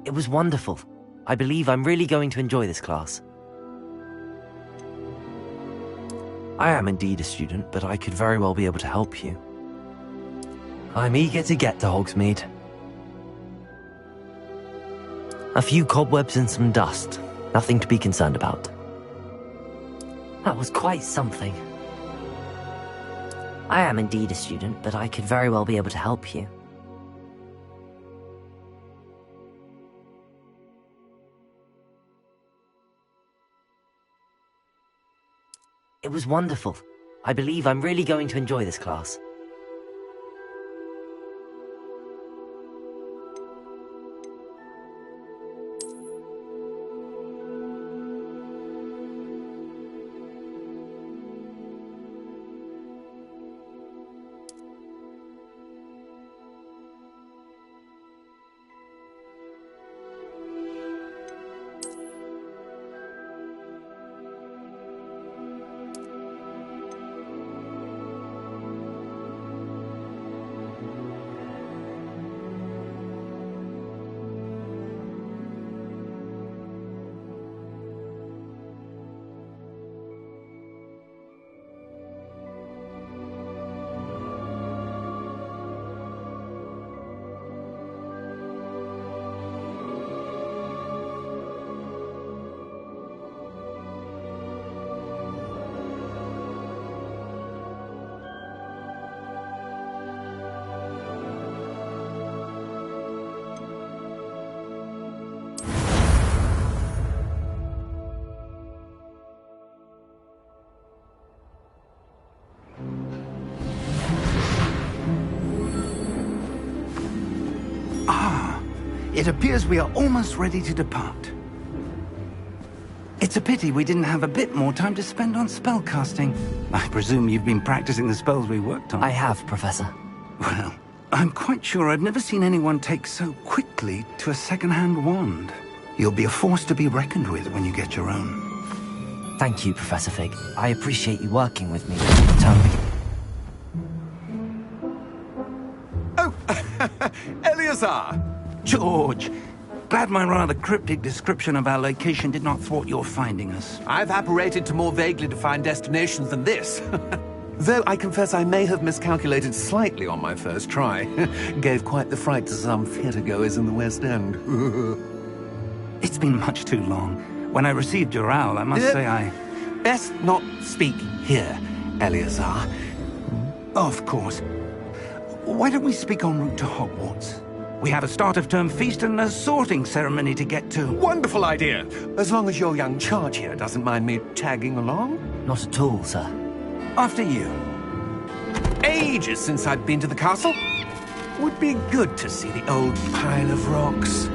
It was wonderful. I believe I'm really going to enjoy this class. I am indeed a student, but I could very well be able to help you. I'm eager to get to Hogsmeade. A few cobwebs and some dust. Nothing to be concerned about. That was quite something. I am indeed a student, but I could very well be able to help you. It was wonderful. I believe I'm really going to enjoy this class. It appears we are almost ready to depart. It's a pity we didn't have a bit more time to spend on spellcasting. I presume you've been practicing the spells we worked on. I have, Professor. Well, I'm quite sure I've never seen anyone take so quickly to a second-hand wand. You'll be a force to be reckoned with when you get your own. Thank you, Professor Fig. I appreciate you working with me until the term begins. Oh, Eleazar! George, glad my rather cryptic description of our location did not thwart your finding us. I've apparated to more vaguely defined destinations than this. Though I confess I may have miscalculated slightly on my first try. Gave quite the fright to some theatre-goers in the West End. It's been much too long. When I received your owl, I must say I... Best not speak here, Eleazar. Of course. Why don't we speak en route to Hogwarts? We have a start-of-term feast and a sorting ceremony to get to. Wonderful idea! As long as your young charge here doesn't mind me tagging along. Not at all, sir. After you. Ages since I'd been to the castle. Would be good to see the old pile of rocks.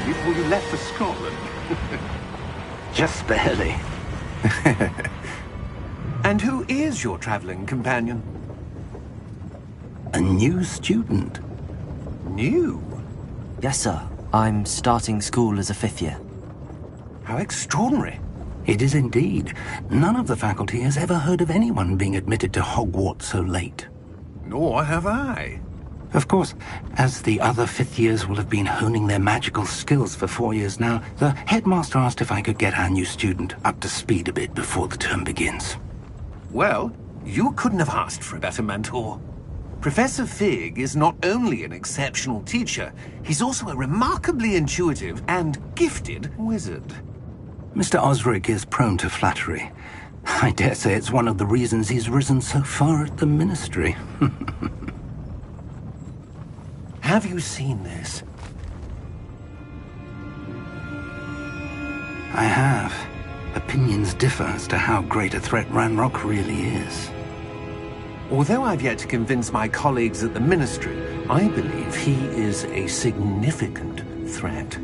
Before you left for Scotland. Just barely. And who is your traveling companion? A new student. New? Yes, sir. I'm starting school as a 5th year. How extraordinary. It is indeed. None of the faculty has ever heard of anyone being admitted to Hogwarts so late. Nor have I. Of course, as the other 5th years will have been honing their magical skills for 4 years now, the headmaster asked if I could get our new student up to speed a bit before the term begins. Well, You couldn't have asked for a better mentor. Professor Fig is not only an exceptional teacher, he's also a remarkably intuitive and gifted wizard. Mr. Osric is prone to flattery. I dare say it's one of the reasons he's risen so far at the Ministry. Have you seen this? I have. Opinions differ as to how great a threat Ranrock really is. Although I've yet to convince my colleagues at the Ministry, I believe he is a significant threat.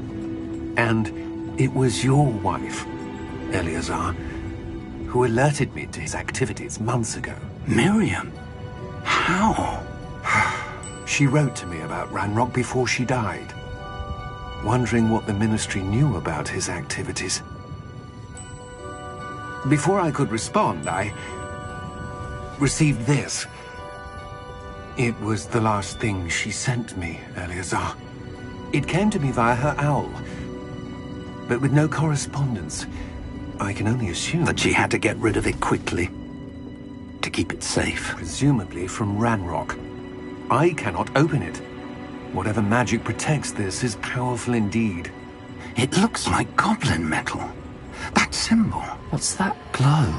And it was your wife, Eleazar, who alerted me to his activities months ago. Miriam? How? She wrote to me about Ranrock before she died, wondering what the Ministry knew about his activities. Before I could respond, I received this. It was the last thing she sent me, Eleazar. It came to me via her owl, but with no correspondence. I can only assume That she had to get rid of it quickly, to keep it safe. presumably from Ranrock. I cannot open it. Whatever magic protects this is powerful indeed. It looks like goblin metal. That symbol. What's that glow?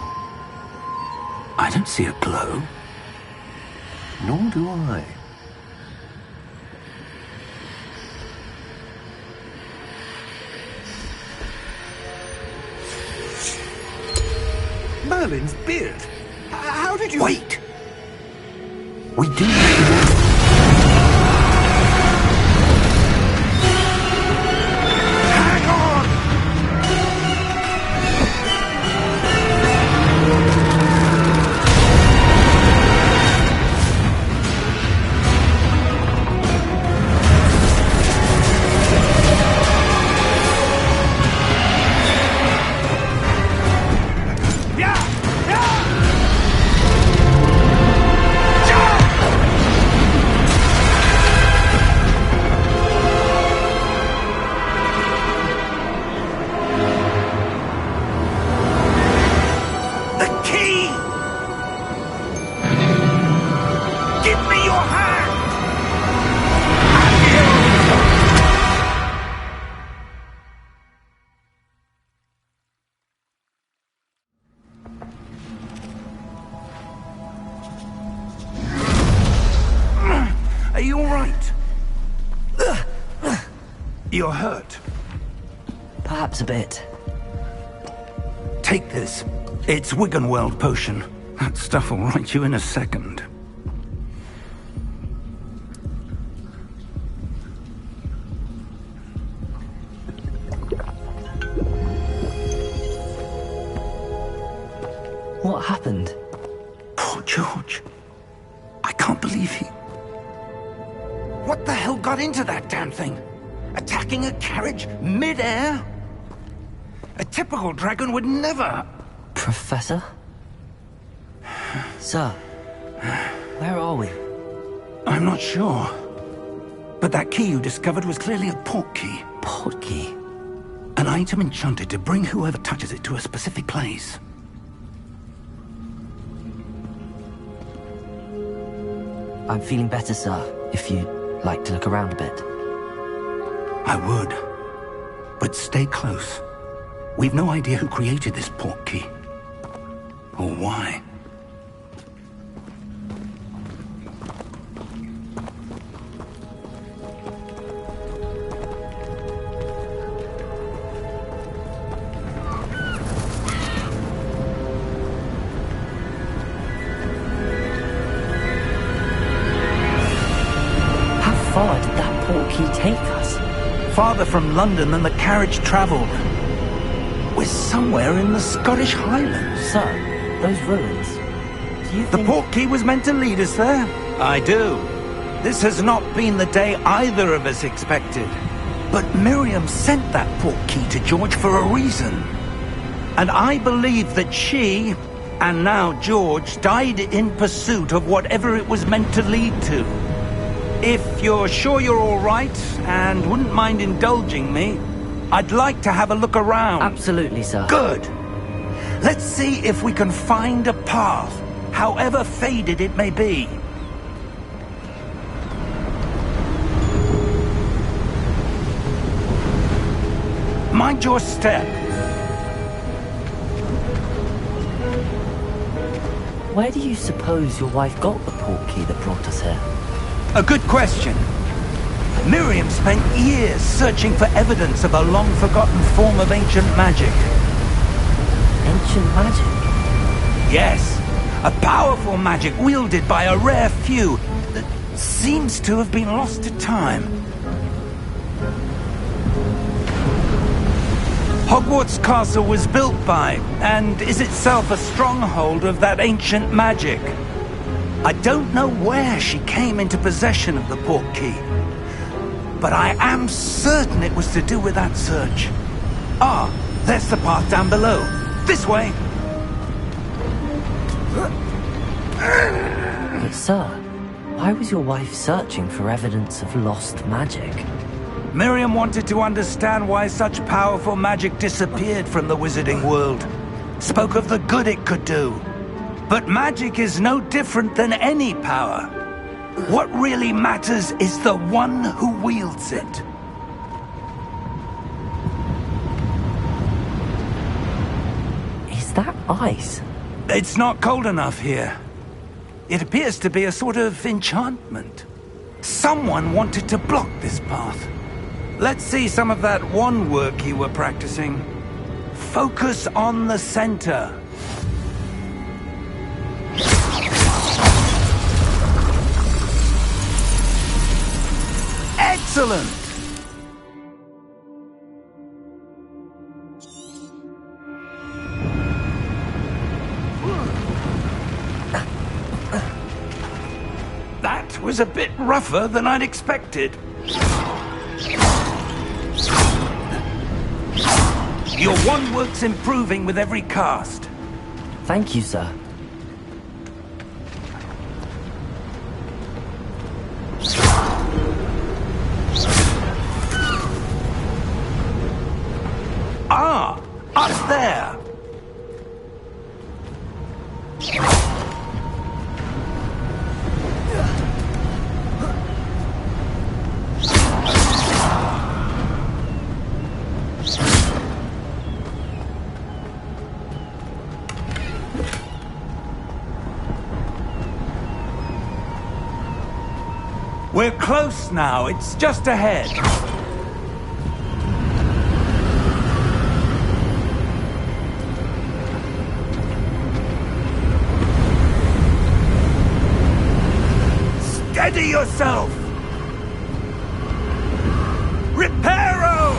I don't see a glow. Nor do I. Merlin's beard. How did you... Wait! We do... Hang on! Are you all right? You're hurt. Perhaps a bit. Take this. It's Wiggenweld potion. That stuff will right you in a second. What happened? Poor George. I can't believe he... What the hell got into that damn thing? Attacking a carriage mid-air? A typical dragon would never... Professor? Sir, where are we? I'm not sure. But that key you discovered was clearly a port key. Port key? An item enchanted to bring whoever touches it to a specific place. I'm feeling better, sir, if you'd like to look around a bit. I would. But stay close. We've no idea who created this port key. Or why. How far did that port key take us? Farther from London than the carriage travelled. We're somewhere in the Scottish Highlands. Sir, those ruins. Do you The think... port key was meant to lead us there? I do. This has not been the day either of us expected. But Miriam sent that port key to George for a reason. And I believe that she, and now George, died in pursuit of whatever it was meant to lead to. If you're sure you're all right, and wouldn't mind indulging me, I'd like to have a look around. Absolutely, sir. Good. Let's see if we can find a path however faded it may be. Mind your step. Where do you suppose your wife got the portkey that brought us here? A good question. Miriam spent years searching for evidence of a long-forgotten form of ancient magic. Ancient magic? Yes, a powerful magic wielded by a rare few that seems to have been lost to time. Hogwarts Castle was built by, and is itself a stronghold of that ancient magic. I don't know where she came into possession of the portkey, but I am certain it was to do with that search. Ah, there's the path down below. This way! But sir, why was your wife searching for evidence of lost magic? Miriam wanted to understand why such powerful magic disappeared from the wizarding world. Spoke of the good it could do. But magic is no different than any power. What really matters is the one who wields it. Is that ice? It's not cold enough here. It appears to be a sort of enchantment. Someone wanted to block this path. Let's see some of that wand work you were practicing. Focus on the center. Excellent! That was a bit rougher than I'd expected. Your wand work's improving with every cast. Thank you, sir. Ah, up there. We're close now. It's just ahead. Steady yourself! Reparo!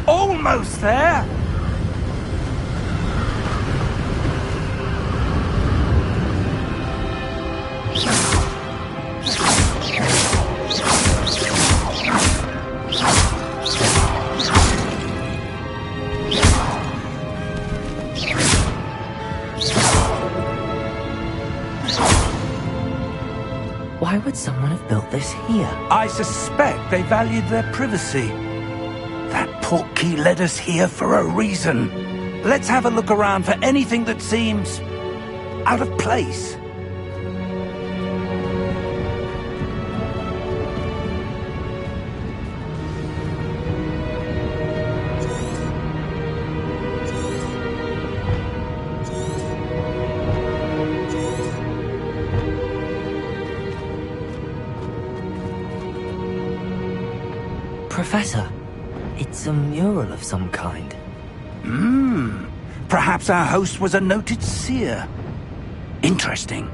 Almost there! Why would someone have built this here? I suspect they valued their privacy. That portkey led us here for a reason. Let's have a look around for anything that seems out of place. Professor, it's a mural of some kind. Perhaps our host was a noted seer. Interesting.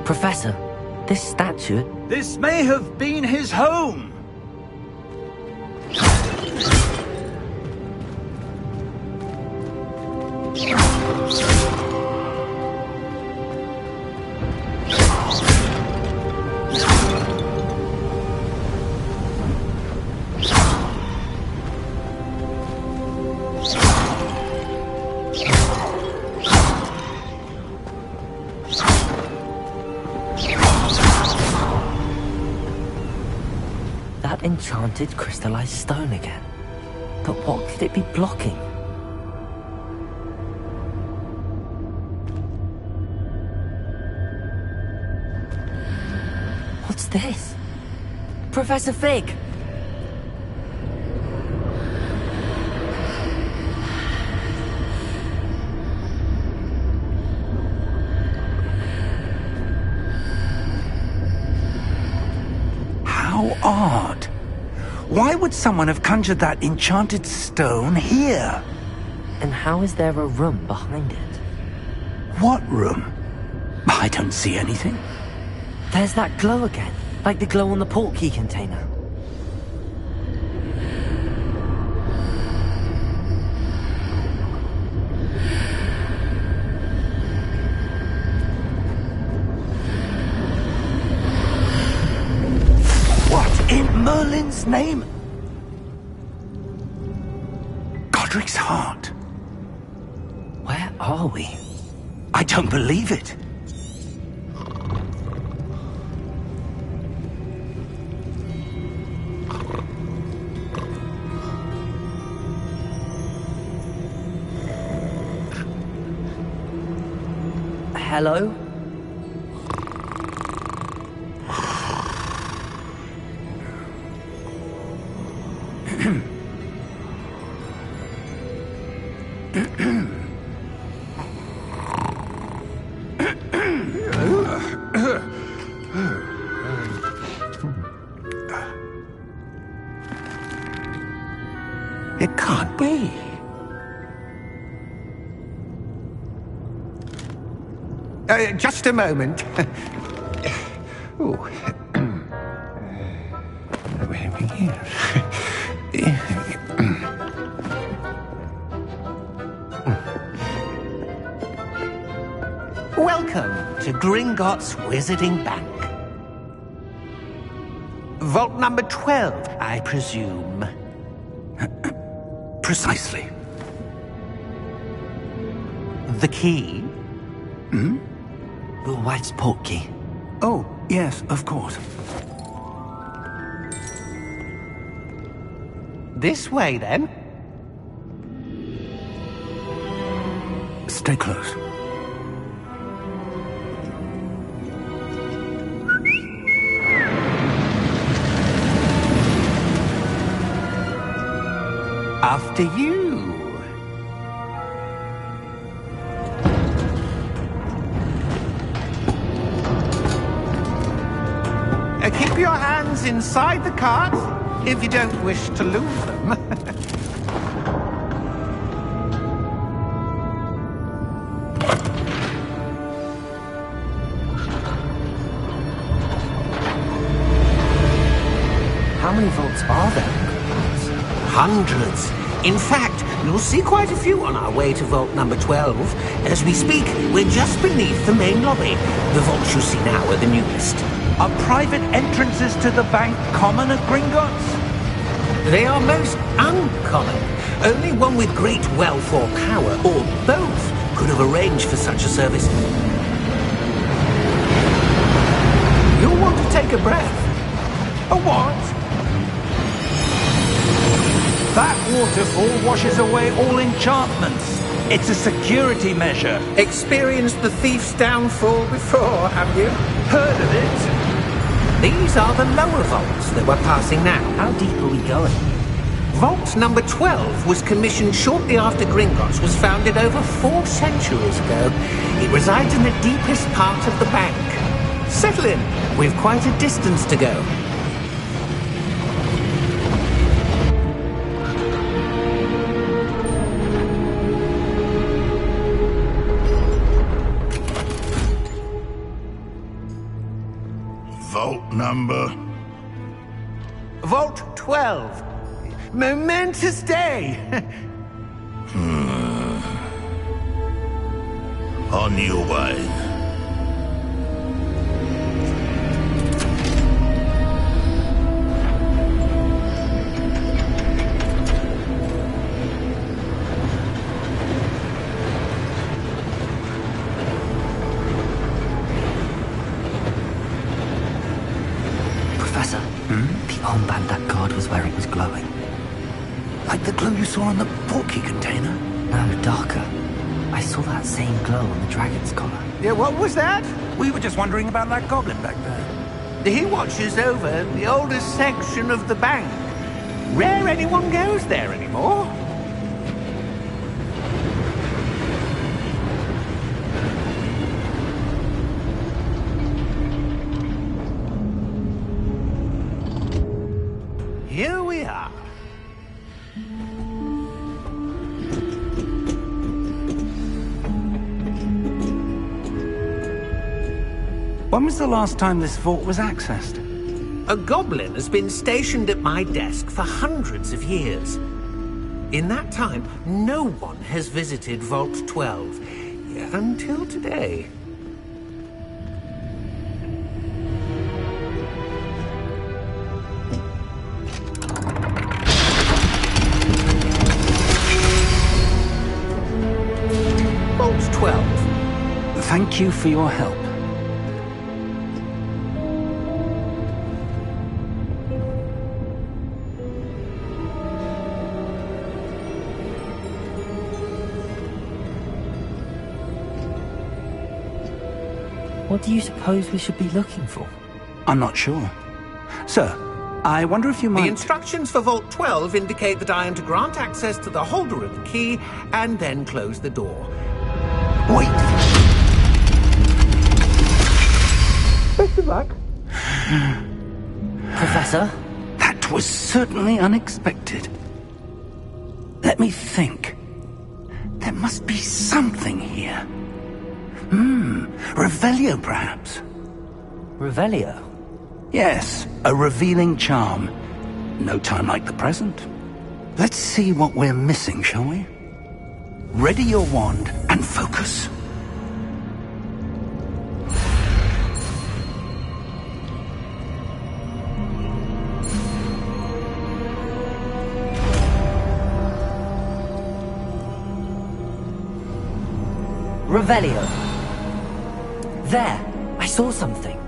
Professor, this statue... This may have been his home. That enchanted crystallized stone again. But what could it be blocking? What's this? Professor Fig! How odd. Why would someone have conjured that enchanted stone here? And how is there a room behind it? What room? I don't see anything. There's that glow again, like the glow on the portkey container. What in Merlin's name? Godric's heart. Where are we? I don't believe it. Hello? It can't be. Just a moment. Ooh. Welcome to Gringotts Wizarding Bank. Vault number 12, I presume. Precisely. The key? Your wife's portkey. Oh, yes, of course. This way, then. Stay close. After you. Keep your hands inside the cart if you don't wish to lose them. How many vaults are there? Hundreds. In fact, you'll see quite a few on our way to vault number 12. As we speak, we're just beneath the main lobby. The vaults you see now are the newest. Are private entrances to the bank common at Gringotts? They are most uncommon. Only one with great wealth or power, or both, could have arranged for such a service. You'll want to take a breath. A what? That waterfall washes away all enchantments. It's a security measure. Experienced the thief's downfall before, have you? Heard of it? These are the lower vaults that we're passing now. How deep are we going? Vault number 12 was commissioned shortly after Gringotts was founded over 4 centuries ago. It resides in the deepest part of the bank. Settle in. We've quite a distance to go. number? Vault 12. Momentous day. On your way. Professor, the armband that guard was wearing was glowing. Like the glow you saw on the portkey container? No, darker. I saw that same glow on the dragon's collar. Yeah, what was that? We were just wondering about that goblin back there. He watches over the oldest section of the bank. Rare anyone goes there anymore. Here we are. When was the last time this vault was accessed? A goblin has been stationed at my desk for hundreds of years. In that time, no one has visited Vault 12 until today. Vault 12. Thank you for your help. What do you suppose we should be looking for? I'm not sure. Sir, I wonder if you might... The instructions for Vault 12 indicate that I am to grant access to the holder of the key and then close the door. Wait! Best of luck. Professor? That was certainly unexpected. Let me think. There must be something here. Revelio, perhaps? Revelio? Yes, a revealing charm. No time like the present. Let's see what we're missing, shall we? Ready your wand and focus. Revelio. There! I saw something.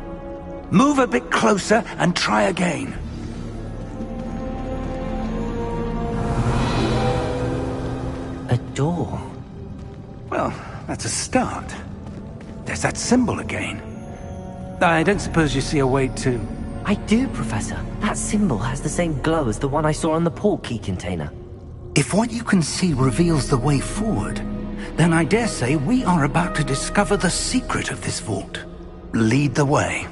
Move a bit closer and try again. A door. Well, that's a start. There's that symbol again. I don't suppose you see a way to... I do, Professor. That symbol has the same glow as the one I saw on the portkey container. If what you can see reveals the way forward, then I dare say we are about to discover the secret of this vault. Lead the way.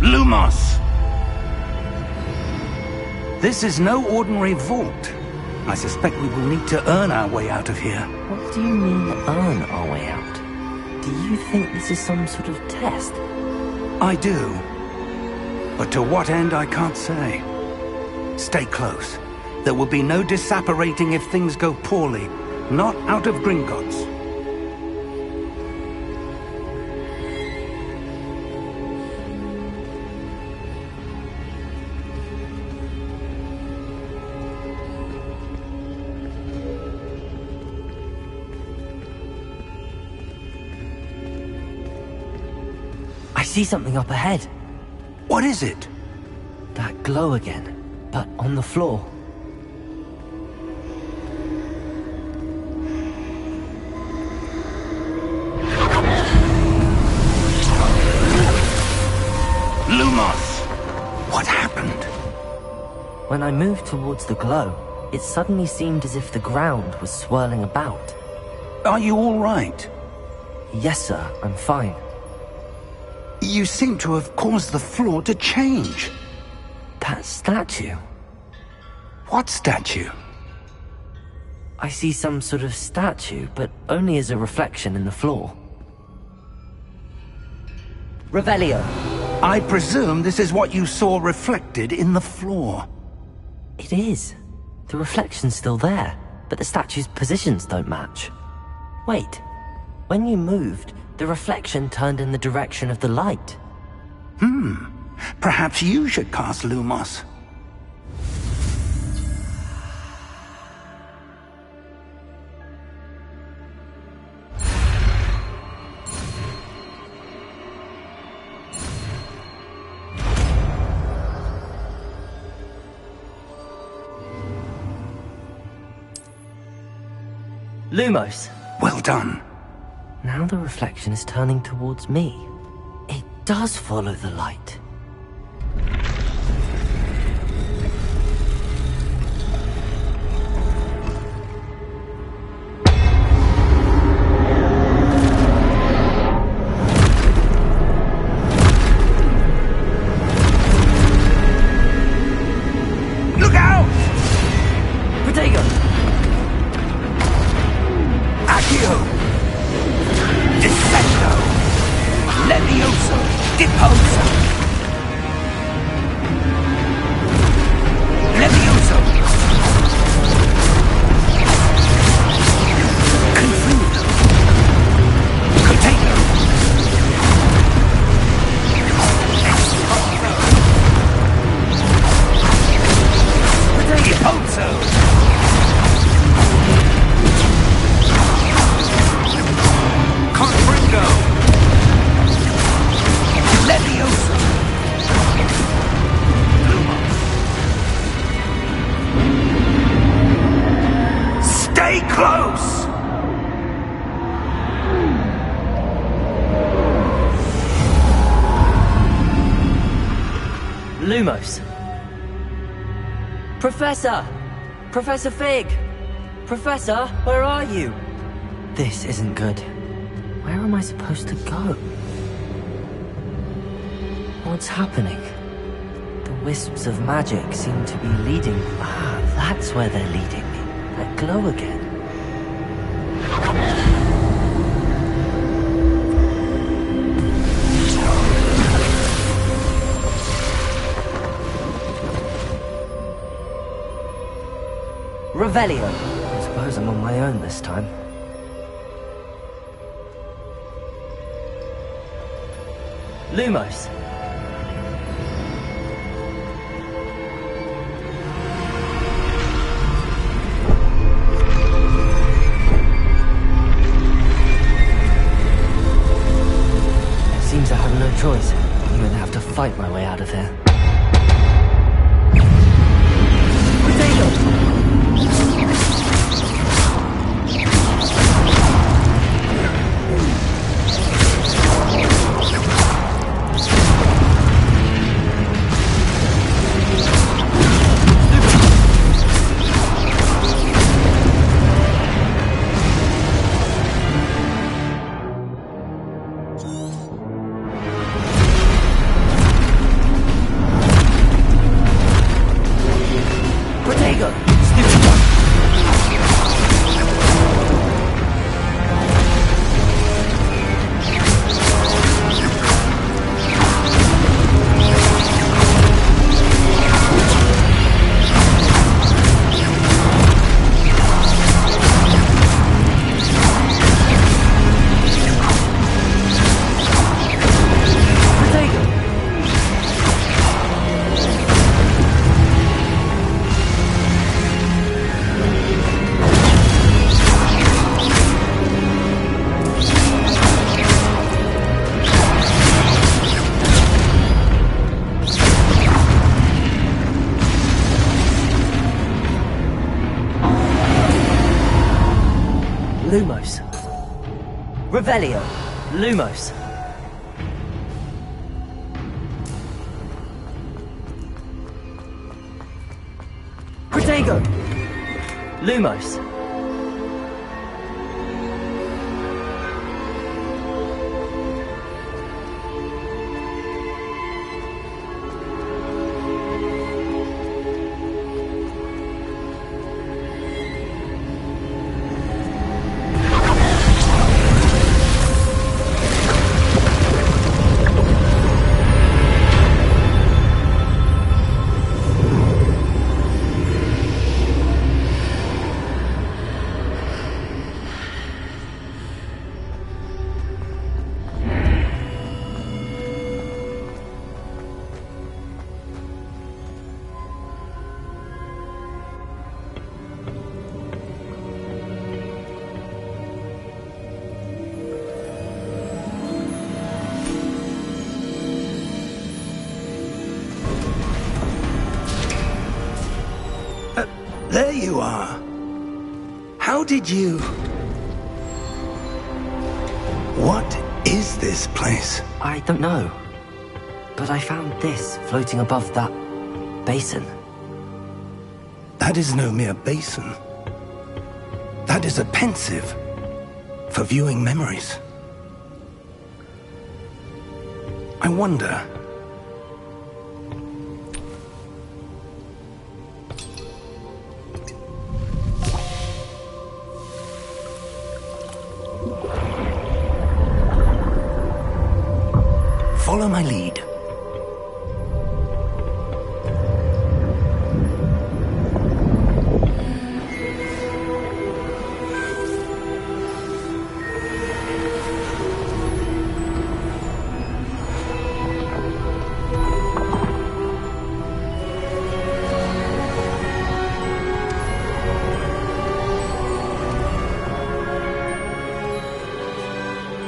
Lumos! This is no ordinary vault. I suspect we will need to earn our way out of here. What do you mean, earn our way out? Do you think this is some sort of test? I do. But to what end, I can't say. Stay close. There will be no disapparating if things go poorly. Not out of Gringotts. I see something up ahead. What is it? That glow again, but on the floor. Lumos! What happened? When I moved towards the glow, it suddenly seemed as if the ground was swirling about. Are you all right? Yes, sir, I'm fine. You seem to have caused the floor to change. That statue. What statue? I see some sort of statue, but only as a reflection in the floor. Revelio. I presume this is what you saw reflected in the floor. It is. The reflection's still there, but the statue's positions don't match. Wait. When you moved, the reflection turned in the direction of the light. Perhaps you should cast Lumos. Lumos. Well done. Now the reflection is turning towards me. It does follow the light. Look out! Protego! Accio! Descendo! Levioso! Deposo! Levioso! Confuso! Potato! Deposo! Confringo! Levioso! Stay close! Lumos. Professor! Professor Fig! Professor, where are you? This isn't good. Where am I supposed to go? What's happening? The wisps of magic seem to be leading... Ah, that's where they're leading me. That glow again. Revelio. I suppose I'm on my own this time. Lumos. Seems I have no choice. I'm gonna have to fight my way out of here. Potato! Lumos. Revelio. Lumos. Protego. Lumos. There you are. How did you... What is this place? I don't know. But I found this floating above that basin. That is no mere basin. That is a pensive for viewing memories. I wonder... Follow my lead.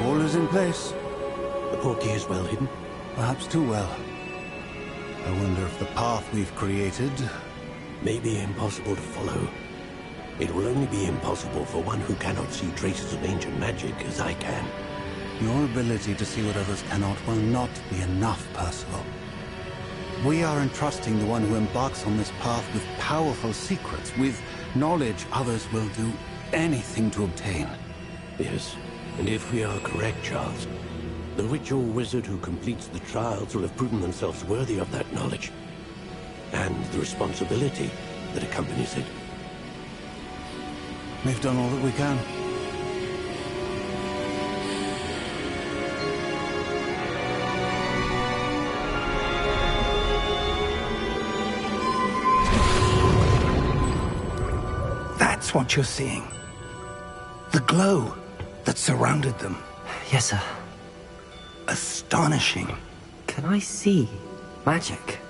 All is in place. The portkey is well hidden. Perhaps too well. I wonder if the path we've created may be impossible to follow. It will only be impossible for one who cannot see traces of ancient magic as I can. Your ability to see what others cannot will not be enough, Percival. We are entrusting the one who embarks on this path with powerful secrets, with knowledge others will do anything to obtain. Yes, and if we are correct, Charles, the witch or wizard who completes the trials will have proven themselves worthy of that knowledge, and the responsibility that accompanies it. We've done all that we can. That's what you're seeing. The glow that surrounded them. Yes, sir. Astonishing. Can I see magic?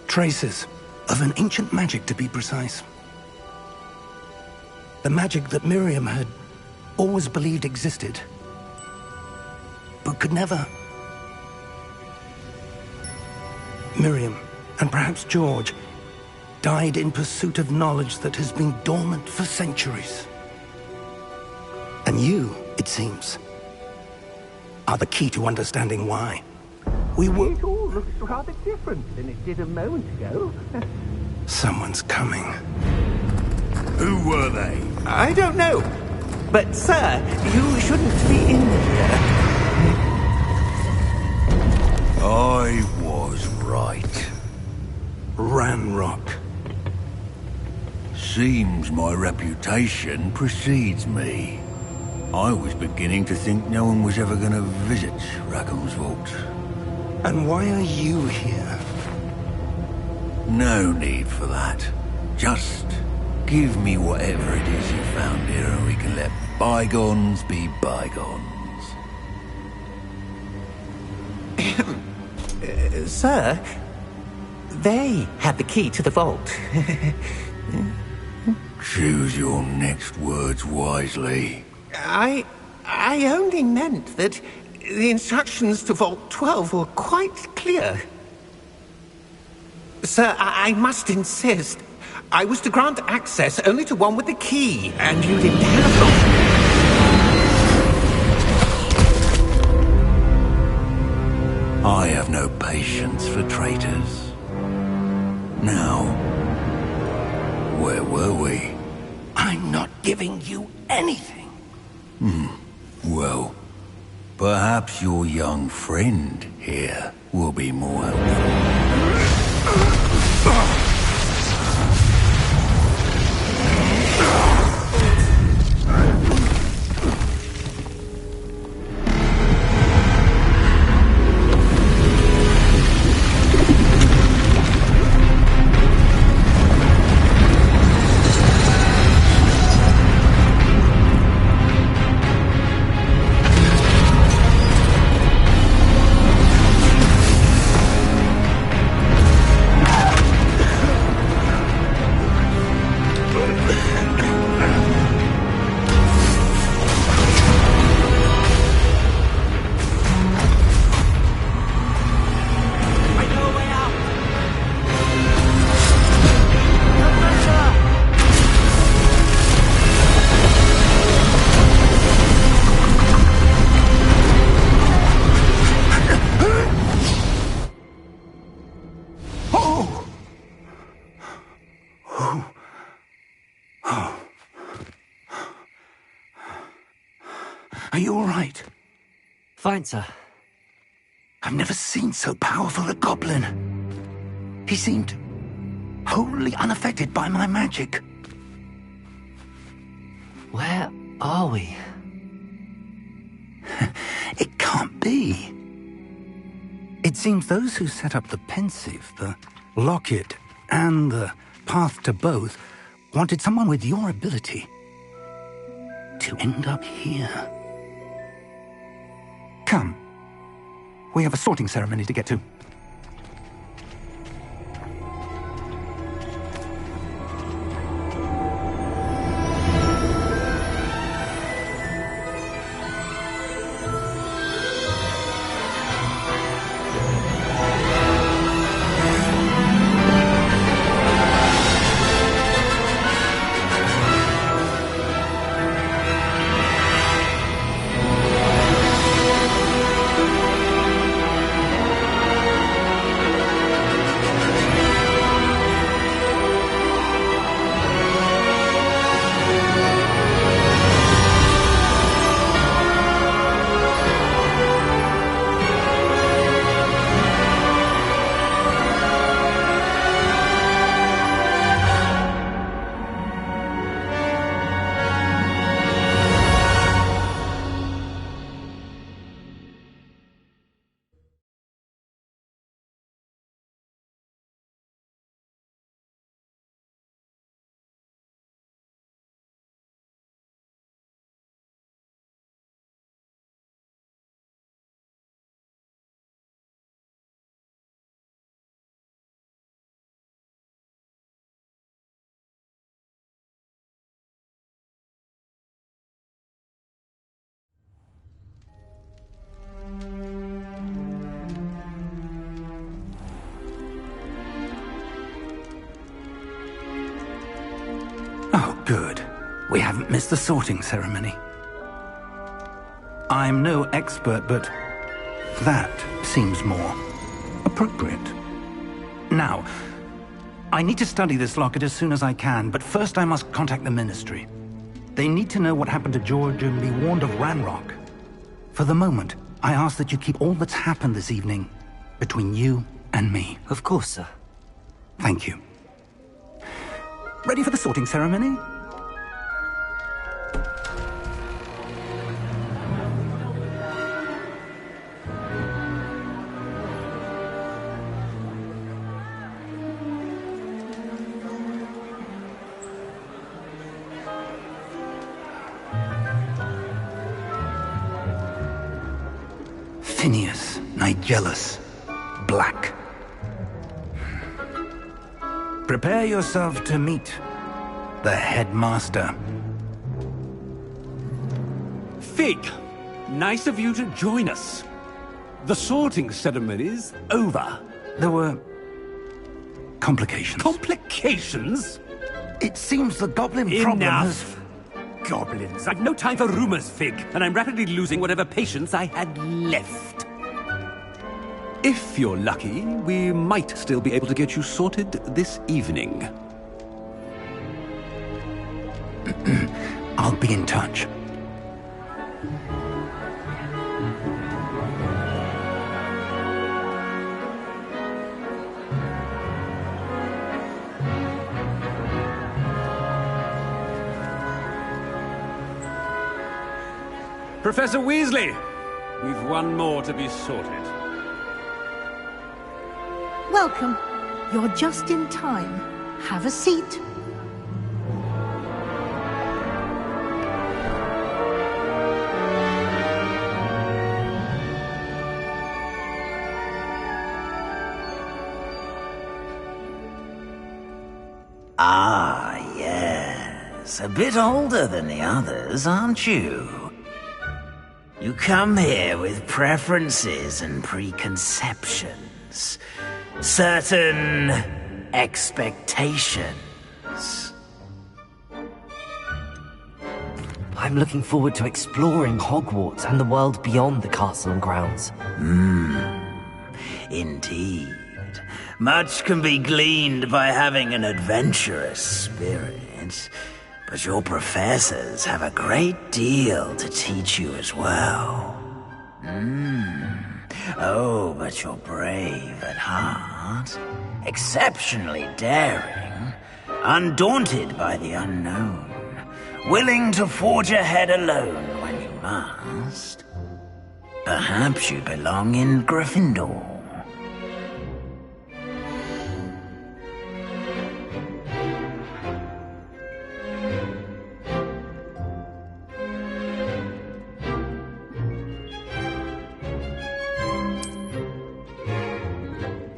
Traces of an ancient magic, to be precise. The magic that Miriam had always believed existed, but could never. Miriam, and perhaps George, died in pursuit of knowledge that has been dormant for centuries. And you, it seems, are the key to understanding why. We were... It all looks rather different than it did a moment ago. Someone's coming. Who were they? I don't know. But, sir, you shouldn't be in here. I was right. Ranrock. Seems my reputation precedes me. I was beginning to think no one was ever going to visit Rackham's Vault. And why are you here? No need for that. Just give me whatever it is you found here and we can let bygones be bygones. Sir, they had the key to the vault. Choose your next words wisely. I only meant that the instructions to Vault 12 were quite clear. Sir, I must insist. I was to grant access only to one with the key, and you didn't have them. I have no patience for traitors. Now, where were we? I'm not giving you anything. Well, perhaps your young friend here will be more helpful. you all right? Fine, sir. I've never seen so powerful a goblin. He seemed wholly unaffected by my magic. Where are we? It can't be. It seems those who set up the pensive, the locket, and the path to both wanted someone with your ability to end up here. Come. We have a sorting ceremony to get to. Oh, good. We haven't missed the sorting ceremony. I'm no expert, but that seems more appropriate. Now, I need to study this locket as soon as I can, but first I must contact the Ministry. They need to know what happened to George and be warned of Ranrock. For the moment, I ask that you keep all that's happened this evening between you and me. Of course, sir. Thank you. Ready for the sorting ceremony? Phineas, Nigellus, Black. Prepare yourself to meet the headmaster. Fig, nice of you to join us. The sorting ceremony's over. There were complications. Complications? It seems the goblin problem has... Enough! Goblins. I've no time for rumors, Fig, and I'm rapidly losing whatever patience I had left. If you're lucky, we might still be able to get you sorted this evening. I'll be in touch. Professor Weasley, we've one more to be sorted. Welcome. You're just in time. Have a seat. Ah, yes. A bit older than the others, aren't you? You come here with preferences and preconceptions. Certain expectations. I'm looking forward to exploring Hogwarts and the world beyond the castle and grounds. Indeed. Much can be gleaned by having an adventurous spirit. but your professors have a great deal to teach you as well. Oh, but you're brave at heart, exceptionally daring, undaunted by the unknown, willing to forge ahead alone when you must. Perhaps you belong in Gryffindor.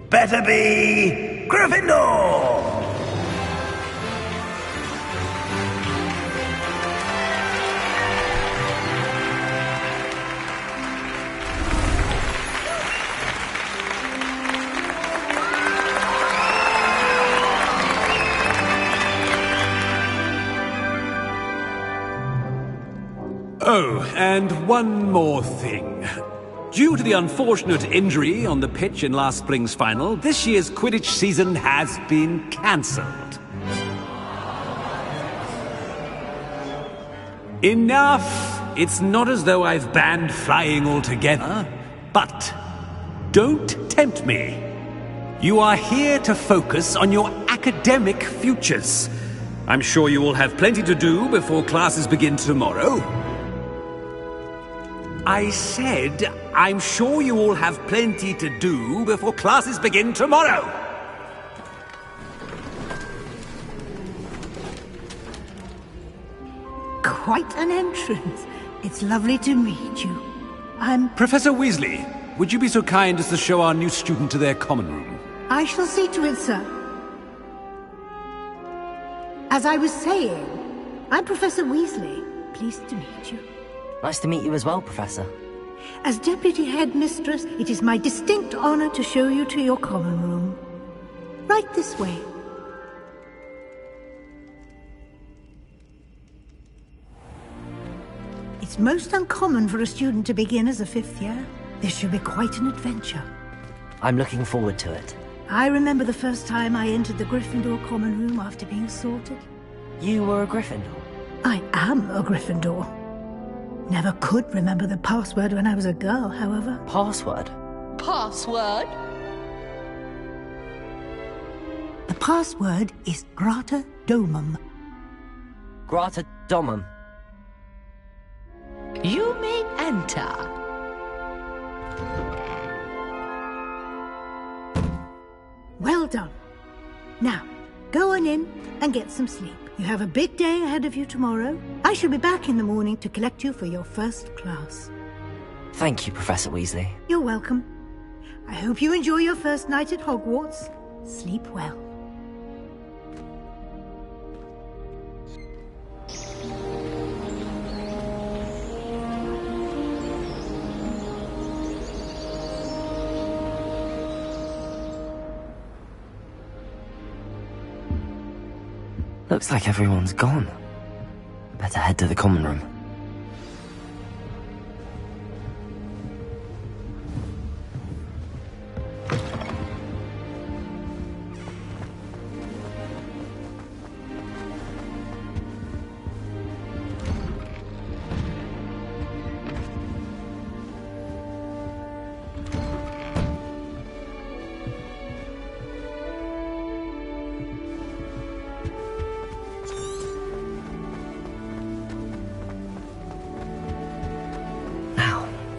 Better be Gryffindor! Oh, and one more thing. Due to the unfortunate injury on the pitch in last spring's final, this year's Quidditch season has been cancelled. Enough! It's not as though I've banned flying altogether, but don't tempt me. You are here to focus on your academic futures. I'm sure you will have plenty to do before classes begin tomorrow. I said, I'm sure you all have plenty to do before classes begin tomorrow. Quite an entrance. It's lovely to meet you. I'm... Professor Weasley, would you be so kind as to show our new student to their common room? I shall see to it, sir. As I was saying, I'm Professor Weasley. Pleased to meet you. Nice to meet you as well, Professor. As Deputy Headmistress, it is my distinct honor to show you to your common room. Right this way. It's most uncommon for a student to begin as a fifth year. This should be quite an adventure. I'm looking forward to it. I remember the first time I entered the Gryffindor common room after being sorted. You were a Gryffindor? I am a Gryffindor. Never could remember the password when I was a girl, however. Password? Password? The password is Grata Domum. Grata Domum. You may enter. Well done. Now, go on in and get some sleep. You have a big day ahead of you tomorrow. I shall be back in the morning to collect you for your first class. Thank you, Professor Weasley. You're welcome. I hope you enjoy your first night at Hogwarts. Sleep well. Looks like everyone's gone. Better head to the common room.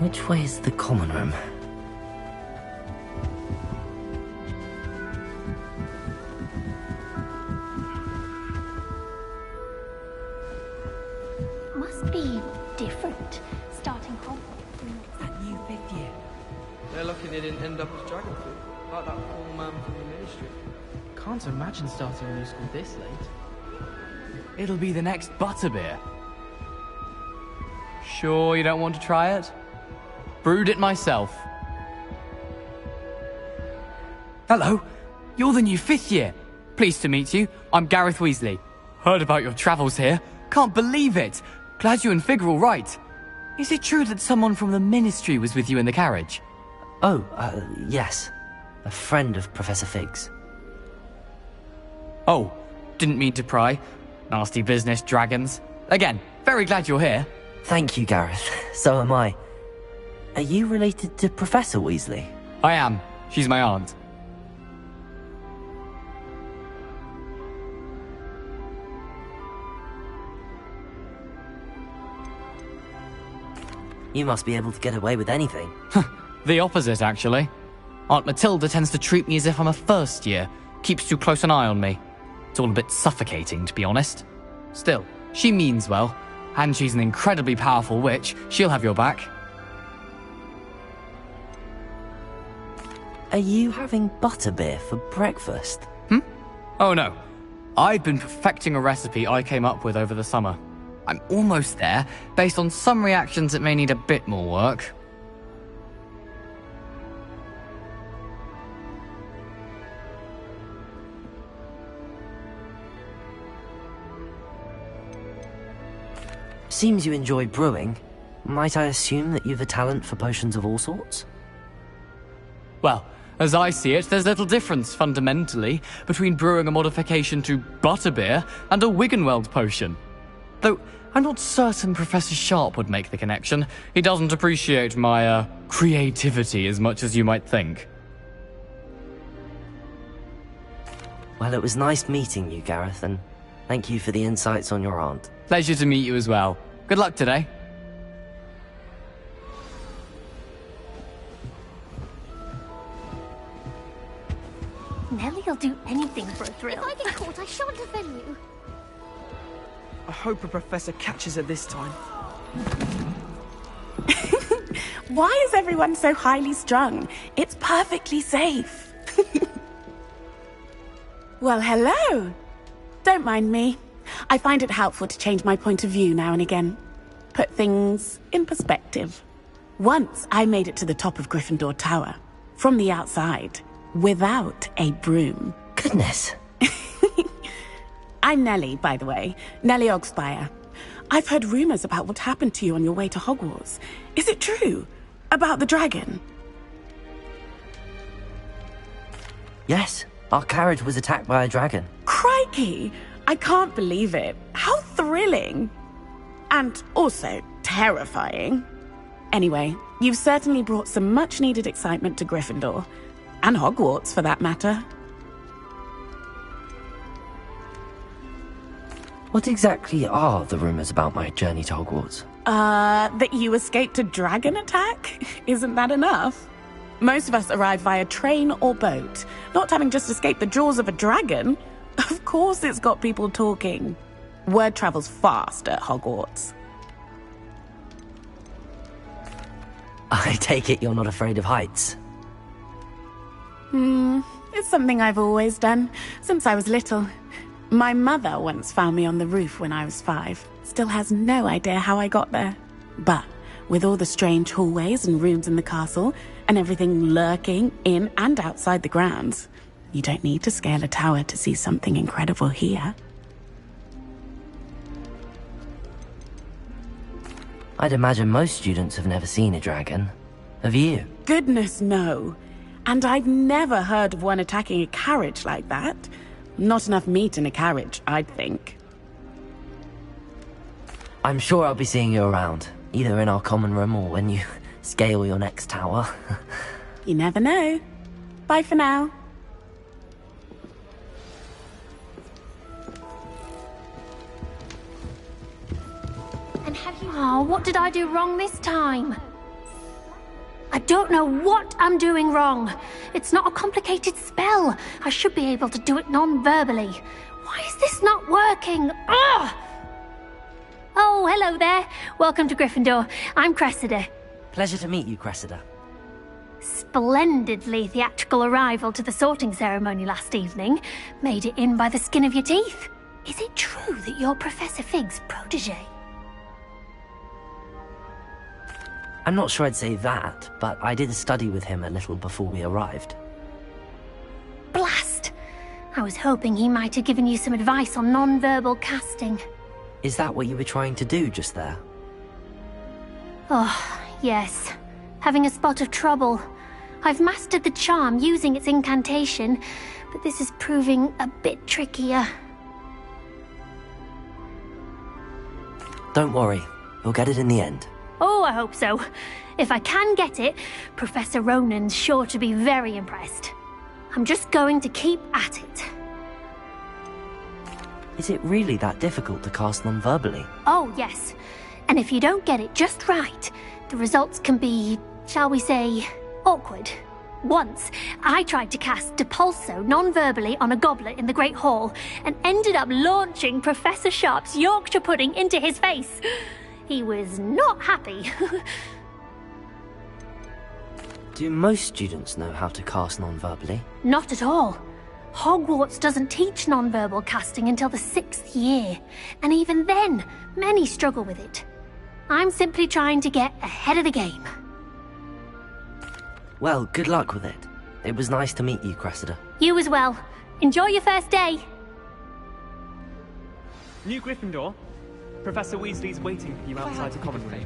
Which way is the common room? Must be different, starting Hogwarts. That new fifth year. They're lucky they didn't end up as Dragonfruit, like that poor man from the Ministry. Can't imagine starting a new school this late. It'll be the next Butterbeer. Sure you don't want to try it? Brewed it myself. Hello, you're the new fifth year. Pleased to meet you. I'm Gareth Weasley. Heard about your travels here. Can't believe it. Glad you and Fig are all right. Is it true that someone from the Ministry was with you in the carriage? Oh, yes. A friend of Professor Fig's. Oh, didn't mean to pry. Nasty business, dragons. Again, very glad you're here. Thank you, Gareth. So am I. Are you related to Professor Weasley? I am. She's my aunt. You must be able to get away with anything. The opposite, actually. Aunt Matilda tends to treat me as if I'm a first year, keeps too close an eye on me. It's all a bit suffocating, to be honest. Still, she means well, and she's an incredibly powerful witch. She'll have your back. Are you having butterbeer for breakfast? Oh no. I've been perfecting a recipe I came up with over the summer. I'm almost there, based on some reactions that may need a bit more work. Seems you enjoy brewing. Might I assume that you've a talent for potions of all sorts? Well, as I see it, there's little difference, fundamentally, between brewing a modification to butterbeer and a Wiggenweld potion. Though, I'm not certain Professor Sharp would make the connection. He doesn't appreciate my, creativity as much as you might think. Well, it was nice meeting you, Gareth, and thank you for the insights on your aunt. Pleasure to meet you as well. Good luck today. Nellie'll do anything for a thrill. If I get caught, I shan't offend you. I hope a professor catches her this time. Why is everyone so highly strung? It's perfectly safe. Well, hello. Don't mind me. I find it helpful to change my point of view now and again. Put things in perspective. Once I made it to the top of Gryffindor Tower, from the outside, without a broom. Goodness. I'm Nellie, by the way. Nellie Ogspire. I've heard rumors about what happened to you on your way to Hogwarts. Is it true? About the dragon? Yes, our carriage was attacked by a dragon. Crikey! I can't believe it. How thrilling! And also terrifying. Anyway, you've certainly brought some much-needed excitement to Gryffindor. And Hogwarts, for that matter. What exactly are the rumors about my journey to Hogwarts? That you escaped a dragon attack? Isn't that enough? Most of us arrive via train or boat, not having just escaped the jaws of a dragon. Of course it's got people talking. Word travels fast at Hogwarts. I take it you're not afraid of heights? It's something I've always done, since I was little. My mother once found me on the roof when I was 5. Still has no idea how I got there. But with all the strange hallways and rooms in the castle, and everything lurking in and outside the grounds, you don't need to scale a tower to see something incredible here. I'd imagine most students have never seen a dragon. Have you? Goodness, no. And I've never heard of one attacking a carriage like that. Not enough meat in a carriage, I'd think. I'm sure I'll be seeing you around, either in our common room or when you scale your next tower. You never know. Bye for now. And have you... Oh, what did I do wrong this time? I don't know what I'm doing wrong. It's not a complicated spell. I should be able to do it non-verbally. Why is this not working? Ugh! Oh, hello there. Welcome to Gryffindor. I'm Cressida. Pleasure to meet you, Cressida. Splendidly theatrical arrival to the sorting ceremony last evening. Made it in by the skin of your teeth. Is it true that you're Professor Fig's protege? I'm not sure I'd say that, but I did study with him a little before we arrived. Blast! I was hoping he might have given you some advice on non-verbal casting. Is that what you were trying to do just there? Oh, yes. Having a spot of trouble. I've mastered the charm using its incantation, but this is proving a bit trickier. Don't worry. You'll get it in the end. Oh, I hope so. If I can get it, Professor Ronan's sure to be very impressed. I'm just going to keep at it. Is it really that difficult to cast non-verbally? Oh, yes. And if you don't get it just right, the results can be, shall we say, awkward. Once, I tried to cast Depulso non-verbally on a goblet in the Great Hall and ended up launching Professor Sharp's Yorkshire pudding into his face. He was not happy. Do most students know how to cast non-verbally? Not at all. Hogwarts doesn't teach non-verbal casting until the 6th year, and even then, many struggle with it. I'm simply trying to get ahead of the game. Well, good luck with it. It was nice to meet you, Cressida. You as well. Enjoy your first day. New Gryffindor. Professor Weasley's waiting for you outside the common room.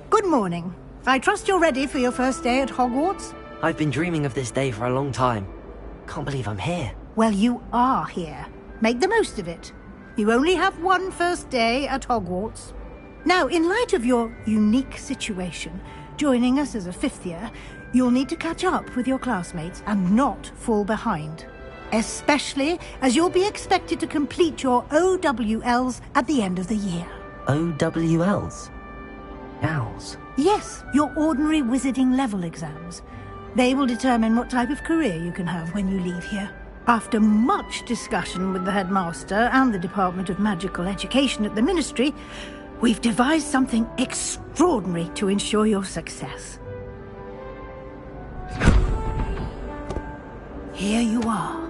Good morning. I trust you're ready for your first day at Hogwarts? I've been dreaming of this day for a long time. Can't believe I'm here. Well, you are here. Make the most of it. You only have one first day at Hogwarts. Now, in light of your unique situation, joining us as a 5th year, you'll need to catch up with your classmates and not fall behind. Especially as you'll be expected to complete your OWLs at the end of the year. OWLs? Owls? Yes, your ordinary wizarding level exams. They will determine what type of career you can have when you leave here. After much discussion with the headmaster and the Department of Magical Education at the Ministry, we've devised something extraordinary to ensure your success. Here you are.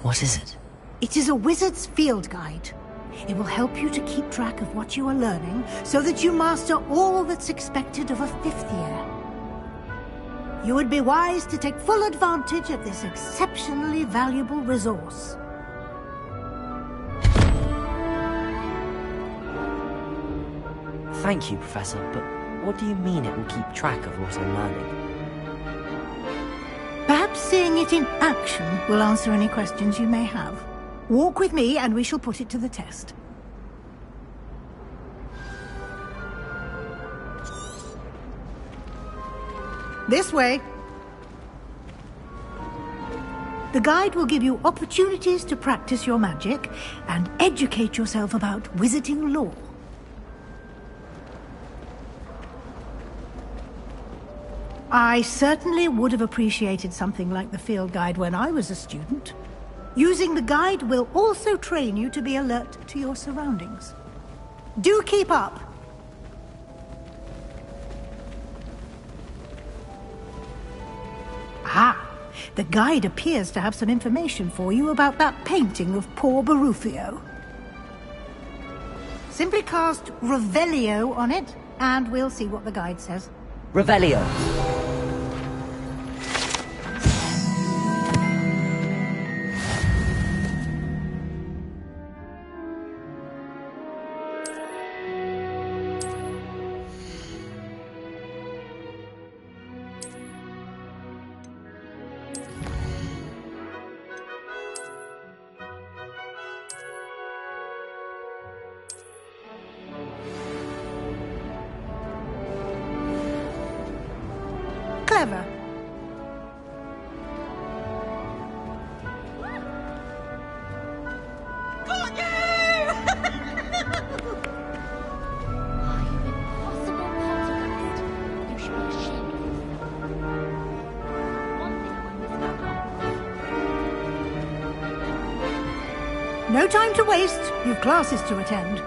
What is it? It is a wizard's field guide. It will help you to keep track of what you are learning so that you master all that's expected of a 5th year. You would be wise to take full advantage of this exceptionally valuable resource. Thank you, Professor, but what do you mean it will keep track of what I'm learning? Perhaps seeing it in action will answer any questions you may have. Walk with me and we shall put it to the test. This way. The guide will give you opportunities to practice your magic and educate yourself about wizarding lore. I certainly would have appreciated something like the field guide when I was a student. Using the guide will also train you to be alert to your surroundings. Do keep up! Ah! The guide appears to have some information for you about that painting of poor Barufio. Simply cast Revelio on it, and we'll see what the guide says. Revelio. Clever. No time to waste. You've classes to attend.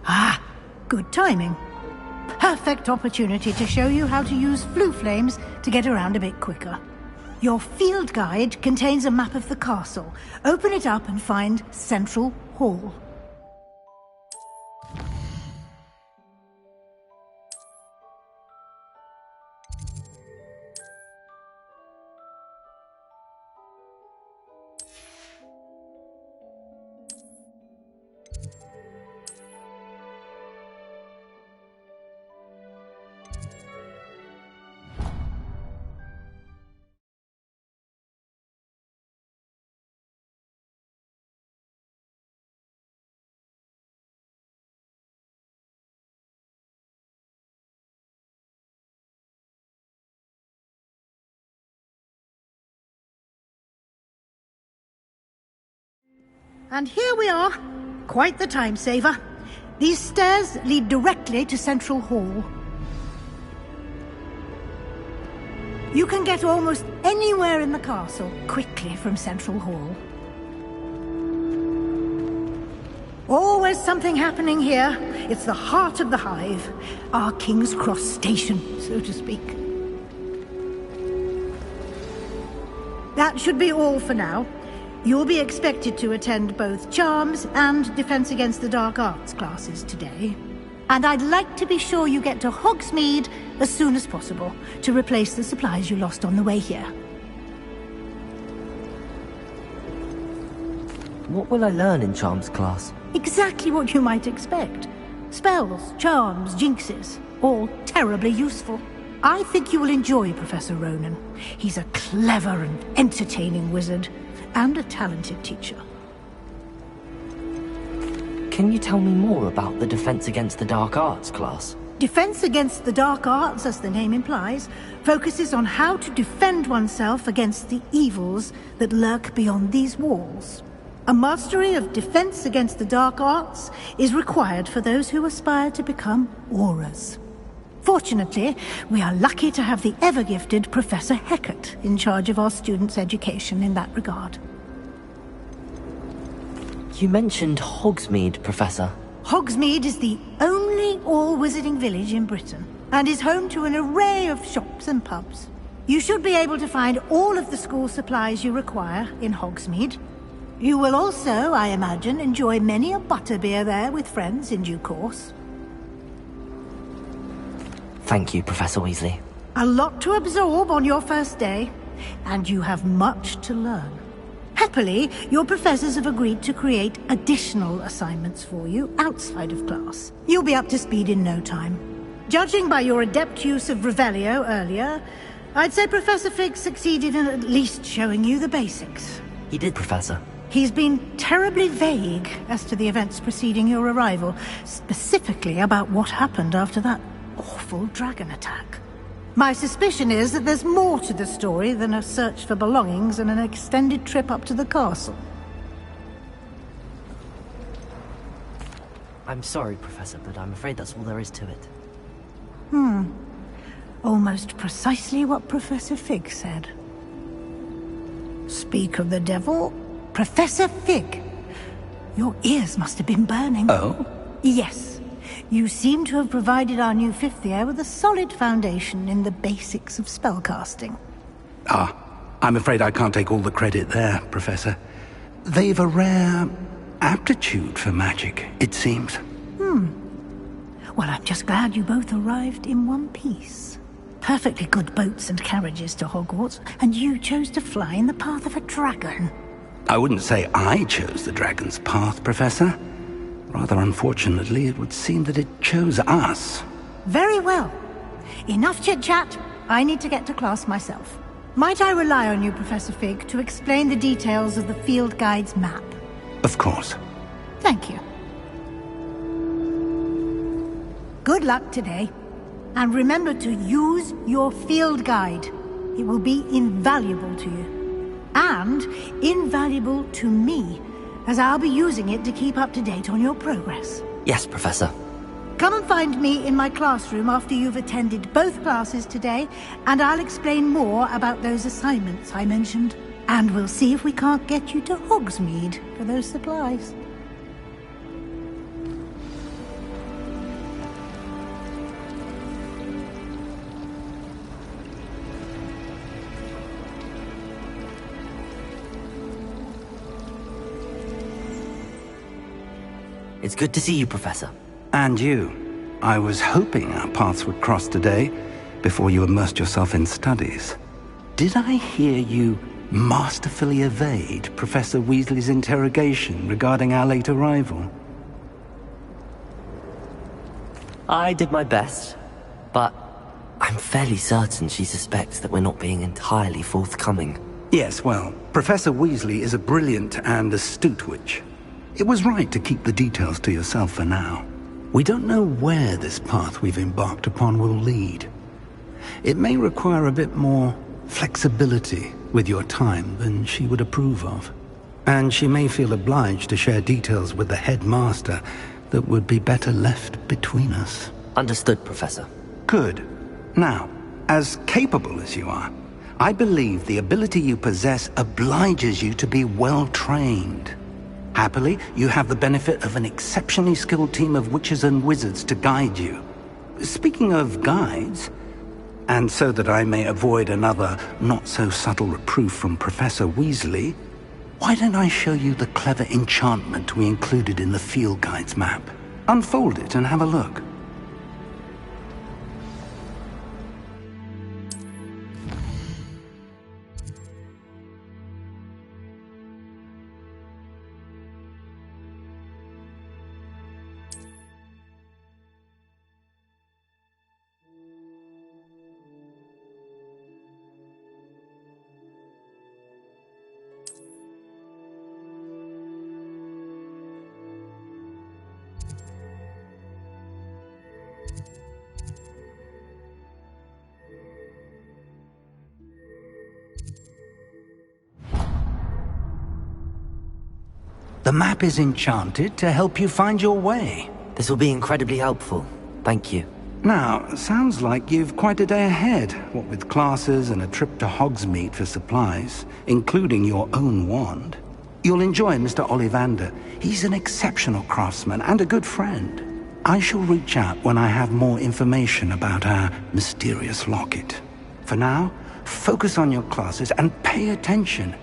Ah, good timing. Ha! perfect opportunity to show you how to use flue flames to get around a bit quicker. Your field guide contains a map of the castle. Open it up and find Central Hall. And here we are. Quite the time saver. These stairs lead directly to Central Hall. You can get almost anywhere in the castle quickly from Central Hall. Always something happening here. It's the heart of the hive. Our King's Cross station, so to speak. That should be all for now. You'll be expected to attend both Charms and Defense Against the Dark Arts classes today. And I'd like to be sure you get to Hogsmeade as soon as possible to replace the supplies you lost on the way here. What will I learn in Charms class? Exactly what you might expect. Spells, charms, jinxes, all terribly useful. I think you will enjoy Professor Ronan. He's a clever and entertaining wizard, and a talented teacher. Can you tell me more about the Defense Against the Dark Arts class? Defense Against the Dark Arts, as the name implies, focuses on how to defend oneself against the evils that lurk beyond these walls. A mastery of Defense Against the Dark Arts is required for those who aspire to become Aurors. Fortunately, we are lucky to have the ever-gifted Professor Hecat in charge of our students' education in that regard. You mentioned Hogsmeade, Professor. Hogsmeade is the only all-wizarding village in Britain, and is home to an array of shops and pubs. You should be able to find all of the school supplies you require in Hogsmeade. You will also, I imagine, enjoy many a butterbeer there with friends in due course. Thank you, Professor Weasley. A lot to absorb on your first day, and you have much to learn. Happily, your professors have agreed to create additional assignments for you outside of class. You'll be up to speed in no time. Judging by your adept use of Revelio earlier, I'd say Professor Fig succeeded in at least showing you the basics. He did, Professor. He's been terribly vague as to the events preceding your arrival, specifically about what happened after that awful dragon attack. My suspicion is that there's more to the story than a search for belongings and an extended trip up to the castle. I'm sorry, Professor, but I'm afraid that's all there is to it. Almost precisely what Professor Fig said. Speak of the devil, Professor Fig. Your ears must have been burning. Oh? Yes. You seem to have provided our new fifth year with a solid foundation in the basics of spellcasting. I'm afraid I can't take all the credit there, Professor. They've a rare aptitude for magic, it seems. Well, I'm just glad you both arrived in one piece. Perfectly good boats and carriages to Hogwarts, and you chose to fly in the path of a dragon. I wouldn't say I chose the dragon's path, Professor. Rather unfortunately, it would seem that it chose us. Very well. Enough chit-chat. I need to get to class myself. Might I rely on you, Professor Fig, to explain the details of the field guide's map? Of course. Thank you. Good luck today. And remember to use your field guide. It will be invaluable to you. And invaluable to me, as I'll be using it to keep up to date on your progress. Yes, Professor. Come and find me in my classroom after you've attended both classes today, and I'll explain more about those assignments I mentioned. And we'll see if we can't get you to Hogsmeade for those supplies. It's good to see you, Professor. And you. I was hoping our paths would cross today, before you immersed yourself in studies. Did I hear you masterfully evade Professor Weasley's interrogation regarding our late arrival? I did my best, but I'm fairly certain she suspects that we're not being entirely forthcoming. Yes, well, Professor Weasley is a brilliant and astute witch. It was right to keep the details to yourself for now. We don't know where this path we've embarked upon will lead. It may require a bit more flexibility with your time than she would approve of. And she may feel obliged to share details with the headmaster that would be better left between us. Understood, Professor. Good. Now, as capable as you are, I believe the ability you possess obliges you to be well-trained. Happily, you have the benefit of an exceptionally skilled team of witches and wizards to guide you. Speaking of guides, and so that I may avoid another not-so-subtle reproof from Professor Weasley, why don't I show you the clever enchantment we included in the field guide's map? Unfold it and have a look. The map is enchanted to help you find your way. This will be incredibly helpful. Thank you. Now, sounds like you've quite a day ahead, what with classes and a trip to Hogsmeade for supplies, including your own wand. You'll enjoy Mr. Ollivander. He's an exceptional craftsman and a good friend. I shall reach out when I have more information about our mysterious locket. For now, focus on your classes and pay attention.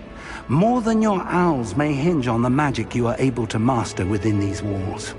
More than your owls may hinge on the magic you are able to master within these walls.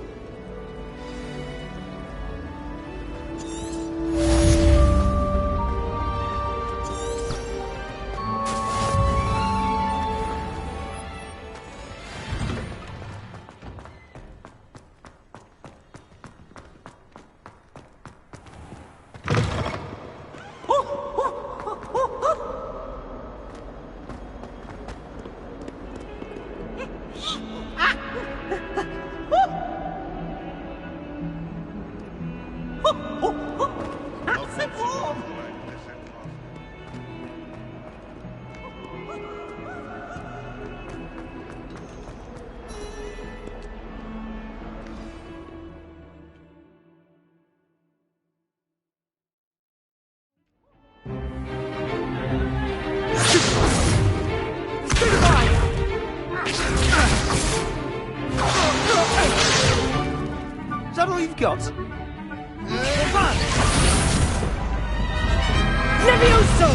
Is that all you've got? Levioso!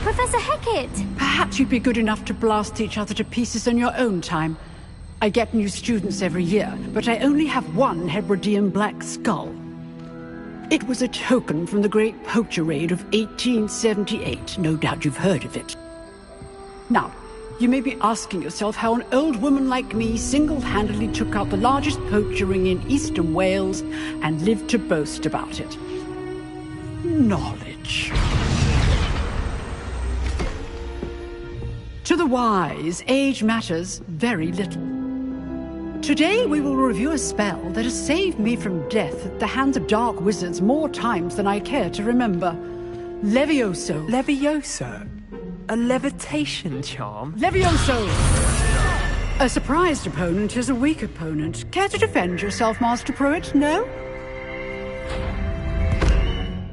Professor Hecat! Perhaps you'd be good enough to blast each other to pieces in your own time. I get new students every year, but I only have one Hebridean black skull. It was a token from the Great Poacher Raid of 1878. No doubt you've heard of it. Now, you may be asking yourself how an old woman like me single-handedly took out the largest poacher ring in eastern Wales and lived to boast about it. Knowledge. To the wise, age matters very little. Today we will review a spell that has saved me from death at the hands of dark wizards more times than I care to remember. Levioso. Levioso? A levitation charm? Levioso! A surprised opponent is a weak opponent. Care to defend yourself, Master Pruitt? No?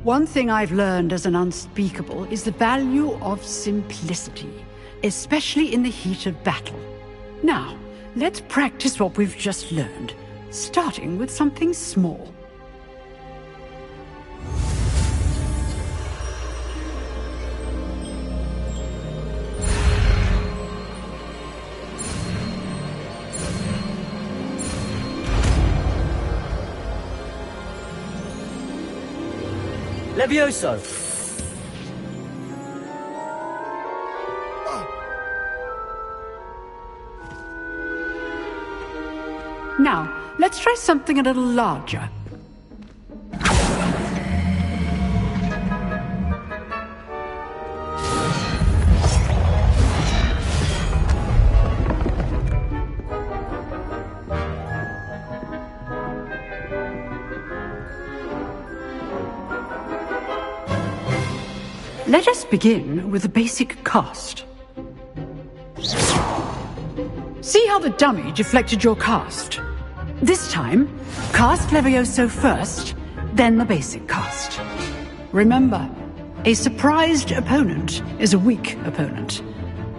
One thing I've learned as an unspeakable is the value of simplicity, especially in the heat of battle. Now, let's practice what we've just learned, starting with something small. Levioso! Now, let's try something a little larger. Let us begin with the basic cast. See how the dummy deflected your cast? This time, cast Levioso first, then the basic cast. Remember, a surprised opponent is a weak opponent,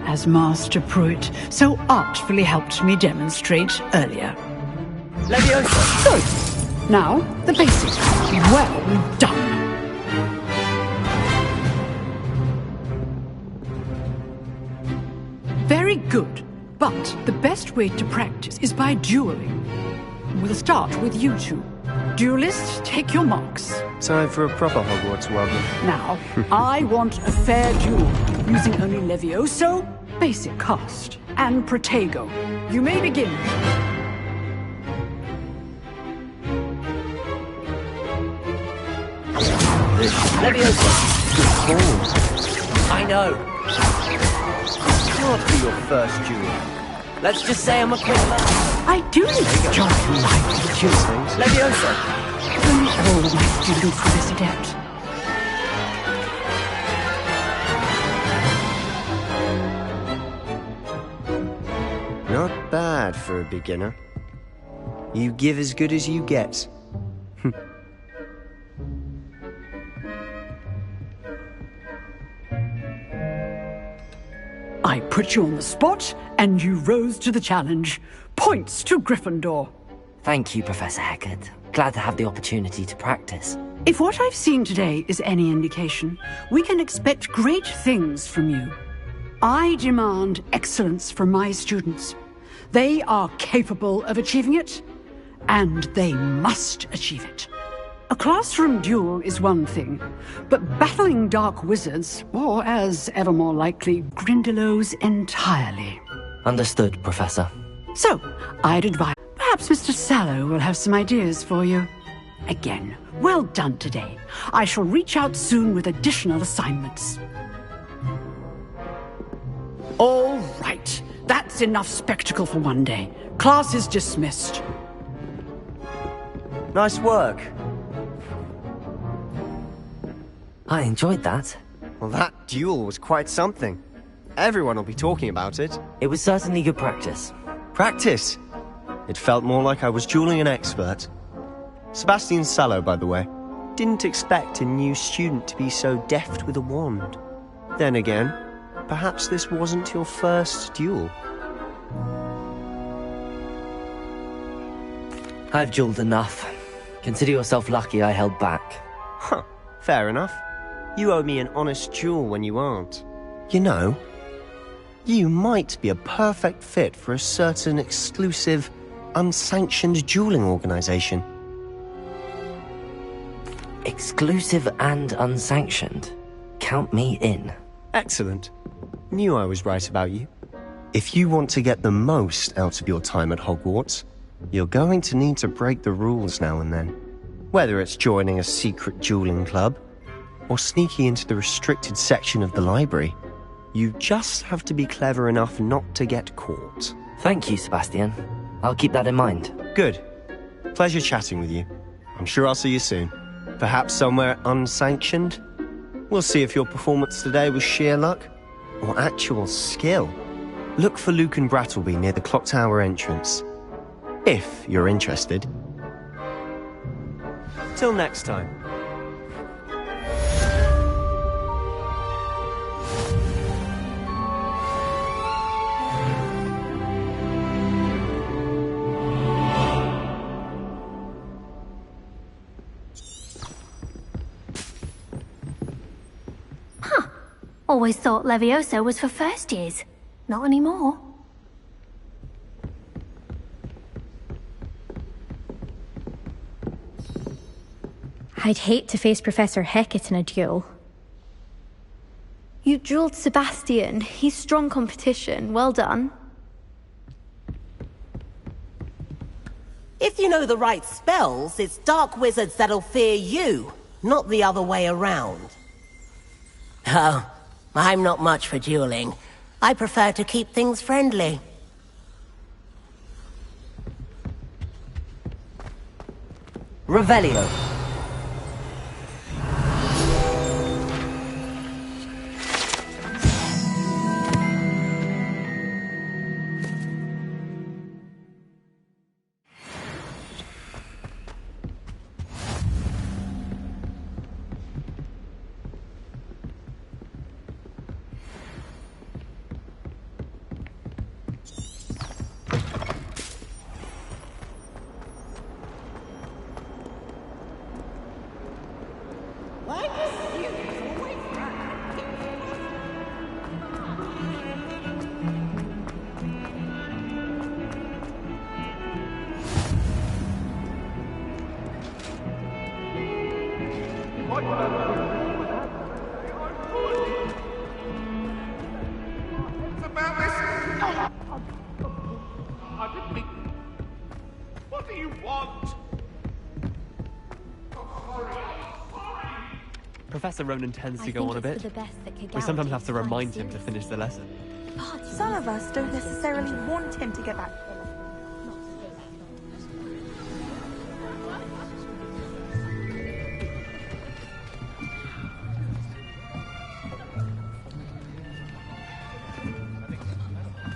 as Master Pruitt so artfully helped me demonstrate earlier. Levioso! Good. Now, the basic. Well done. Very good, but the best way to practice is by dueling. We'll start with you two. Duelists, take your marks. Time for a proper Hogwarts welcome. Now, I want a fair duel, using only Levioso, basic cast, and Protego. You may begin. Levioso! Good call. I know. Can't be your first duel. Let's just say I'm a quick learner. I do enjoy my duels. Levioso! If only all of my students were this adept. Not bad for a beginner. You give as good as you get. I put you on the spot, and you rose to the challenge. Points to Gryffindor. Thank you, Professor Hecat. Glad to have the opportunity to practice. If what I've seen today is any indication, we can expect great things from you. I demand excellence from my students. They are capable of achieving it, and they must achieve it. A classroom duel is one thing, but battling dark wizards, or as ever more likely, Grindylows entirely. Understood, Professor. So, I'd advise... Perhaps Mr. Sallow will have some ideas for you. Again, well done today. I shall reach out soon with additional assignments. All right. That's enough spectacle for one day. Class is dismissed. Nice work. I enjoyed that. Well, that duel was quite something. Everyone will be talking about it. It was certainly good practice. Practice? It felt more like I was dueling an expert. Sebastian Sallow, by the way. Didn't expect a new student to be so deft with a wand. Then again, perhaps this wasn't your first duel. I've dueled enough. Consider yourself lucky I held back. Huh, fair enough. You owe me an honest duel when you aren't. You know, you might be a perfect fit for a certain exclusive, unsanctioned dueling organization. Exclusive and unsanctioned? Count me in. Excellent. Knew I was right about you. If you want to get the most out of your time at Hogwarts, you're going to need to break the rules now and then. Whether it's joining a secret dueling club, or sneaking into the restricted section of the library, you just have to be clever enough not to get caught. Thank you, Sebastian. I'll keep that in mind. Good. Pleasure chatting with you. I'm sure I'll see you soon. Perhaps somewhere unsanctioned? We'll see if your performance today was sheer luck or actual skill. Look for Luke and Brattleby near the clock tower entrance. If you're interested. Till next time. Always thought Levioso was for first years. Not anymore. I'd hate to face Professor Hecat in a duel. You drilled Sebastian. He's strong competition. Well done. If you know the right spells, it's dark wizards that'll fear you, not the other way around. Oh, I'm not much for dueling. I prefer to keep things friendly. Revelio. What do you want? Professor Ronan tends to go on a bit. We sometimes have to remind him to finish the lesson. Some of us don't necessarily want him to get back.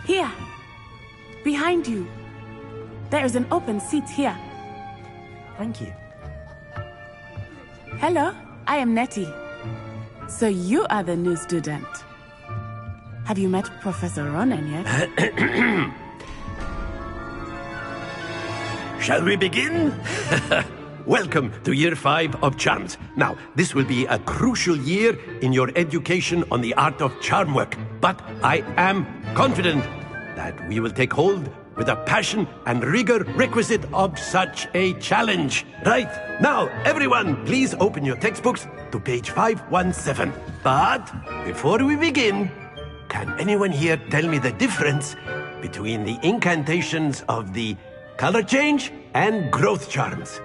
Here! Behind you! There is an open seat here. Thank you. Hello, I am Nettie. So you are the new student. Have you met Professor Ronan yet? Shall we begin? Welcome to Year 5 of Charms. Now, this will be a crucial year in your education on the art of charm work. But I am confident that we will take hold with the passion and rigor requisite of such a challenge. Right, now, everyone, please open your textbooks to page 517. But before we begin, can anyone here tell me the difference between the incantations of the color change and growth charms?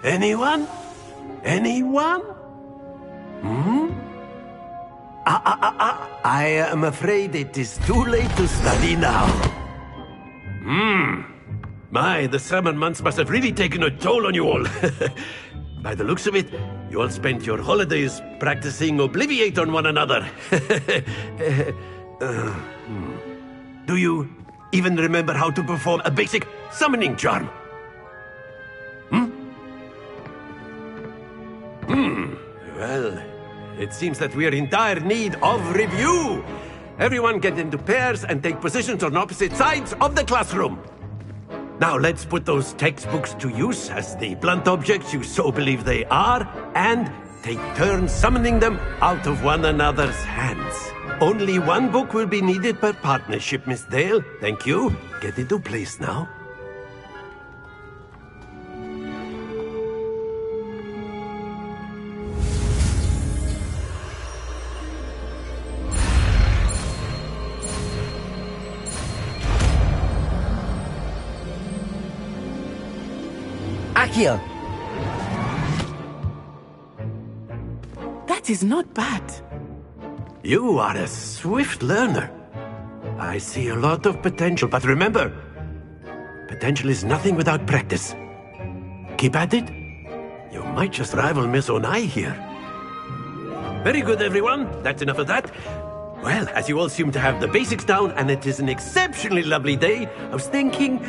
Anyone? Anyone? I am afraid it is too late to study now. My, the summer months must have really taken a toll on you all. By the looks of it, you all spent your holidays practicing Obliviate on one another. Do you even remember how to perform a basic summoning charm? Well, it seems that we are in dire need of review. Everyone get into pairs and take positions on opposite sides of the classroom. Now let's put those textbooks to use as the blunt objects you so believe they are, and take turns summoning them out of one another's hands. Only one book will be needed per partnership, Miss Dale. Thank you. Get into place now. Accio! That is not bad. You are a swift learner. I see a lot of potential, but remember, potential is nothing without practice. Keep at it. You might just rival Miss Onai here. Very good, everyone. That's enough of that. Well, as you all seem to have the basics down, and it is an exceptionally lovely day, I was thinking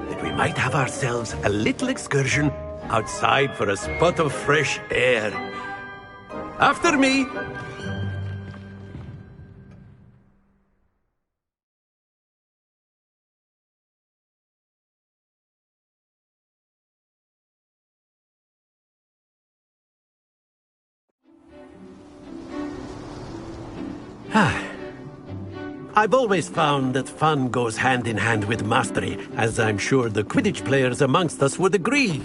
that we might have ourselves a little excursion outside for a spot of fresh air. After me! I've always found that fun goes hand in hand with mastery, as I'm sure the Quidditch players amongst us would agree.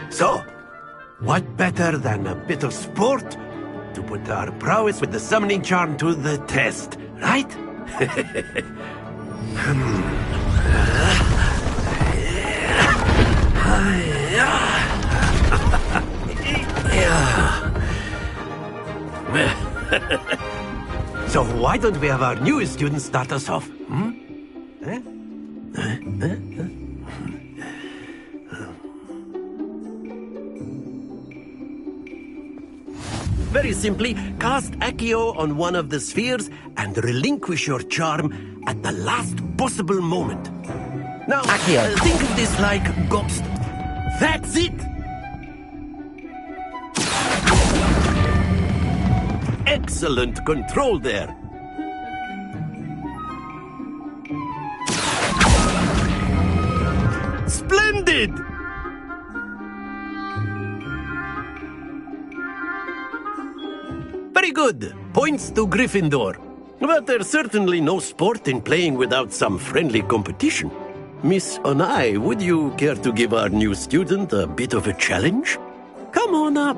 So, what better than a bit of sport to put our prowess with the summoning charm to the test, right? So why don't we have our newest student start us off? Very simply, cast Accio on one of the spheres and relinquish your charm at the last possible moment. Now, Accio. Think of this like ghost. That's it! Excellent control there. Splendid! Very good. Points to Gryffindor. But there's certainly no sport in playing without some friendly competition. Miss Onai, would you care to give our new student a bit of a challenge? Come on up.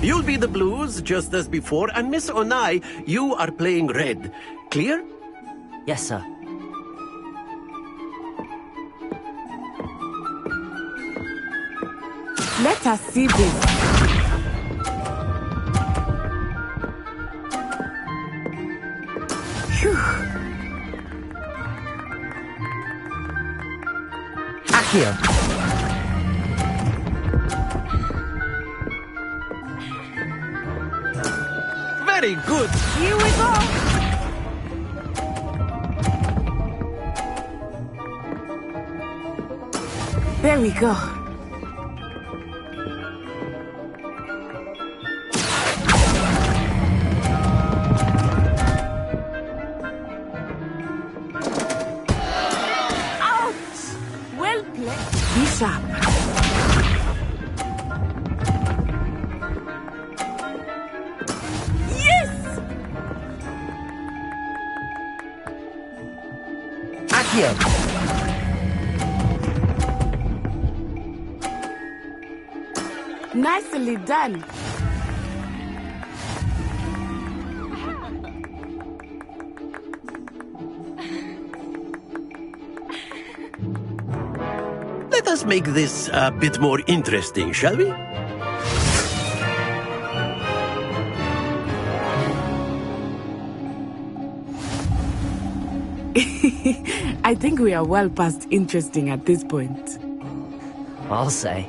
You'll be the blues, just as before, and Miss Onai, you are playing red. Clear? Yes, sir. Let us see this. Phew. Accio. Very good. Here we go. There we go. Be sharp. Yes! Accio. Nicely done. Let us make this a bit more interesting, shall we? I think we are well past interesting at this point. I'll say.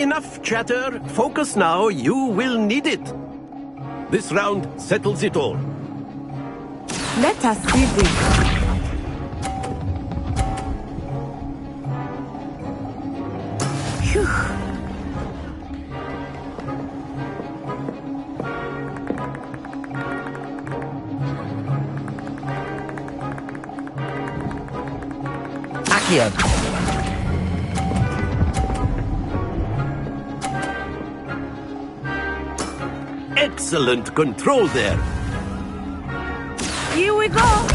Enough chatter. Focus now. You will need it. This round settles it all. Let us see this. Phew. Accio. Excellent control there. Here we go.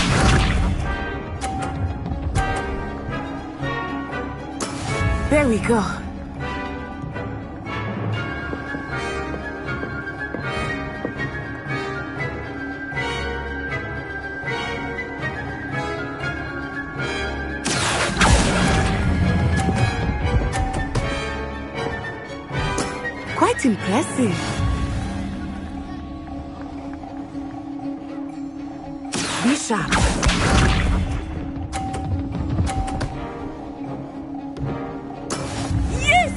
There we go. Quite impressive. Be sharp. Yes!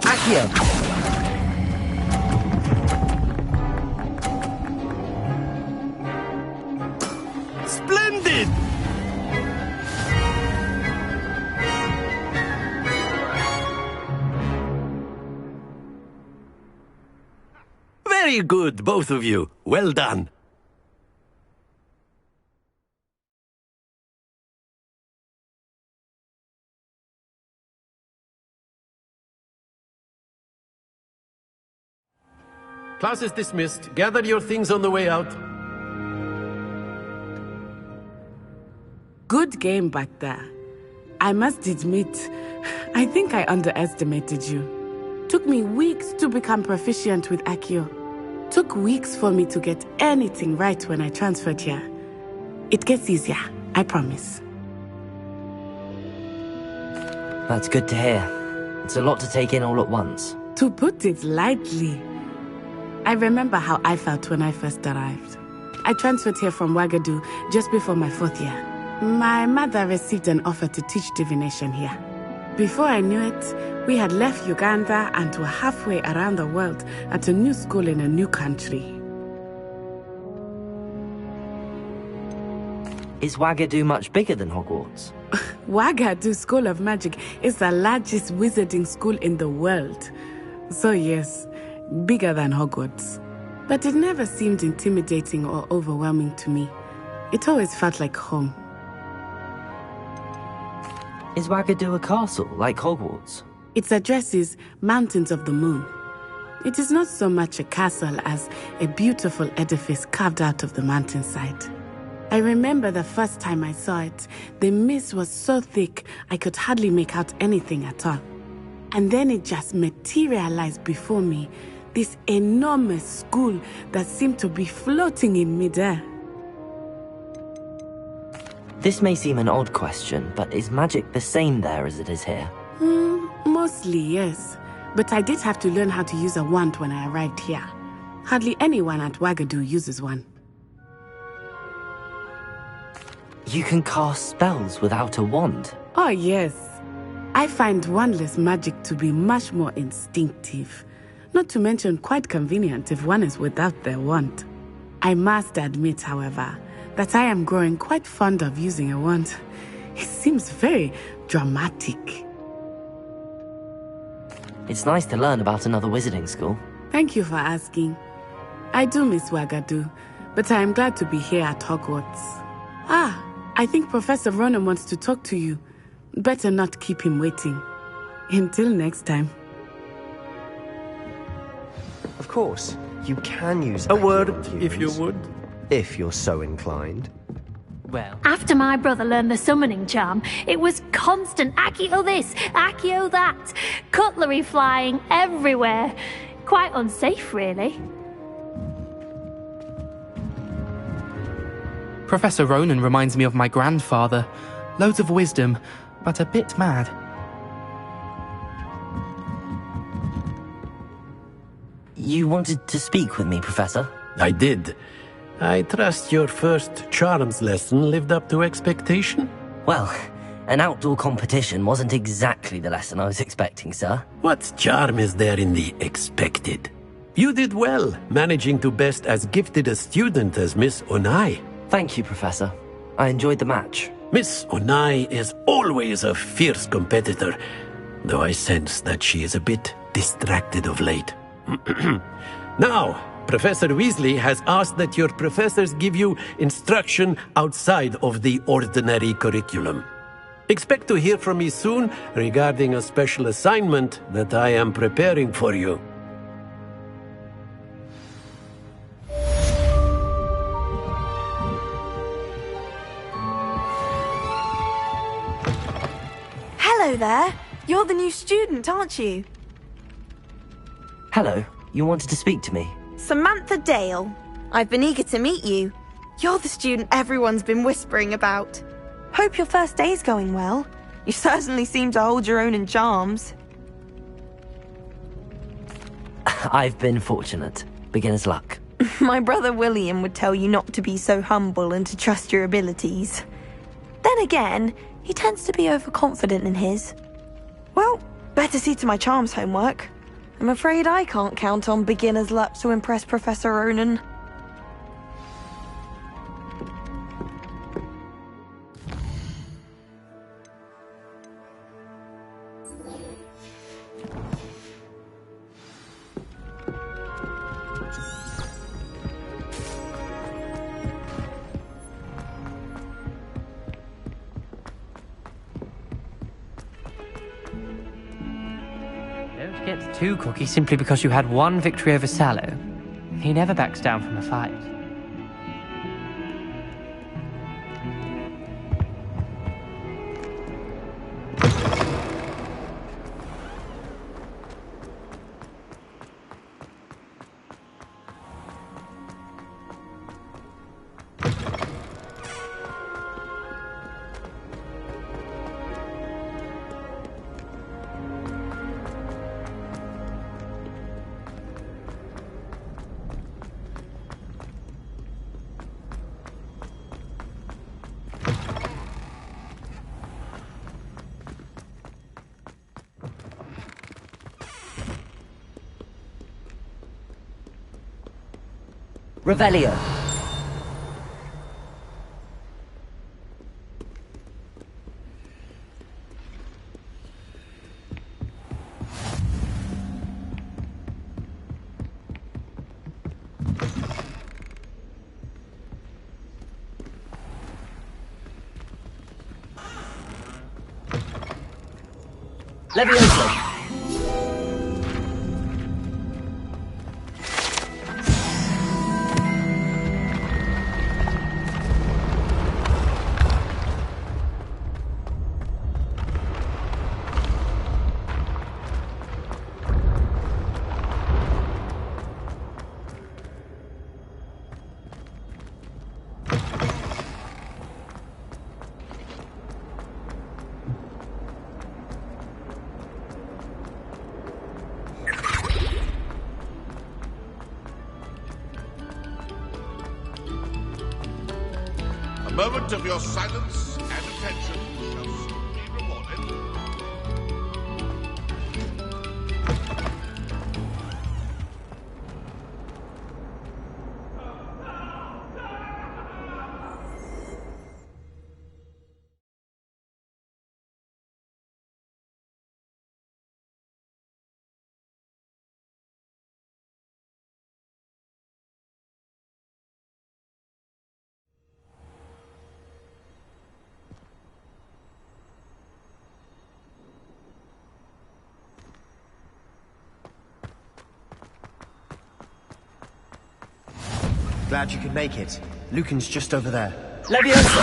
Accio. Splendid! Very good, both of you. Well done. Class is dismissed. Gather your things on the way out. Good game back there. I must admit, I think I underestimated you. Took me weeks to become proficient with Accio. Took weeks for me to get anything right when I transferred here. It gets easier, I promise. That's good to hear. It's a lot to take in all at once. To put it lightly, I remember how I felt when I first arrived. I transferred here from Wagadu just before my 4th year. My mother received an offer to teach divination here. Before I knew it, we had left Uganda and were halfway around the world at a new school in a new country. Is Wagadu much bigger than Hogwarts? Wagadu School of Magic is the largest wizarding school in the world. So yes, bigger than Hogwarts. But it never seemed intimidating or overwhelming to me. It always felt like home. Is Wagadu a castle, like Hogwarts? Its address is Mountains of the Moon. It is not so much a castle as a beautiful edifice carved out of the mountainside. I remember the first time I saw it, the mist was so thick I could hardly make out anything at all. And then it just materialized before me, this enormous school that seemed to be floating in midair. This may seem an odd question, but is magic the same there as it is here? Mostly, yes. But I did have to learn how to use a wand when I arrived here. Hardly anyone at Wagadu uses one. You can cast spells without a wand? Oh, yes. I find wandless magic to be much more instinctive. Not to mention quite convenient if one is without their wand. I must admit, however, that I am growing quite fond of using a wand. It seems very dramatic. It's nice to learn about another wizarding school. Thank you for asking. I do miss Wagadu, but I am glad to be here at Hogwarts. I think Professor Ronan wants to talk to you. Better not keep him waiting. Until next time. Of course, you can use a word, humans, if you would. If you're so inclined. Well, After my brother learned the summoning charm, it was constant Accio this, Accio that. Cutlery flying everywhere. Quite unsafe, really. Professor Ronan reminds me of my grandfather. Loads of wisdom, but a bit mad. You wanted to speak with me, Professor? I did. I trust your first charms lesson lived up to expectation? Well, an outdoor competition wasn't exactly the lesson I was expecting, sir. What charm is there in the expected? You did well, managing to best as gifted a student as Miss Onai. Thank you, Professor. I enjoyed the match. Miss Onai is always a fierce competitor, though I sense that she is a bit distracted of late. Now, Professor Weasley has asked that your professors give you instruction outside of the ordinary curriculum. Expect to hear from me soon regarding a special assignment that I am preparing for you. Hello there. You're the new student, aren't you? Hello, you wanted to speak to me? Samantha Dale. I've been eager to meet you. You're the student everyone's been whispering about. Hope your first day's going well. You certainly seem to hold your own in charms. I've been fortunate. Beginner's luck. My brother William would tell you not to be so humble and to trust your abilities. Then again, he tends to be overconfident in his. Well, better see to my charms homework. I'm afraid I can't count on beginner's luck to impress Professor Ronan. Don't get too cocky simply because you had one victory over Sallow. He never backs down from a fight. Revelio. Levioso. A moment of your silence and attention shall soon be rewarded. Glad you could make it. Lucan's just over there. Levioso!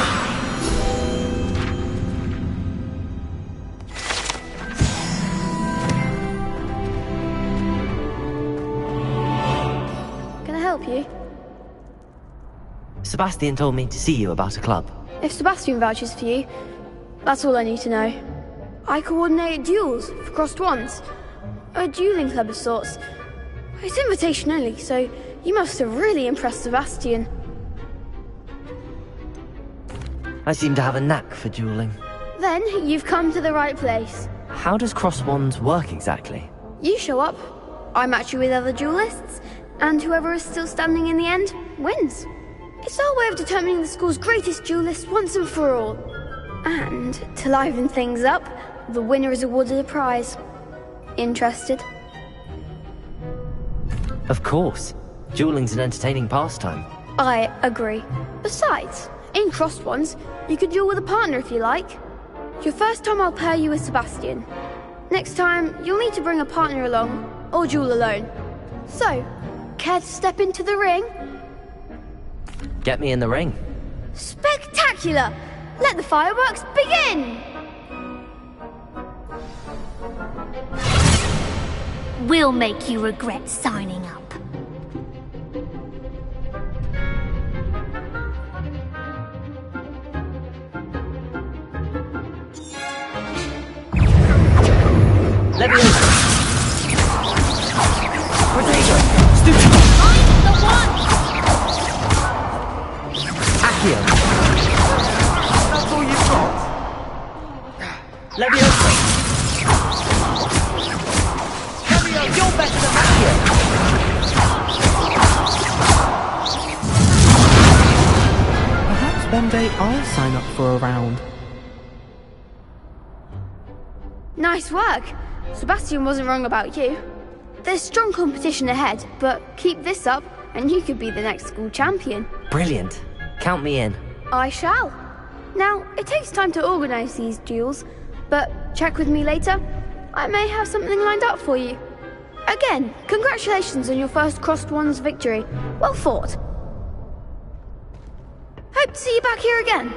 Can I help you? Sebastian told me to see you about a club. If Sebastian vouches for you, that's all I need to know. I coordinate duels for crossed ones. A dueling club of sorts. It's invitation only, so you must have really impressed Sebastian. I seem to have a knack for dueling. Then you've come to the right place. How does cross wands work exactly? You show up, I match you with other duelists, and whoever is still standing in the end wins. It's our way of determining the school's greatest duelist once and for all. And to liven things up, the winner is awarded a prize. Interested? Of course. Dueling's an entertaining pastime. I agree. Besides, in crossed ones, you could duel with a partner if you like. Your first time I'll pair you with Sebastian. Next time, you'll need to bring a partner along, or duel alone. So, care to step into the ring? Get me in the ring. Spectacular! Let the fireworks begin! We'll make you regret signing up. Levioso! Potato! Stupid! I'm the one! Accio! That's all you've got? Levioso! You're better than Accio! Perhaps one day I'll sign up for a round. Nice work. Sebastian wasn't wrong about you. There's strong competition ahead, but keep this up and you could be the next school champion. Brilliant. Count me in. I shall. Now, it takes time to organise these duels, but check with me later. I may have something lined up for you. Again, congratulations on your first crossed ones victory. Well fought. Hope to see you back here again.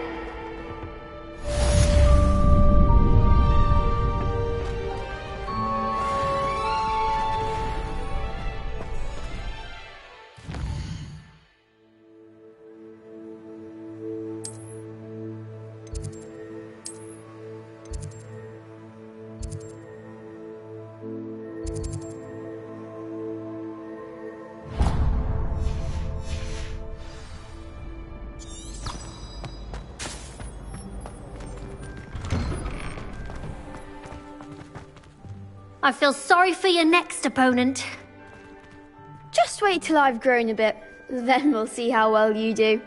I feel sorry for your next opponent. Just wait till I've grown a bit. Then we'll see how well you do.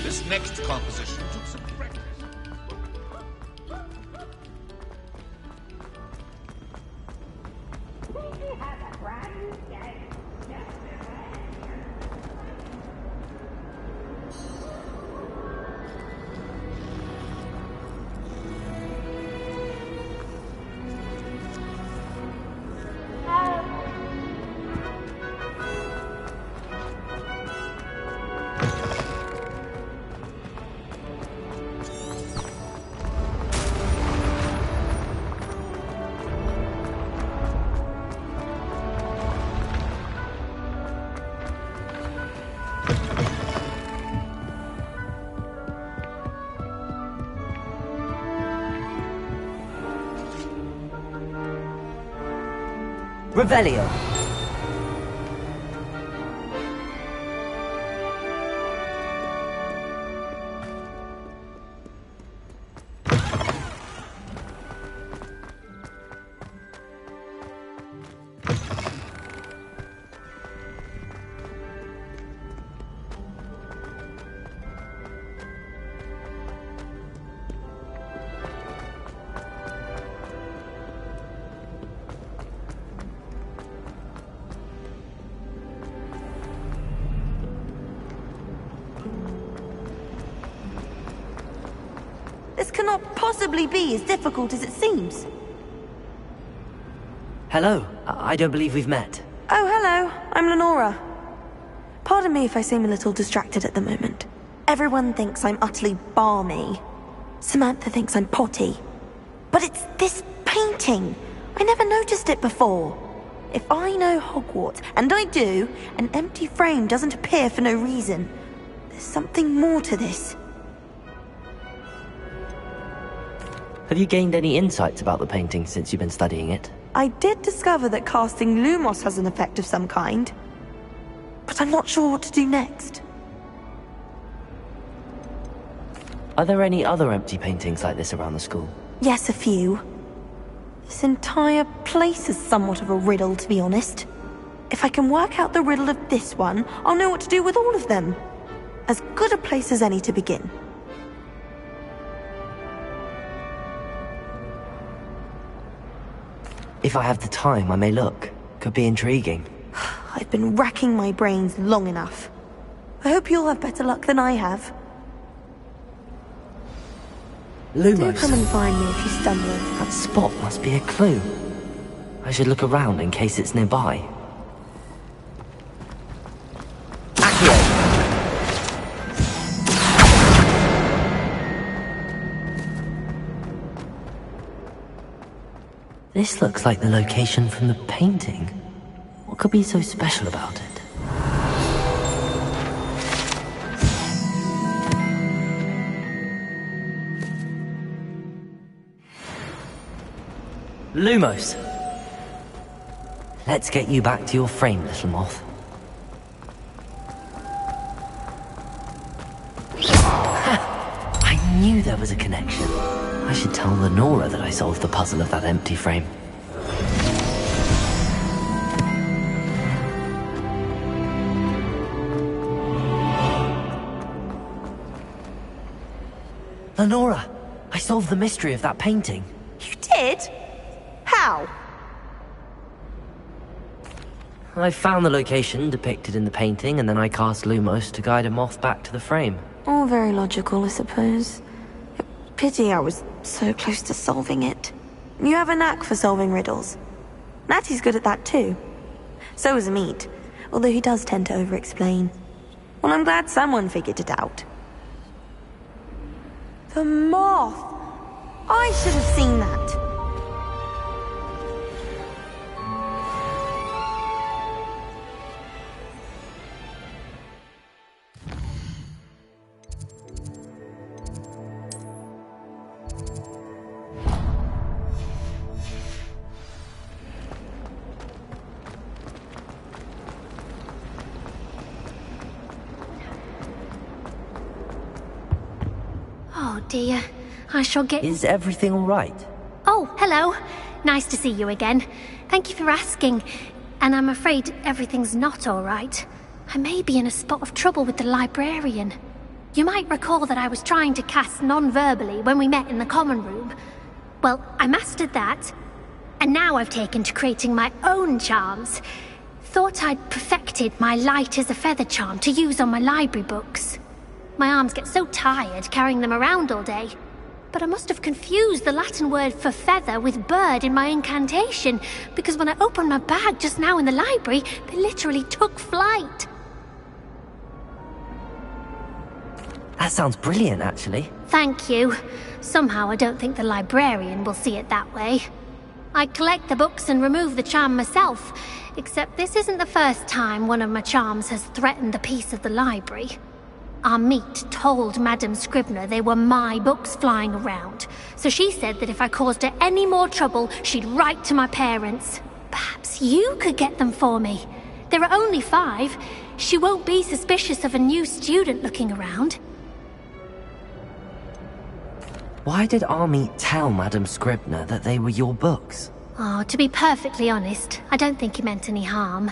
This next composition took some practice. Revelio. This cannot possibly be as difficult as it seems. Hello. I don't believe we've met. Oh, hello. I'm Lenora. Pardon me if I seem a little distracted at the moment. Everyone thinks I'm utterly balmy. Samantha thinks I'm potty. But it's this painting. I never noticed it before. If I know Hogwarts, and I do, an empty frame doesn't appear for no reason. There's something more to this. Have you gained any insights about the painting since you've been studying it? I did discover that casting Lumos has an effect of some kind. But I'm not sure what to do next. Are there any other empty paintings like this around the school? Yes, a few. This entire place is somewhat of a riddle, to be honest. If I can work out the riddle of this one, I'll know what to do with all of them. As good a place as any to begin. If I have the time, I may look. Could be intriguing. I've been racking my brains long enough. I hope you'll have better luck than I have. Lumos. Do come and find me if you stumble. That spot must be a clue. I should look around in case it's nearby. Accio! This looks like the location from the painting. What could be so special about it? Lumos! Let's get you back to your frame, little moth. Ha! I knew there was a connection. I should tell Lenora that I solved the puzzle of that empty frame. Lenora, I solved the mystery of that painting. You did? How? I found the location depicted in the painting, and then I cast Lumos to guide a moth back to the frame. All very logical, I suppose. Pity I was so close to solving it. You have a knack for solving riddles. Natty's good at that too. So is Amit, although he does tend to over-explain. Well, I'm glad someone figured it out. The moth! I should have seen that. dear. I shall get... Is everything all right? Oh, hello. Nice to see you again. Thank you for asking. And I'm afraid everything's not all right. I may be in a spot of trouble with the librarian. You might recall that I was trying to cast non-verbally when we met in the common room. Well, I mastered that. And now I've taken to creating my own charms. Thought I'd perfected my light as a feather charm to use on my library books. My arms get so tired carrying them around all day. But I must have confused the Latin word for feather with bird in my incantation, because when I opened my bag just now in the library, they literally took flight. That sounds brilliant, actually. Thank you. Somehow I don't think the librarian will see it that way. I collect the books and remove the charm myself, except this isn't the first time one of my charms has threatened the peace of the library. Our meet told Madame Scribner they were my books flying around, so she said that if I caused her any more trouble, she'd write to my parents. Perhaps you could get them for me. There are only 5. She won't be suspicious of a new student looking around. Why did Army tell Madame Scribner that they were your books? Oh, to be perfectly honest, I don't think he meant any harm.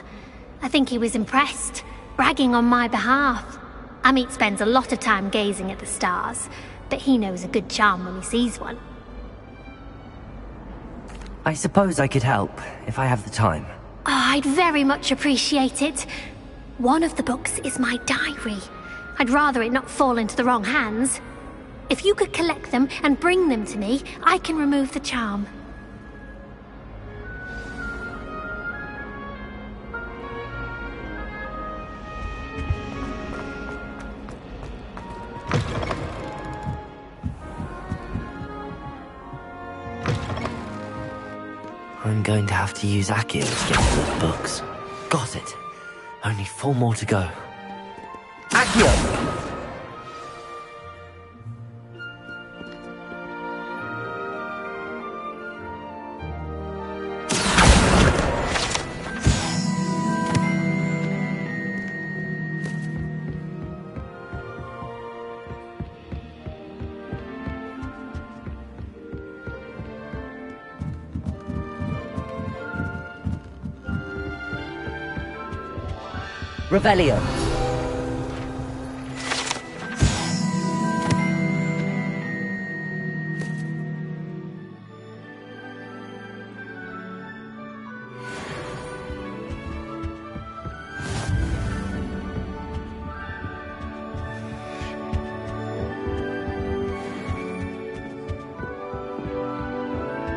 I think he was impressed, bragging on my behalf. Amit spends a lot of time gazing at the stars, but he knows a good charm when he sees one. I suppose I could help, if I have the time. Oh, I'd very much appreciate it. One of the books is my diary. I'd rather it not fall into the wrong hands. If you could collect them and bring them to me, I can remove the charm. I'm going to have to use Accio to get those books. Got it. Only 4 more to go. Accio! Revelio.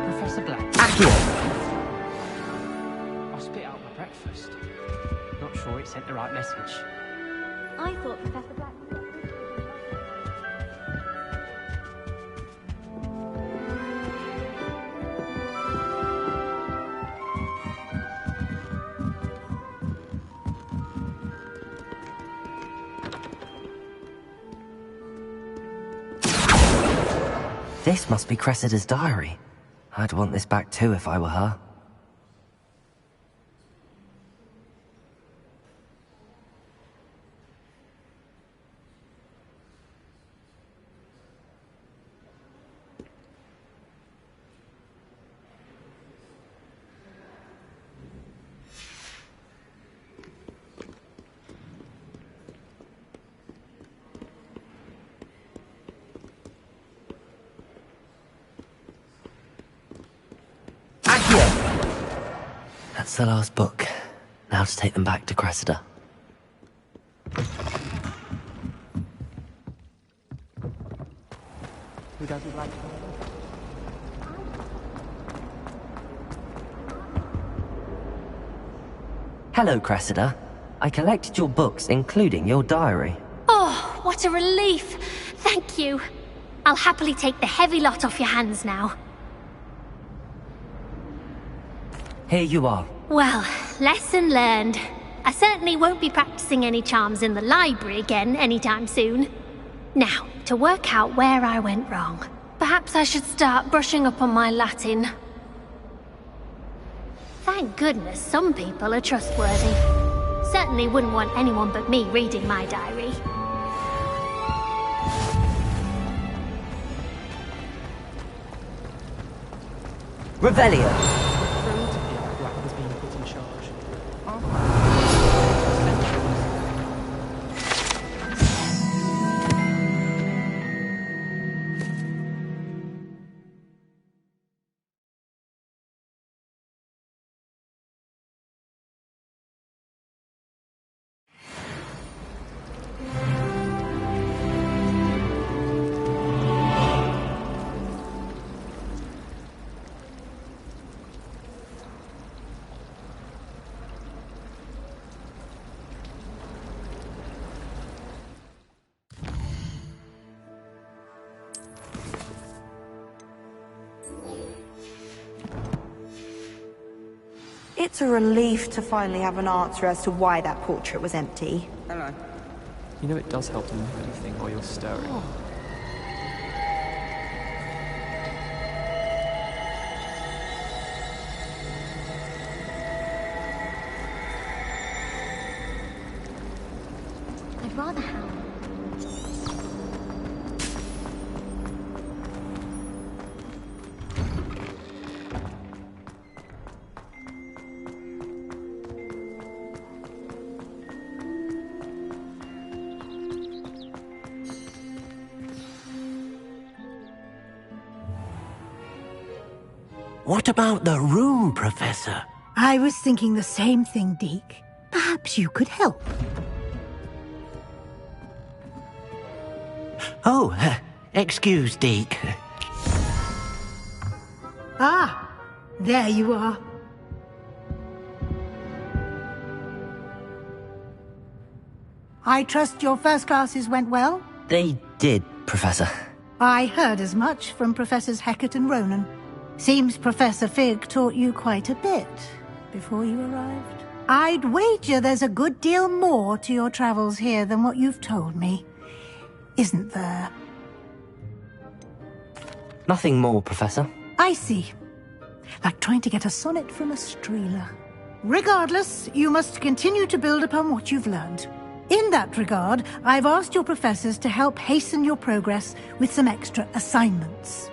Professor Black. Accio. I spit out my breakfast. Not sure it sent the right message. I thought Professor Black... This must be Cressida's diary. I'd want this back too if I were her. That's the last book. Now to take them back to Cressida. Who doesn't like to... Hello, Cressida. I collected your books, including your diary. Oh, what a relief. Thank you. I'll happily take the heavy lot off your hands now. Here you are. Well, lesson learned. I certainly won't be practicing any charms in the library again anytime soon. Now, to work out where I went wrong. Perhaps I should start brushing up on my Latin. Thank goodness some people are trustworthy. Certainly wouldn't want anyone but me reading my diary. Revelio. Thrilled to hear Black has been put in charge. It's a relief to finally have an answer as to why that portrait was empty. Hello. You know it does help to move anything while you're stirring. I'd rather have. What about the room, Professor? I was thinking the same thing, Deke. Perhaps you could help. Oh, excuse, Deke. Ah, there you are. I trust your first classes went well? They did, Professor. I heard as much from Professors Hecat and Ronan. Seems Professor Fig taught you quite a bit before you arrived. I'd wager there's a good deal more to your travels here than what you've told me. Isn't there? Nothing more, Professor. I see. Like trying to get a sonnet from a streeler. Regardless, you must continue to build upon what you've learned. In that regard, I've asked your professors to help hasten your progress with some extra assignments.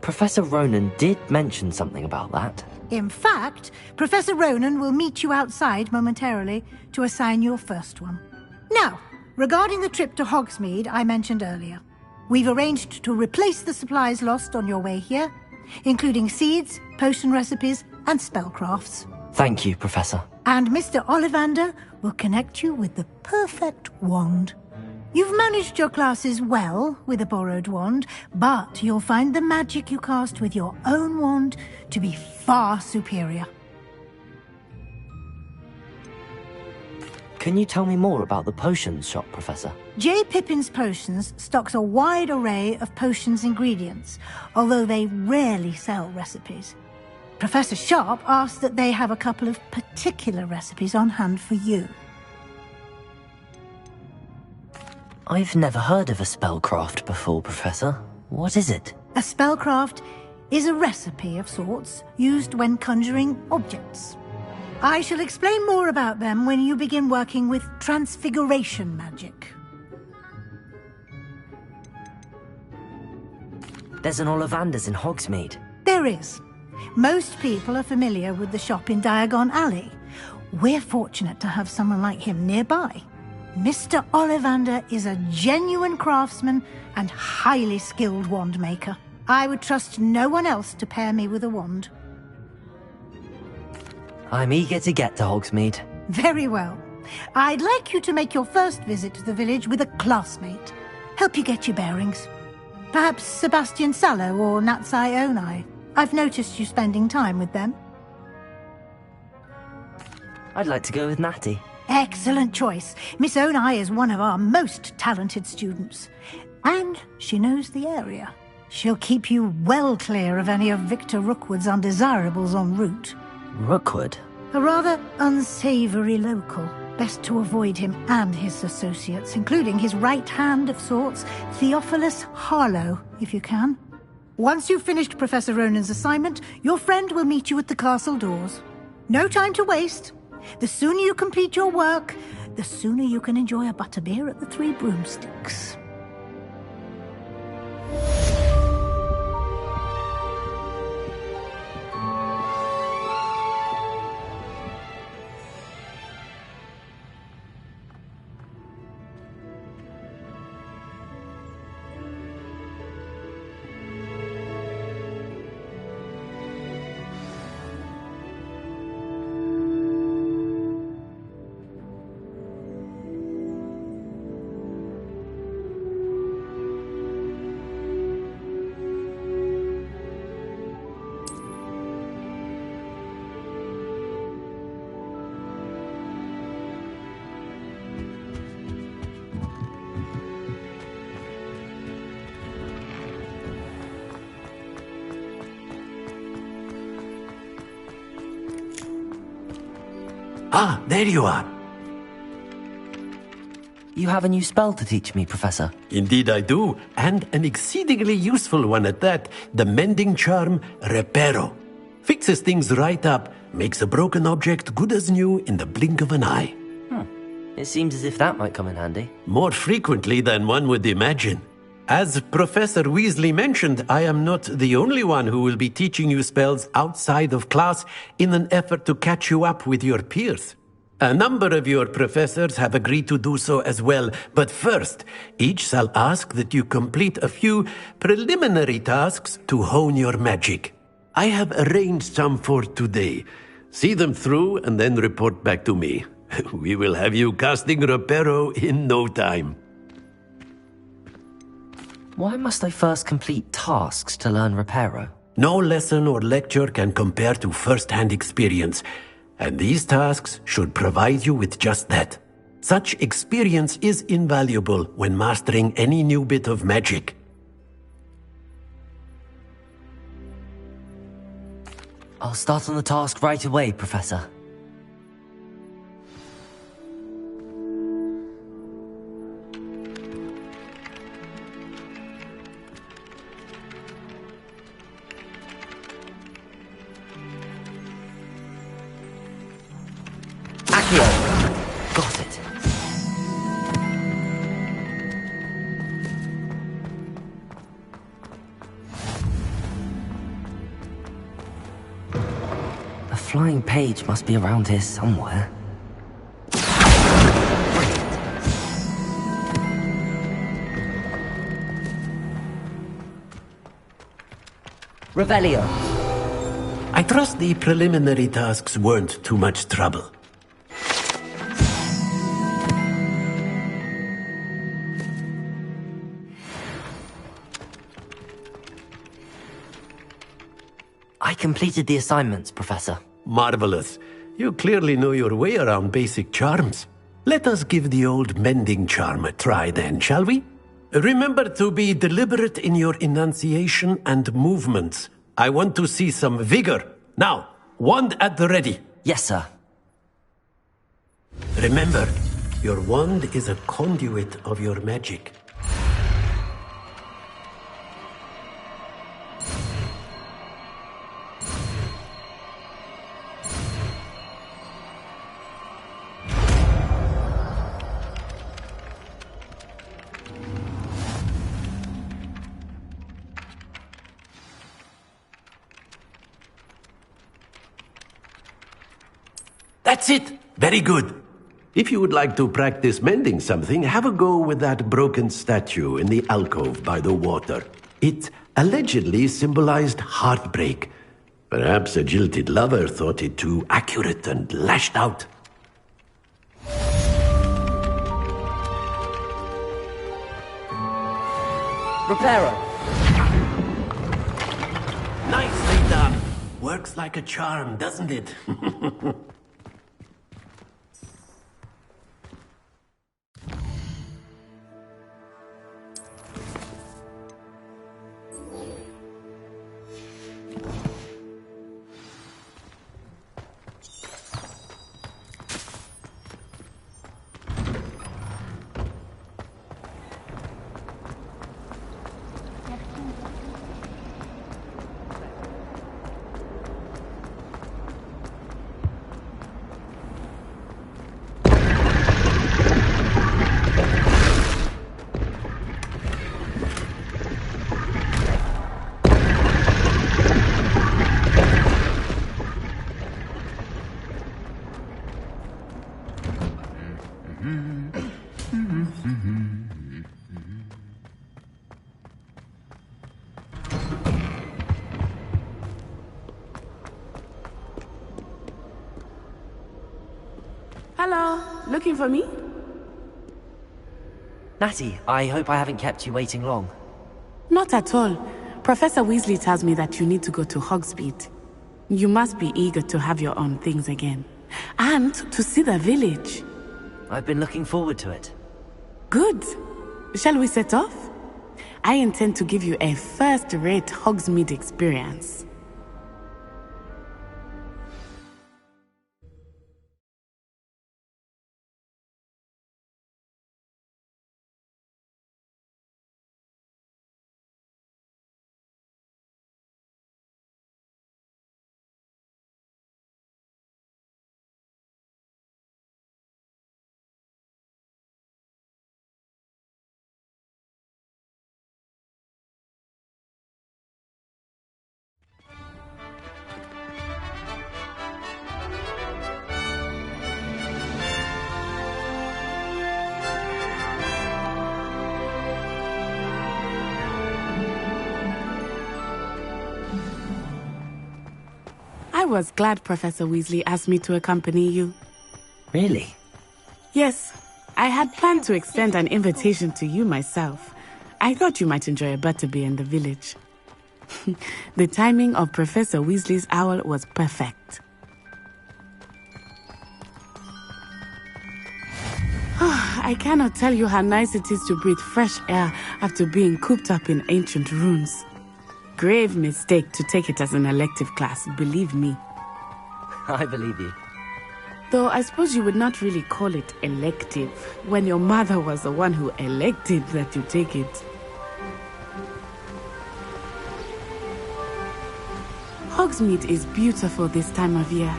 Professor Ronan did mention something about that. In fact, Professor Ronan will meet you outside momentarily to assign your first one. Now, regarding the trip to Hogsmeade I mentioned earlier, we've arranged to replace the supplies lost on your way here, including seeds, potion recipes, and spellcrafts. Thank you, Professor. And Mr. Ollivander will connect you with the perfect wand. You've managed your classes well with a borrowed wand, but you'll find the magic you cast with your own wand to be far superior. Can you tell me more about the potions shop, Professor? J. Pippin's Potions stocks a wide array of potions ingredients, although they rarely sell recipes. Professor Sharp asked that they have a couple of particular recipes on hand for you. I've never heard of a spellcraft before, Professor. What is it? A spellcraft is a recipe of sorts used when conjuring objects. I shall explain more about them when you begin working with transfiguration magic. There's an Ollivander's in Hogsmeade. There is. Most people are familiar with the shop in Diagon Alley. We're fortunate to have someone like him nearby. Mr. Ollivander is a genuine craftsman and highly skilled wand maker. I would trust no one else to pair me with a wand. I'm eager to get to Hogsmeade. Very well. I'd like you to make your first visit to the village with a classmate. Help you get your bearings. Perhaps Sebastian Sallow or Natsai Onai. I've noticed you spending time with them. I'd like to go with Natty. Excellent choice. Miss Onai is one of our most talented students. And she knows the area. She'll keep you well clear of any of Victor Rookwood's undesirables en route. Rookwood? A rather unsavoury local. Best to avoid him and his associates, including his right hand of sorts, Theophilus Harlow, if you can. Once you've finished Professor Ronan's assignment, your friend will meet you at the castle doors. No time to waste. The sooner you complete your work, the sooner you can enjoy a butterbeer at the Three Broomsticks. Ah, there you are. You have a new spell to teach me, Professor. Indeed I do, and an exceedingly useful one at that. The mending charm, Reparo. Fixes things right up, makes a broken object good as new in the blink of an eye. It seems as if that might come in handy. More frequently than one would imagine. As Professor Weasley mentioned, I am not the only one who will be teaching you spells outside of class in an effort to catch you up with your peers. A number of your professors have agreed to do so as well, but first, each shall ask that you complete a few preliminary tasks to hone your magic. I have arranged some for today. See them through and then report back to me. We will have you casting Reparo in no time. Why must I first complete tasks to learn Reparo? No lesson or lecture can compare to first-hand experience, and these tasks should provide you with just that. Such experience is invaluable when mastering any new bit of magic. I'll start on the task right away, Professor. Got it. A flying page must be around here somewhere. Revelio. I trust the preliminary tasks weren't too much trouble. I completed the assignments, Professor. Marvelous. You clearly know your way around basic charms. Let us give the old mending charm a try then, shall we? Remember to be deliberate in your enunciation and movements. I want to see some vigor. Now, wand at the ready. Yes, sir. Remember, your wand is a conduit of your magic. That's it! Very good. If you would like to practice mending something, have a go with that broken statue in the alcove by the water. It allegedly symbolized heartbreak. Perhaps a jilted lover thought it too accurate and lashed out. Reparo. Nicely done. Works like a charm, doesn't it? Hello, looking for me? Natty, I hope I haven't kept you waiting long. Not at all. Professor Weasley tells me that you need to go to Hogsmeade. You must be eager to have your own things again. And to see the village. I've been looking forward to it. Good. Shall we set off? I intend to give you a first-rate Hogsmeade experience. I was glad Professor Weasley asked me to accompany you. Really? Yes, I had planned to extend an invitation to you myself. I thought you might enjoy a butterbeer in the village. The timing of Professor Weasley's owl was perfect. I cannot tell you how nice it is to breathe fresh air after being cooped up in ancient ruins. Grave mistake to take it as an elective class, believe me. I believe you. Though I suppose you would not really call it elective when your mother was the one who elected that you take it. Hogsmeade is beautiful this time of year.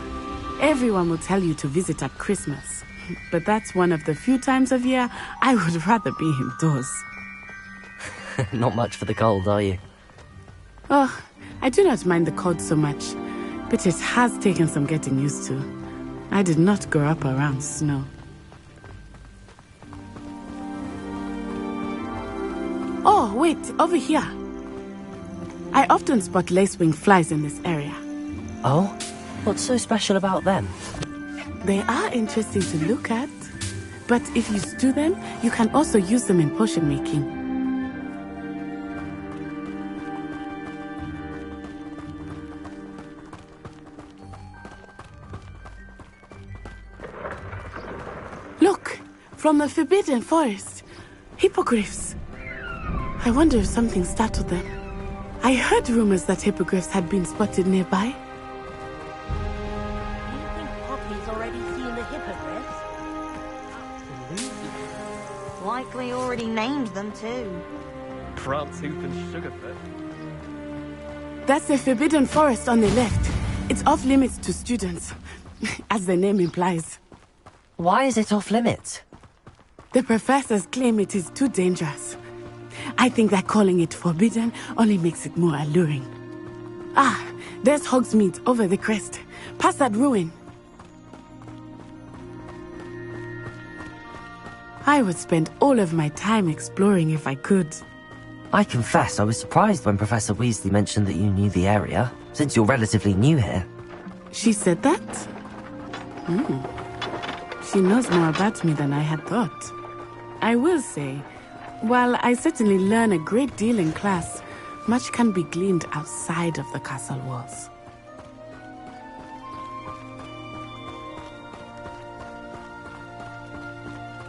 Everyone will tell you to visit at Christmas. But that's one of the few times of year I would rather be indoors. Not much for the cold, are you? Oh, I do not mind the cold so much, but it has taken some getting used to. I did not grow up around snow. Oh, wait, over here. I often spot lacewing flies in this area. Oh? What's so special about them? They are interesting to look at, but if you stew them, you can also use them in potion making. Look, from the Forbidden Forest, hippogriffs. I wonder if something startled them. I heard rumors that hippogriffs had been spotted nearby. Likely already named them too. Prancehoop and Sugarfoot. That's the Forbidden Forest on the left. It's off limits to students, as the name implies. Why is it off limits? The professors claim it is too dangerous. I think that calling it forbidden only makes it more alluring. Ah, there's Hogsmeade over the crest. Past that ruin. I would spend all of my time exploring if I could. I confess I was surprised when Professor Weasley mentioned that you knew the area, since you're relatively new here. She said that? She knows more about me than I had thought. I will say, while I certainly learn a great deal in class, much can be gleaned outside of the castle walls.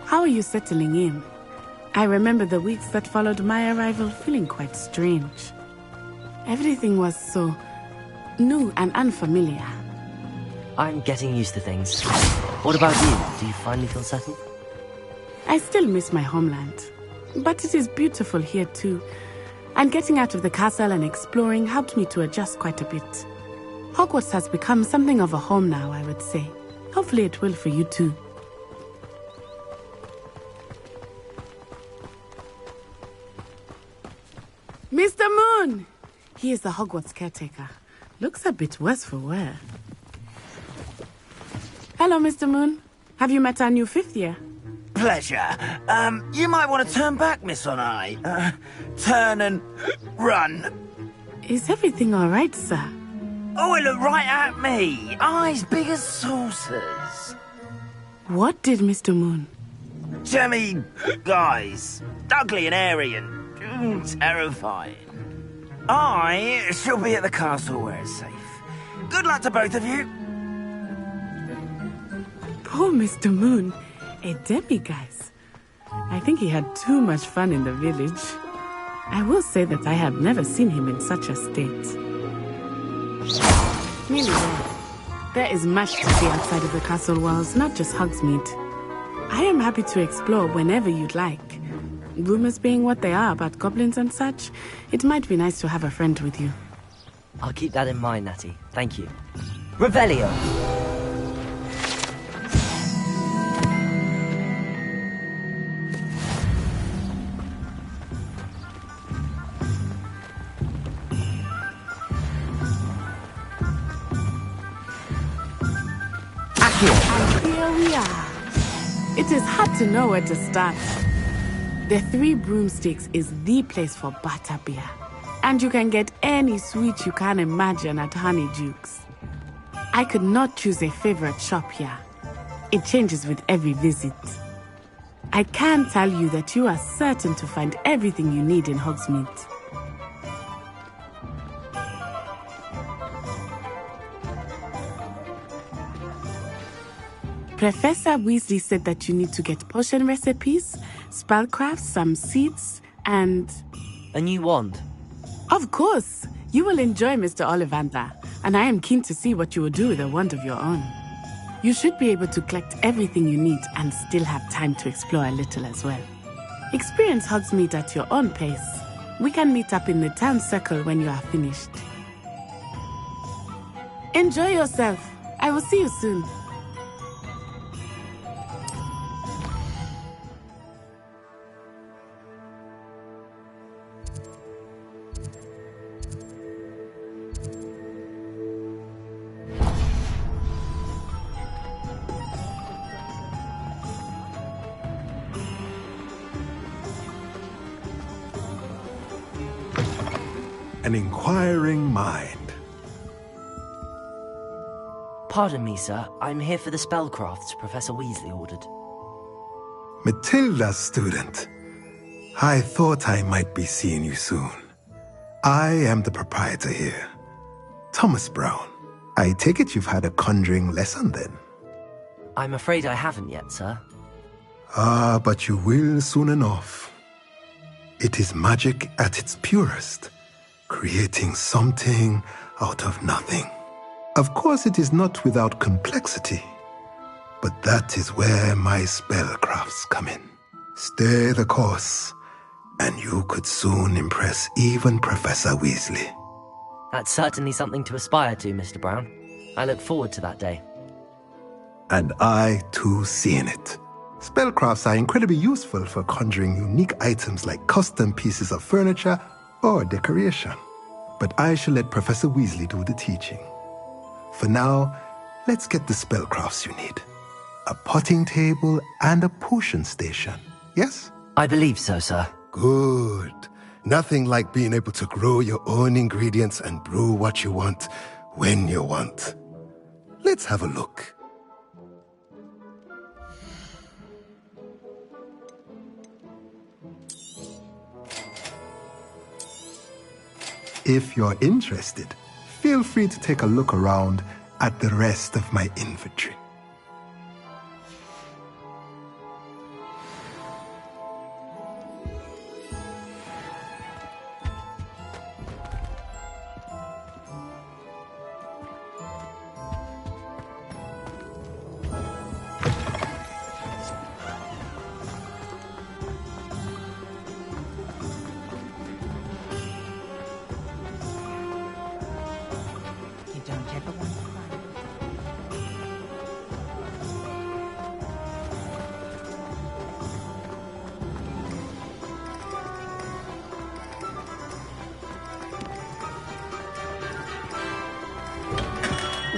How are you settling in? I remember the weeks that followed my arrival feeling quite strange. Everything was so new and unfamiliar. I'm getting used to things. What about you? Do you finally feel settled? I still miss my homeland, but it is beautiful here too. And getting out of the castle and exploring helped me to adjust quite a bit. Hogwarts has become something of a home now, I would say. Hopefully it will for you too. Mr. Moon! He is the Hogwarts caretaker. Looks a bit worse for wear. Hello, Mr. Moon. Have you met our new fifth year? Pleasure. You might want to turn back, Miss Onai. Turn and run. Is everything all right, sir? Oh, it looked right at me. Eyes big as saucers. What did Mr. Moon? Jemmy, guys. Ugly and airy and terrifying. I shall be at the castle where it's safe. Good luck to both of you. Poor Mr. Moon. A demiguise. I think he had too much fun in the village. I will say that I have never seen him in such a state. Nearly there. There is much to see outside of the castle walls, not just Hogsmeade. I am happy to explore whenever you'd like. Rumors being what they are about goblins and such, it might be nice to have a friend with you. I'll keep that in mind, Natty. Thank you. Revelio! And here we are. It is hard to know where to start. The Three Broomsticks is the place for butterbeer. And you can get any sweet you can imagine at Honeydukes. I could not choose a favorite shop here. It changes with every visit. I can tell you that you are certain to find everything you need in Hogsmeade. Professor Weasley said that you need to get potion recipes, spellcrafts, some seeds, and... A new wand? Of course! You will enjoy Mr. Ollivander, and I am keen to see what you will do with a wand of your own. You should be able to collect everything you need and still have time to explore a little as well. Experience Hogsmeade at your own pace. We can meet up in the town circle when you are finished. Enjoy yourself. I will see you soon. An inquiring mind. Pardon me, sir. I'm here for the spellcrafts Professor Weasley ordered. Matilda's student. I thought I might be seeing you soon. I am the proprietor here, Thomas Brown. I take it you've had a conjuring lesson then? I'm afraid I haven't yet, sir. Ah, but you will soon enough. It is magic at its purest, creating something out of nothing. Of course, it is not without complexity, but that is where my spellcrafts come in. Stay the course, and you could soon impress even Professor Weasley. That's certainly something to aspire to, Mr. Brown. I look forward to that day. And I, too, seeing it. Spellcrafts are incredibly useful for conjuring unique items like custom pieces of furniture or decoration. But I shall let Professor Weasley do the teaching. For now, let's get the spellcrafts you need. A potting table and a potion station, yes? I believe so, sir. Good. Nothing like being able to grow your own ingredients and brew what you want, when you want. Let's have a look. If you're interested, feel free to take a look around at the rest of my inventory.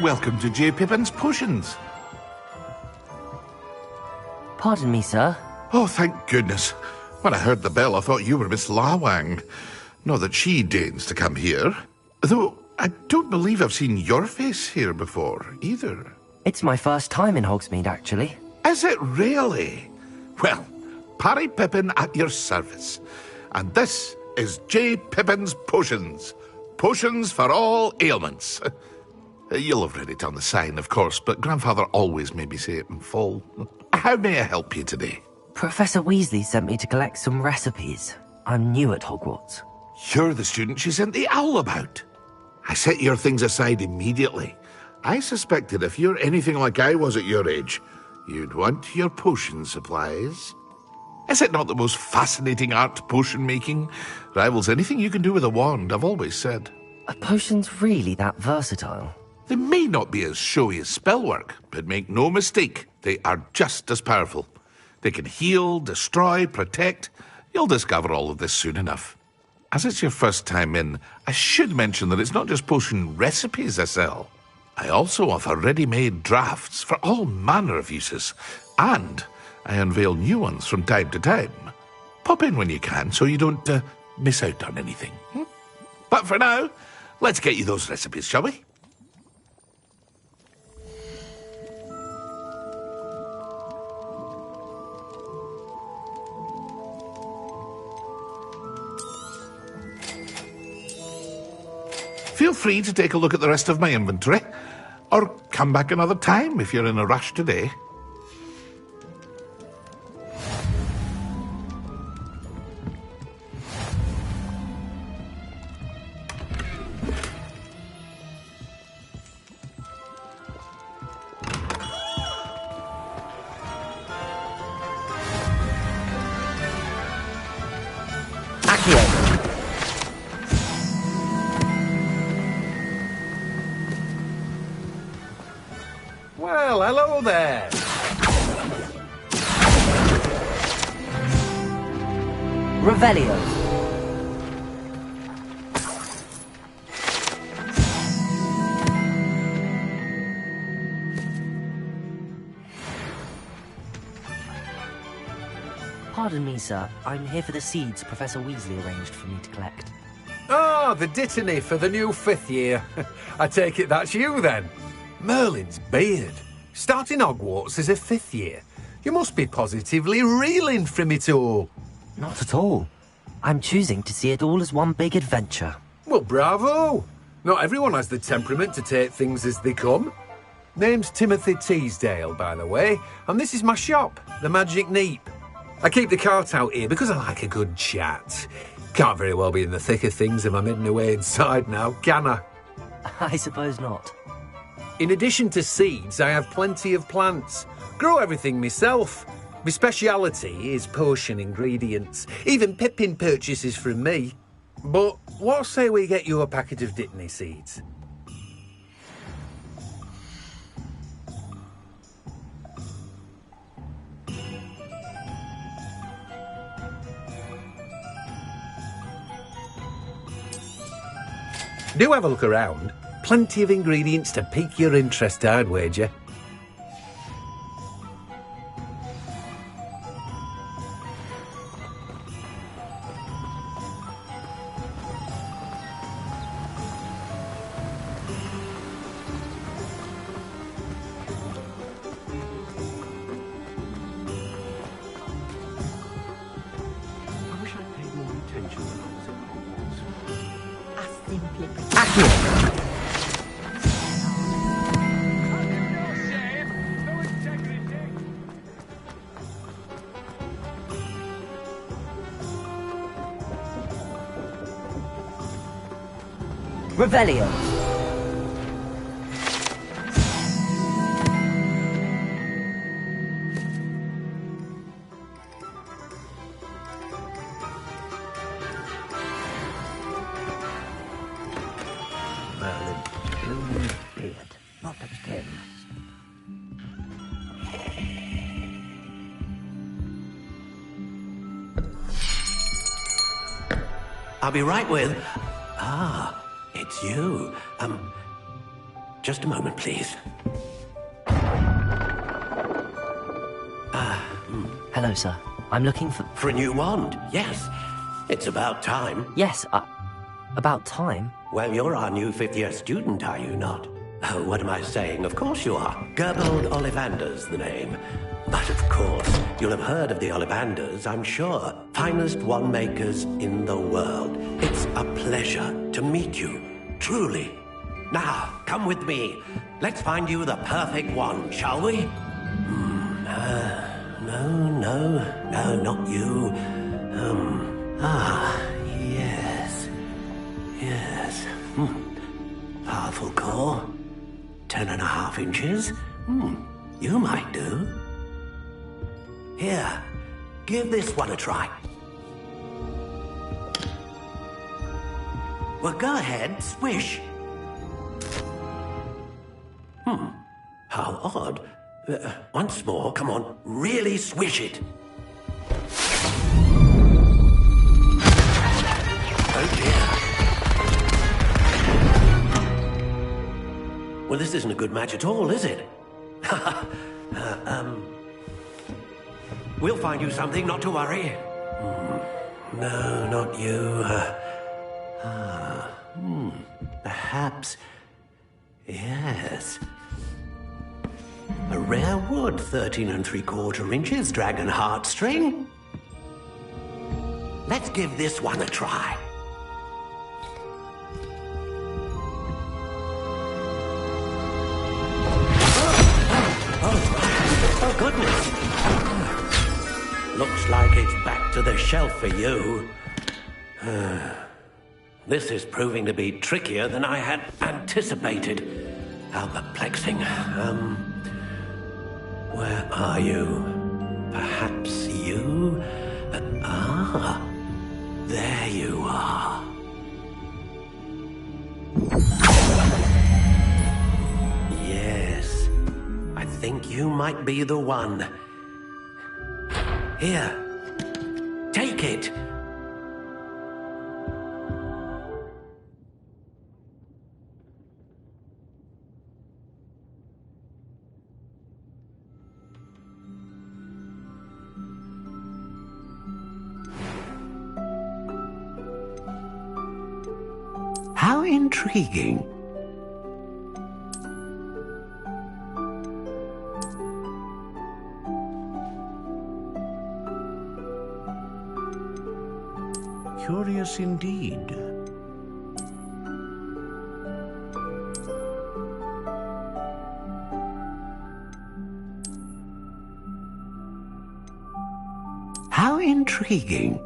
Welcome to J. Pippin's Potions. Pardon me, sir. Oh, thank goodness. When I heard the bell, I thought you were Miss Lawang. Not that she deigns to come here. Though, I don't believe I've seen your face here before, either. It's my first time in Hogsmeade, actually. Is it really? Well, Parry Pippin at your service. And this is J. Pippin's Potions. Potions for all ailments. You'll have read it on the sign, of course, but Grandfather always made me say it in full. How may I help you today? Professor Weasley sent me to collect some recipes. I'm new at Hogwarts. You're the student she sent the owl about. I set your things aside immediately. I suspected if you're anything like I was at your age, you'd want your potion supplies. Is it not the most fascinating art, potion making? Rivals anything you can do with a wand, I've always said. Are potions really that versatile? They may not be as showy as spellwork, but make no mistake, they are just as powerful. They can heal, destroy, protect. You'll discover all of this soon enough. As it's your first time in, I should mention that it's not just potion recipes I sell. I also offer ready-made drafts for all manner of uses, and I unveil new ones from time to time. Pop in when you can so you don't miss out on anything. But for now, let's get you those recipes, shall we? feel free to take a look at the rest of my inventory. Or come back another time if you're in a rush today. Well, hello there. Revelio. Pardon me, sir. I'm here for the seeds Professor Weasley arranged for me to collect. Ah, the dittany for the new 5th year. I take it that's you, then. Merlin's beard. Starting Hogwarts as a 5th year. You must be positively reeling from it all. Not at all. I'm choosing to see it all as one big adventure. Well, bravo. Not everyone has the temperament to take things as they come. Name's Timothy Teasdale, by the way, and this is my shop, the Magic Neep. I keep the cart out here because I like a good chat. Can't very well be in the thick of things if I'm hidden away inside now, can I? I suppose not. In addition to seeds, I have plenty of plants. Grow everything myself. My speciality is potion ingredients. Even Pippin purchases from me. But what say we get you a packet of Dittany seeds? Do have a look around. Plenty of ingredients to pique your interest, I'd wager. I wish I'd paid more attention when I was at Hogwarts. I simply... Revelio. Merlin's beard, not of him. I'll be right with... Ah, it's you. Just a moment, please. Hello, sir. I'm looking for... For a new wand, yes. It's about time. Yes, about time? Well, you're our new 5th-year student, are you not? Oh, what am I saying? Of course you are. Gerbold Ollivander's the name. But of course, you'll have heard of the Ollivanders, I'm sure. Finest wand makers in the world. It's a pleasure to meet you, truly. Now, come with me. Let's find you the perfect wand, shall we? No, not you. Yes. Powerful core. 10.5 inches. You might do. Here, give this one a try. Well, go ahead, swish. How odd. Once more, come on, really swish it. Oh dear. Well, this isn't a good match at all, is it? We'll find you something, not to worry. No, not you. Perhaps... Yes. A rare wood, 13 3/4 inches, dragon heartstring. Let's give this one a try. Looks like it's back to the shelf for you. This is proving to be trickier than I had anticipated. How perplexing. Where are you? Perhaps you? There you are. Yes, I think you might be the one. Here, take it. How intriguing. Curious indeed. How intriguing.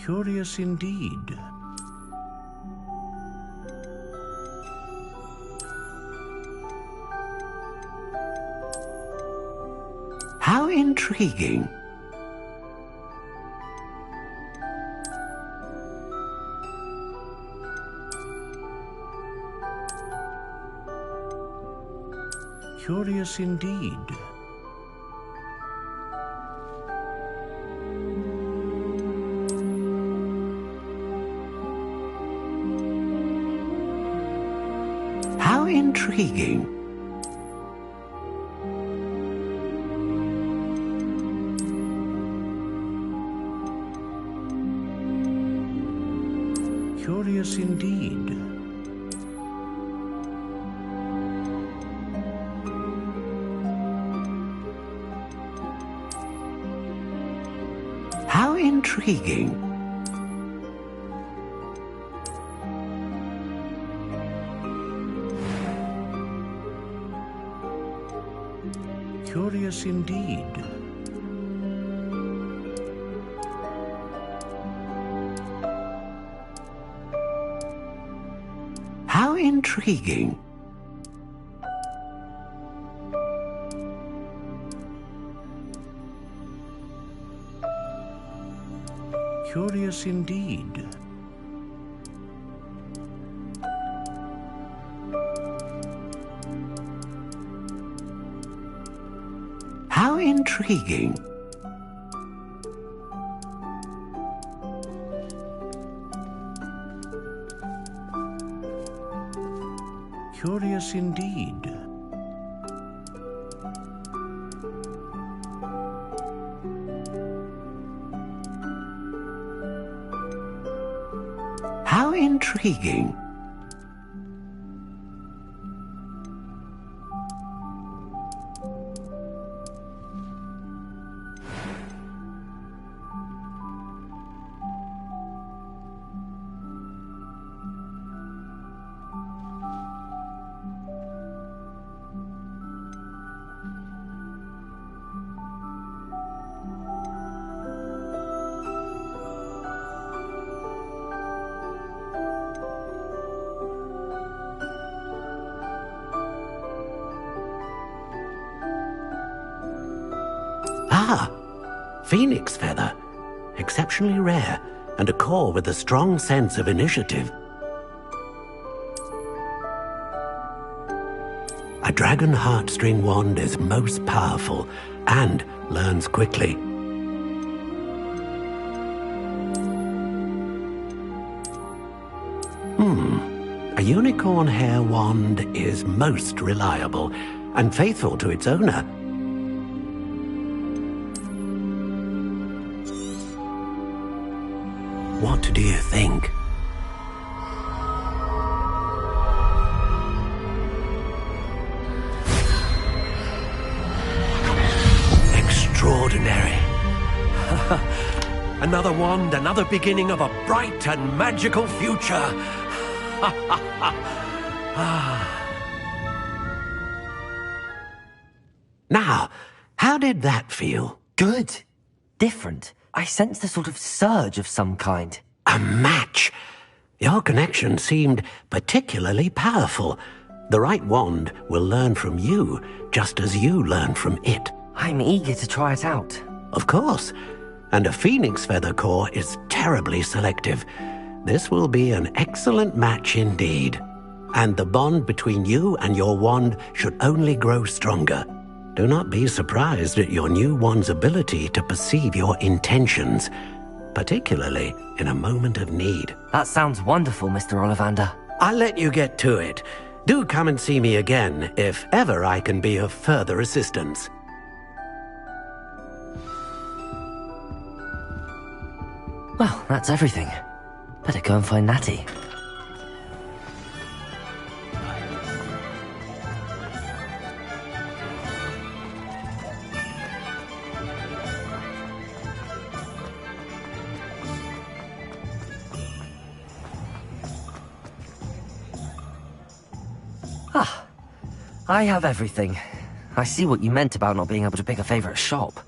Curious indeed. How intriguing. Curious indeed. How intriguing. Curious indeed. How intriguing. Curious indeed. How intriguing. Curious indeed. How intriguing. Curious indeed. How intriguing. Ah, phoenix feather. Exceptionally rare, and a core with a strong sense of initiative. A dragon heartstring wand is most powerful and learns quickly. A unicorn hair wand is most reliable and faithful to its owner. What do you think? Extraordinary. Another wand, another beginning of a bright and magical future. Now, how did that feel? Good. Different. I sensed a sort of surge of some kind. A match. Your connection seemed particularly powerful. The right wand will learn from you, just as you learn from it. I'm eager to try it out. Of course. And a phoenix feather core is terribly selective. This will be an excellent match indeed. And the bond between you and your wand should only grow stronger. Do not be surprised at your new wand's ability to perceive your intentions, particularly in a moment of need. That sounds wonderful, Mr. Ollivander. I'll let you get to it. Do come and see me again if ever I can be of further assistance. Well, that's everything. Better go and find Natty. Ah, I have everything. I see what you meant about not being able to pick a favorite shop.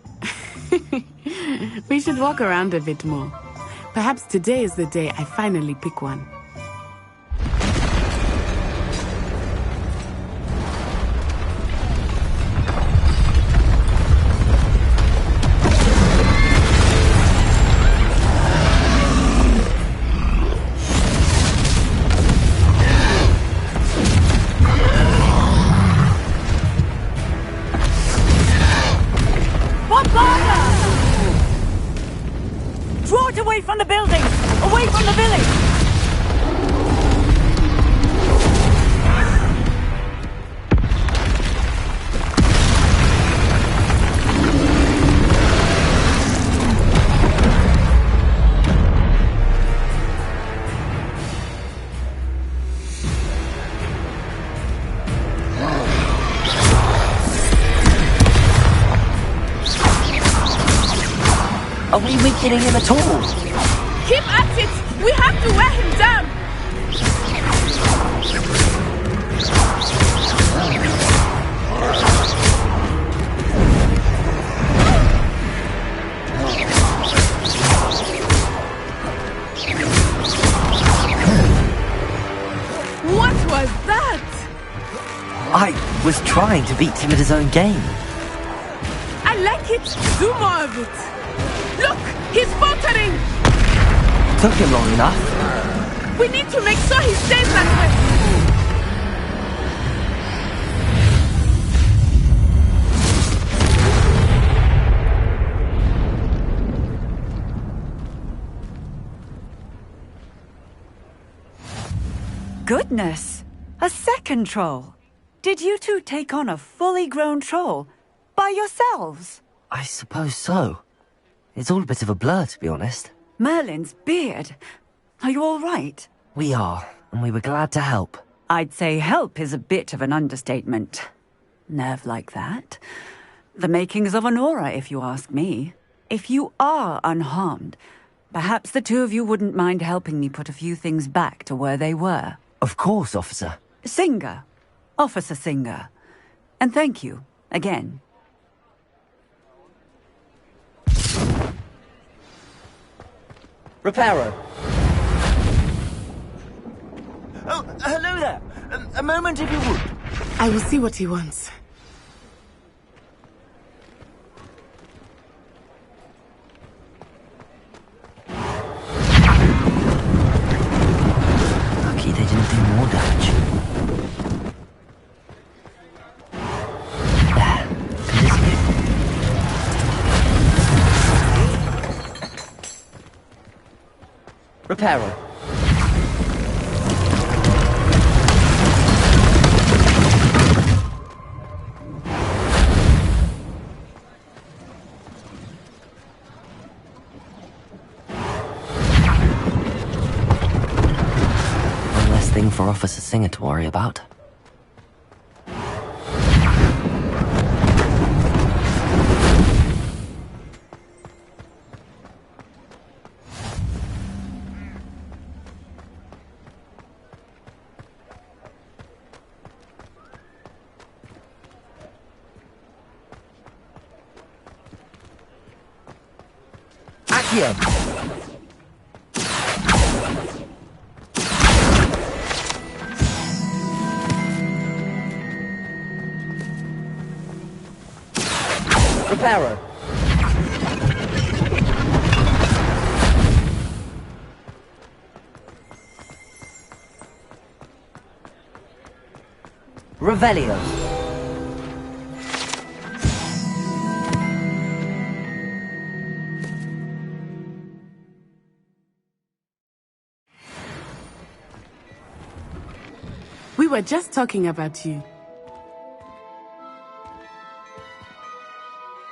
We should walk around a bit more. Perhaps today is the day I finally pick one. Draw it away from the building! Away from the village! Are we weakening him at all? Keep at it! We have to wear him down! What was that? I was trying to beat him at his own game. I like it. Do more of it. Look! He's faltering! Took him long enough. We need to make sure he stays that way. Goodness! A second troll. Did you two take on a fully grown troll? By yourselves? I suppose so. It's all a bit of a blur, to be honest. Merlin's beard. Are you all right? We are, and we were glad to help. I'd say help is a bit of an understatement. Nerve like that. The makings of an aura, if you ask me. If you are unharmed, perhaps the two of you wouldn't mind helping me put a few things back to where they were. Of course, officer. Singer. Officer Singer. And thank you, again. Reparo. Oh, hello there. A moment if you would. I will see what he wants. Lucky they didn't do more damage. There. Continue. Reparo. One less thing for Officer Singer to worry about. Accio! Reparo. Revelio. We were just talking about you.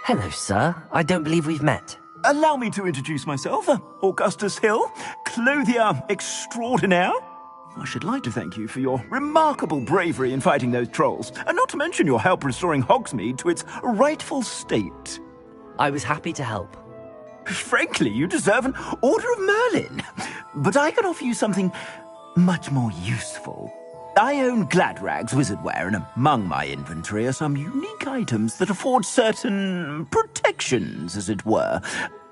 Hello, sir. I don't believe we've met. Allow me to introduce myself. Augustus Hill, clothier extraordinaire. I should like to thank you for your remarkable bravery in fighting those trolls, and not to mention your help restoring Hogsmeade to its rightful state. I was happy to help. Frankly, you deserve an Order of Merlin. But I can offer you something much more useful. I own Gladrag's wizardware, and among my inventory are some unique items that afford certain protections, as it were.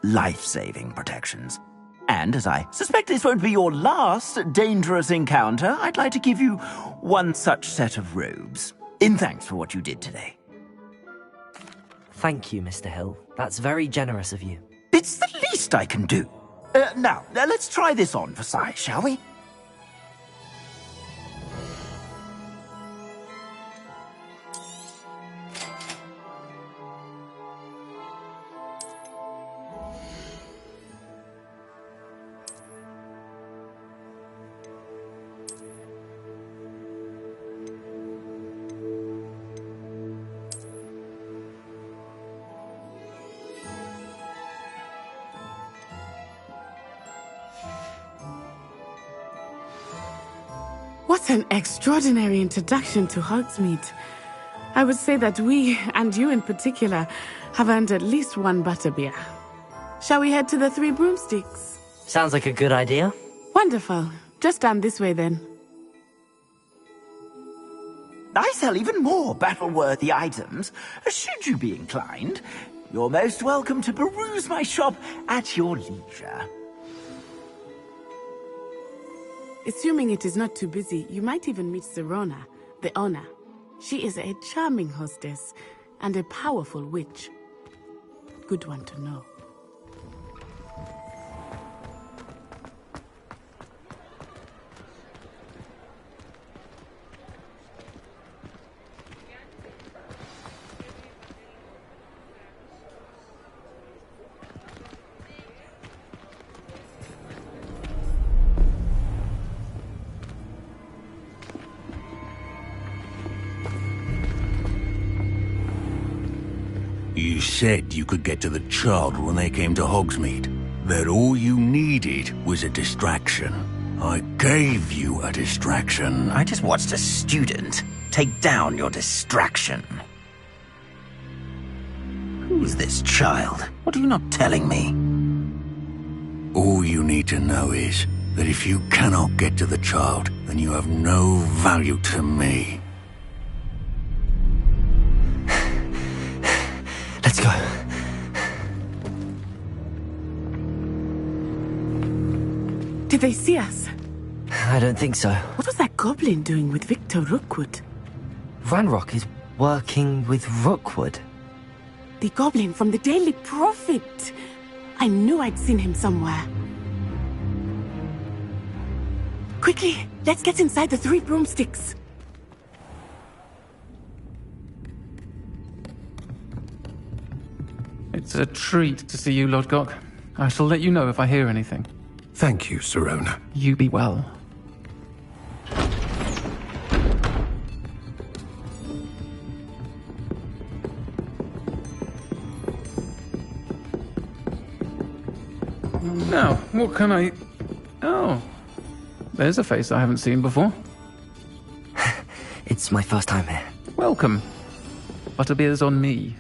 Life-saving protections. And as I suspect this won't be your last dangerous encounter, I'd like to give you one such set of robes, in thanks for what you did today. Thank you, Mr. Hill. That's very generous of you. It's the least I can do. Now, let's try this on for size, shall we? What an extraordinary introduction to Hogsmeade. I would say that we, and you in particular, have earned at least one butterbeer. Shall we head to the Three Broomsticks? Sounds like a good idea. Wonderful. Just down this way then. I sell even more battle-worthy items. Should you be inclined, you're most welcome to peruse my shop at your leisure. Assuming it is not too busy, you might even meet Serona, the owner. She is a charming hostess and a powerful witch. Good one to know. You said you could get to the child when they came to Hogsmeade. That all you needed was a distraction. I gave you a distraction. I just watched a student take down your distraction. Who's this child? What are you not telling me? All you need to know is that if you cannot get to the child, then you have no value to me. Let's go. Did they see us? I don't think so. What was that goblin doing with Victor Rookwood? Ranrock is working with Rookwood. The goblin from the Daily Prophet. I knew I'd seen him somewhere. Quickly, let's get inside the Three Broomsticks. It's a treat to see you, Lodgok. I shall let you know if I hear anything. Thank you, Serona. You be well. Now, what can I... Oh, there's a face I haven't seen before. It's my first time here. Welcome. Butterbeer's on me.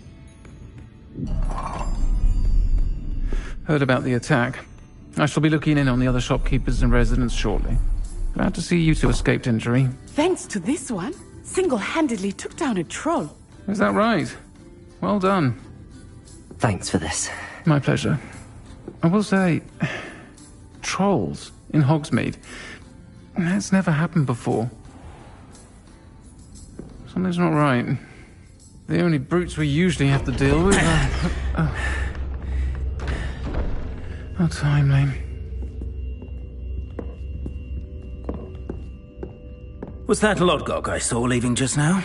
Heard about the attack. I shall be looking in on the other shopkeepers and residents shortly. Glad to see you two escaped injury. Thanks to this one, single-handedly took down a troll. Is that right? Well done. Thanks for this. My pleasure. I will say, trolls in Hogsmeade. That's never happened before. Something's not right. The only brutes we usually have to deal with are... How timely. Was that Lodgok I saw leaving just now?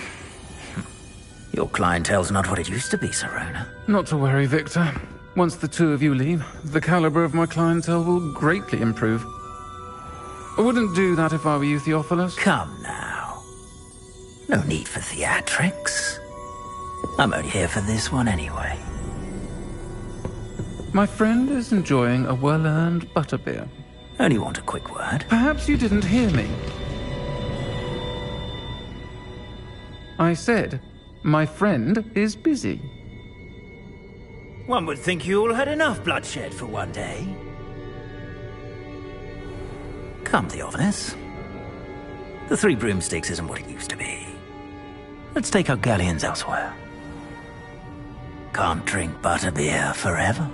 Your clientele's not what it used to be, Serona. Not to worry, Victor. Once the two of you leave, the caliber of my clientele will greatly improve. I wouldn't do that if I were you, Theophilus. Come now. No need for theatrics. I'm only here for this one anyway. My friend is enjoying a well-earned butterbeer. Only want a quick word. Perhaps you didn't hear me. I said, my friend is busy. One would think you all had enough bloodshed for one day. Come, Theophilus. The Three Broomsticks isn't what it used to be. Let's take our galleons elsewhere. Can't drink butterbeer forever.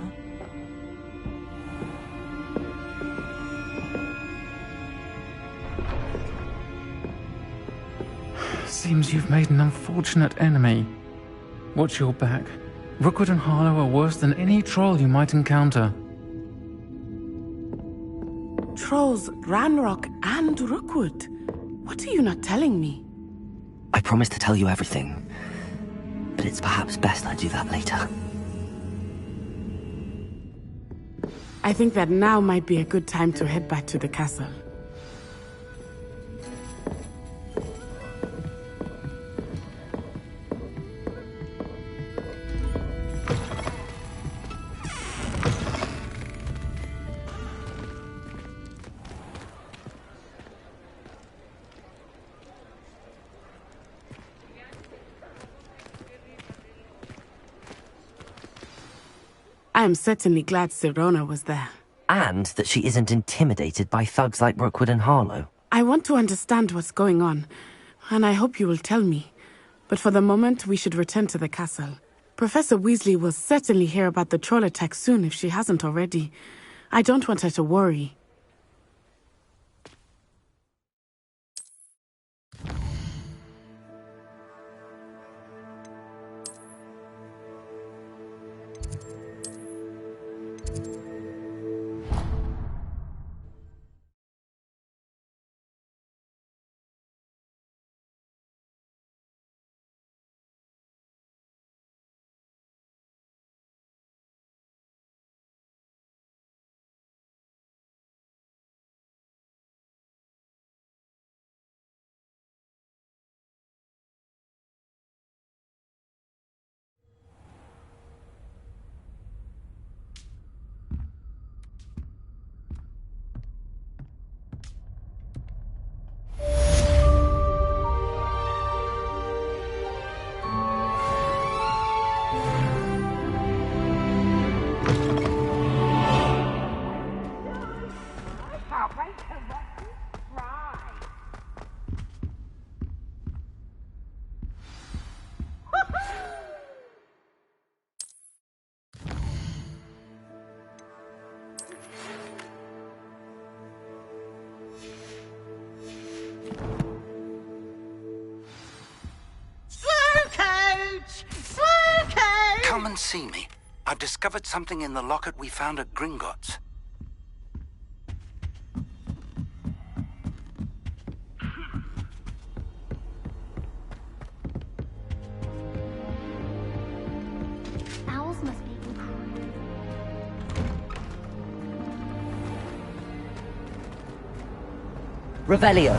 Seems you've made an unfortunate enemy. Watch your back. Rookwood and Harlow are worse than any troll you might encounter. Trolls, Ranrock, and Rookwood. What are you not telling me? I promised to tell you everything, but it's perhaps best I do that later. I think that now might be a good time to head back to the castle. I am certainly glad Serona was there. And that she isn't intimidated by thugs like Rookwood and Harlow. I want to understand what's going on, and I hope you will tell me. But for the moment, we should return to the castle. Professor Weasley will certainly hear about the troll attack soon if she hasn't already. I don't want her to worry. Come and see me. I've discovered something in the locket we found at Gringotts. Owls must be Revelio.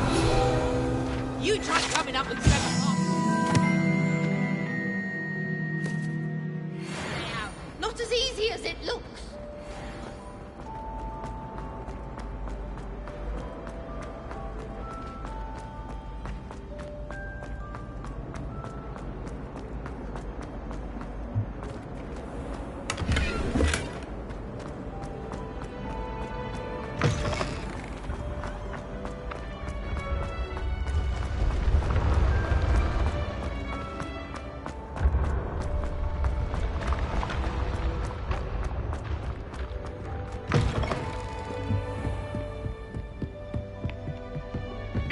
You try coming up with 7 o'clock. Not as easy as it looks.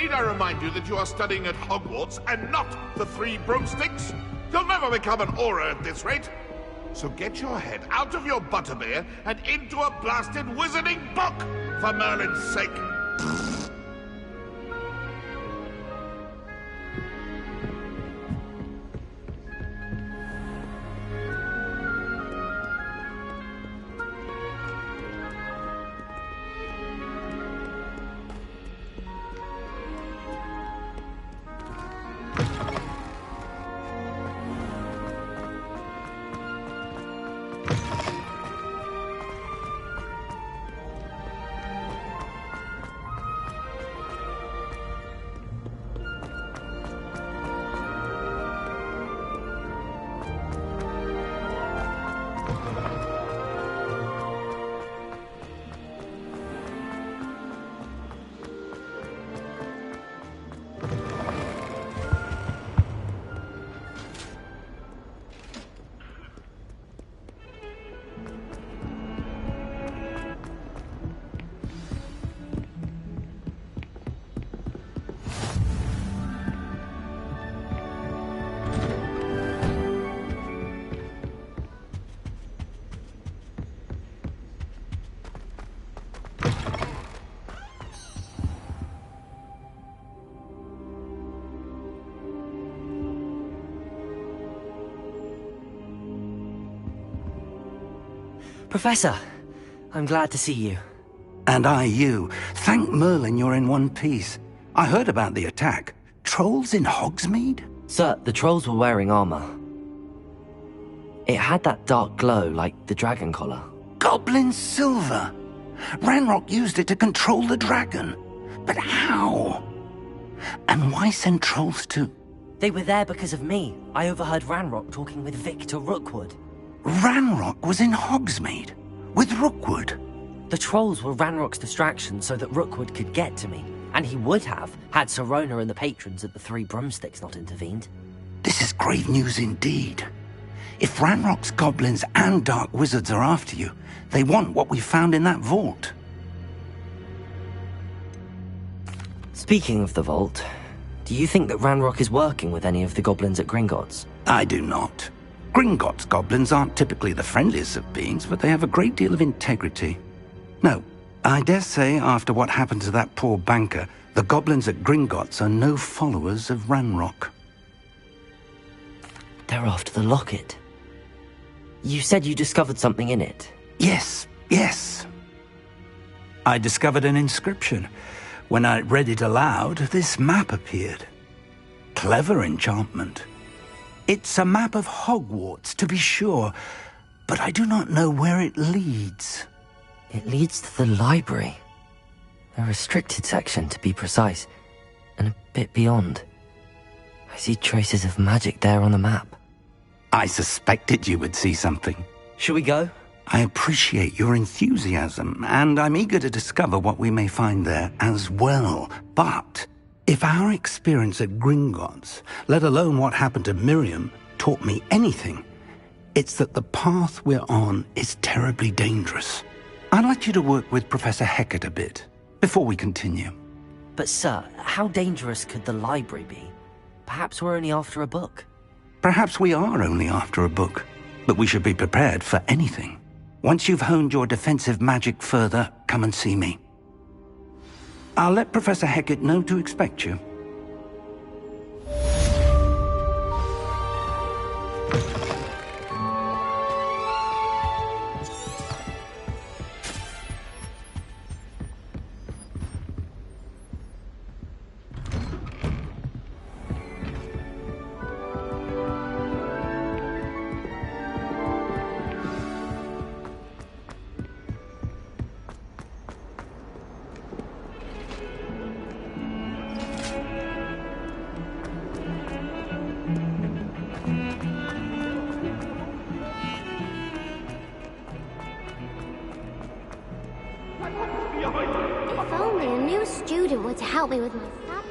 Need I remind you that you are studying at Hogwarts and not the Three Broomsticks? You'll never become an aura at this rate. So get your head out of your butterbeer and into a blasted wizarding book, for Merlin's sake. Professor, I'm glad to see you. And I you. Thank Merlin you're in one piece. I heard about the attack. Trolls in Hogsmeade? Sir, the trolls were wearing armor. It had that dark glow like the dragon collar. Goblin silver! Ranrock used it to control the dragon. But how? And why send trolls to... They were there because of me. I overheard Ranrock talking with Victor Rookwood. Ranrock was in Hogsmeade? With Rookwood? The trolls were Ranrock's distraction so that Rookwood could get to me. And he would have, had Sirona and the patrons at the Three Broomsticks not intervened. This is grave news indeed. If Ranrock's goblins and dark wizards are after you, they want what we found in that vault. Speaking of the vault, do you think that Ranrock is working with any of the goblins at Gringotts? I do not. Gringotts goblins aren't typically the friendliest of beings, but they have a great deal of integrity. No, I dare say after what happened to that poor banker, the goblins at Gringotts are no followers of Ranrock. They're after the locket. You said you discovered something in it. Yes. I discovered an inscription. When I read it aloud, this map appeared. Clever enchantment. It's a map of Hogwarts, to be sure, but I do not know where it leads. It leads to the library. A restricted section, to be precise, and a bit beyond. I see traces of magic there on the map. I suspected you would see something. Shall we go? I appreciate your enthusiasm, and I'm eager to discover what we may find there as well. But if our experience at Gringotts, let alone what happened to Miriam, taught me anything, it's that the path we're on is terribly dangerous. I'd like you to work with Professor Hecat a bit, before we continue. But sir, how dangerous could the library be? Perhaps we're only after a book. Perhaps we are only after a book, but we should be prepared for anything. Once you've honed your defensive magic further, come and see me. I'll let Professor Hecat know to expect you. If only a new student were to help me with my stuff.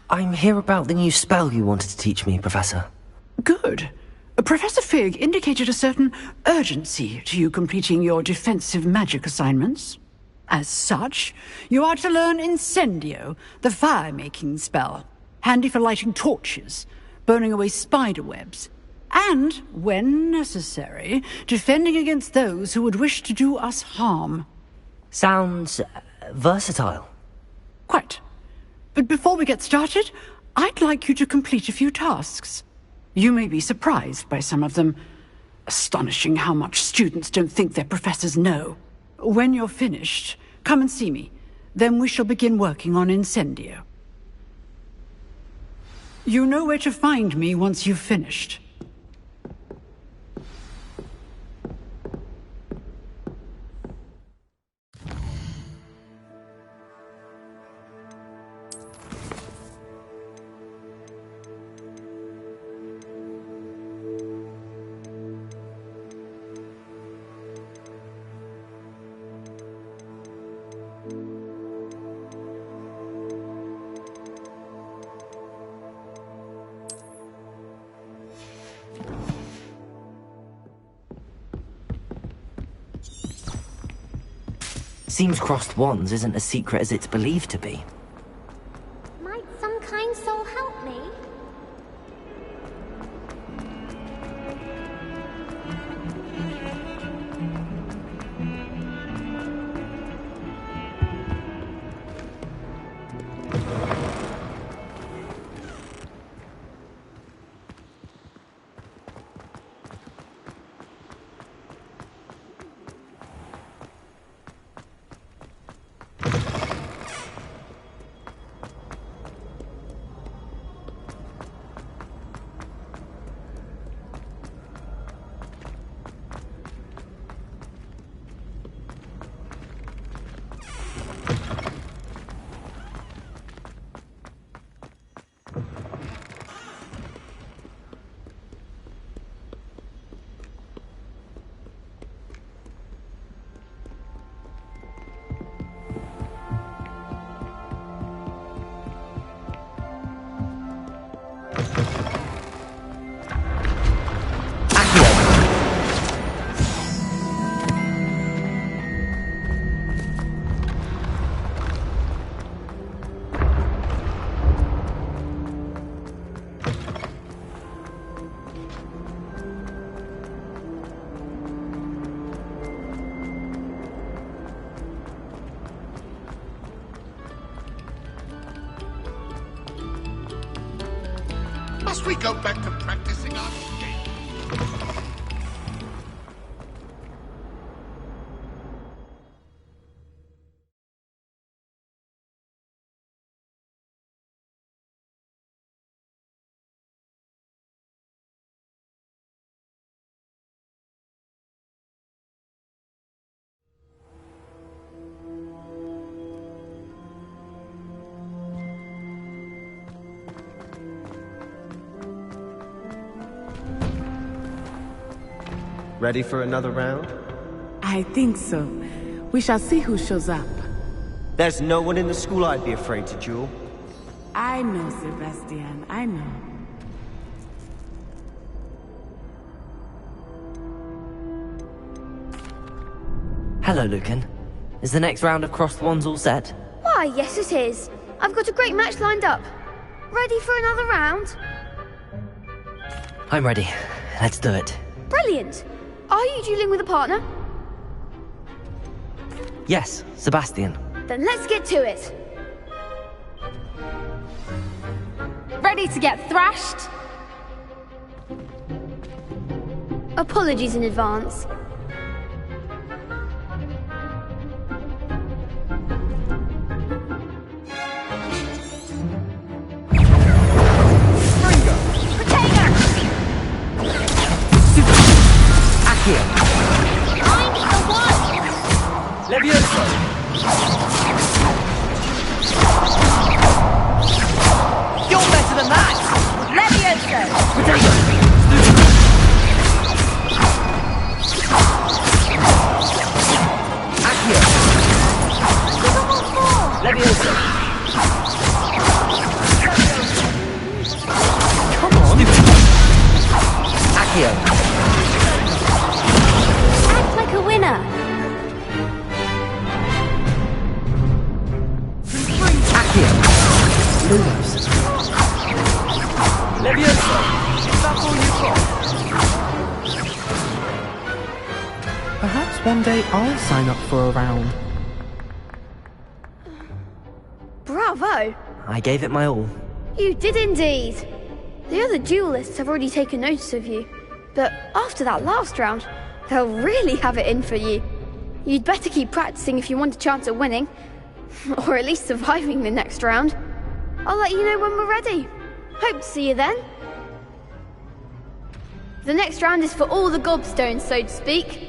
I'm here about the new spell you wanted to teach me, Professor. Good. Professor Fig indicated a certain urgency to you completing your defensive magic assignments. As such, you are to learn Incendio, the fire-making spell, handy for lighting torches, burning away spider webs, and, when necessary, defending against those who would wish to do us harm. Sounds versatile. Quite. But before we get started, I'd like you to complete a few tasks. You may be surprised by some of them. Astonishing how much students don't think their professors know. When you're finished, come and see me. Then we shall begin working on Incendio. You know where to find me once you've finished. Seems crossed wands isn't as secret as it's believed to be. Might some kind soul help me? Must we go back to practicing our game? Ready for another round? I think so. We shall see who shows up. There's no one in the school I'd be afraid to duel. I know, Sebastian. I know. Hello, Lucan. Is the next round of crossed wands all set? Why, yes it is. I've got a great match lined up. Ready for another round? I'm ready. Let's do it. Brilliant. Are you dueling with a partner? Yes, Sebastian. Then let's get to it. Ready to get thrashed? Apologies in advance. Levioso! You're better than that! Levioso! Potato! Accio! Levioso! Come on! Accio. Act like a winner. Accio. Lumos. Leviosa! Is that all you've got? Perhaps one day I'll sign up for a round. Bravo! I gave it my all. You did indeed. The other duelists have already taken notice of you, but after that last round, they'll really have it in for you. You'd better keep practicing if you want a chance at winning, or at least surviving the next round. I'll let you know when we're ready. Hope to see you then. The next round is for all the gobstones, so to speak.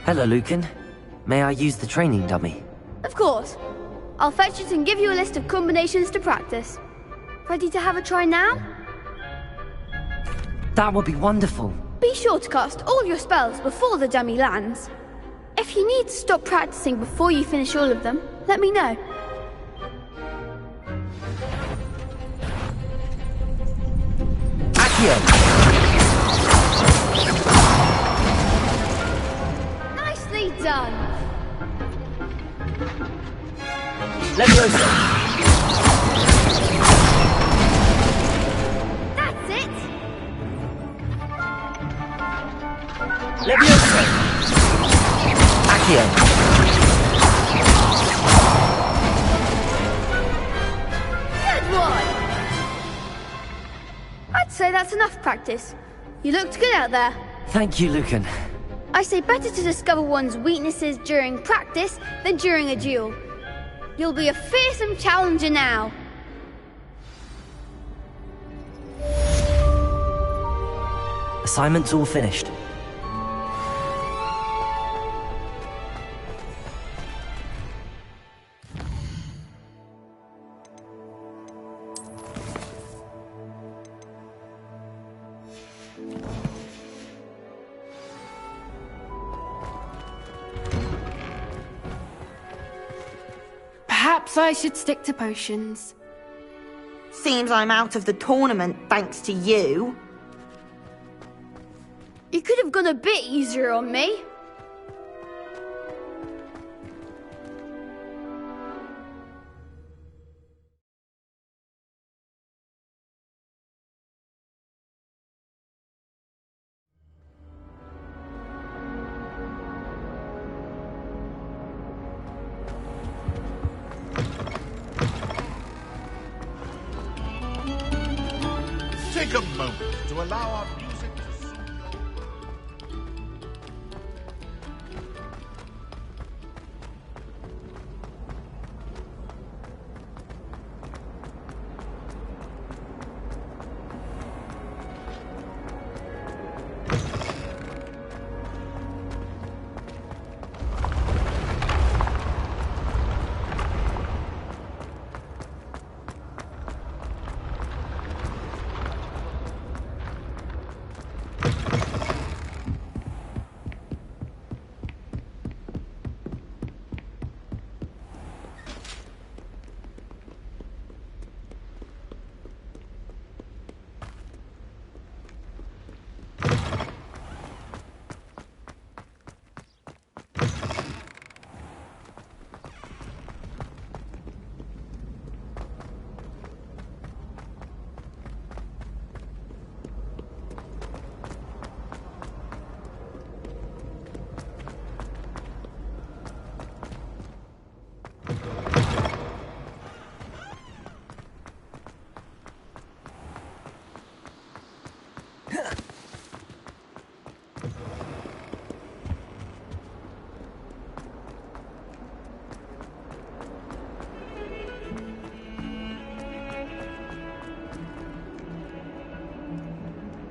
Hello, Lucan. May I use the training dummy? Of course. I'll fetch it and give you a list of combinations to practice. Ready to have a try now? That would be wonderful. Be sure to cast all your spells before the dummy lands. If you need to stop practicing before you finish all of them, let me know. Accio! Nicely done! Leviosa! That's it! Leviosa! Accio! Good one! I'd say that's enough practice. You looked good out there. Thank you, Lucan. I say better to discover one's weaknesses during practice than during a duel. You'll be a fearsome challenger now. Assignment's all finished. Perhaps I should stick to potions. Seems I'm out of the tournament thanks to you. You could have gone a bit easier on me. to allow our music to soothe your...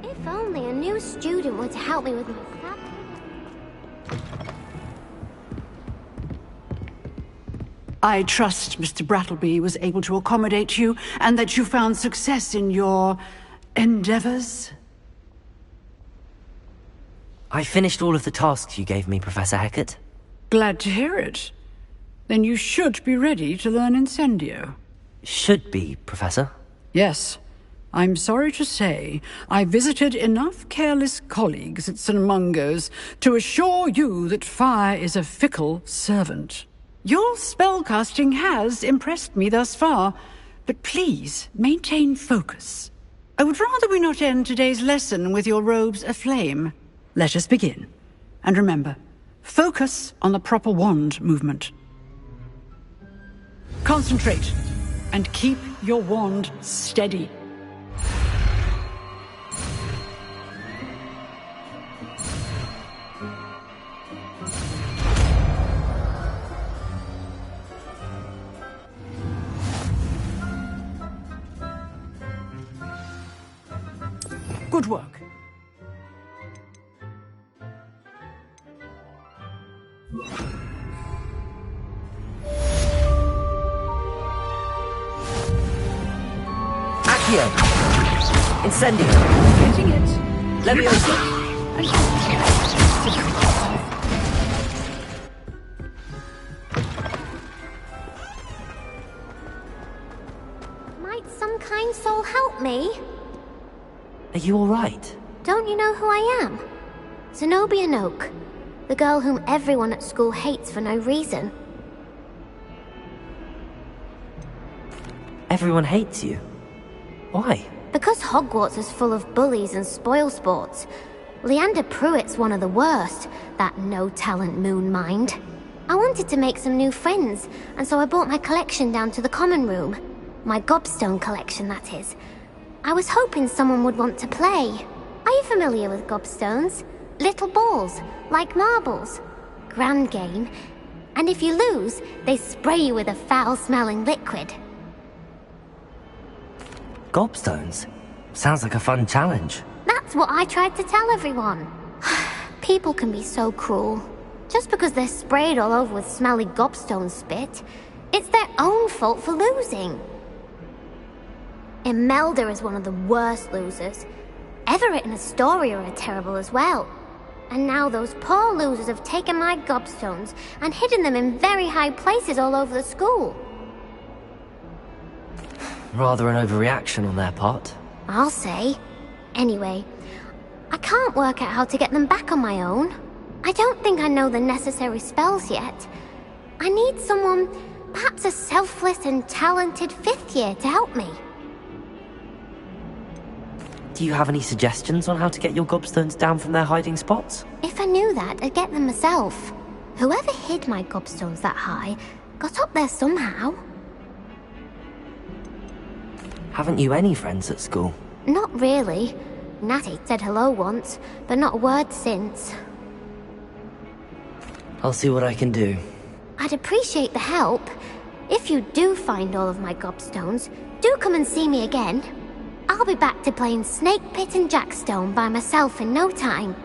If only a new student were to help me with my stuff. I trust Mr. Brattleby was able to accommodate you, and that you found success in your endeavors. I finished all of the tasks you gave me, Professor Hecat. Glad to hear it. Then you should be ready to learn Incendio. Should be, Professor. Yes. I'm sorry to say, I visited enough careless colleagues at St. Mungo's to assure you that fire is a fickle servant. Your spellcasting has impressed me thus far, but please maintain focus. I would rather we not end today's lesson with your robes aflame. Let us begin. And remember, focus on the proper wand movement. Concentrate, and keep your wand steady. Good work. Accio! Incendio! Getting it. Leviosa! Might some kind soul help me? Are you alright? Don't you know who I am? Zenobia Noak, the girl whom everyone at school hates for no reason. Everyone hates you. Why? Because Hogwarts is full of bullies and spoilsports. Leander Pruitt's one of the worst, that no-talent moon mind. I wanted to make some new friends, and so I brought my collection down to the common room. My gobstone collection, that is. I was hoping someone would want to play. Are you familiar with gobstones? Little balls, like marbles. Grand game. And if you lose, they spray you with a foul-smelling liquid. Gobstones? Sounds like a fun challenge. That's what I tried to tell everyone. People can be so cruel. Just because they're sprayed all over with smelly gobstone spit, it's their own fault for losing. Imelda is one of the worst losers. Everett and Astoria are terrible as well. And now those poor losers have taken my gobstones and hidden them in very high places all over the school. Rather an overreaction on their part. I'll say. Anyway, I can't work out how to get them back on my own. I don't think I know the necessary spells yet. I need someone, perhaps a selfless and talented 5th year to help me. Do you have any suggestions on how to get your gobstones down from their hiding spots? If I knew that, I'd get them myself. Whoever hid my gobstones that high got up there somehow. Haven't you any friends at school? Not really. Natty said hello once, but not a word since. I'll see what I can do. I'd appreciate the help. If you do find all of my gobstones, do come and see me again. I'll be back to playing Snake Pit and Jackstone by myself in no time.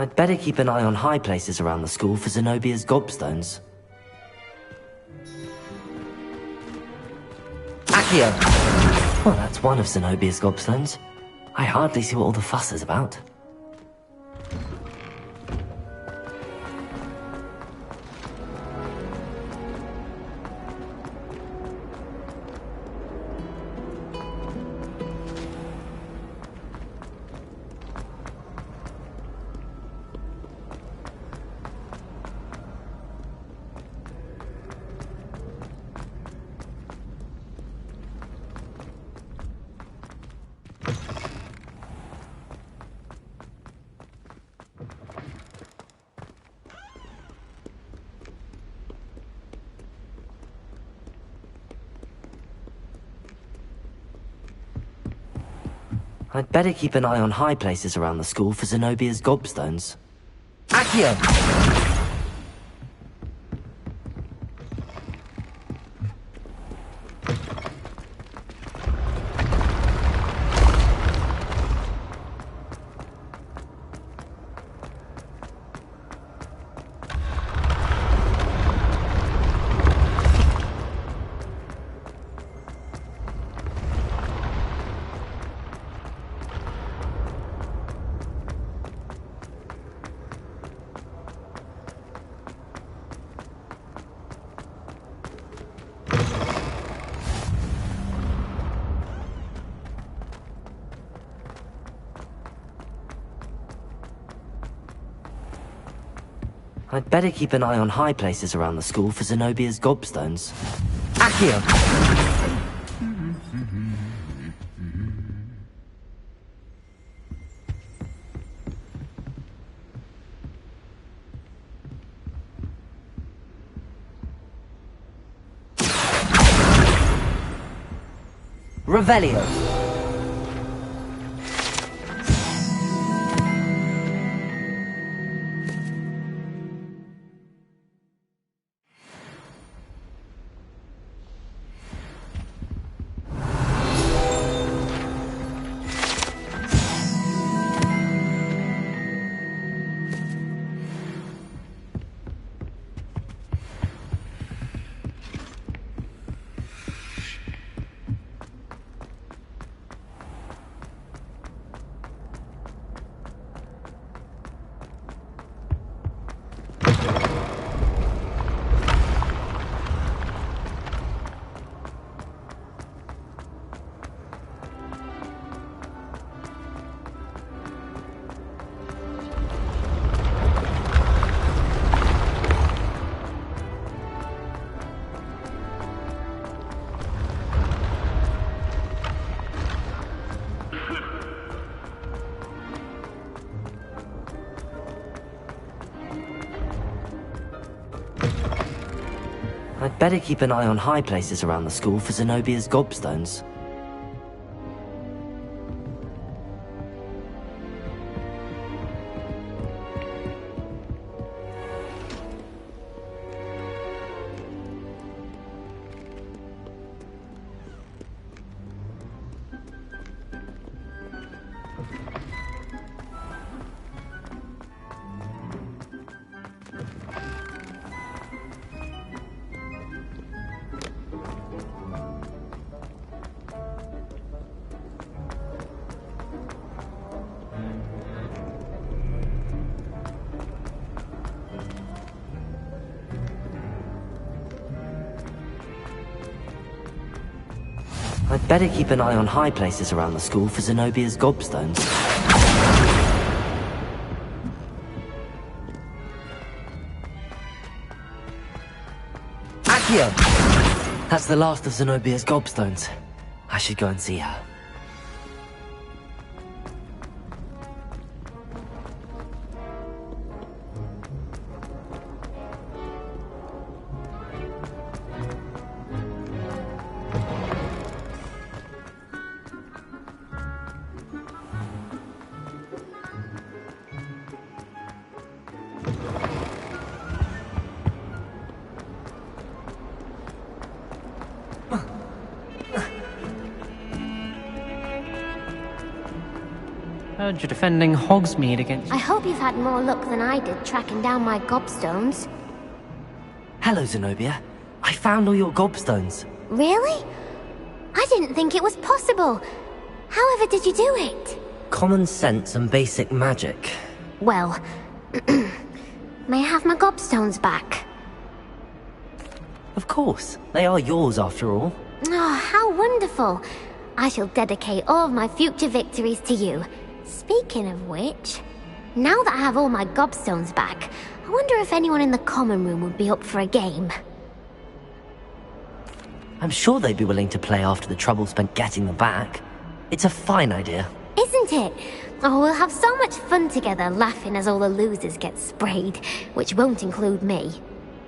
I'd better keep an eye on high places around the school for Zenobia's gobstones. Accio! Well, that's one of Zenobia's gobstones. I hardly see what all the fuss is about. I'd better keep an eye on high places around the school for Zenobia's gobstones. Accio! I'd better keep an eye on high places around the school for Zenobia's gobstones. Accio! Revelio! I'd better keep an eye on high places around the school for Zenobia's gobstones. I'd better keep an eye on high places around the school for Zenobia's gobstones. Accio! That's the last of Zenobia's gobstones. I should go and see her. Heard you're defending Hogsmeade against... I hope you've had more luck than I did tracking down my gobstones. Hello, Zenobia. I found all your gobstones. Really? I didn't think it was possible. However did you do it? Common sense and basic magic. Well, may I have my gobstones back? Of course. They are yours after all. Oh, how wonderful. I shall dedicate all of my future victories to you. Speaking of which, now that I have all my gobstones back, I wonder if anyone in the common room would be up for a game. I'm sure they'd be willing to play after the trouble spent getting them back. It's a fine idea. Isn't it? Oh, we'll have so much fun together laughing as all the losers get sprayed, which won't include me.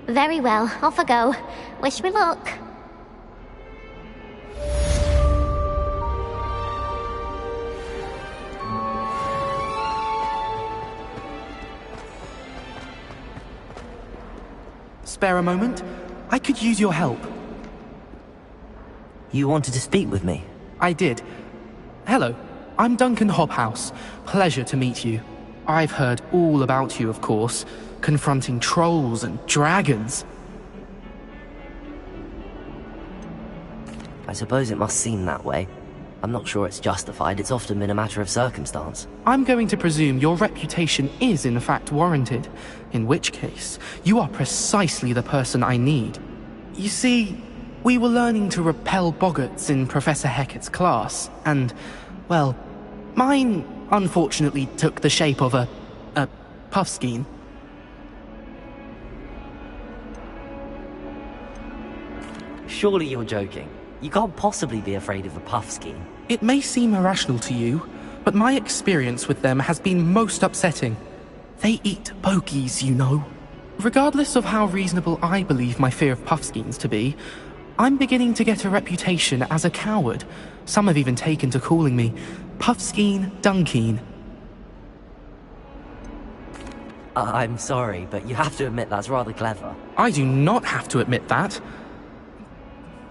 Very well, off I go. Wish me luck. Spare a moment? I could use your help. You wanted to speak with me? I did. Hello, I'm Duncan Hobhouse. Pleasure to meet you. I've heard all about you, of course, confronting trolls and dragons. I suppose it must seem that way. I'm not sure it's justified. It's often been a matter of circumstance. I'm going to presume your reputation is in fact warranted, in which case, you are precisely the person I need. You see, we were learning to repel boggarts in Professor Hecat's class, and, well, mine unfortunately took the shape of a puffskein. Surely you're joking. You can't possibly be afraid of a puffskein. It may seem irrational to you, but my experience with them has been most upsetting. They eat bogies, you know. Regardless of how reasonable I believe my fear of puffskeins to be, I'm beginning to get a reputation as a coward. Some have even taken to calling me Puffskein Dunkeen. I'm sorry, but you have to admit that's rather clever. I do not have to admit that.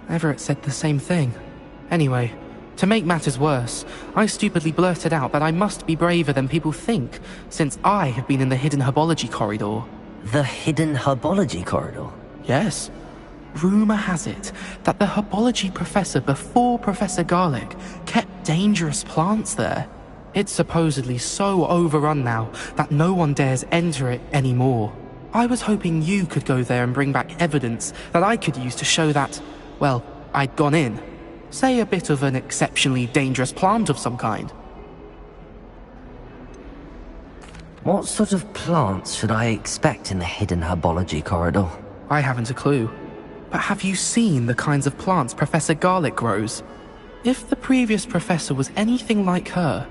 Everett said the same thing. Anyway, to make matters worse, I stupidly blurted out that I must be braver than people think, since I have been in the hidden herbology corridor. The hidden herbology corridor? Yes. Rumour has it that the herbology professor before Professor Garlic kept dangerous plants there. It's supposedly so overrun now that no one dares enter it anymore. I was hoping you could go there and bring back evidence that I could use to show that, well, I'd gone in. Say a bit of an exceptionally dangerous plant of some kind. What sort of plants should I expect in the hidden herbology corridor? I haven't a clue. But have you seen the kinds of plants Professor Garlic grows? If the previous professor was anything like her,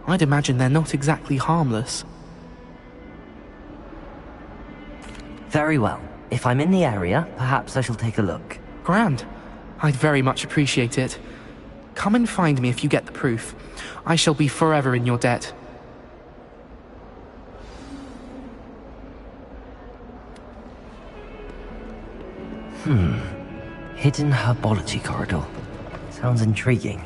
I'd imagine they're not exactly harmless. Very well. If I'm in the area, perhaps I shall take a look. Grand. I'd very much appreciate it. Come and find me if you get the proof. I shall be forever in your debt. Hidden herbology corridor. Sounds intriguing.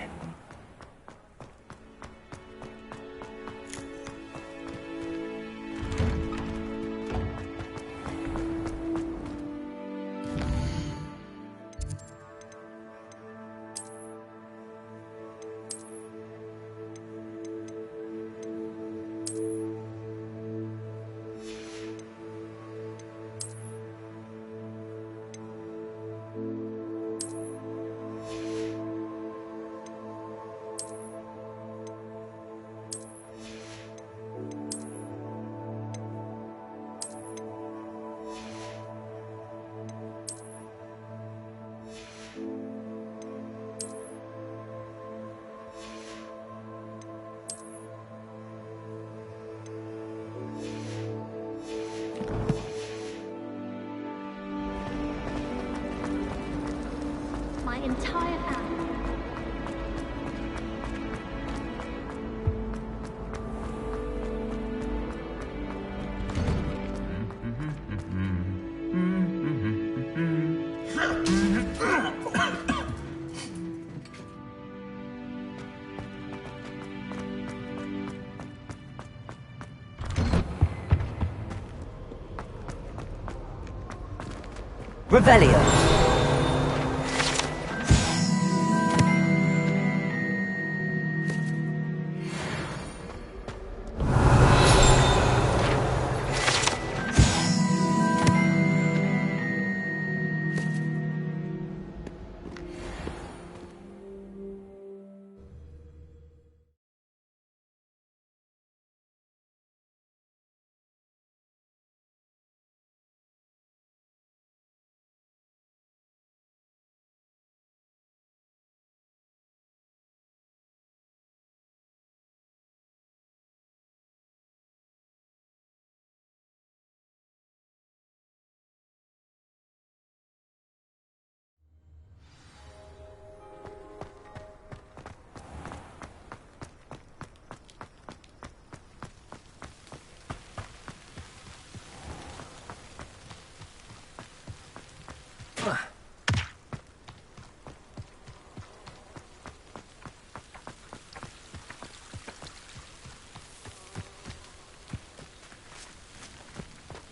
Revelio.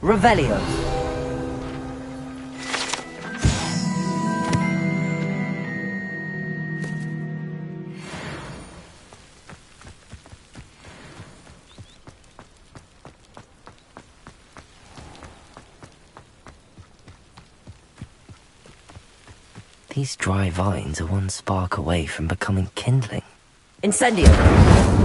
Revelio. These dry vines are one spark away from becoming kindling. Incendio!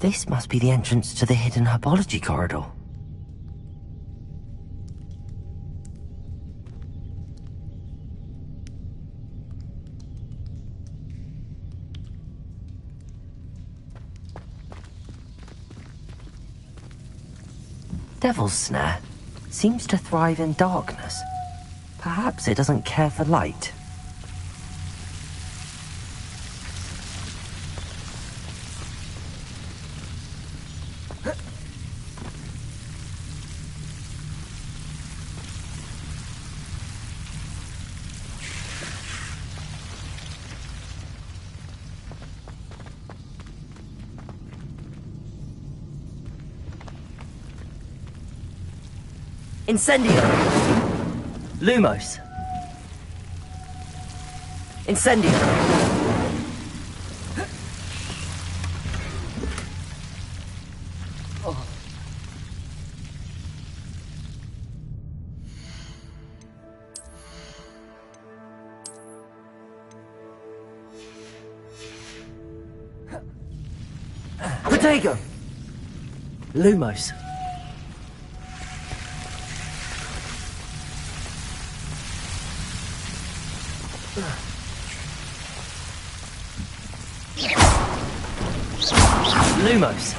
This must be the entrance to the hidden herbology corridor. Devil's Snare seems to thrive in darkness. Perhaps it doesn't care for light. Incendio! Lumos! Incendio! Oh. Protego! Lumos! Lumos.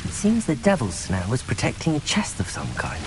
It seems the Devil's Snare was protecting a chest of some kind.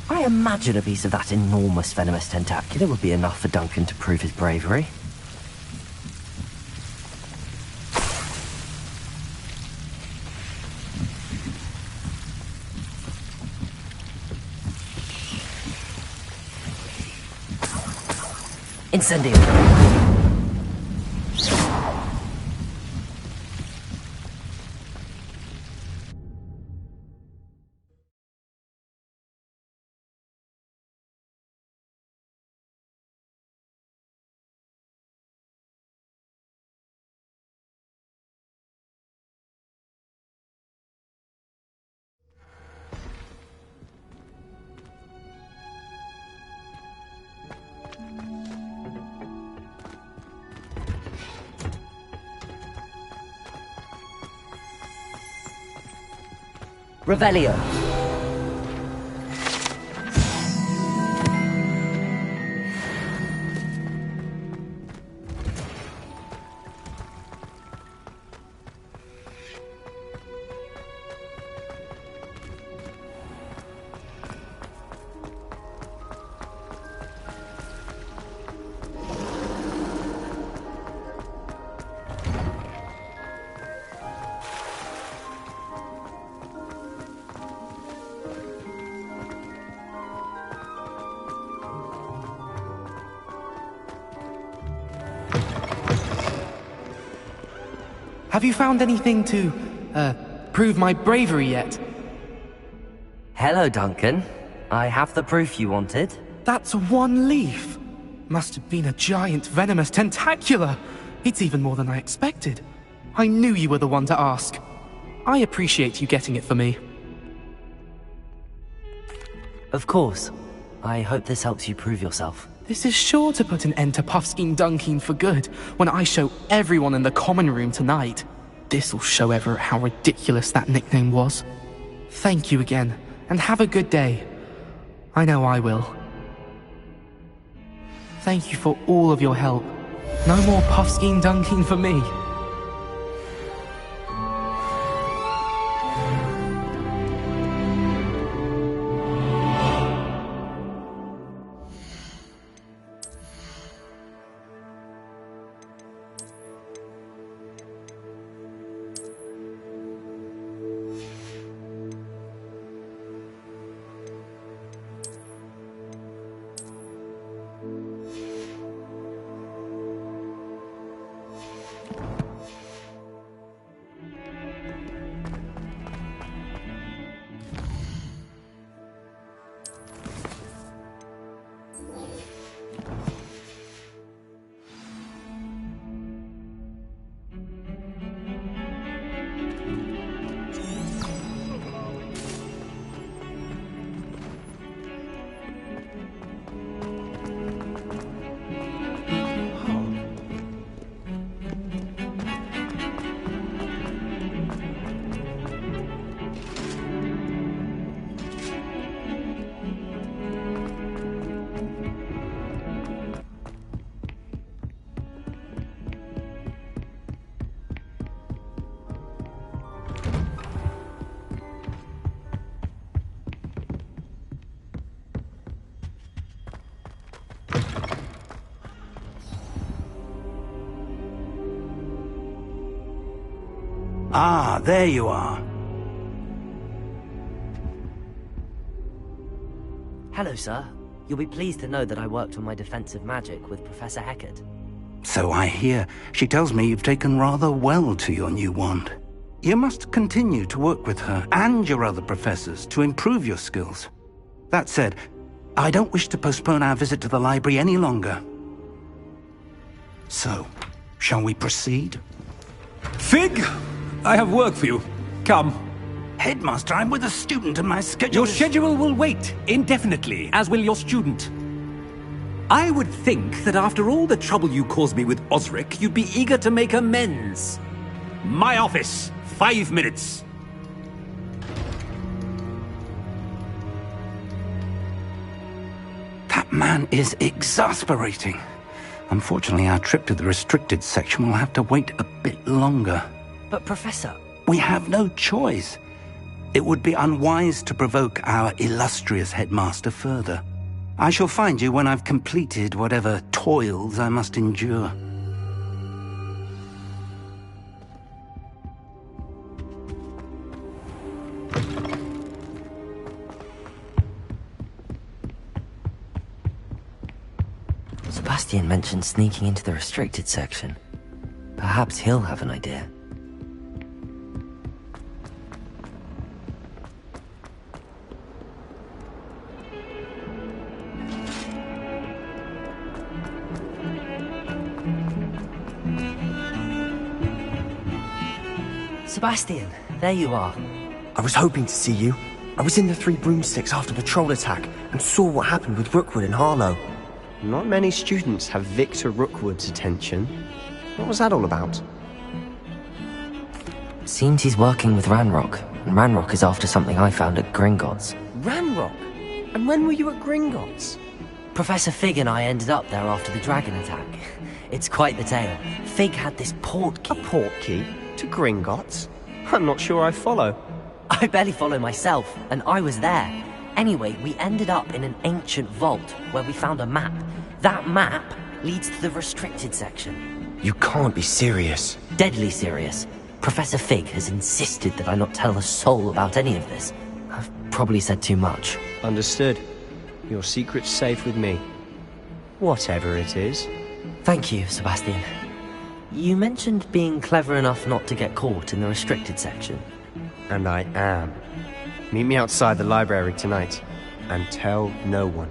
I imagine a piece of that enormous venomous tentacula would be enough for Duncan to prove his bravery. Incendio! Revelio. Have you found anything to, prove my bravery yet? Hello, Duncan. I have the proof you wanted. That's one leaf. Must have been a giant venomous tentacula. It's even more than I expected. I knew you were the one to ask. I appreciate you getting it for me. Of course. I hope this helps you prove yourself. This is sure to put an end to Puffskein Dunkeen for good when I show everyone in the common room tonight. This'll show Everett how ridiculous that nickname was. Thank you again, and have a good day. I know I will. Thank you for all of your help. No more Puffskein Dunkeen for me. Ah, there you are. Hello, sir. You'll be pleased to know that I worked on my defensive magic with Professor Heckert. So I hear. She tells me you've taken rather well to your new wand. You must continue to work with her and your other professors to improve your skills. That said, I don't wish to postpone our visit to the library any longer. So, shall we proceed? Fig! I have work for you. Come. Headmaster, I'm with a student and my schedule Your schedule will wait indefinitely, as will your student. I would think that after all the trouble you caused me with Osric, you'd be eager to make amends. My office. 5 minutes. That man is exasperating. Unfortunately, our trip to the restricted section will have to wait a bit longer. But, Professor... We have no choice. It would be unwise to provoke our illustrious headmaster further. I shall find you when I've completed whatever toils I must endure. Sebastian mentioned sneaking into the restricted section. Perhaps he'll have an idea. Sebastian, there you are. I was hoping to see you. I was in the Three Broomsticks after the troll attack and saw what happened with Rookwood and Harlow. Not many students have Victor Rookwood's attention. What was that all about? Seems he's working with Ranrock. And Ranrock is after something I found at Gringotts. Ranrock? And when were you at Gringotts? Professor Fig and I ended up there after the dragon attack. It's quite the tale. Fig had this port key. A port key? To Gringotts? I'm not sure I follow. I barely follow myself, and I was there. Anyway, we ended up in an ancient vault where we found a map. That map leads to the restricted section. You can't be serious. Deadly serious. Professor Fig has insisted that I not tell a soul about any of this. I've probably said too much. Understood. Your secret's safe with me. Whatever it is. Thank you, Sebastian. You mentioned being clever enough not to get caught in the restricted section. And I am. Meet me outside the library tonight, and tell no one.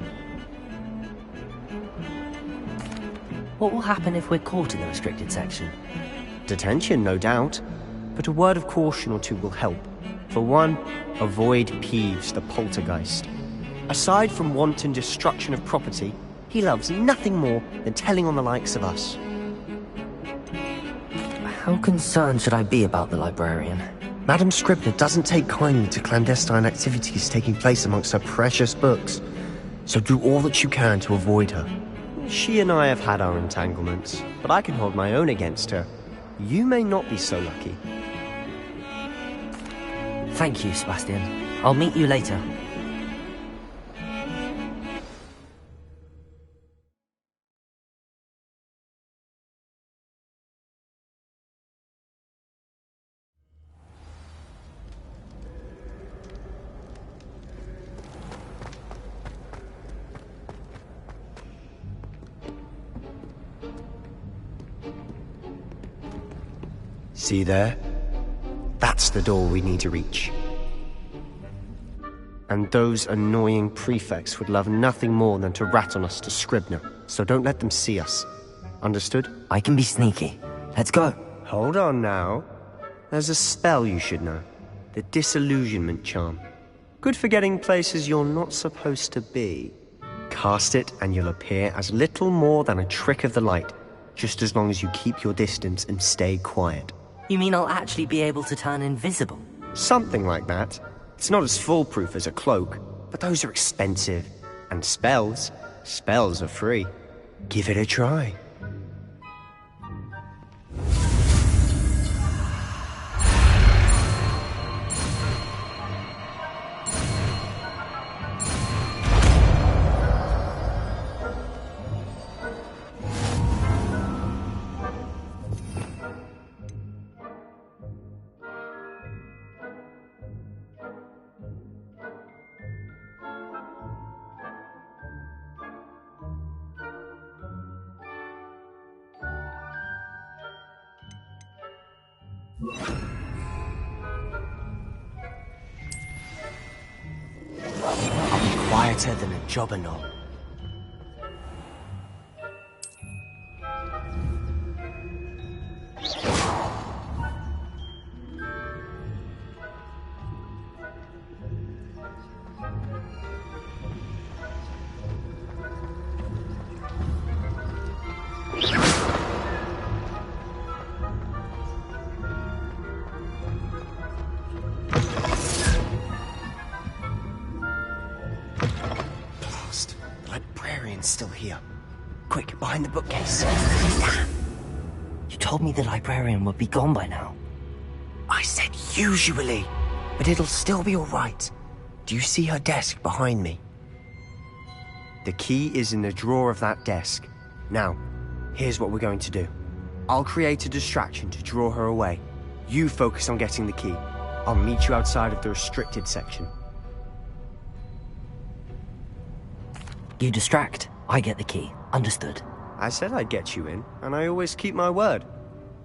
What will happen if we're caught in the restricted section? Detention, no doubt. But a word of caution or two will help. For one, avoid Peeves, the poltergeist. Aside from wanton destruction of property, he loves nothing more than telling on the likes of us. How concerned should I be about the librarian? Madame Scribner doesn't take kindly to clandestine activities taking place amongst her precious books, so do all that you can to avoid her. She and I have had our entanglements, but I can hold my own against her. You may not be so lucky. Thank you, Sebastian. I'll meet you later. See there? That's the door we need to reach. And those annoying prefects would love nothing more than to rat on us to Scribner, so don't let them see us. Understood? I can be sneaky. Let's go. Hold on now. There's a spell you should know. The Disillusionment Charm. Good for getting places you're not supposed to be. Cast it and you'll appear as little more than a trick of the light, just as long as you keep your distance and stay quiet. You mean I'll actually be able to turn invisible? Something like that. It's not as foolproof as a cloak, but those are expensive. And spells are free. Give it a try. I'll be quieter than a jobberknoll. Still here. Quick, behind the bookcase. Damn. You told me the librarian would be gone by now. I said usually, but it'll still be all right. Do you see her desk behind me? The key is in the drawer of that desk. Now, here's what we're going to do. I'll create a distraction to draw her away. You focus on getting the key. I'll meet you outside of the restricted section. You distract. I get the key. Understood. I said I'd get you in, and I always keep my word.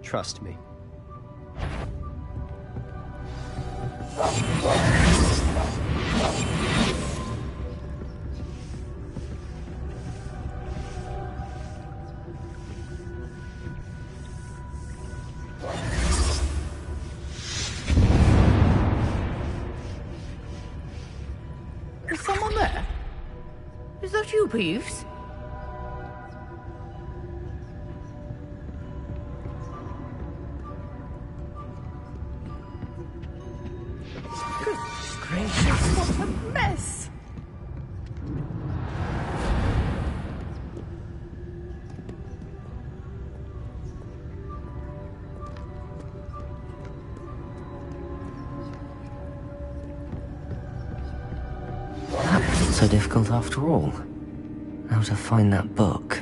Trust me. Is someone there? Is that you, Peeves? gracious, what a mess! That wasn't so difficult after all. How to find that book.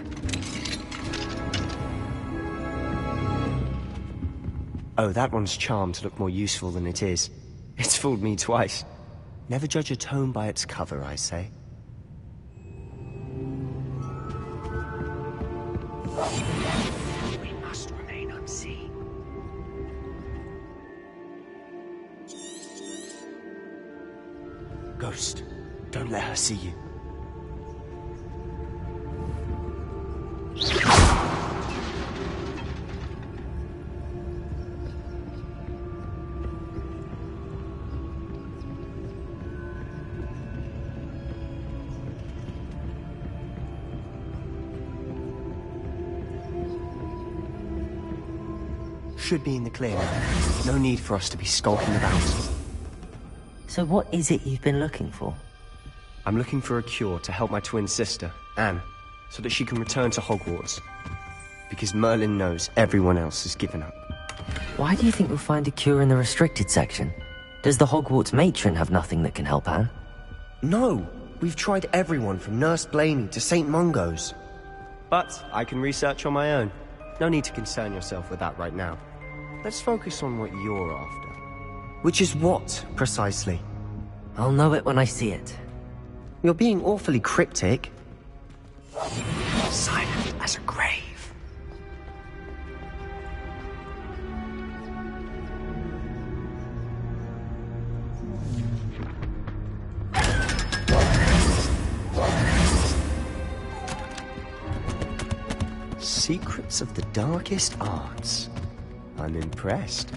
Oh, that one's charmed to look more useful than it is. It's fooled me twice. Never judge a tome by its cover, I say. We must remain unseen. Ghost, don't let her see you. Should be in the clear now. No need for us to be skulking about. So what is it you've been looking for? I'm looking for a cure to help my twin sister, Anne, so that she can return to Hogwarts. Because Merlin knows everyone else has given up. Why do you think we'll find a cure in the restricted section? Does the Hogwarts matron have nothing that can help Anne? No! We've tried everyone from Nurse Blaney to St. Mungo's. But I can research on my own. No need to concern yourself with that right now. Let's focus on what you're after. Which is what, precisely? I'll know it when I see it. You're being awfully cryptic. Silent as a grave. Secrets of the darkest arts. I'm impressed.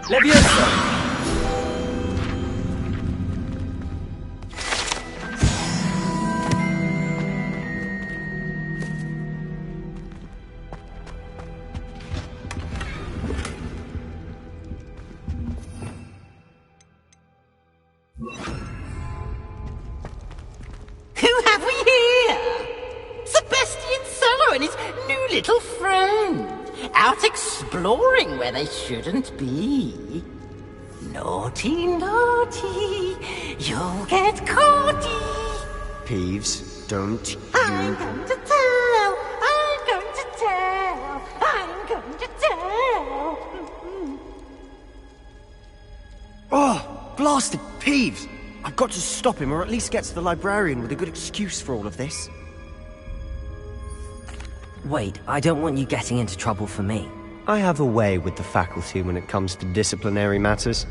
Leviosa! Who have we here? Sebastian Sallow and his new little friend. Out exploring where they shouldn't be. Naughty, naughty, you'll get caughty. Peeves, don't you... I'm going to tell, I'm going to tell, I'm going to tell. Oh, blasted Peeves! I've got to stop him, or at least get to the librarian with a good excuse for all of this. Wait, I don't want you getting into trouble for me. I have a way with the faculty when it comes to disciplinary matters.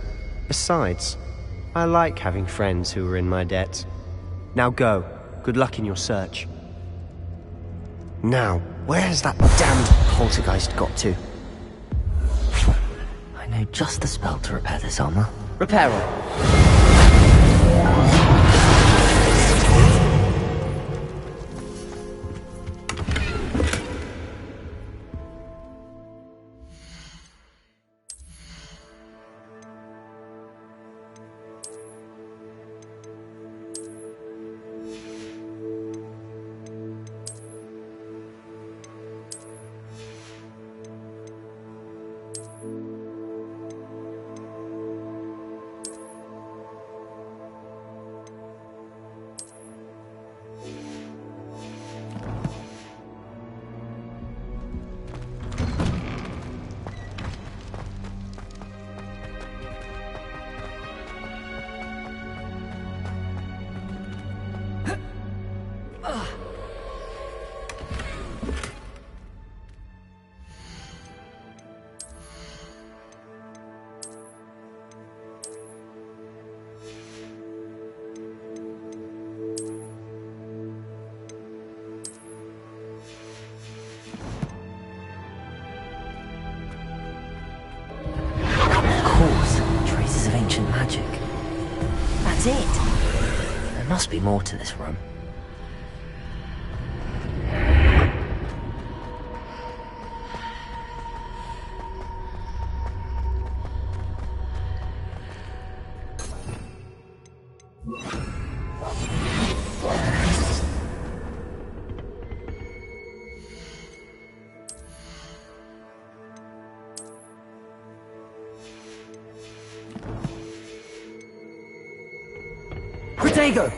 Besides, I like having friends who are in my debt. Now go. Good luck in your search. Now, where has that damned poltergeist got to? I know just the spell to repair this armor. Repair it. That's it. must be more to this room. Protego!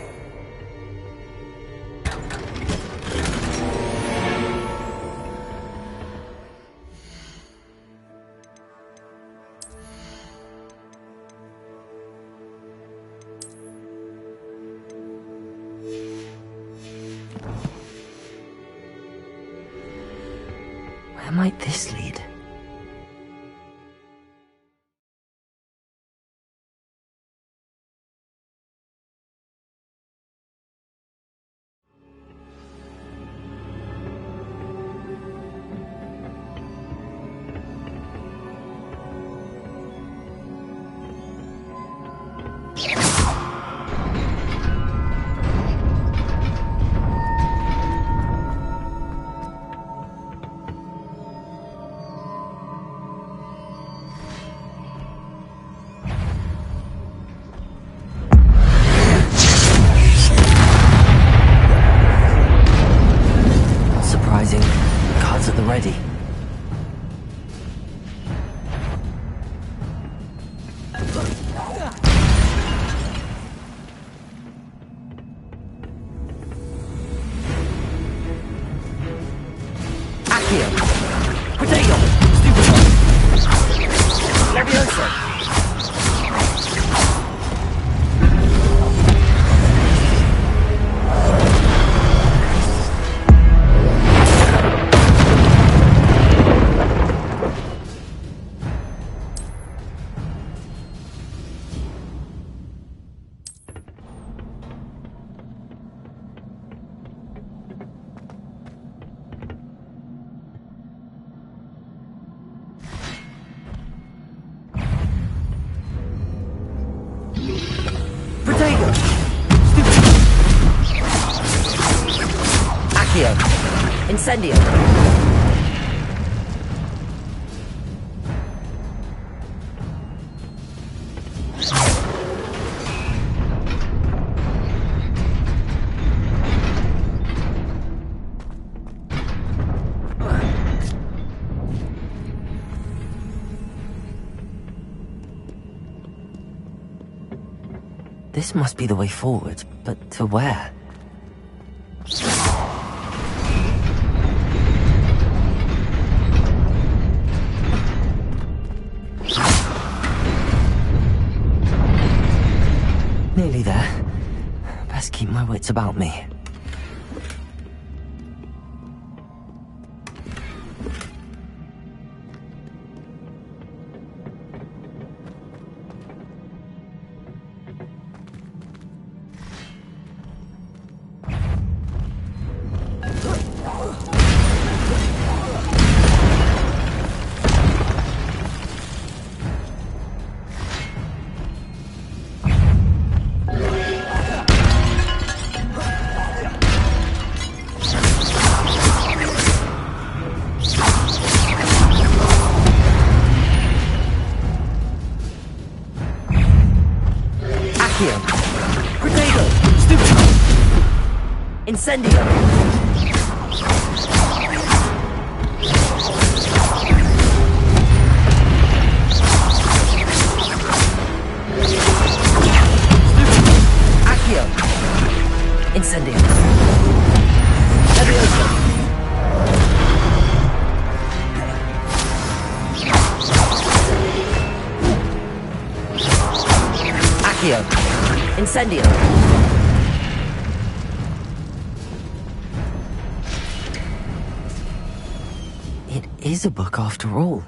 Where might this lead? Cards at the ready. Accio! Protego! Stupid one! Levioso! Protego! Stupid! Accio! Incendio! This must be the way forward, but to where? Nearly there. Best keep my wits about me. Protego! Stupid! Incendio! Accio! Incendio! Levioso! Accio! Incendio! It is a book after all.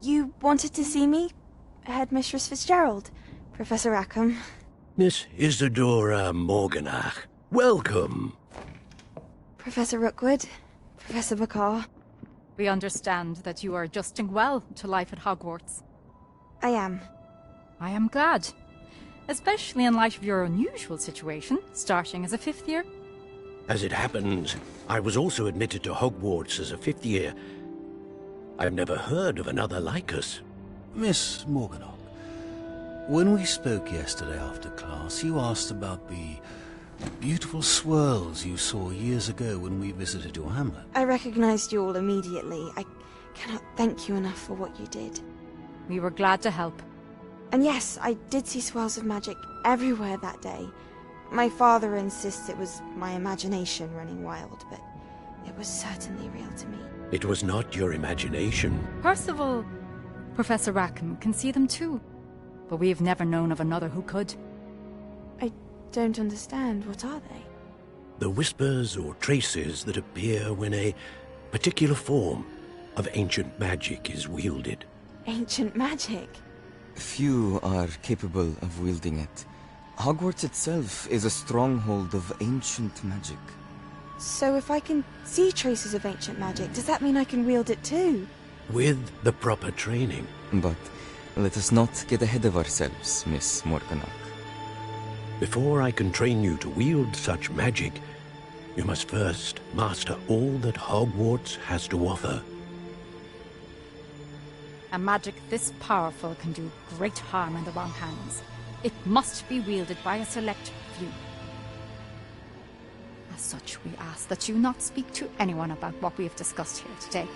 You wanted to see me? Headmistress Fitzgerald, Professor Rackham. Miss Isadora Morganach, welcome. Professor Rookwood, Professor Bakar. We understand that you are adjusting well to life at Hogwarts. I am. I am glad. Especially in light of your unusual situation, starting as a 5th year. As it happens, I was also admitted to Hogwarts as a 5th year. I've never heard of another like us. Miss Morganach, when we spoke yesterday after class, you asked about the beautiful swirls you saw years ago when we visited your hamlet. I recognized you all immediately. I cannot thank you enough for what you did. We were glad to help. And yes, I did see swirls of magic everywhere that day. My father insists it was my imagination running wild, but it was certainly real to me. It was not your imagination. Percival, Professor Rackham can see them too. But we have never known of another who could. I don't understand. What are they? The whispers or traces that appear when a particular form of ancient magic is wielded. Ancient magic? Few are capable of wielding it. Hogwarts itself is a stronghold of ancient magic. So if I can see traces of ancient magic, does that mean I can wield it too? With the proper training. But let us not get ahead of ourselves, Miss Morganach. Before I can train you to wield such magic, you must first master all that Hogwarts has to offer. A magic this powerful can do great harm in the wrong hands. It must be wielded by a select few. As such, we ask that you not speak to anyone about what we have discussed here today.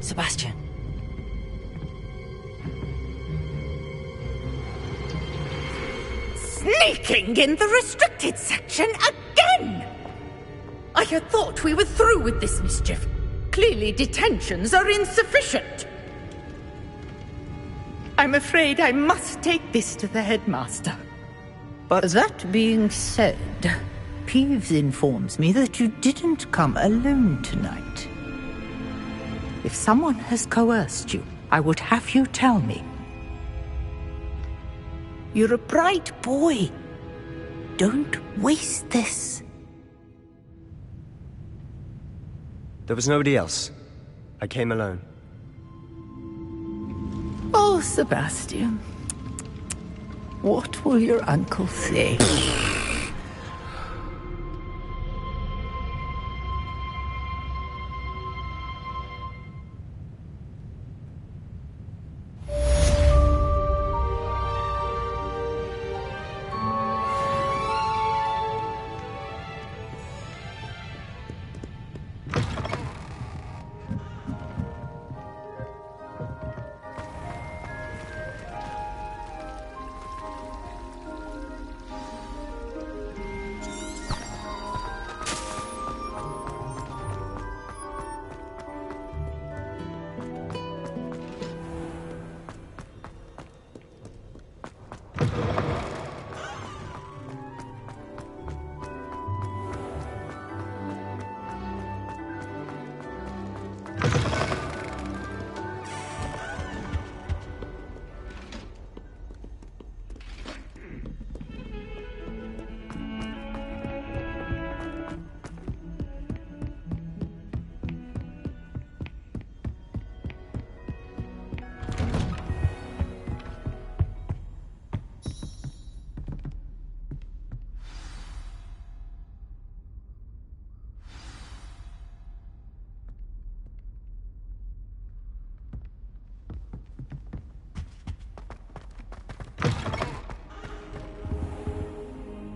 Sebastian. Sneaking in the restricted section again! I had thought we were through with this mischief. Clearly detentions are insufficient. I'm afraid I must take this to the headmaster. But that being said, Peeves informs me that you didn't come alone tonight. If someone has coerced you, I would have you tell me. You're a bright boy. Don't waste this. There was nobody else. I came alone. Oh, Sebastian. What will your uncle say?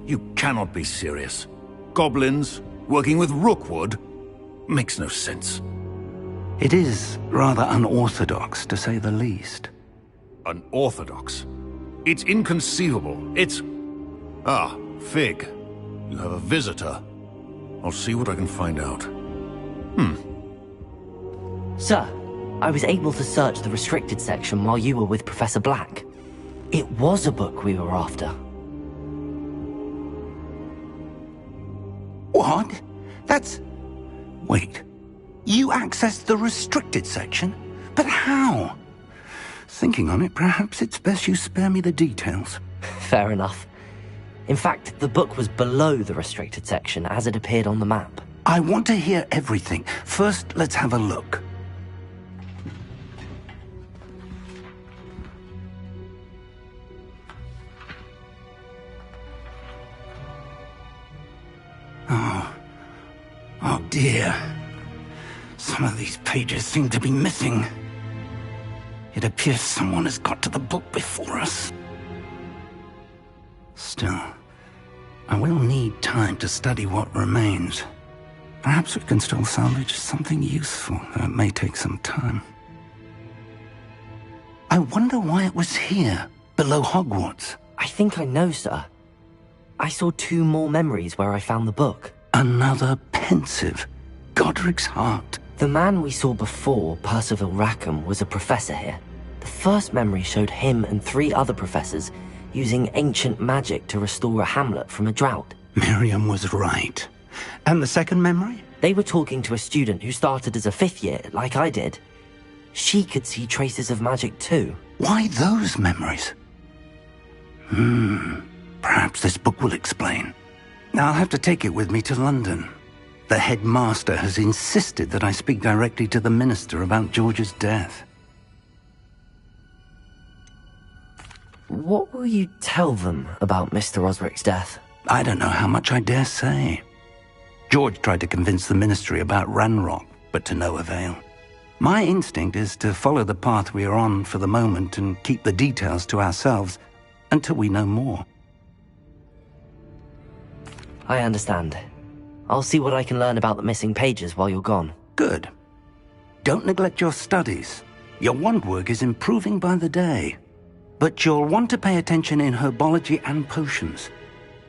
You cannot be serious. Goblins working with Rookwood? Makes no sense. It is rather unorthodox, to say the least. Unorthodox? It's inconceivable. It's... Ah, Fig. You have a visitor. I'll see what I can find out. Sir, I was able to search the restricted section while you were with Professor Black. It was a book we were after. What? That's... Wait. You accessed the restricted section? But how? Thinking on it, perhaps it's best you spare me the details. Fair enough. In fact, the book was below the restricted section as it appeared on the map. I want to hear everything. First, let's have a look. Oh dear. Some of these pages seem to be missing. It appears someone has got to the book before us. Still, I will need time to study what remains. Perhaps we can still salvage something useful, though it may take some time. I wonder why it was here, below Hogwarts. I think I know, sir. I saw 2 more memories where I found the book. Another pensive. Godric's heart. The man we saw before, Percival Rackham, was a professor here. The first memory showed him and 3 other professors using ancient magic to restore a hamlet from a drought. Miriam was right. And the second memory? They were talking to a student who started as a 5th year, like I did. She could see traces of magic too. Why those memories? Perhaps this book will explain. I'll have to take it with me to London. The headmaster has insisted that I speak directly to the minister about George's death. What will you tell them about Mr. Osric's death? I don't know how much I dare say. George tried to convince the ministry about Ranrock, but to no avail. My instinct is to follow the path we are on for the moment and keep the details to ourselves until we know more. I understand. I'll see what I can learn about the missing pages while you're gone. Good. Don't neglect your studies. Your wand work is improving by the day. But you'll want to pay attention in herbology and potions.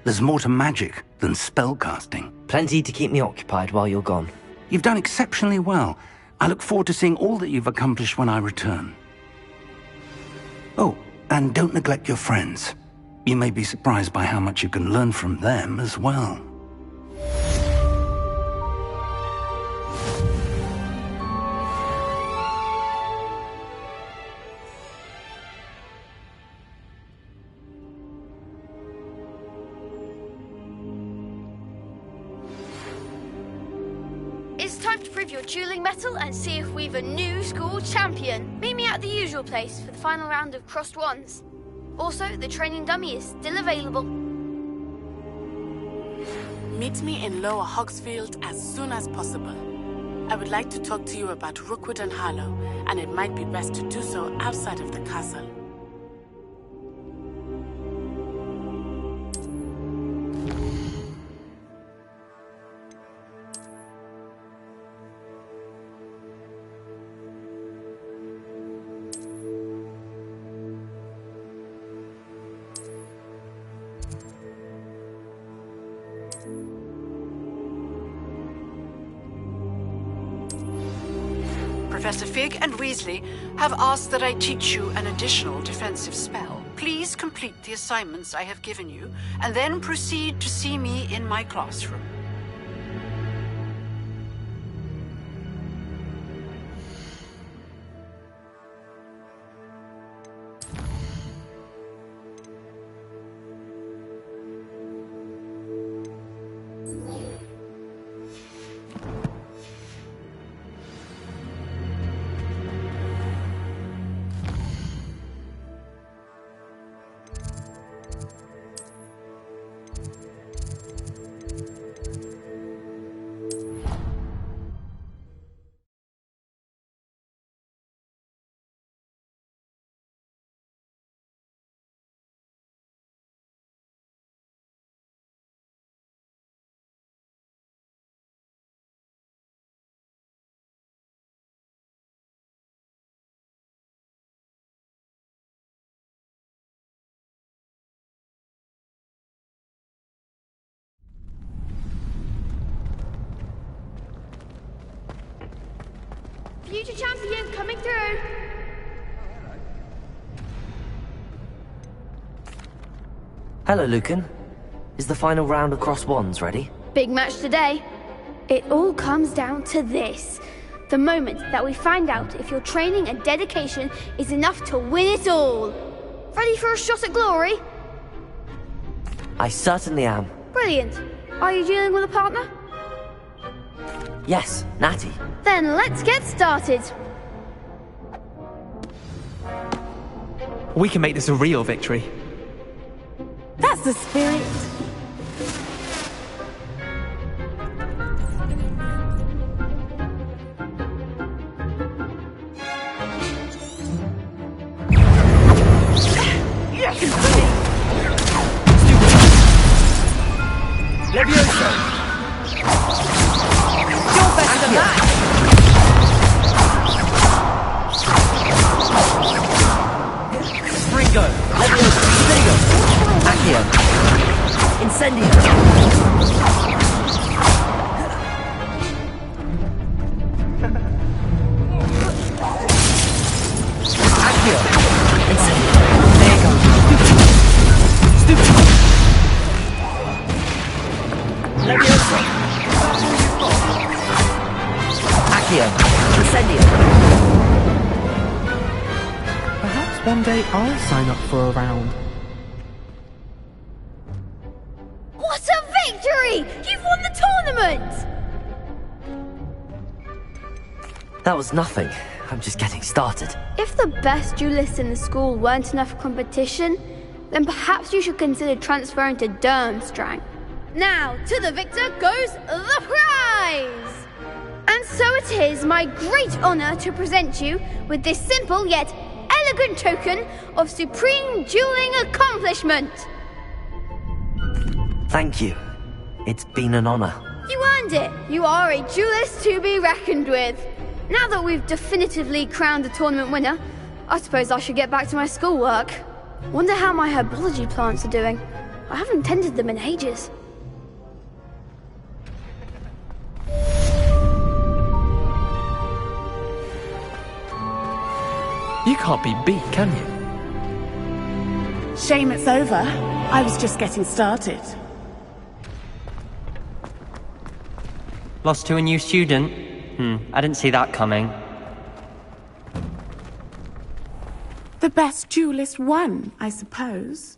There's more to magic than spellcasting. Plenty to keep me occupied while you're gone. You've done exceptionally well. I look forward to seeing all that you've accomplished when I return. Oh, and don't neglect your friends. You may be surprised by how much you can learn from them as well. It's time to prove your dueling mettle and see if we've a new school champion. Meet me at the usual place for the final round of crossed wands. Also, the training dummy is still available. Meet me in Lower Hogsfield as soon as possible. I would like to talk to you about Rookwood and Harlow, and it might be best to do so outside of the castle. Professor Fig and Weasley have asked that I teach you an additional defensive spell. Please complete the assignments I have given you, and then proceed to see me in my classroom. Future champion coming through. Hello, Lucan. Is the final round of cross wands ready? Big match today. It all comes down to this. The moment that we find out if your training and dedication is enough to win it all. Ready for a shot at glory? I certainly am. Brilliant. Are you dealing with a partner? Yes, Natty. Then let's get started. We can make this a real victory. That's the spirit. Levioso! You're better than that! Ringo! Levioso! Stigo! Accio! Incendio! Accio! Incendio! There you go! Stupid! Levioso! Accio! Incendio! Perhaps one day I'll sign up for a round. What a victory! You've won the tournament! That was nothing. I'm just getting started. If the best duelists in the school weren't enough competition, then perhaps you should consider transferring to Durmstrang. Now, to the victor goes the prize! And so it is my great honor to present you with this simple yet elegant token of supreme dueling accomplishment. Thank you. It's been an honor. You earned it. You are a duelist to be reckoned with. Now that we've definitively crowned the tournament winner, I suppose I should get back to my schoolwork. Wonder how my herbology plants are doing. I haven't tended them in ages. You can't be beat, can you? Shame it's over. I was just getting started. Lost to a new student? I didn't see that coming. The best duelist won, I suppose.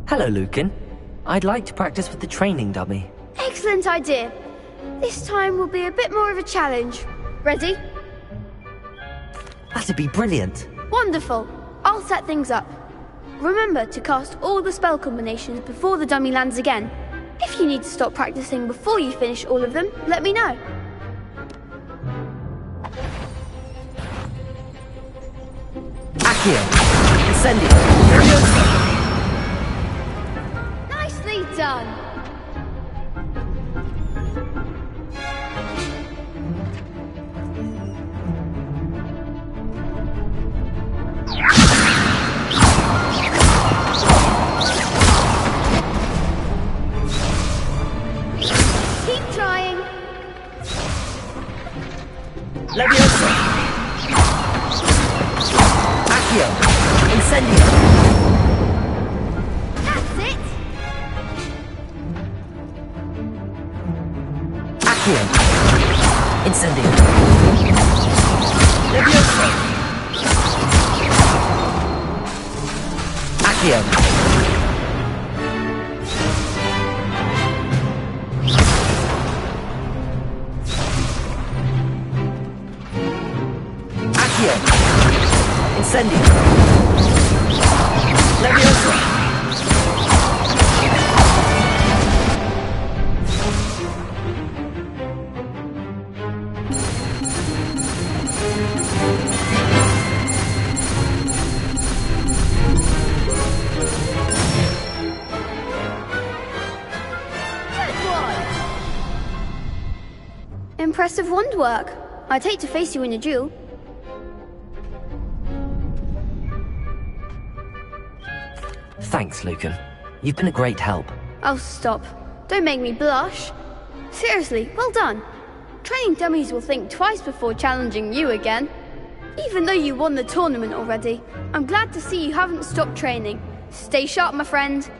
Hello, Lucan. I'd like to practice with the training dummy. Excellent idea. This time will be a bit more of a challenge. Ready? That'd be brilliant. Wonderful. I'll set things up. Remember to cast all the spell combinations before the dummy lands again. If you need to stop practicing before you finish all of them, let me know. Accio! Incendio! Nicely done. Keep trying. Levioso! Accio! Incendio! That's it. Accio! Incendio! Levioso! Accio! Incendio! Levioso! Impressive wand work. I'd hate to face you in a duel. Thanks, Lucan. You've been a great help. Oh, stop. Don't make me blush. Seriously, well done. Training dummies will think twice before challenging you again. Even though you won the tournament already, I'm glad to see you haven't stopped training. Stay sharp, my friend.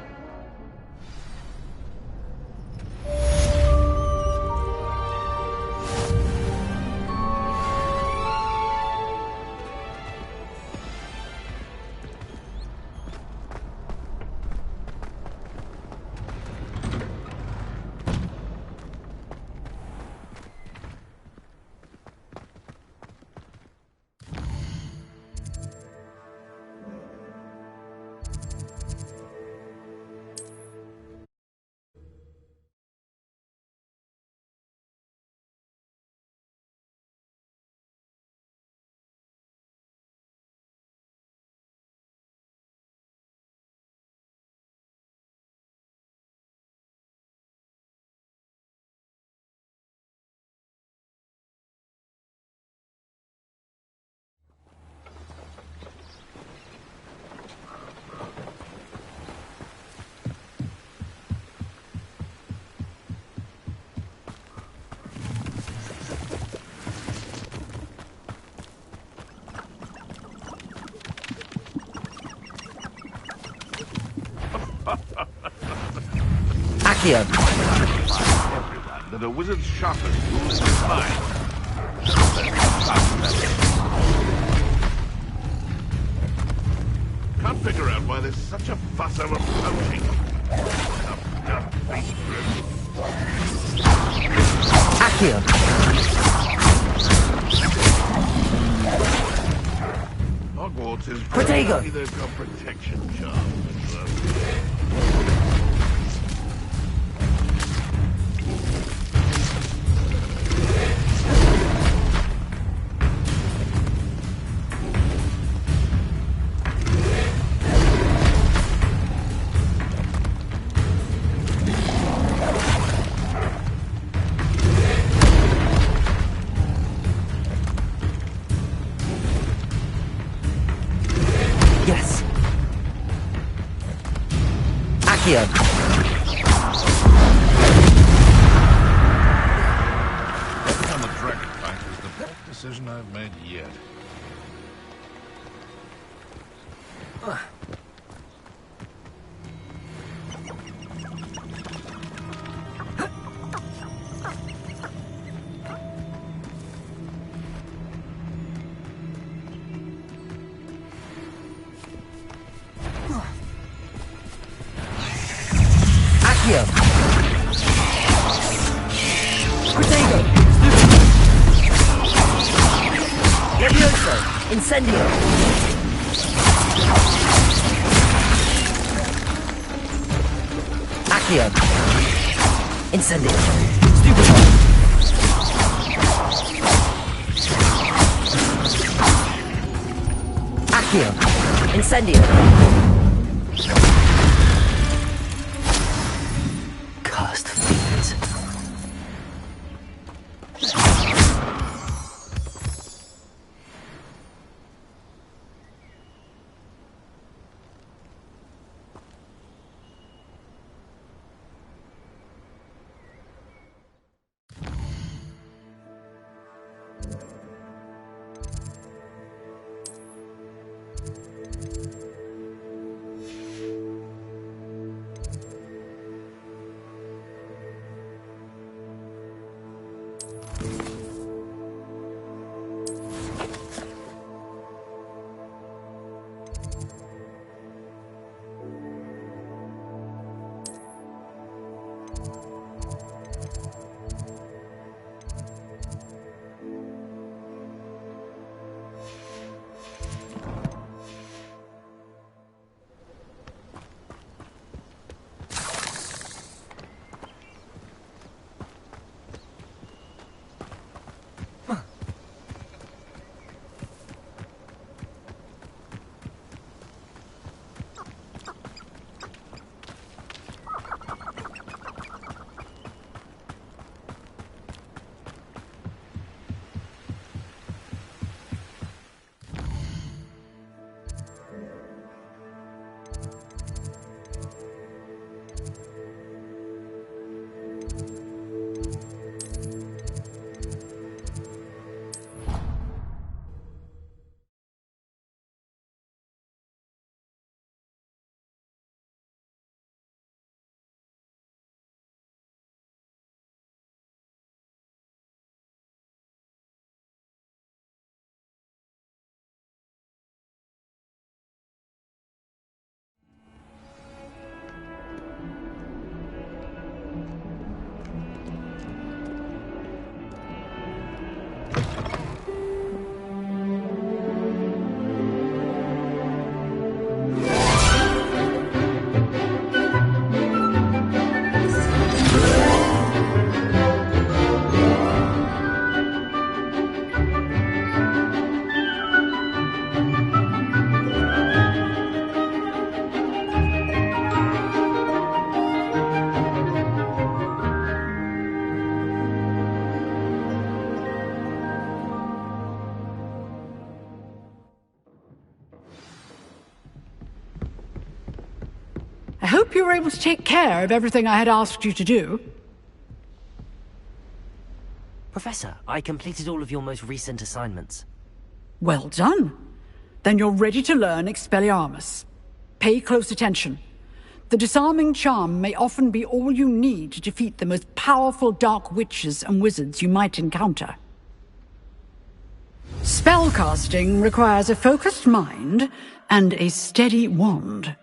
Accio! Everyone that a wizard's sharpest tool is his mind. Can't figure out why there's such a fuss over poaching. Accio! Hogwarts is Protego! they've got protection charms. Yes. Accio! Betting on the dragon fight was the best decision I've made yet. Accio! Protego! Levioso! Incendio! Accio! Incendio! Stupefy! Accio! Incendio! Cursed fiends. I hope you were able to take care of everything I had asked you to do. Professor, I completed all of your most recent assignments. Well done. Then you're ready to learn Expelliarmus. Pay close attention. The disarming charm may often be all you need to defeat the most powerful dark witches and wizards you might encounter. Spellcasting requires a focused mind and a steady wand.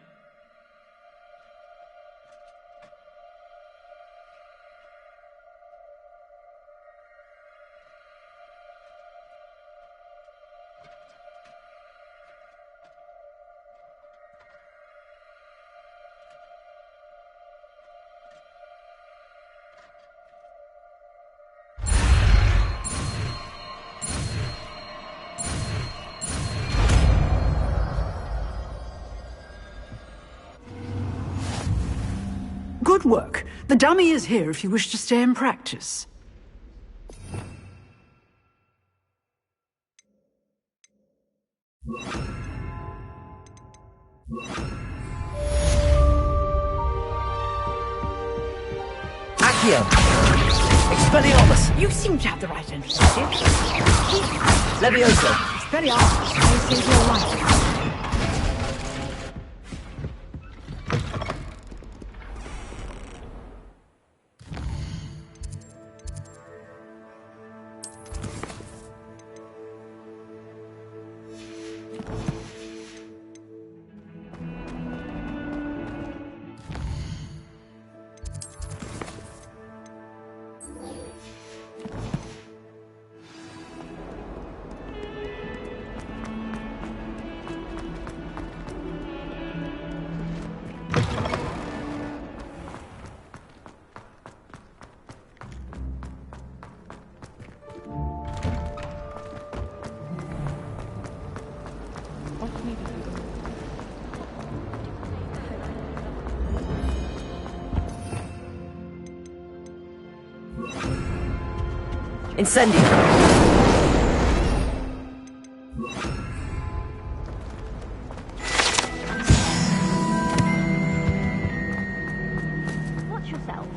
Good work. The dummy is here if you wish to stay and practice. Accio! Expelliarmus! You seem to have the right entrance. Levioso! Expelliarmus may save your life. Incendio! Watch yourself.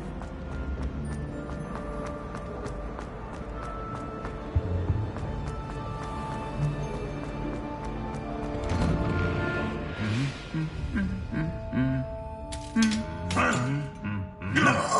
No!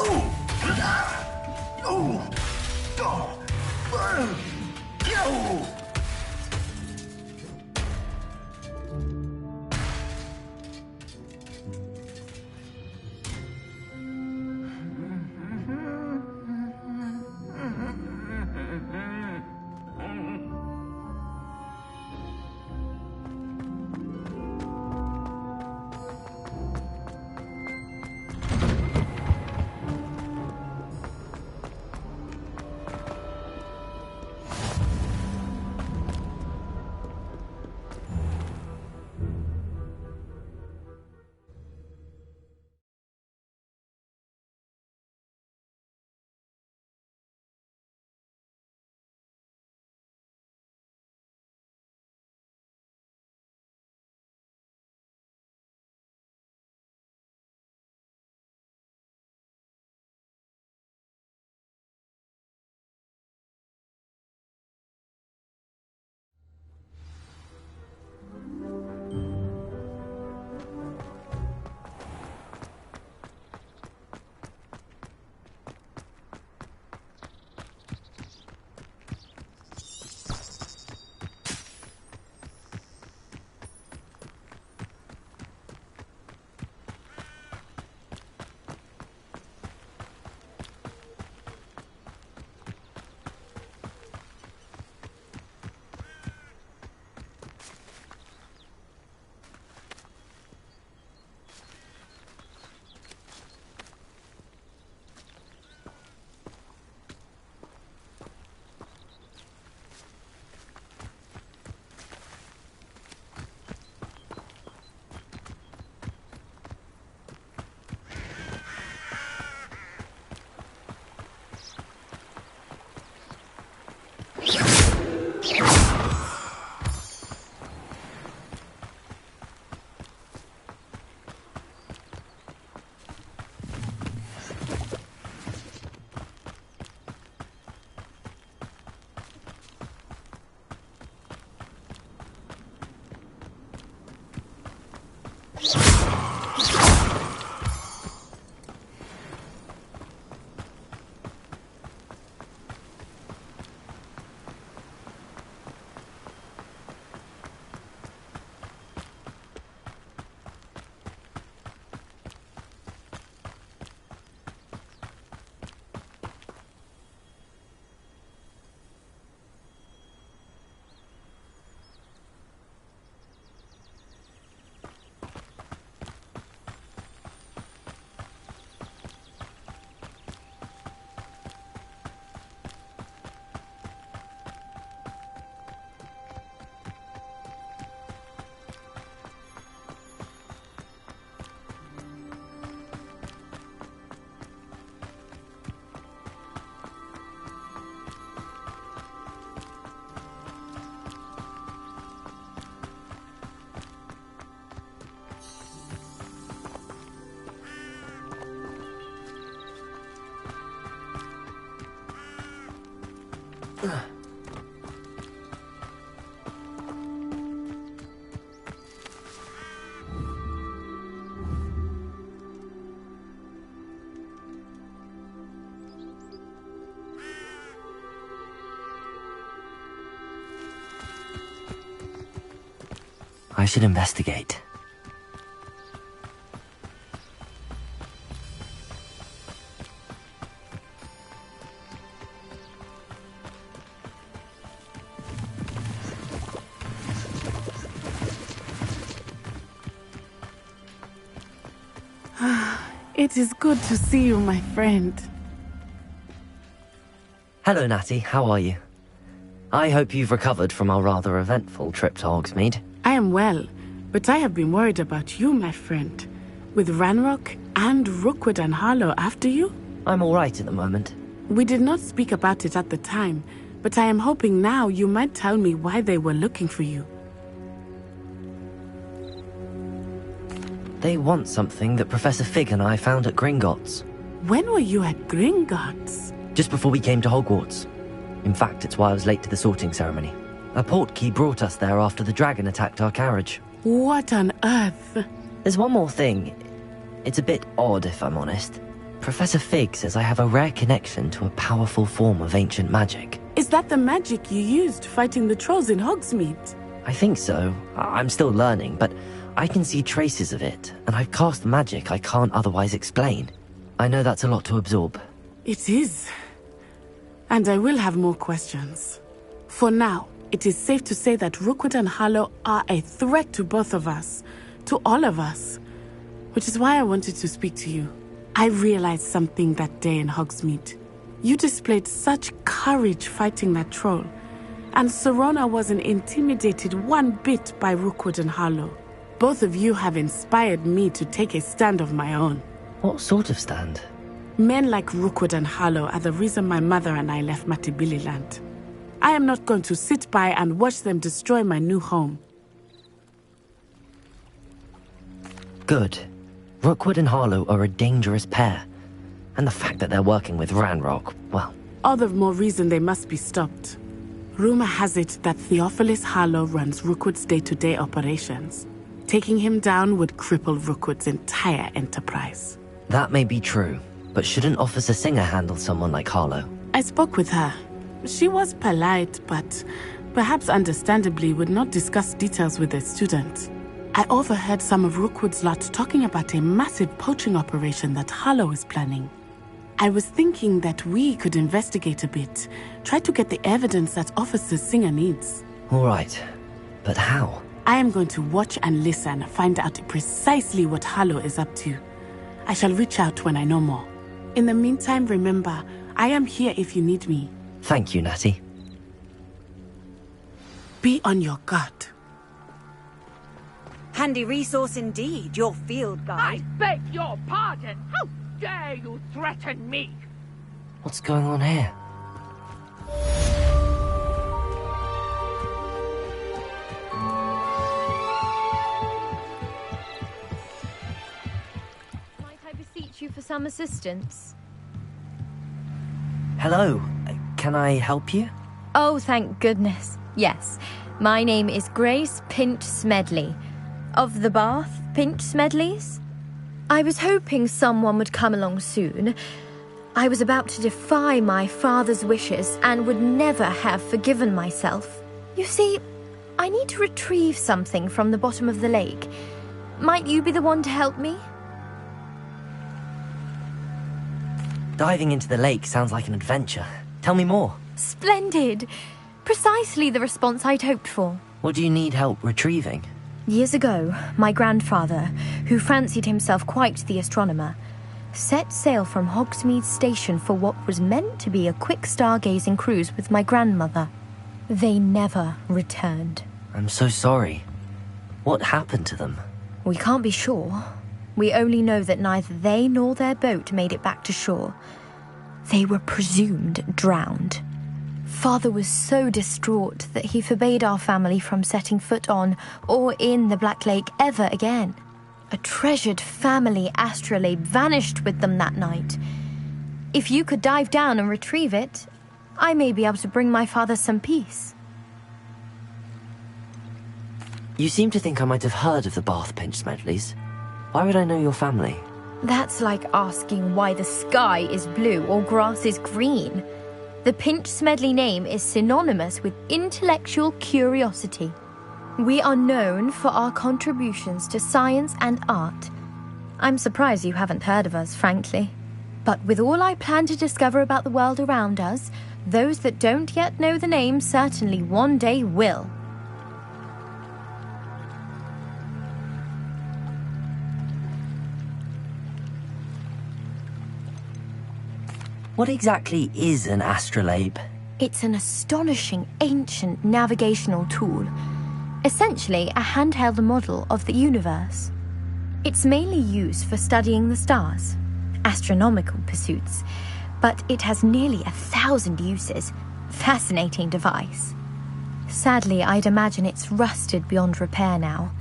I should investigate. It is good to see you, my friend. Hello, Natty. How are you? I hope you've recovered from our rather eventful trip to Hogsmeade. I am well, but I have been worried about you, my friend. With Ranrock and Rookwood and Harlow after you? I'm all right at the moment. We did not speak about it at the time, but I am hoping now you might tell me why they were looking for you. They want something that Professor Fig and I found at Gringotts. When were you at Gringotts? Just before we came to Hogwarts. In fact, it's why I was late to the sorting ceremony. A portkey brought us there after the dragon attacked our carriage. What on earth? There's one more thing. It's a bit odd, if I'm honest. Professor Fig says I have a rare connection to a powerful form of ancient magic. Is that the magic you used fighting the trolls in Hogsmeade? I think so. I'm still learning, but I can see traces of it, and I've cast magic I can't otherwise explain. I know that's a lot to absorb. It is. And I will have more questions. For now, it is safe to say that Rookwood and Harlow are a threat to both of us. To all of us. Which is why I wanted to speak to you. I realized something that day in Hogsmeade. You displayed such courage fighting that troll. And Serona wasn't intimidated one bit by Rookwood and Harlow. Both of you have inspired me to take a stand of my own. What sort of stand? Men like Rookwood and Harlow are the reason my mother and I left Matibililand. I am not going to sit by and watch them destroy my new home. Good. Rookwood and Harlow are a dangerous pair. And the fact that they're working with Ranrock, well... All the more reason they must be stopped. Rumor has it that Theophilus Harlow runs Rookwood's day-to-day operations. Taking him down would cripple Rookwood's entire enterprise. That may be true, but shouldn't Officer Singer handle someone like Harlow? I spoke with her. She was polite, but perhaps understandably would not discuss details with a student. I overheard some of Rookwood's lot talking about a massive poaching operation that Harlow is planning. I was thinking that we could investigate a bit, try to get the evidence that Officer Singer needs. All right, but how? I am going to watch and listen, find out precisely what Harlow is up to. I shall reach out when I know more. In the meantime, remember, I am here if you need me. Thank you, Natty. Be on your guard. Handy resource indeed, your field guide. I beg your pardon! How dare you threaten me? What's going on here? Might I beseech you for some assistance? Hello. Can I help you? Oh, thank goodness. Yes. My name is Grace Pinch Smedley. Of the Bath Pinch Smedleys? I was hoping someone would come along soon. I was about to defy my father's wishes and would never have forgiven myself. You see, I need to retrieve something from the bottom of the lake. Might you be the one to help me? Diving into the lake sounds like an adventure. Tell me more. Splendid! Precisely the response I'd hoped for. What do you need help retrieving? Years ago, my grandfather, who fancied himself quite the astronomer, set sail from Hogsmeade Station for what was meant to be a quick stargazing cruise with my grandmother. They never returned. I'm so sorry. What happened to them? We can't be sure. We only know that neither they nor their boat made it back to shore. They were presumed drowned. Father was so distraught that he forbade our family from setting foot on or in the Black Lake ever again. A treasured family astrolabe vanished with them that night. If you could dive down and retrieve it, I may be able to bring my father some peace. You seem to think I might have heard of the Bath Pinch Smedleys. Why would I know your family? That's like asking why the sky is blue or grass is green. The Pinch Smedley name is synonymous with intellectual curiosity. We are known for our contributions to science and art. I'm surprised you haven't heard of us, frankly. But with all I plan to discover about the world around us, those that don't yet know the name certainly one day will. What exactly is an astrolabe? It's an astonishing ancient navigational tool. Essentially a handheld model of the universe. It's mainly used for studying the stars, astronomical pursuits, but it has nearly 1,000 uses. Fascinating device. Sadly, I'd imagine it's rusted beyond repair now.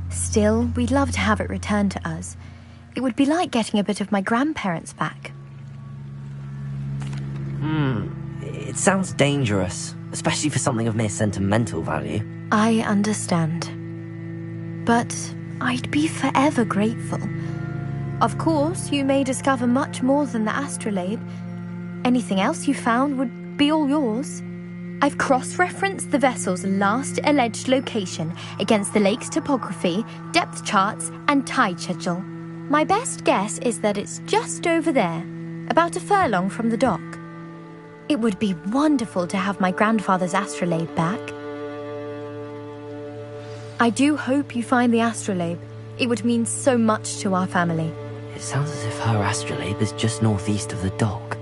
Still, we'd love to have it returned to us. It would be like getting a bit of my grandparents back. It sounds dangerous, especially for something of mere sentimental value. I understand. But I'd be forever grateful. Of course, you may discover much more than the astrolabe. Anything else you found would be all yours. I've cross-referenced the vessel's last alleged location against the lake's topography, depth charts, and tide schedule. My best guess is that it's just over there, about a furlong from the dock. It would be wonderful to have my grandfather's astrolabe back. I do hope you find the astrolabe. It would mean so much to our family. It sounds as if her astrolabe is just northeast of the dock.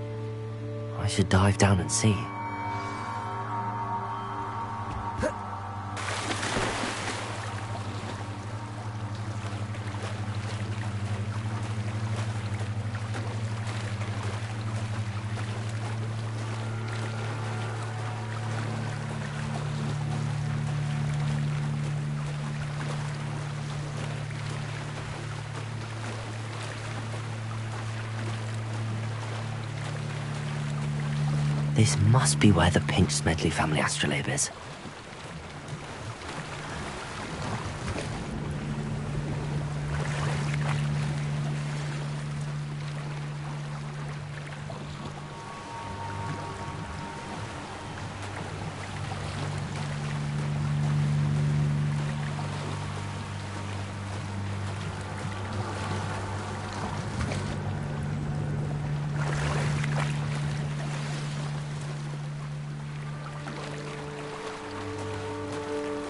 I should dive down and see. This must be where the Pinch Smedley family astrolabe is.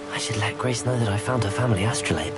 I should let Grace know that I found her family astrolabe.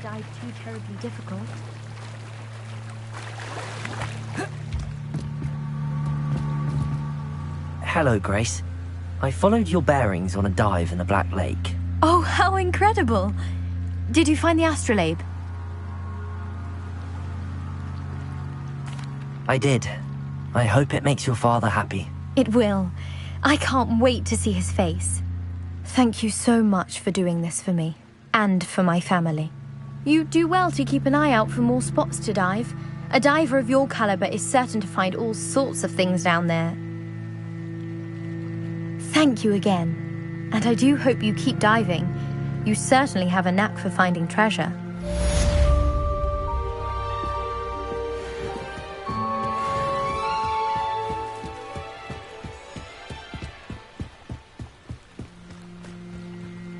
Dive too terribly difficult. Hello, Grace. I followed your bearings on a dive in the Black Lake. Oh, how incredible! Did you find the astrolabe? I did. I hope it makes your father happy. It will. I can't wait to see his face. Thank you so much for doing this for me, and for my family. You do well to keep an eye out for more spots to dive. A diver of your caliber is certain to find all sorts of things down there. Thank you again, and I do hope you keep diving. You certainly have a knack for finding treasure.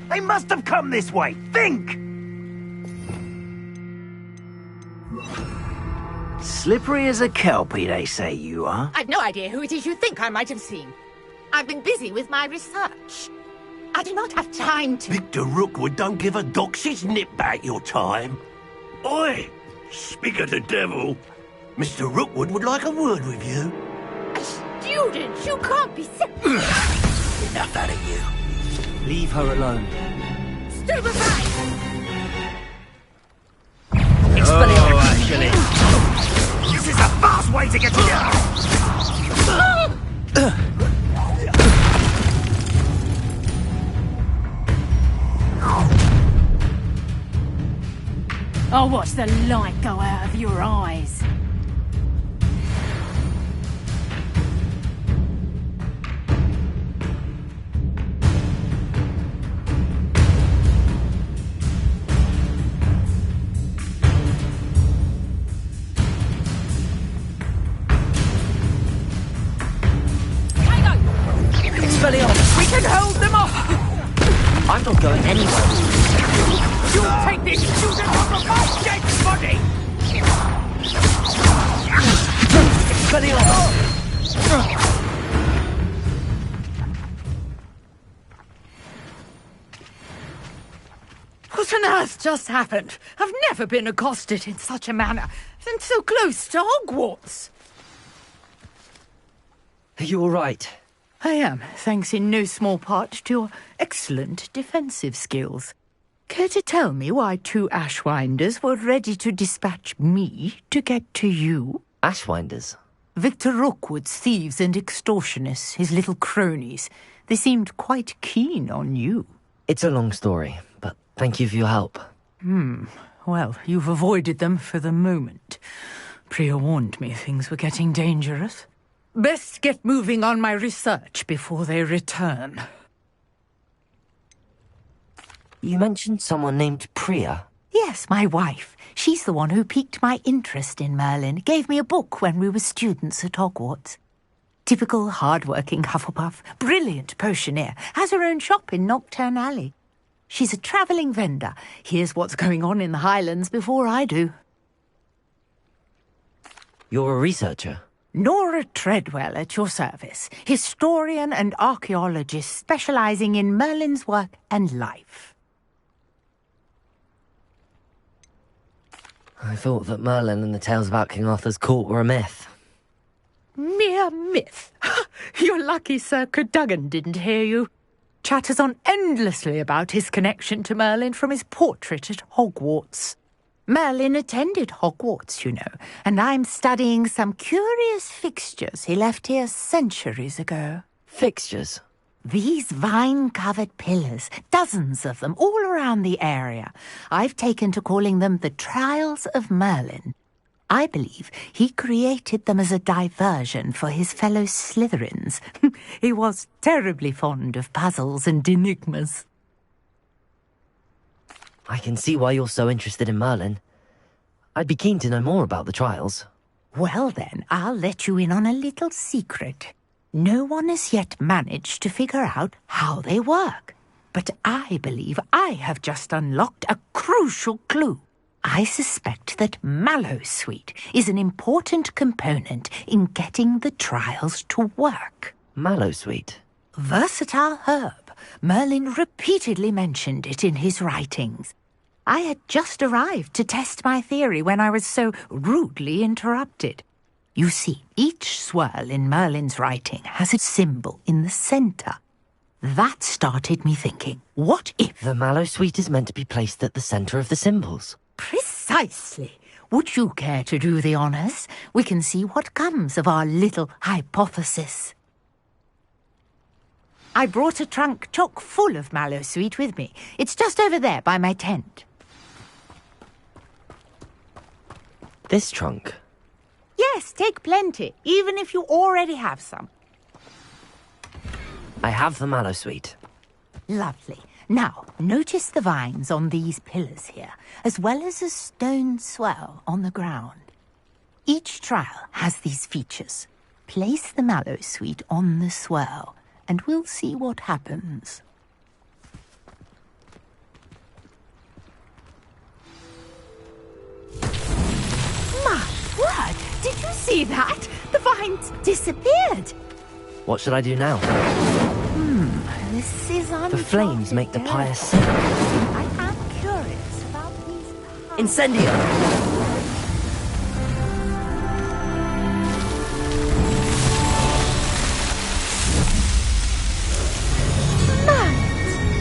They must have come this way. Think! Slippery as a kelpie, they say you are. I've no idea who it is you think I might have seen. I've been busy with my research. I do not have time to... Victor Rookwood don't give a doxy's nip back your time. Oi! Speak of the devil. Mr. Rookwood would like a word with you. A student? You can't be... Enough out of you. Leave her alone. Stupefy! Oh, actually. This is a fast way to get to you! I'll watch the light go out of your eyes. We can hold them off! I'm not going anywhere. You'll take this student off of my dead body! What on earth just happened? I've never been accosted in such a manner, and so close to Hogwarts. Are you all right? I am, thanks in no small part to your excellent defensive skills. Care to tell me why two Ashwinders were ready to dispatch me to get to you? Ashwinders? Victor Rookwood's thieves and extortionists, his little cronies. They seemed quite keen on you. It's a long story, but thank you for your help. Well, you've avoided them for the moment. Priya warned me things were getting dangerous. Best get moving on my research before they return. You mentioned someone named Priya. Yes, my wife. She's the one who piqued my interest in Merlin. Gave me a book when we were students at Hogwarts. Typical hard-working Hufflepuff. Brilliant potioneer. Has her own shop in Knockturn Alley. She's a travelling vendor. Hears what's going on in the Highlands before I do. You're a researcher? Nora Treadwell at your service. Historian and archaeologist specialising in Merlin's work and life. I thought that Merlin and the tales about King Arthur's court were a myth. Mere myth. You're lucky Sir Cadogan didn't hear you. Chatters on endlessly about his connection to Merlin from his portrait at Hogwarts. Merlin attended Hogwarts, you know, and I'm studying some curious fixtures he left here centuries ago. Fixtures? These vine-covered pillars, dozens of them, all around the area. I've taken to calling them the Trials of Merlin. I believe he created them as a diversion for his fellow Slytherins. He was terribly fond of puzzles and enigmas. I can see why you're so interested in Merlin. I'd be keen to know more about the trials. Well then, I'll let you in on a little secret. No one has yet managed to figure out how they work. But I believe I have just unlocked a crucial clue. I suspect that Mallowsweet is an important component in getting the trials to work. Mallowsweet? Versatile herb. Merlin repeatedly mentioned it in his writings. I had just arrived to test my theory when I was so rudely interrupted. You see, each swirl in Merlin's writing has a symbol in the centre. That started me thinking, what if... The Mallow Suite is meant to be placed at the centre of the symbols. Precisely. Would you care to do the honours? We can see what comes of our little hypothesis. I brought a trunk chock full of Mallow Suite with me. It's just over there by my tent. This trunk? Yes, take plenty, even if you already have some. I have the Mallow Suite. Lovely. Now, notice the vines on these pillars here, as well as a stone swell on the ground. Each trial has these features. Place the Mallow Suite on the swell, and we'll see what happens. My word! Did you see that? The vines disappeared! What should I do now? This is The flames make the pyre sing. I am curious about these powers. Incendio!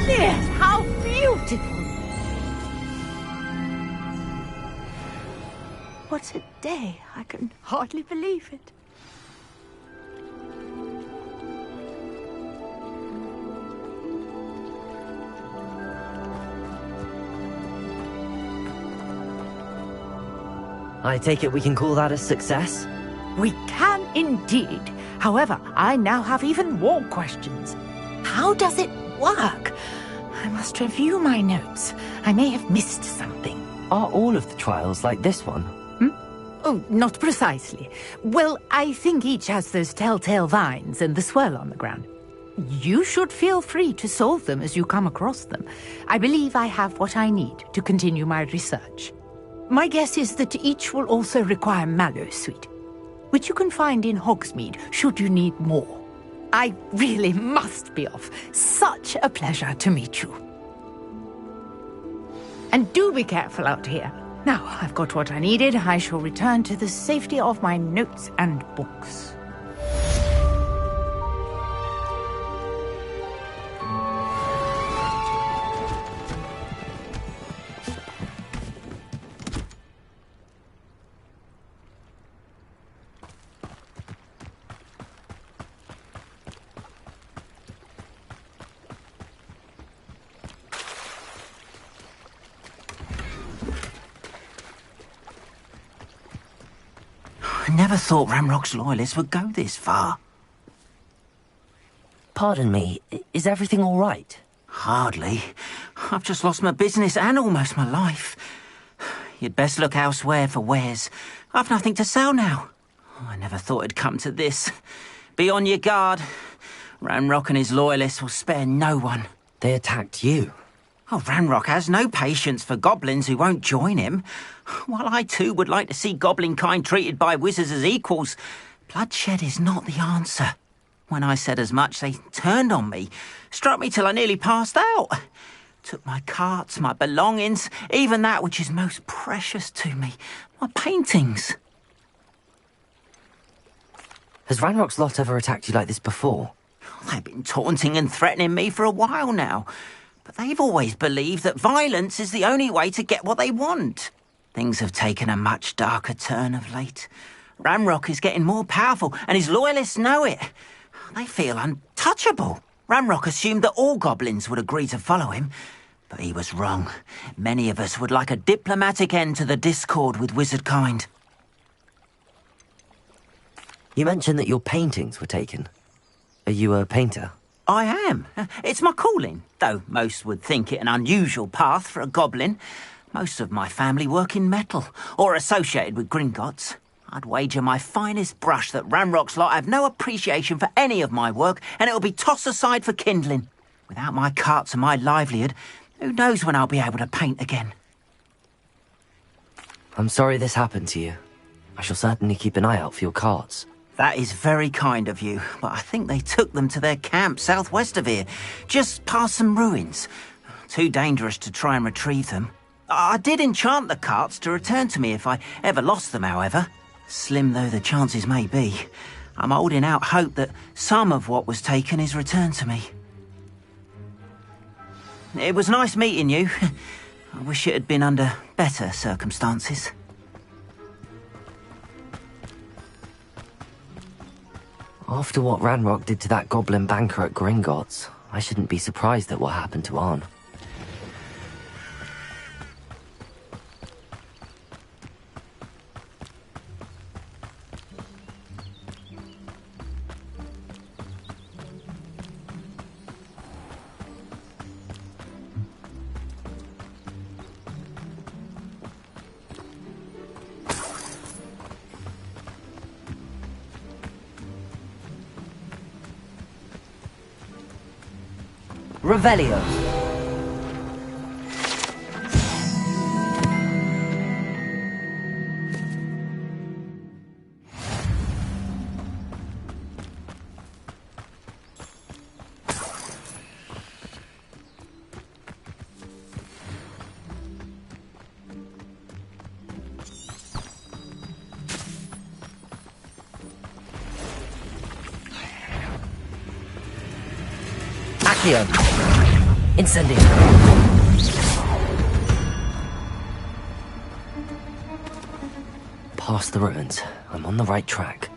Yes, how beautiful! What a day! I can hardly believe it. I take it we can call that a success? We can indeed. However, I now have even more questions. How does it work? I must review my notes. I may have missed something. Are all of the trials like this one? Oh, not precisely. Well, I think each has those telltale vines and the swirl on the ground. You should feel free to solve them as you come across them. I believe I have what I need to continue my research. My guess is that each will also require Mallow Suite, which you can find in Hogsmeade should you need more. I really must be off. Such a pleasure to meet you. And do be careful out here. Now, I've got what I needed. I shall return to the safety of my notes and books. I never thought Ramrock's loyalists would go this far. Pardon me, is everything all right? Hardly. I've just lost my business and almost my life. You'd best look elsewhere for wares. I've nothing to sell now. I never thought it'd come to this. Be on your guard. Ramrock and his loyalists will spare no one. They attacked you. Oh, Ranrock has no patience for goblins who won't join him. While I too would like to see goblin kind treated by wizards as equals, bloodshed is not the answer. When I said as much, they turned on me, struck me till I nearly passed out. Took my carts, my belongings, even that which is most precious to me, my paintings. Has Ranrock's lot ever attacked you like this before? They've been taunting and threatening me for a while now. But they've always believed that violence is the only way to get what they want. Things have taken a much darker turn of late. Ramrock is getting more powerful, and his loyalists know it. They feel untouchable. Ramrock assumed that all goblins would agree to follow him, but he was wrong. Many of us would like a diplomatic end to the discord with wizard kind. You mentioned that your paintings were taken. Are you a painter? I am. It's my calling, though most would think it an unusual path for a goblin. Most of my family work in metal, or associated with Gringotts. I'd wager my finest brush that Ramrock's lot have no appreciation for any of my work, and it'll be tossed aside for kindling. Without my carts and my livelihood, who knows when I'll be able to paint again. I'm sorry this happened to you. I shall certainly keep an eye out for your carts. That is very kind of you, but I think they took them to their camp southwest of here, just past some ruins. Too dangerous to try and retrieve them. I did enchant the carts to return to me if I ever lost them, however. Slim though the chances may be, I'm holding out hope that some of what was taken is returned to me. It was nice meeting you. I wish it had been under better circumstances. After what Ranrock did to that goblin banker at Gringotts, I shouldn't be surprised at what happened to Arn. Revelio. Accio. Incendio. Past the ruins. I'm on the right track.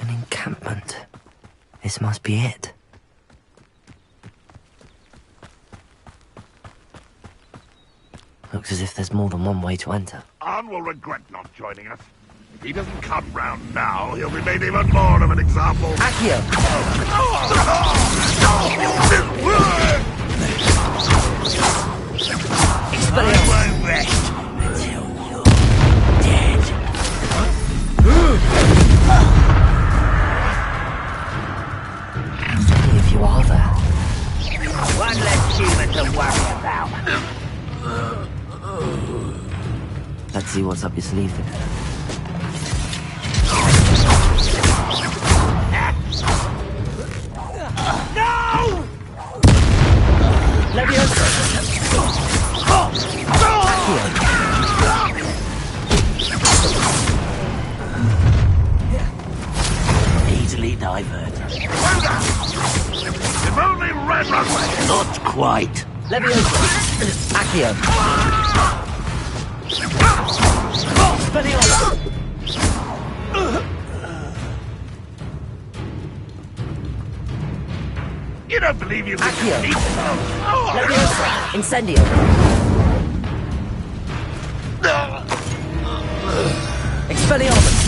An encampment. This must be it. Looks as if there's more than one way to enter. Arn will regret not joining us. If he doesn't come round now, he'll be made even more of an example. Accio! I won't rest until you're dead. Many of you are there. One less human to worry about. Let's see what's up your sleeve then. No! Easily diverted. If only Red Runway. Not quite. Leviosa! Accio! You don't believe you can Accio! defeat them? Leviosa! Incendio! Expelliarmus!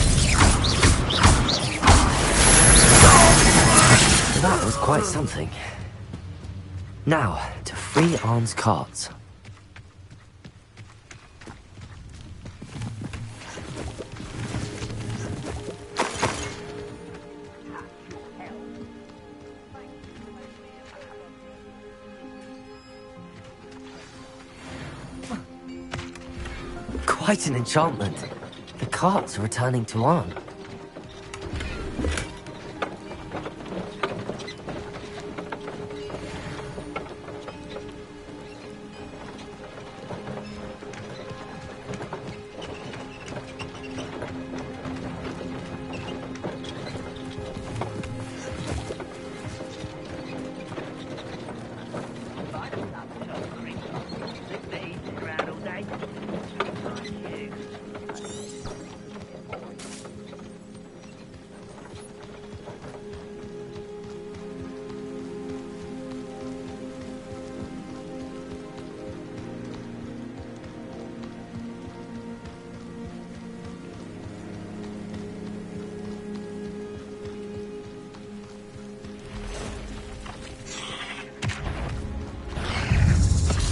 That was quite something. Now, to free Arn's carts. Quite an enchantment. The carts are returning to Arn.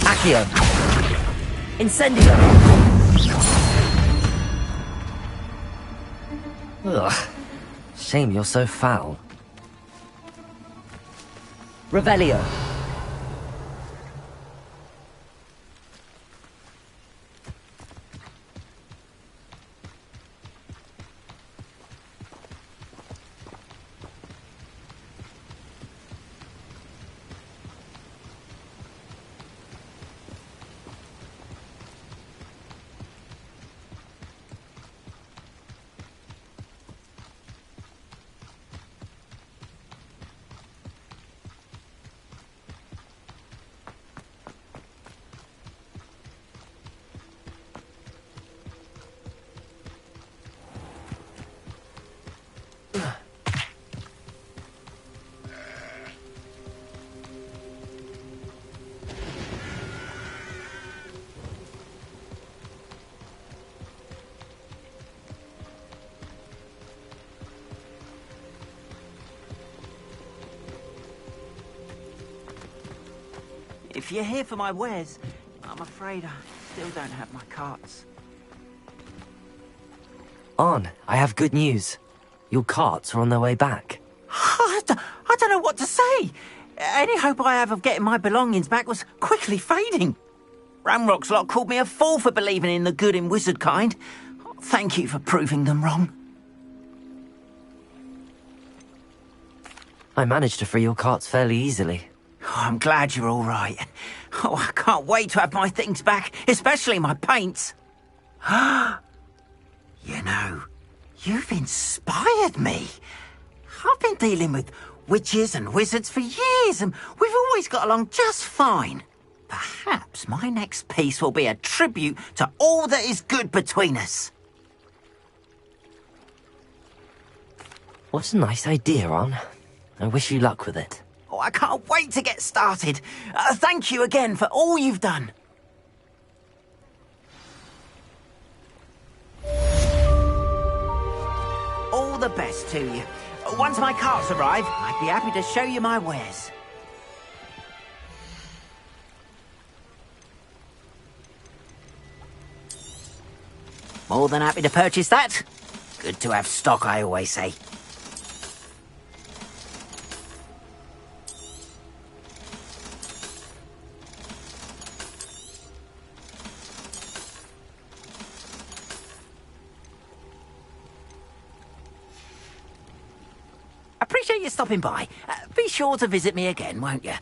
Accio! Incendio! Ugh. Shame you're so foul. Revelio! If you're here for my wares, I'm afraid I still don't have my carts. On, I have good news. Your carts are on their way back. I don't know what to say. Any hope I have of getting my belongings back was quickly fading. Ramrock's lot called me a fool for believing in the good in wizard kind. Thank you for proving them wrong. I managed to free your carts fairly easily. Oh, I'm glad you're all right. Oh, I can't wait to have my things back, especially my paints. You know, you've inspired me. I've been dealing with witches and wizards for years, and we've always got along just fine. Perhaps my next piece will be a tribute to all that is good between us. What a nice idea, On. I wish you luck with it. Oh, I can't wait to get started. Thank you again for all you've done. All the best to you. Once my carts arrive, I'd be happy to show you my wares. More than happy to purchase that. Good to have stock, I always say. Appreciate you stopping by. Be sure to visit me again, won't you?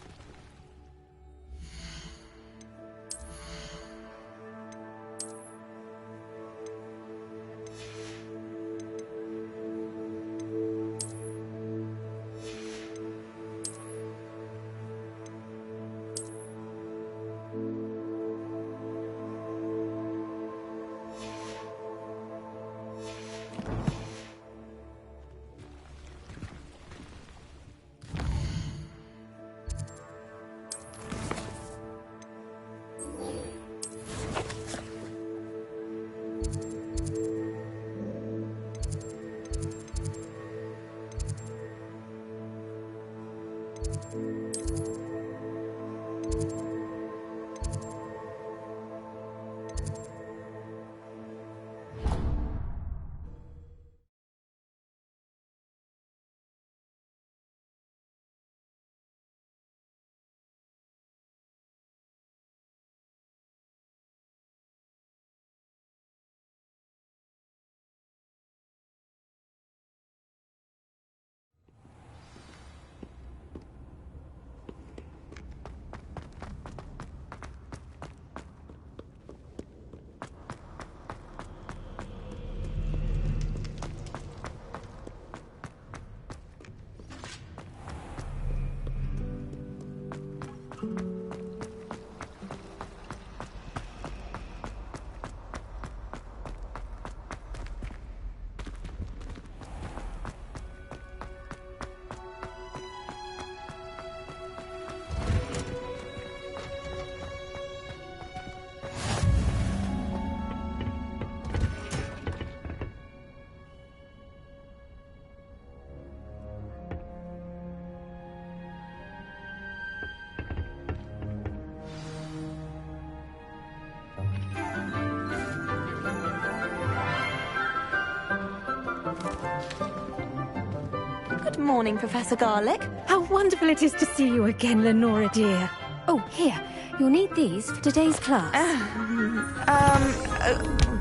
Good morning, Professor Garlic. How wonderful it is to see you again, Lenora dear. Oh, here. You'll need these for today's class.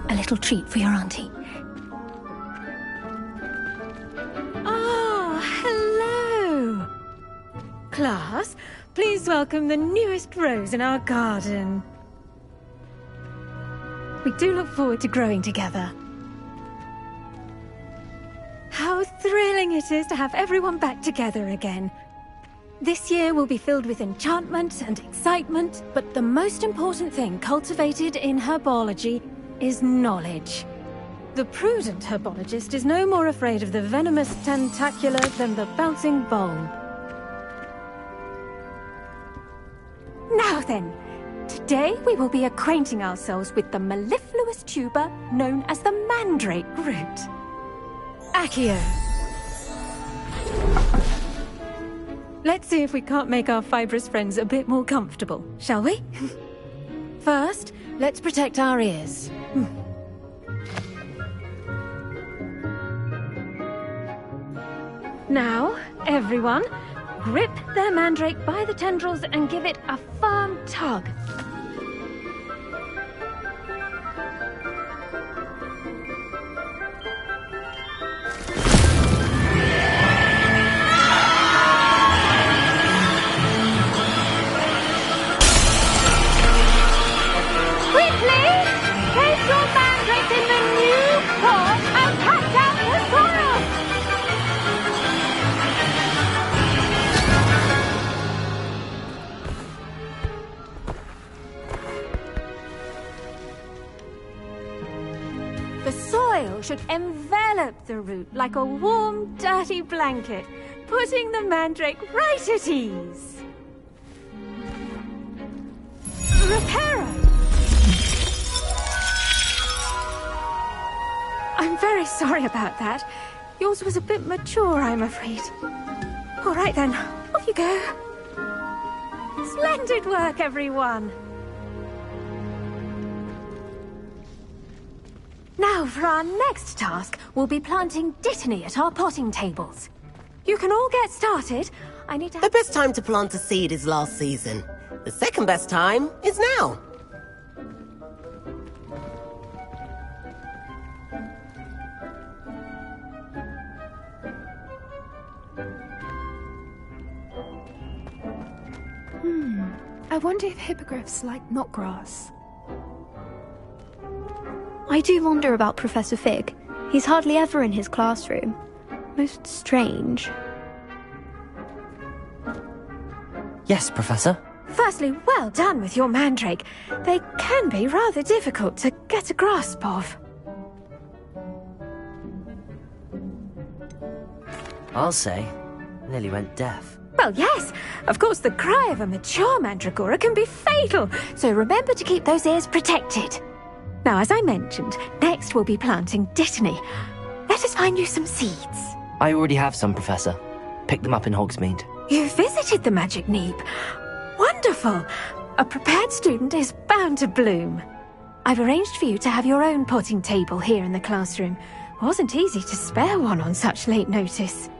A little treat for your auntie. Ah, hello. Class, please welcome the newest rose in our garden. We do look forward to growing together. How thrilling it is to have everyone back together again. This year will be filled with enchantment and excitement, but the most important thing cultivated in herbology is knowledge. The prudent herbologist is no more afraid of the venomous tentacular than the bouncing bulb. Now then, today we will be acquainting ourselves with the mellifluous tuber known as the mandrake root. Accio. Let's see if we can't make our fibrous friends a bit more comfortable, shall we? First, let's protect our ears. Now, everyone, grip their mandrake by the tendrils and give it a firm tug. Quickly! Place your mandrake in the new pot and patch out the soil! The soil should envelop the root like a warm, dirty blanket, putting the mandrake right at ease. Reparo! I'm very sorry about that. Yours was a bit mature, I'm afraid. All right then, off you go. Splendid work, everyone. Now, for our next task, we'll be planting Dittany at our potting tables. You can all get started. I need to... The best time to plant a seed is last season. The second best time is now. I wonder if hippogriffs like knotgrass. I do wonder about Professor Fig. He's hardly ever in his classroom. Most strange. Yes, Professor. Firstly, well done with your mandrake. They can be rather difficult to get a grasp of. I'll say, nearly went deaf. Well, yes. Of course, the cry of a mature mandragora can be fatal, so remember to keep those ears protected. Now, as I mentioned, next we'll be planting Dittany. Let us find you some seeds. I already have some, Professor. Picked them up in Hogsmeade. You visited the Magic Neep. Wonderful. A prepared student is bound to bloom. I've arranged for you to have your own potting table here in the classroom. Wasn't easy to spare one on such late notice.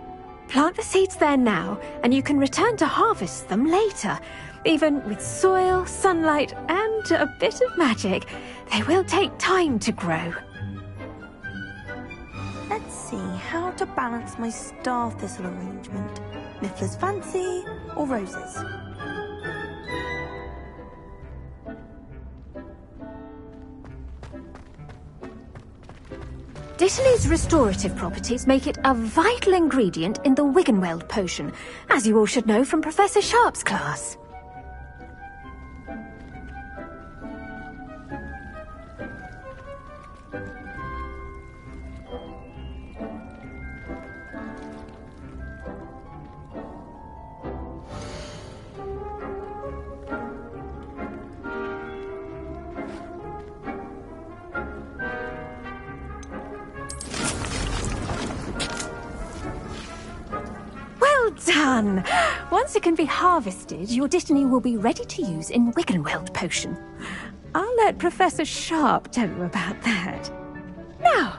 Plant the seeds there now, and you can return to harvest them later. Even with soil, sunlight, and a bit of magic, they will take time to grow. Let's see how to balance my star thistle arrangement. Niffler's Fancy or roses? Dittany's restorative properties make it a vital ingredient in the Wiggenweld potion, as you all should know from Professor Sharp's class. Done! Once it can be harvested, your Dittany will be ready to use in Wiggenweld potion. I'll let Professor Sharp tell you about that. Now,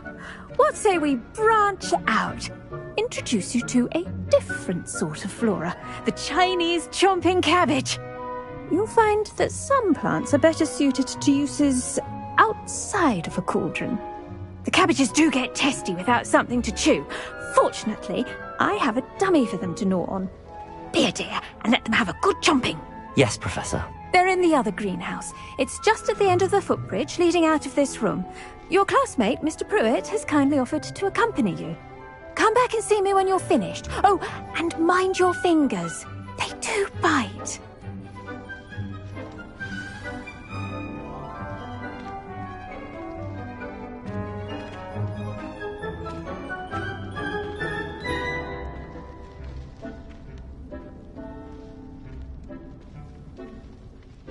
what say we branch out? Introduce you to a different sort of flora, the Chinese chomping cabbage. You'll find that some plants are better suited to uses outside of a cauldron. The cabbages do get testy without something to chew. Fortunately, I have a dummy for them to gnaw on. Be a dear and let them have a good chomping. Yes, Professor. They're in the other greenhouse. It's just at the end of the footbridge leading out of this room. Your classmate, Mr. Pruitt, has kindly offered to accompany you. Come back and see me when you're finished. Oh, and mind your fingers. They do bite.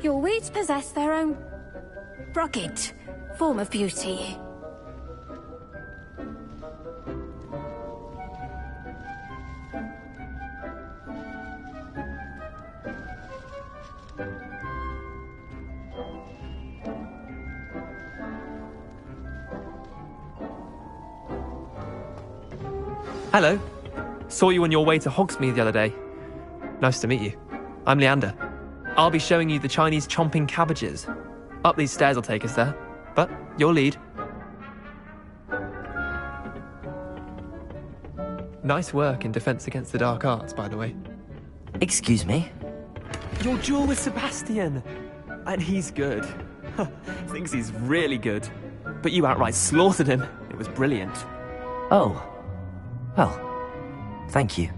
Your weeds possess their own rugged form of beauty. Hello. Saw you on your way to Hogsmeade the other day. Nice to meet you. I'm Leander. I'll be showing you the Chinese chomping cabbages. Up these stairs will take us there. But your lead. Nice work in Defense Against the Dark Arts, by the way. Excuse me? Your duel with Sebastian! And he's good. Thinks he's really good. But you outright slaughtered him. It was brilliant. Oh. Well, thank you.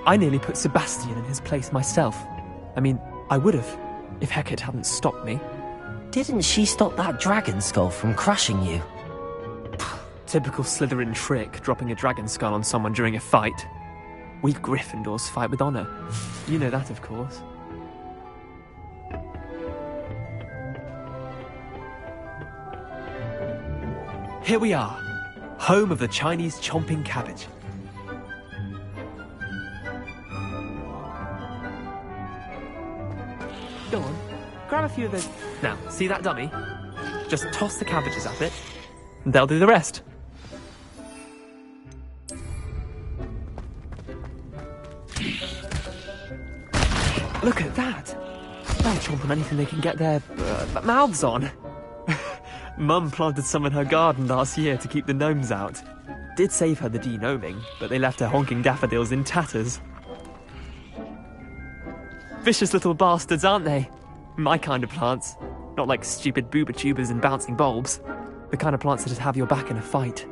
I nearly put Sebastian in his place myself. I mean, I would have, if Hecate hadn't stopped me. Didn't she stop that dragon skull from crushing you? Typical Slytherin trick, dropping a dragon skull on someone during a fight. We Gryffindors fight with honour. You know that, of course. Here we are, home of the Chinese chomping cabbage. Go on, grab a few of those. Now, see that dummy? Just toss the cabbages at it, and they'll do the rest. Look at that! They'll chomp on anything they can get their mouths on. Mum planted some in her garden last year to keep the gnomes out. Did save her the de-gnoming, but they left her honking daffodils in tatters. Vicious little bastards, aren't they? My kind of plants. Not like stupid booba tubers and bouncing bulbs. The kind of plants that'd have your back in a fight.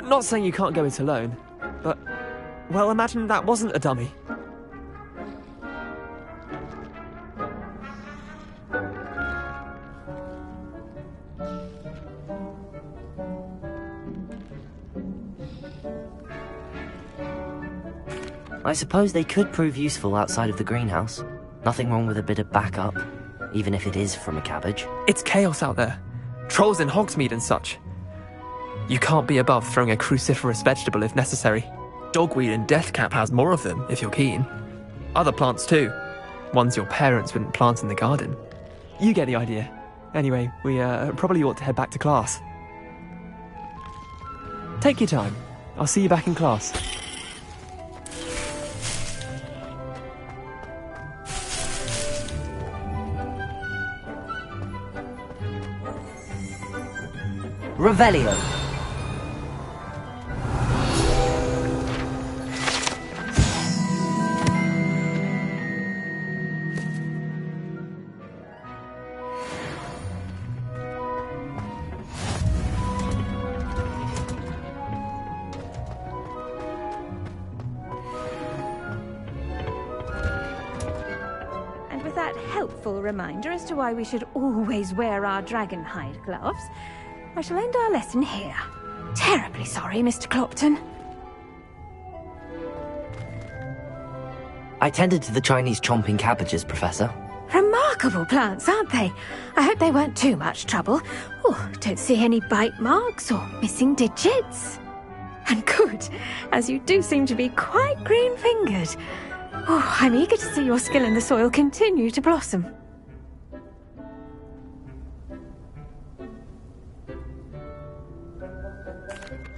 Not saying you can't go it alone, but, well, imagine that wasn't a dummy. I suppose they could prove useful outside of the greenhouse. Nothing wrong with a bit of backup, even if it is from a cabbage. It's chaos out there. Trolls in Hogsmeade and such. You can't be above throwing a cruciferous vegetable if necessary. Dogweed and deathcap has more of them, if you're keen. Other plants too. Ones your parents wouldn't plant in the garden. You get the idea. Anyway, we probably ought to head back to class. Take your time. I'll see you back in class. Revelio. And with that helpful reminder as to why we should always wear our dragon hide gloves, I shall end our lesson here. Terribly sorry, Mr. Clopton. I tended to the Chinese chomping cabbages, Professor. Remarkable plants, aren't they? I hope they weren't too much trouble. Oh, don't see any bite marks or missing digits. And good, as you do seem to be quite green-fingered. Oh, I'm eager to see your skill in the soil continue to blossom.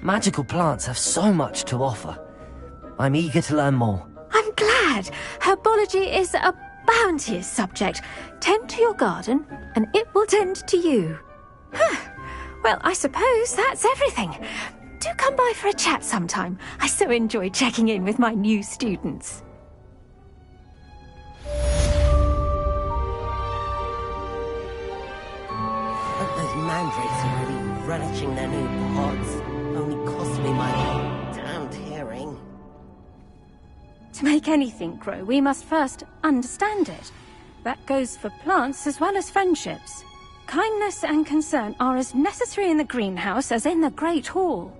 Magical plants have so much to offer. I'm eager to learn more. I'm glad. Herbology is a bounteous subject. Tend to your garden, and it will tend to you. Well, I suppose that's everything. Do come by for a chat sometime. I so enjoy checking in with my new students. But those mandrakes are really relishing their new pods. Only cost me my damned hearing. To make anything grow, we must first understand it. That goes for plants as well as friendships. Kindness and concern are as necessary in the greenhouse as in the Great Hall.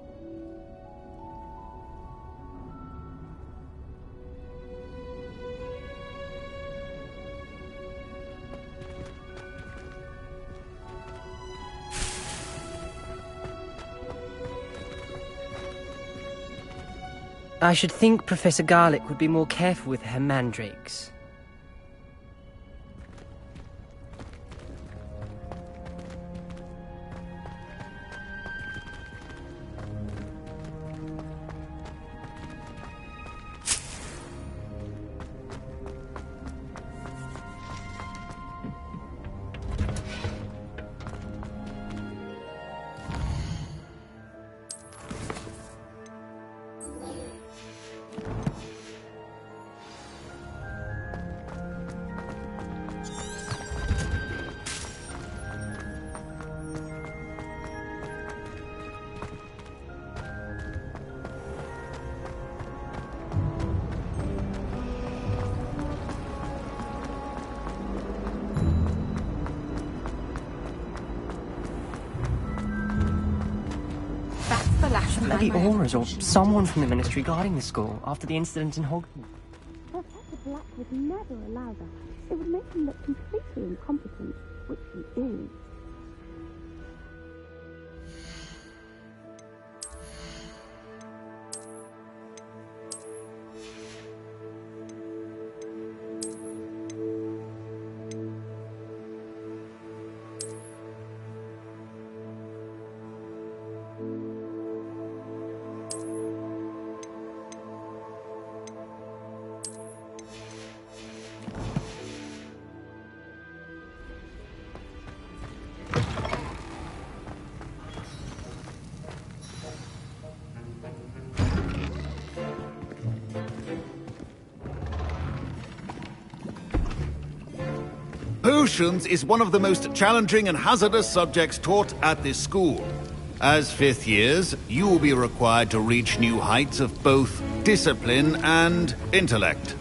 I should think Professor Garlick would be more careful with her mandrakes. flash of maybe Aura's or someone from the Ministry guarding the school after the incident in Hogwarts. Professor Black would never allow that. It would make him look completely incompetent, which he is. Potions is one of the most challenging and hazardous subjects taught at this school. As fifth years, you will be required to reach new heights of both discipline and intellect.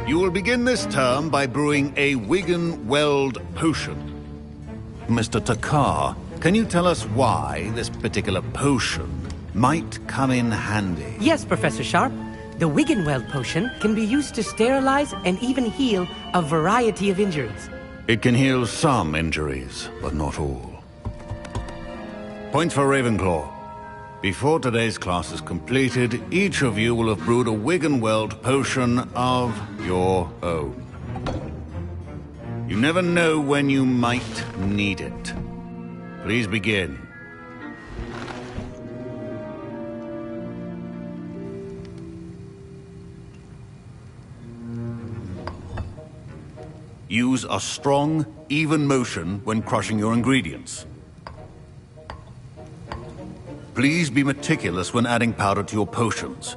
You will begin this term by brewing a Wiggenweld potion. Mr. Takar, can you tell us why this particular potion might come in handy? Yes, Professor Sharp. The Wiggenweld potion can be used to sterilize and even heal a variety of injuries. It can heal some injuries, but not all. Points for Ravenclaw. Before today's class is completed, each of you will have brewed a Wiggenweld potion of your own. You never know when you might need it. Please begin. Use a strong, even motion when crushing your ingredients. Please be meticulous when adding powder to your potions.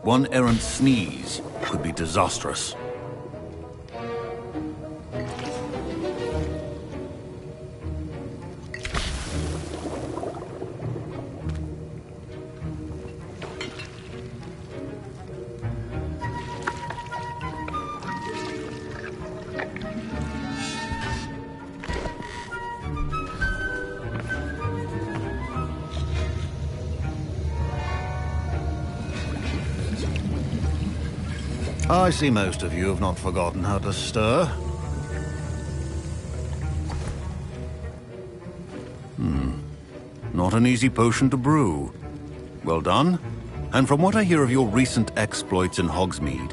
One errant sneeze could be disastrous. I see most of you have not forgotten how to stir. Not an easy potion to brew. Well done. And from what I hear of your recent exploits in Hogsmeade,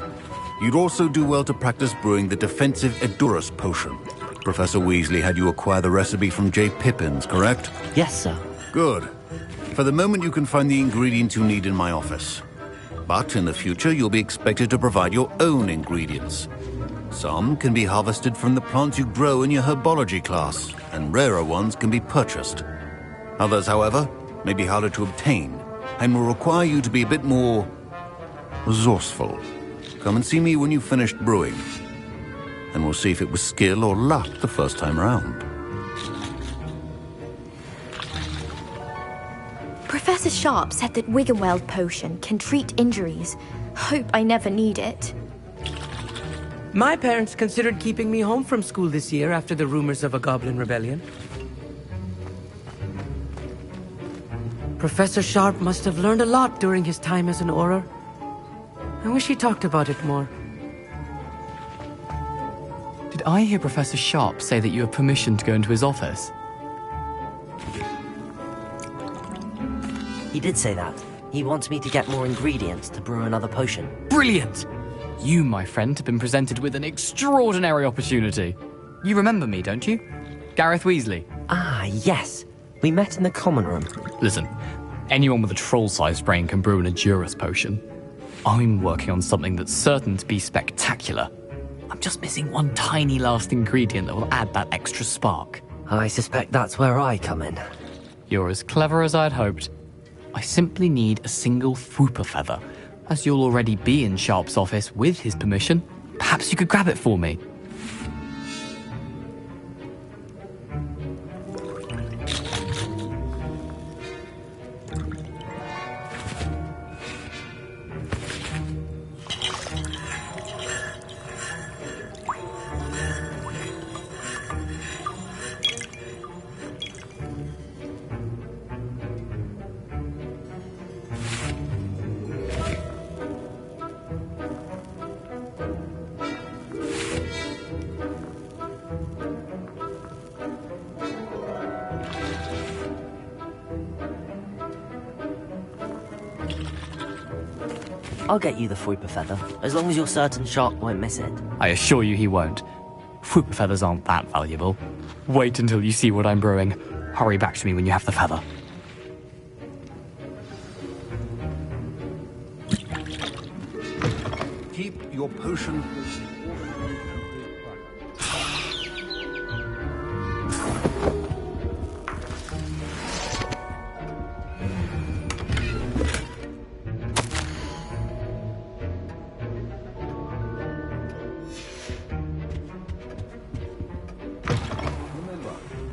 you'd also do well to practice brewing the defensive Edurus potion. Professor Weasley had you acquire the recipe from J. Pippins, correct? Yes, sir. Good. For the moment, you can find the ingredients you need in my office. But in the future, you'll be expected to provide your own ingredients. Some can be harvested from the plants you grow in your herbology class, and rarer ones can be purchased. Others, however, may be harder to obtain, and will require you to be a bit more resourceful. Come and see me when you've finished brewing, and we'll see if it was skill or luck the first time round. Professor Sharp said that Wiggenweld potion can treat injuries. Hope I never need it. My parents considered keeping me home from school this year after the rumors of a goblin rebellion. Professor Sharp must have learned a lot during his time as an Auror. I wish he talked about it more. Did I hear Professor Sharp say that you have permission to go into his office? He did say that. He wants me to get more ingredients to brew another potion. Brilliant! You, my friend, have been presented with an extraordinary opportunity. You remember me, don't you? Gareth Weasley. Ah, yes. We met in the common room. Listen, anyone with a troll-sized brain can brew an Edurus potion. I'm working on something that's certain to be spectacular. I'm just missing one tiny last ingredient that will add that extra spark. I suspect that's where I come in. You're as clever as I'd hoped. I simply need a single Fwooper feather. As you'll already be in Sharp's office with his permission, perhaps you could grab it for me. I'll get you the Fwooper Feather, as long as you're certain Sharp won't miss it. I assure you he won't. Fwooper feathers aren't that valuable. Wait until you see what I'm brewing. Hurry back to me when you have the feather. Keep your potion.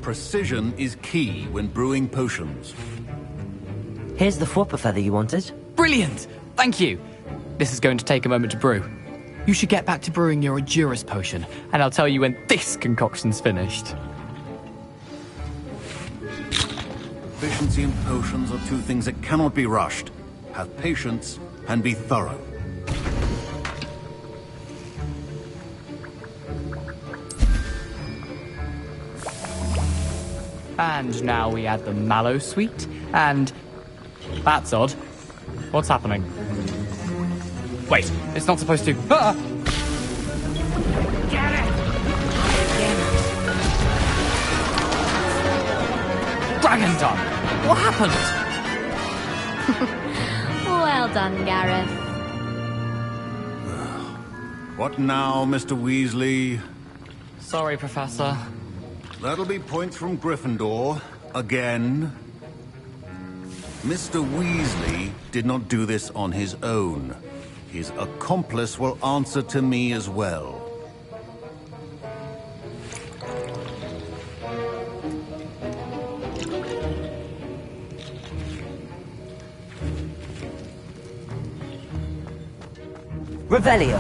Precision is key when brewing potions. Here's the Fwooper Feather you wanted. Brilliant! Thank you! This is going to take a moment to brew. You should get back to brewing your Adurus potion, and I'll tell you when this concoction's finished. Efficiency and potions are two things that cannot be rushed. Have patience and be thorough. And now we add the mallow sweet, and... That's odd. What's happening? Wait, it's not supposed to... Ah! Get it! Dragon Dung! What happened? Well done, Gareth. What now, Mr. Weasley? Sorry, Professor. That'll be points from Gryffindor. Again. Mr. Weasley did not do this on his own. His accomplice will answer to me as well. Revelio.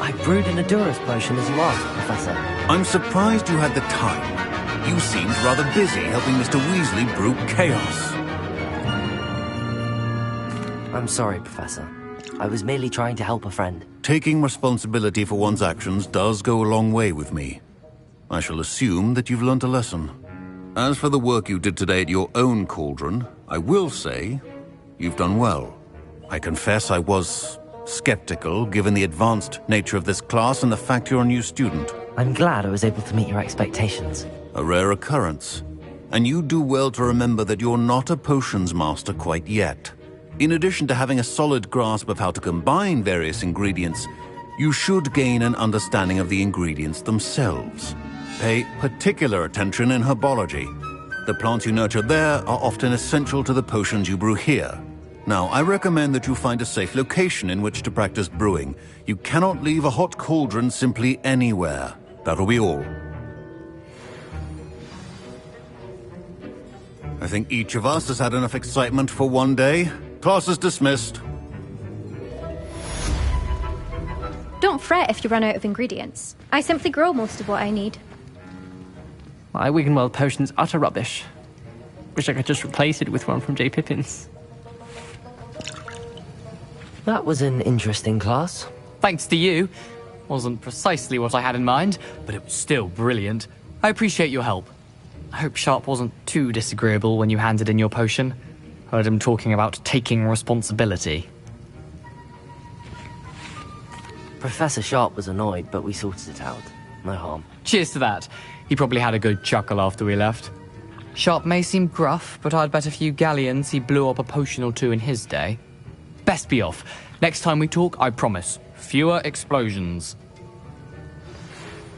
I brewed an Adurus potion as you asked, Professor. I'm surprised you had the time. You seemed rather busy helping Mr. Weasley brew chaos. I'm sorry, Professor. I was merely trying to help a friend. Taking responsibility for one's actions does go a long way with me. I shall assume that you've learnt a lesson. As for the work you did today at your own cauldron, I will say you've done well. I confess I was skeptical, given the advanced nature of this class and the fact you're a new student. I'm glad I was able to meet your expectations. A rare occurrence. And you do well to remember that you're not a potions master quite yet. In addition to having a solid grasp of how to combine various ingredients, you should gain an understanding of the ingredients themselves. Pay particular attention in herbology. The plants you nurture there are often essential to the potions you brew here. Now, I recommend that you find a safe location in which to practice brewing. You cannot leave a hot cauldron simply anywhere. That'll be all. I think each of us has had enough excitement for one day. Class is dismissed. Don't fret if you run out of ingredients. I simply grow most of what I need. My Wiggenweld potion's utter rubbish. Wish I could just replace it with one from J. Pippin's. That was an interesting class. Thanks to you. Wasn't precisely what I had in mind, but it was still brilliant. I appreciate your help. I hope Sharp wasn't too disagreeable when you handed in your potion. Heard him talking about taking responsibility. Professor Sharp was annoyed, but we sorted it out. No harm. Cheers to that. He probably had a good chuckle after we left. Sharp may seem gruff, but I'd bet a few galleons he blew up a potion or two in his day. Best be off. Next time we talk, I promise, fewer explosions.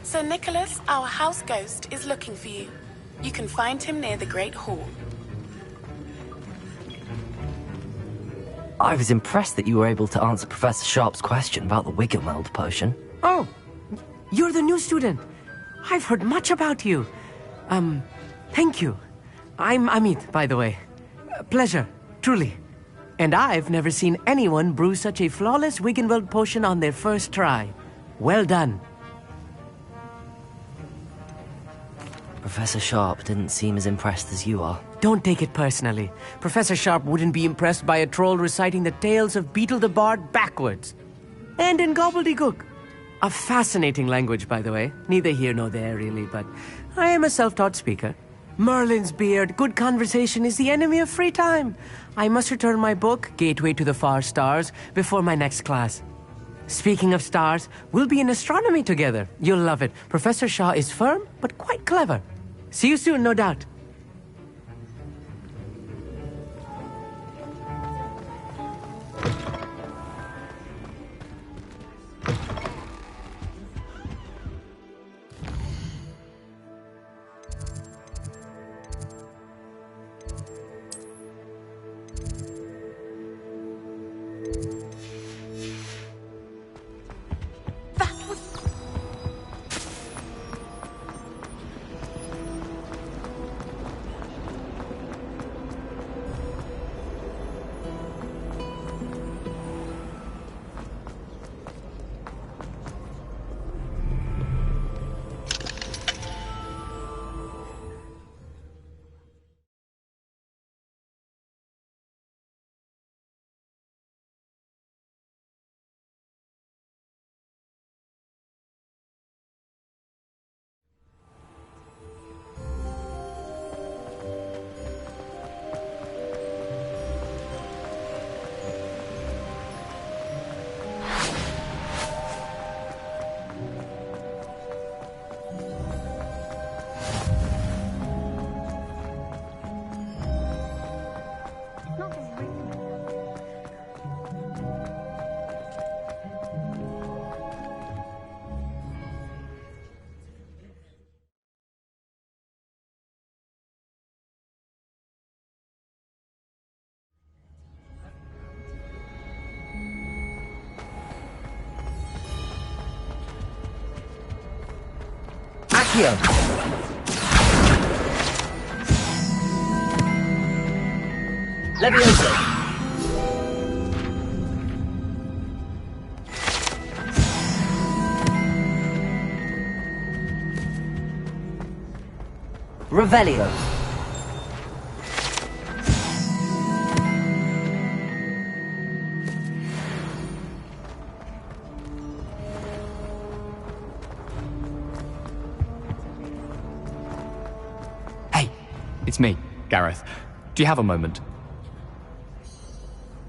Sir Nicholas, our house ghost, is looking for you. You can find him near the Great Hall. I was impressed that you were able to answer Professor Sharp's question about the Wiggenweld potion. Oh, you're the new student. I've heard much about you. Thank you. I'm Amit, by the way. Pleasure, truly. And I've never seen anyone brew such a flawless Wiggenweld potion on their first try. Well done. Professor Sharp didn't seem as impressed as you are. Don't take it personally. Professor Sharp wouldn't be impressed by a troll reciting the tales of Beetle the Bard backwards. And in gobbledygook. A fascinating language, by the way. Neither here nor there, really, but I am a self-taught speaker. Merlin's beard, good conversation is the enemy of free time. I must return my book, Gateway to the Far Stars, before my next class. Speaking of stars, we'll be in astronomy together. You'll love it. Professor Shaw is firm, but quite clever. See you soon, no doubt. Accio! Levioso! Revelio! It's me, Gareth. Do you have a moment?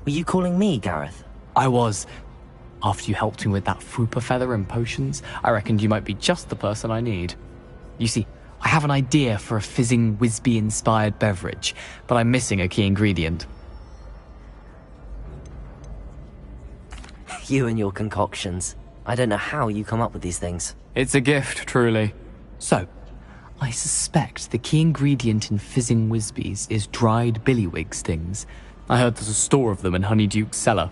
Were you calling me, Gareth? I was. After you helped me with that Fupa feather and potions, I reckoned you might be just the person I need. You see, I have an idea for a fizzing Whizbee-inspired beverage, but I'm missing a key ingredient. You and your concoctions. I don't know how you come up with these things. It's a gift, truly. So, I suspect the key ingredient in fizzing Whizbees is dried billywig stings. I heard there's a store of them in Honeyduke's cellar.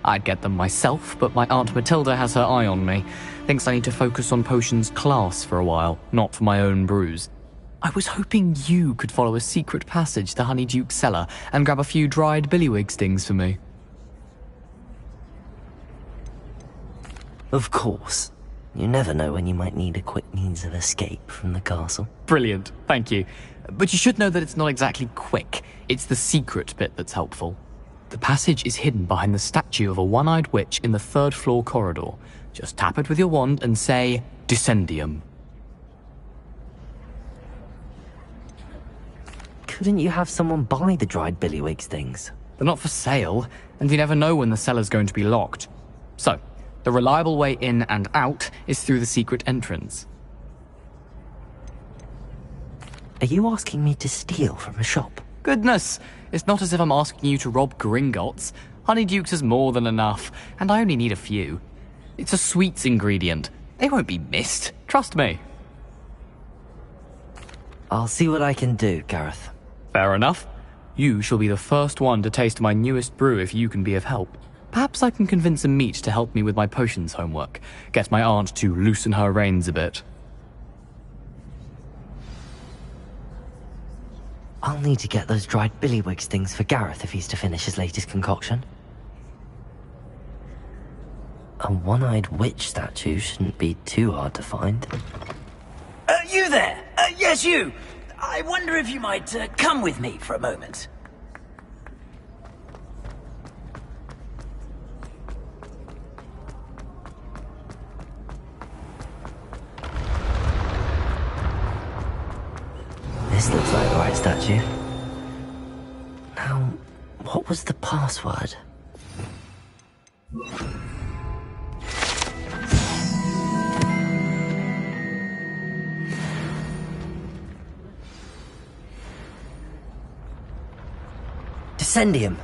I'd get them myself, but my Aunt Matilda has her eye on me. Thinks I need to focus on potions class for a while, not for my own brews. I was hoping you could follow a secret passage to Honeyduke's cellar and grab a few dried billywig stings for me. Of course. You never know when you might need a quick means of escape from the castle. Brilliant, thank you. But you should know that it's not exactly quick. It's the secret bit that's helpful. The passage is hidden behind the statue of a one-eyed witch in the third-floor corridor. Just tap it with your wand and say, Descendium. Couldn't you have someone buy the dried billywig stings? They're not for sale, and you never know when the cellar's going to be locked. So, the reliable way in and out is through the secret entrance. Are you asking me to steal from a shop? Goodness, it's not as if I'm asking you to rob Gringotts. Honeyduke's is more than enough, and I only need a few. It's a sweets ingredient. They won't be missed, trust me. I'll see what I can do, Gareth. Fair enough. You shall be the first one to taste my newest brew if you can be of help. Perhaps I can convince a meat to help me with my potions homework. Get my aunt to loosen her reins a bit. I'll need to get those dried billywig stings for Gareth if he's to finish his latest concoction. A one-eyed witch statue shouldn't be too hard to find. You there! Yes, you! I wonder if you might come with me for a moment. This looks like the right statue. Now, what was the password? Descendium.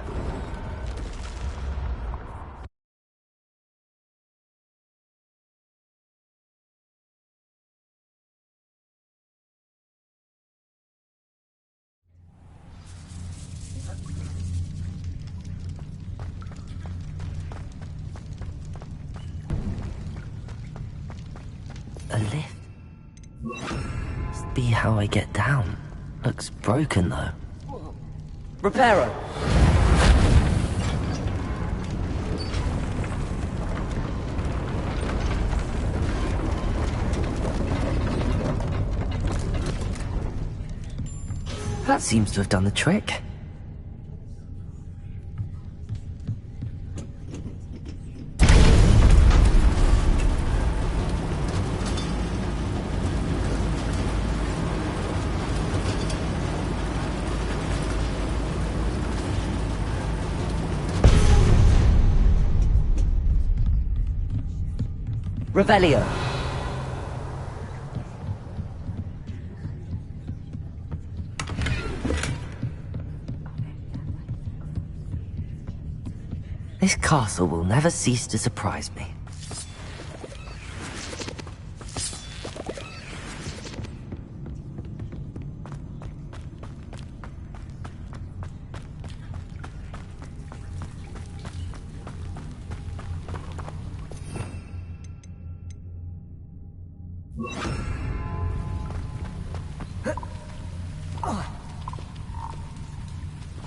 A lift? Must be how I get down. Looks broken though. Reparo! That seems to have done the trick. Revelio. This castle will never cease to surprise me.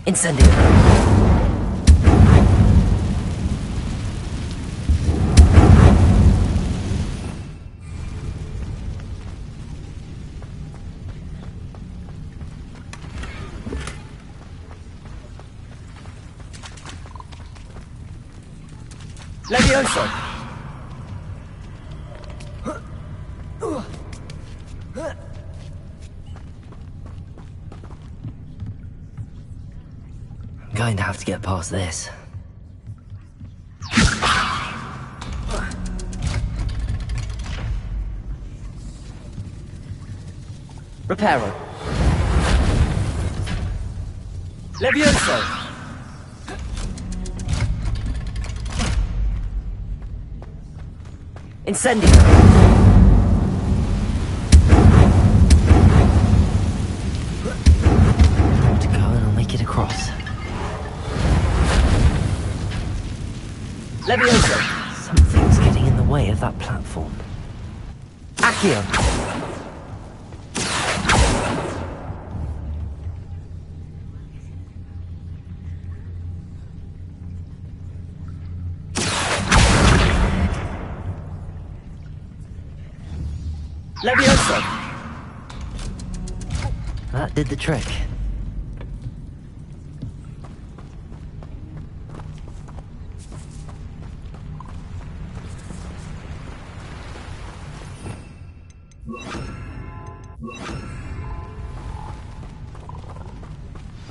Incendio. Levioso! I'm going to have to get past this. Reparo. Levioso! Incendio! To go and I'll make it across. Levioso! Something's getting in the way of that platform. Accio! Levioso! That did the trick.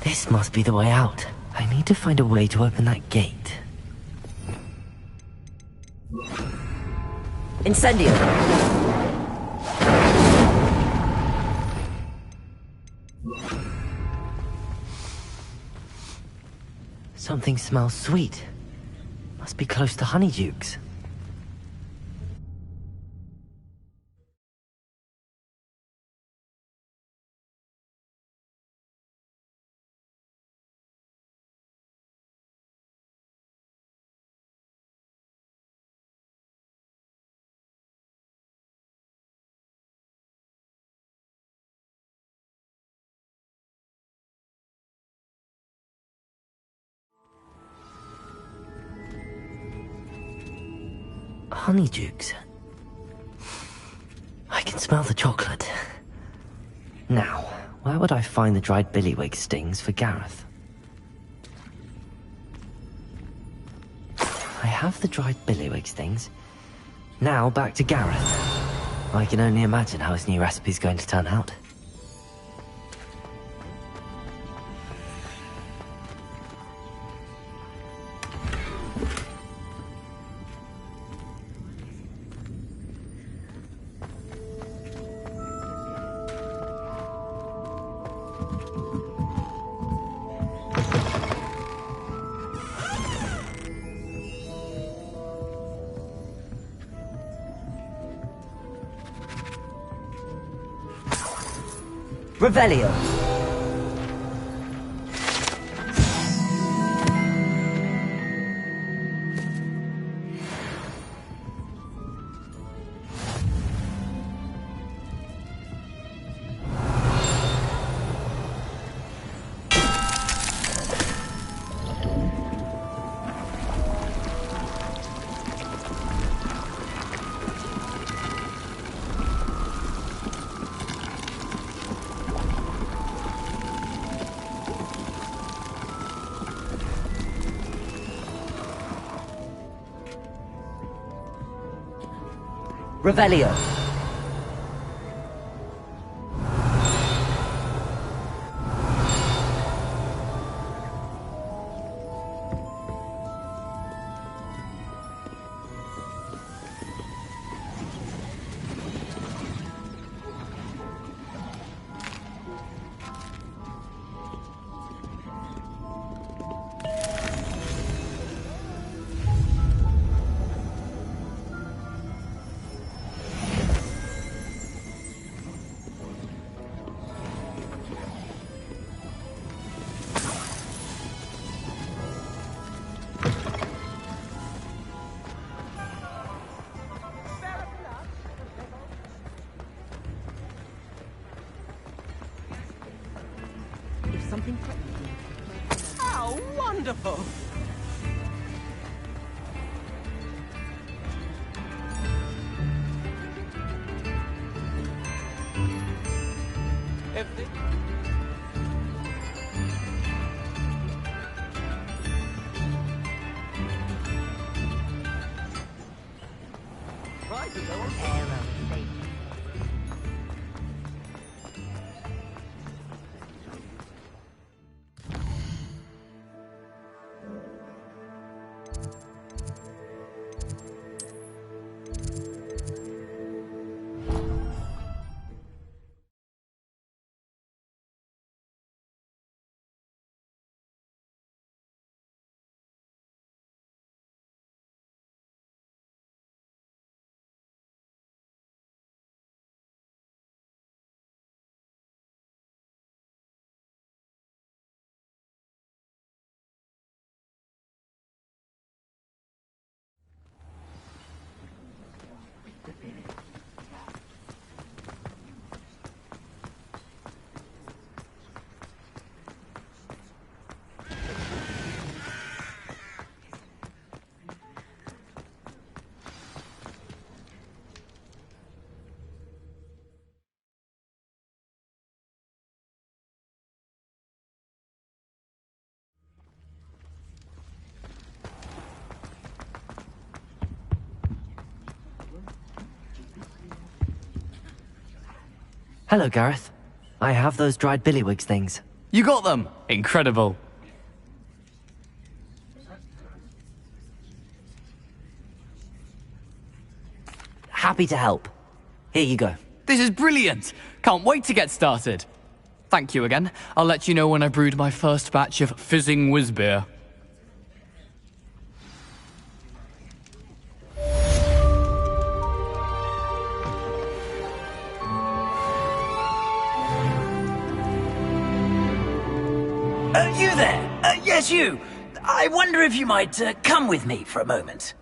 This must be the way out. I need to find a way to open that gate. Incendio! Something smells sweet. Must be close to Honeydukes. Honeydukes. I can smell the chocolate. Now, where would I find the dried billywig stings for Gareth? I have the dried billywig stings. Now back to Gareth. I can only imagine how his new recipe's going to turn out. Revelio. Revelio. Something How wonderful! If they... Right, Hello, Gareth. I have those dried billywigs things. You got them! Incredible. Happy to help. Here you go. This is brilliant! Can't wait to get started. Thank you again. I'll let you know when I brewed my first batch of fizzing whiz beer. You there? Yes, you. I wonder if you might come with me for a moment.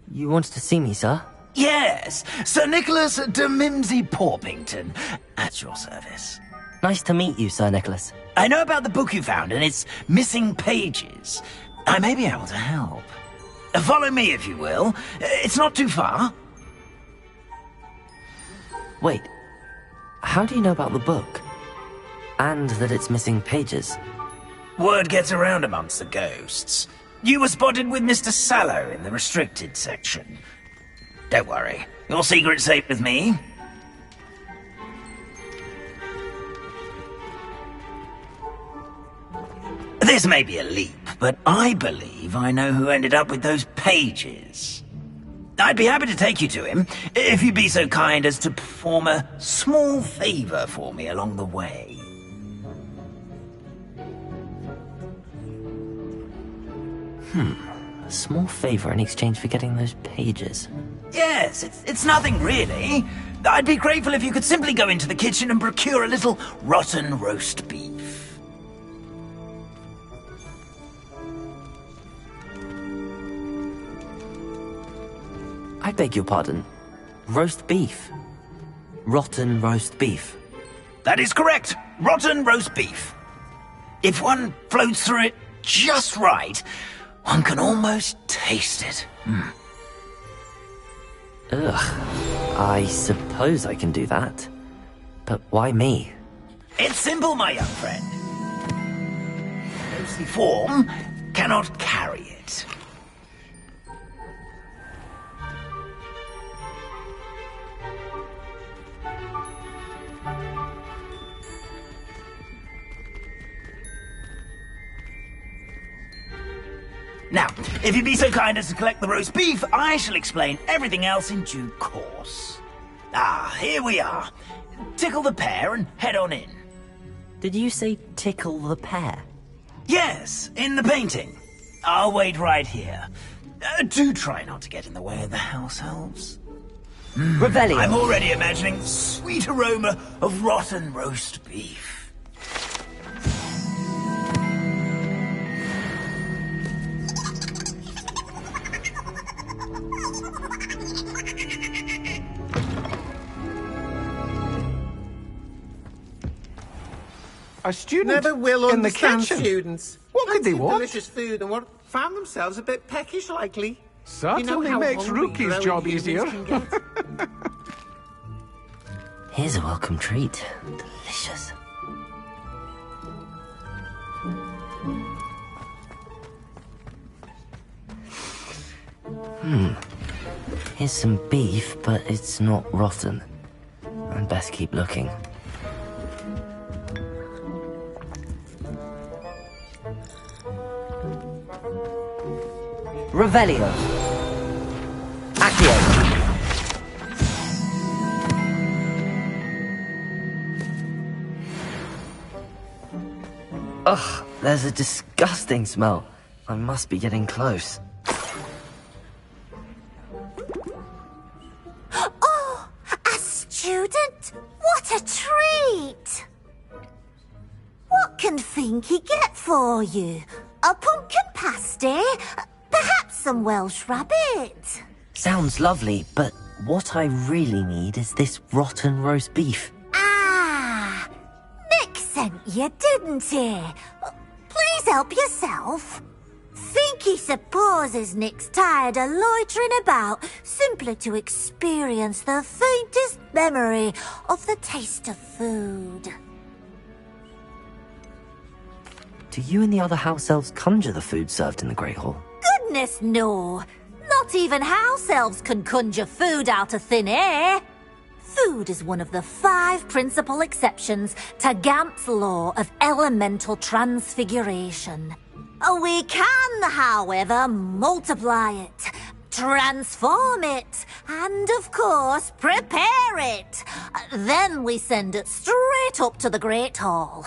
You wanted to see me, sir? Yes, Sir Nicholas de Mimsy Porpington, at your service. Nice to meet you, Sir Nicholas. I know about the book you found and its missing pages. I may be able to help. Follow me, if you will. It's not too far. Wait, how do you know about the book? And that it's missing pages? Word gets around amongst the ghosts. You were spotted with Mr. Sallow in the restricted section. Don't worry, your secret's safe with me. This may be a leap, but I believe I know who ended up with those pages. I'd be happy to take you to him, if you'd be so kind as to perform a small favor for me along the way. A small favor in exchange for getting those pages. Yes, it's nothing really. I'd be grateful if you could simply go into the kitchen and procure a little rotten roast beef. I beg your pardon. Roast beef. Rotten roast beef. That is correct. Rotten roast beef. If one floats through it just right, one can almost taste it. Ugh. I suppose I can do that. But why me? It's simple, my young friend. Ghostly form cannot carry it. Now, if you'd be so kind as to collect the roast beef, I shall explain everything else in due course. Ah, here we are. Tickle the pear and head on in. Did you say tickle the pear? Yes, in the painting. I'll wait right here. Do try not to get in the way of the house elves. Revelio. I'm already imagining the sweet aroma of rotten roast beef. A student Never will in the understand kitchen. students. What could they Plenty of want? Delicious food and what found themselves a bit peckish, likely. Certainly how makes hungry Rookie's growing job humans easier. can get. Here's a welcome treat. Delicious. Here's some beef, but it's not rotten. I'd best keep looking. Revelio. Accio. Ugh, there's a disgusting smell. I must be getting close. Oh, a student? What a treat! What can Finky get for you? A pumpkin pasty? Perhaps some Welsh rabbit? Sounds lovely, but what I really need is this rotten roast beef. Ah, Nick sent you, didn't he? Please help yourself. Finky supposes Nick's tired of loitering about simply to experience the faintest memory of the taste of food. Do you and the other house elves conjure the food served in the Great Hall? Goodness, no. Not even house elves can conjure food out of thin air. Food is one of the 5 principal exceptions to Gamp's law of elemental transfiguration. We can, however, multiply it, transform it, and, of course, prepare it. Then we send it straight up to the Great Hall.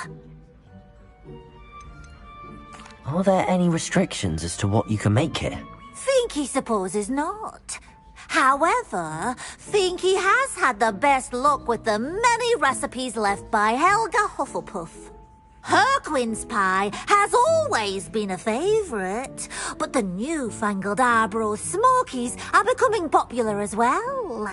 Are there any restrictions as to what you can make here? Finky supposes not. However, Finky has had the best luck with the many recipes left by Helga Hufflepuff. Her quince pie has always been a favourite, but the newfangled Arbroath Smokies are becoming popular as well.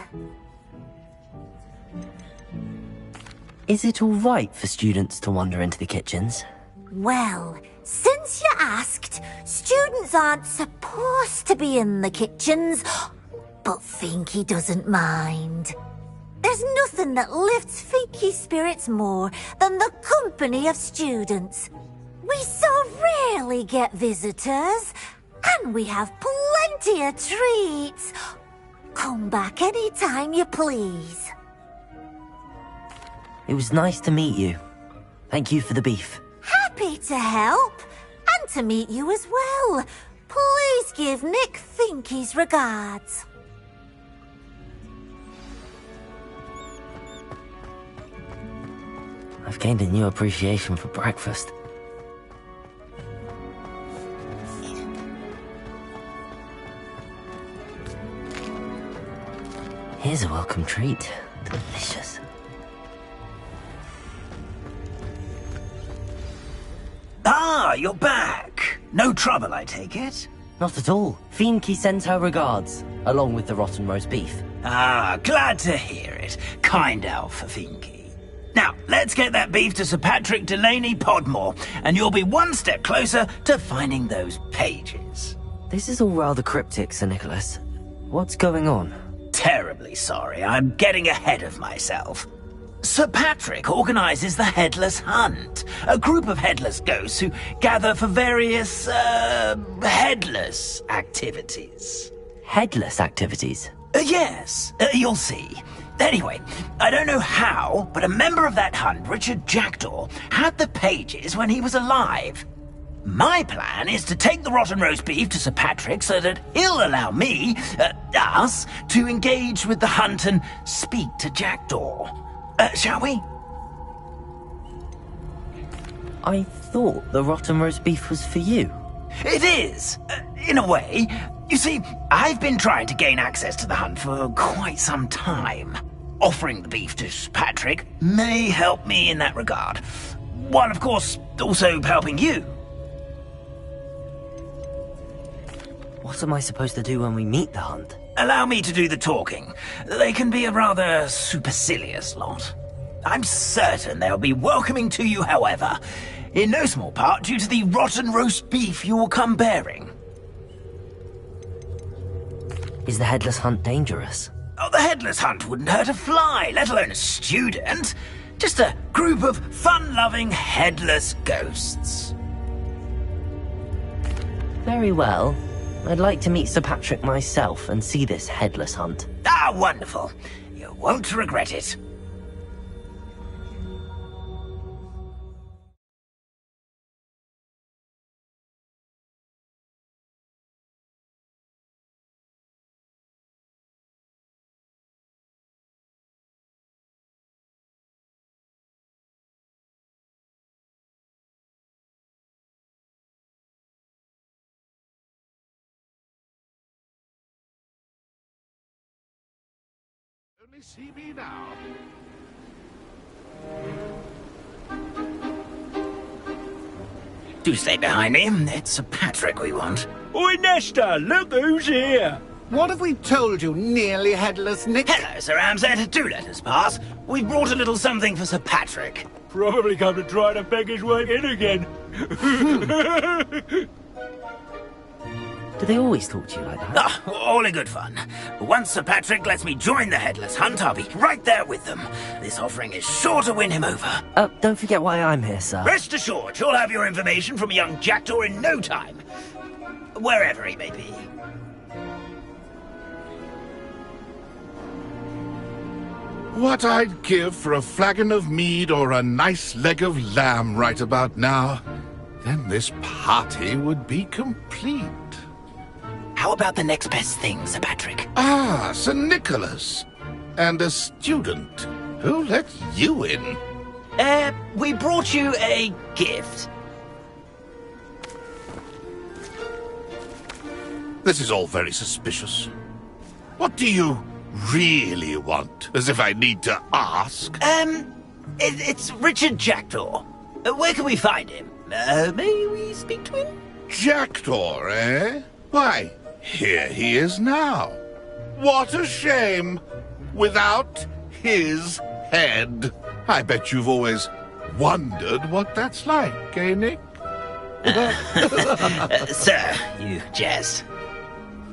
Is it all right for students to wander into the kitchens? Well, since you asked, students aren't supposed to be in the kitchens, but Finky doesn't mind. There's nothing that lifts Finky's spirits more than the company of students. We so rarely get visitors, and we have plenty of treats. Come back any time you please. It was nice to meet you. Thank you for the beef. Happy to help, and to meet you as well. Please give Nick Finky's regards. I've gained a new appreciation for breakfast. Here's a welcome treat. Delicious. Ah, you're back. No trouble, I take it? Not at all. Fienke sends her regards, along with the rotten roast beef. Ah, glad to hear it. Kind elf for Fienke. Now, let's get that beef to Sir Patrick Delaney Podmore, and you'll be one step closer to finding those pages. This is all rather cryptic, Sir Nicholas. What's going on? Terribly sorry, I'm getting ahead of myself. Sir Patrick organises the Headless Hunt, a group of headless ghosts who gather for various, headless activities. Headless activities? Yes, you'll see. Anyway, I don't know how, but a member of that hunt, Richard Jackdaw, had the pages when he was alive. My plan is to take the rotten roast beef to Sir Patrick so that he'll allow me, us, to engage with the hunt and speak to Jackdaw. Shall we? I thought the rotten roast beef was for you. It is, in a way. You see, I've been trying to gain access to the hunt for quite some time. Offering the beef to Sir Patrick may help me in that regard. While, of course, also helping you. What am I supposed to do when we meet the hunt? Allow me to do the talking. They can be a rather supercilious lot. I'm certain they'll be welcoming to you, however, in no small part due to the rotten roast beef you will come bearing. Is the Headless Hunt dangerous? Oh, the Headless Hunt wouldn't hurt a fly, let alone a student. Just a group of fun-loving headless ghosts. Very well. I'd like to meet Sir Patrick myself and see this Headless Hunt. Ah, wonderful. You won't regret it. Only see me now. Do stay behind me. It's Sir Patrick we want. Oi, Nesta, look who's here. What have we told you, nearly headless Nick? Hello, Sir Ramsay. Do let us pass. We've brought a little something for Sir Patrick. Probably come to try to beg his way in again. Do they always talk to you like that? Ah, all in good fun. Once Sir Patrick lets me join the Headless Hunt, I'll be right there with them. This offering is sure to win him over. Don't forget why I'm here, sir. Rest assured, you'll have your information from young Jackdaw in no time. Wherever he may be. What I'd give for a flagon of mead or a nice leg of lamb right about now. Then this party would be complete. How about the next best thing, Sir Patrick? Ah, Sir Nicholas. And a student. Who let you in? We brought you a gift. This is all very suspicious. What do you really want? As if I need to ask. It's Richard Jackdaw. Where can we find him? May we speak to him? Jackdaw, eh? Why, here he is now. What a shame. Without his head. I bet you've always wondered what that's like, eh, Nick? Sir, you jest.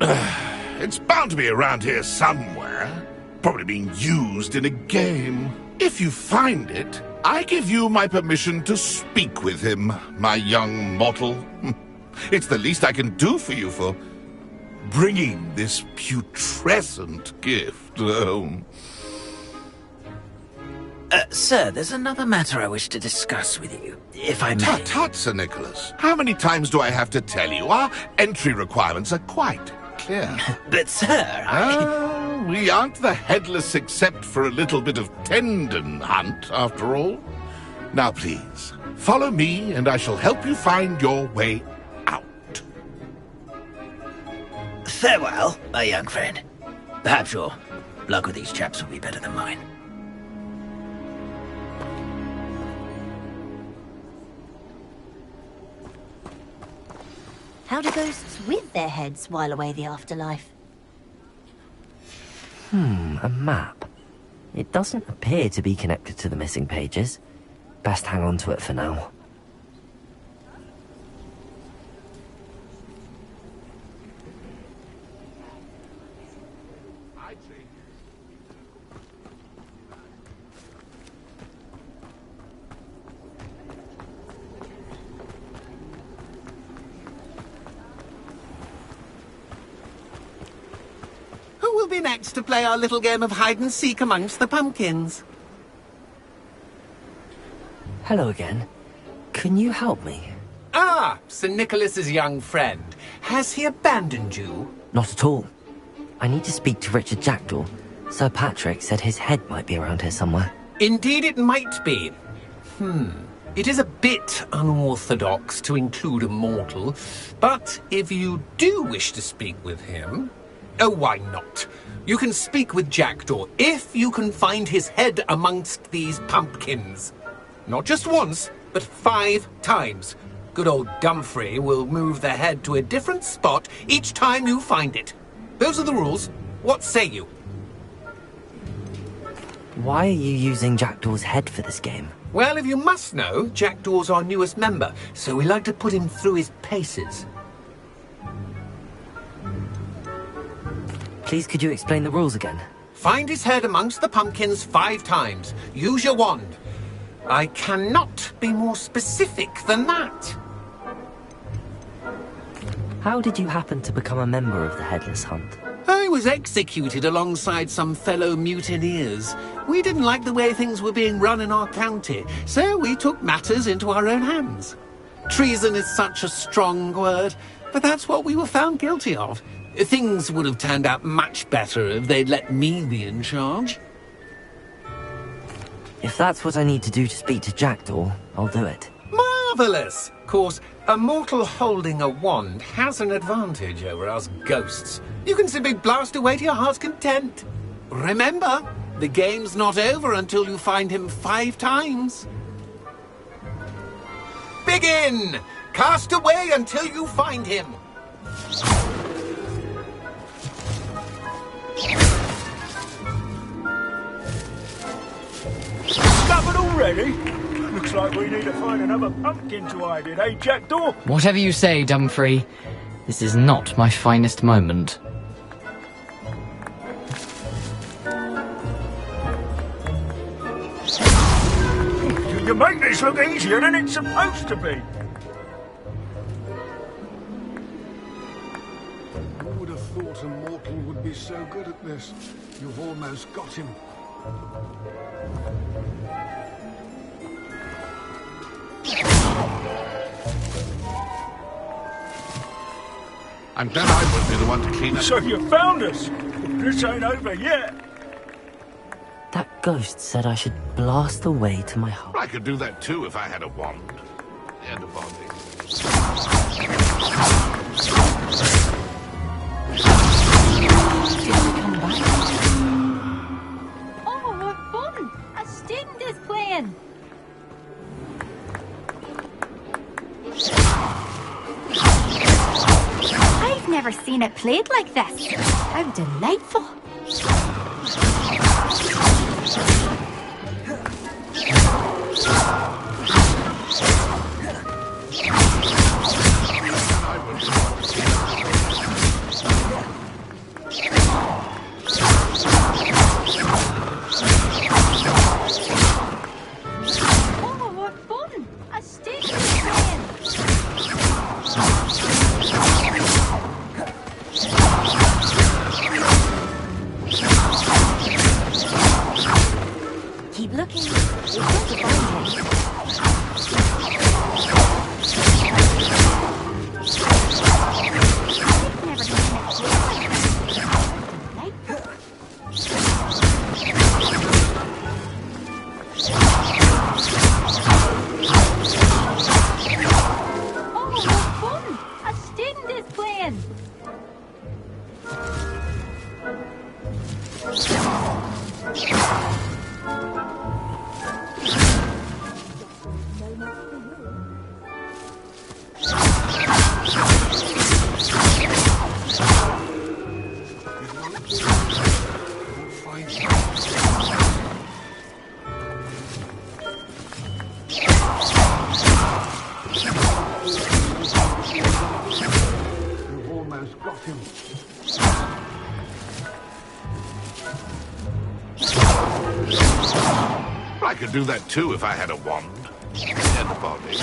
It's bound to be around here somewhere. Probably being used in a game. If you find it, I give you my permission to speak with him, my young mortal. It's the least I can do for you for bringing this putrescent gift home. Sir, there's another matter I wish to discuss with you, if I may. Tut, tut, Sir Nicholas. How many times do I have to tell you? Our entry requirements are quite clear. But, sir, we aren't the headless except for a little bit of tendon hunt, after all. Now, please, follow me, and I shall help you find your way out. Farewell, my young friend. Perhaps you're Luck with these chaps will be better than mine. How do ghosts with their heads while away the afterlife? A map. It doesn't appear to be connected to the missing pages. Best hang on to it for now. Who will be next to play our little game of hide-and-seek amongst the pumpkins? Hello again. Can you help me? Ah, Sir Nicholas's young friend. Has he abandoned you? Not at all. I need to speak to Richard Jackdaw. Sir Patrick said his head might be around here somewhere. Indeed it might be. It is a bit unorthodox to include a mortal, but if you do wish to speak with him... Oh, why not? You can speak with Jackdaw if you can find his head amongst these pumpkins. Not just once, but 5 times. Good old Dumfrey will move the head to a different spot each time you find it. Those are the rules. What say you? Why are you using Jackdaw's head for this game? Well, if you must know, Jackdaw's our newest member, so we like to put him through his paces. Please, could you explain the rules again? Find his head amongst the pumpkins 5 times. Use your wand. I cannot be more specific than that. How did you happen to become a member of the Headless Hunt? I was executed alongside some fellow mutineers. We didn't like the way things were being run in our county, so we took matters into our own hands. Treason is such a strong word, but that's what we were found guilty of. Things would have turned out much better if they'd let me be in charge. If that's what I need to do to speak to Jackdaw, I'll do it. Marvellous! Of course, a mortal holding a wand has an advantage over us ghosts. You can simply blast away to your heart's content. Remember, the game's not over until you find him 5 times. Begin! Cast away until you find him. Covered already? Looks like we need to find another pumpkin to hide in, eh, Jackdaw? Whatever you say, Dumfrey. This is not my finest moment. You make this look easier than it's supposed to be. Who would have thought a mortal would be so good at this? You've almost got him. I'm glad I won't be the one to clean up. So you found us. This ain't over yet. That ghost said I should blast away to my heart. I could do that too if I had a wand. And a bonding. Oh, what fun! A student is playing. I've never seen it played like this. How delightful. Oh, what fun! A student is playing. Keep looking. You've got to find him. Oh, what fun! A student is playing. You've almost got him. I could do that too if I had a wand. And a body.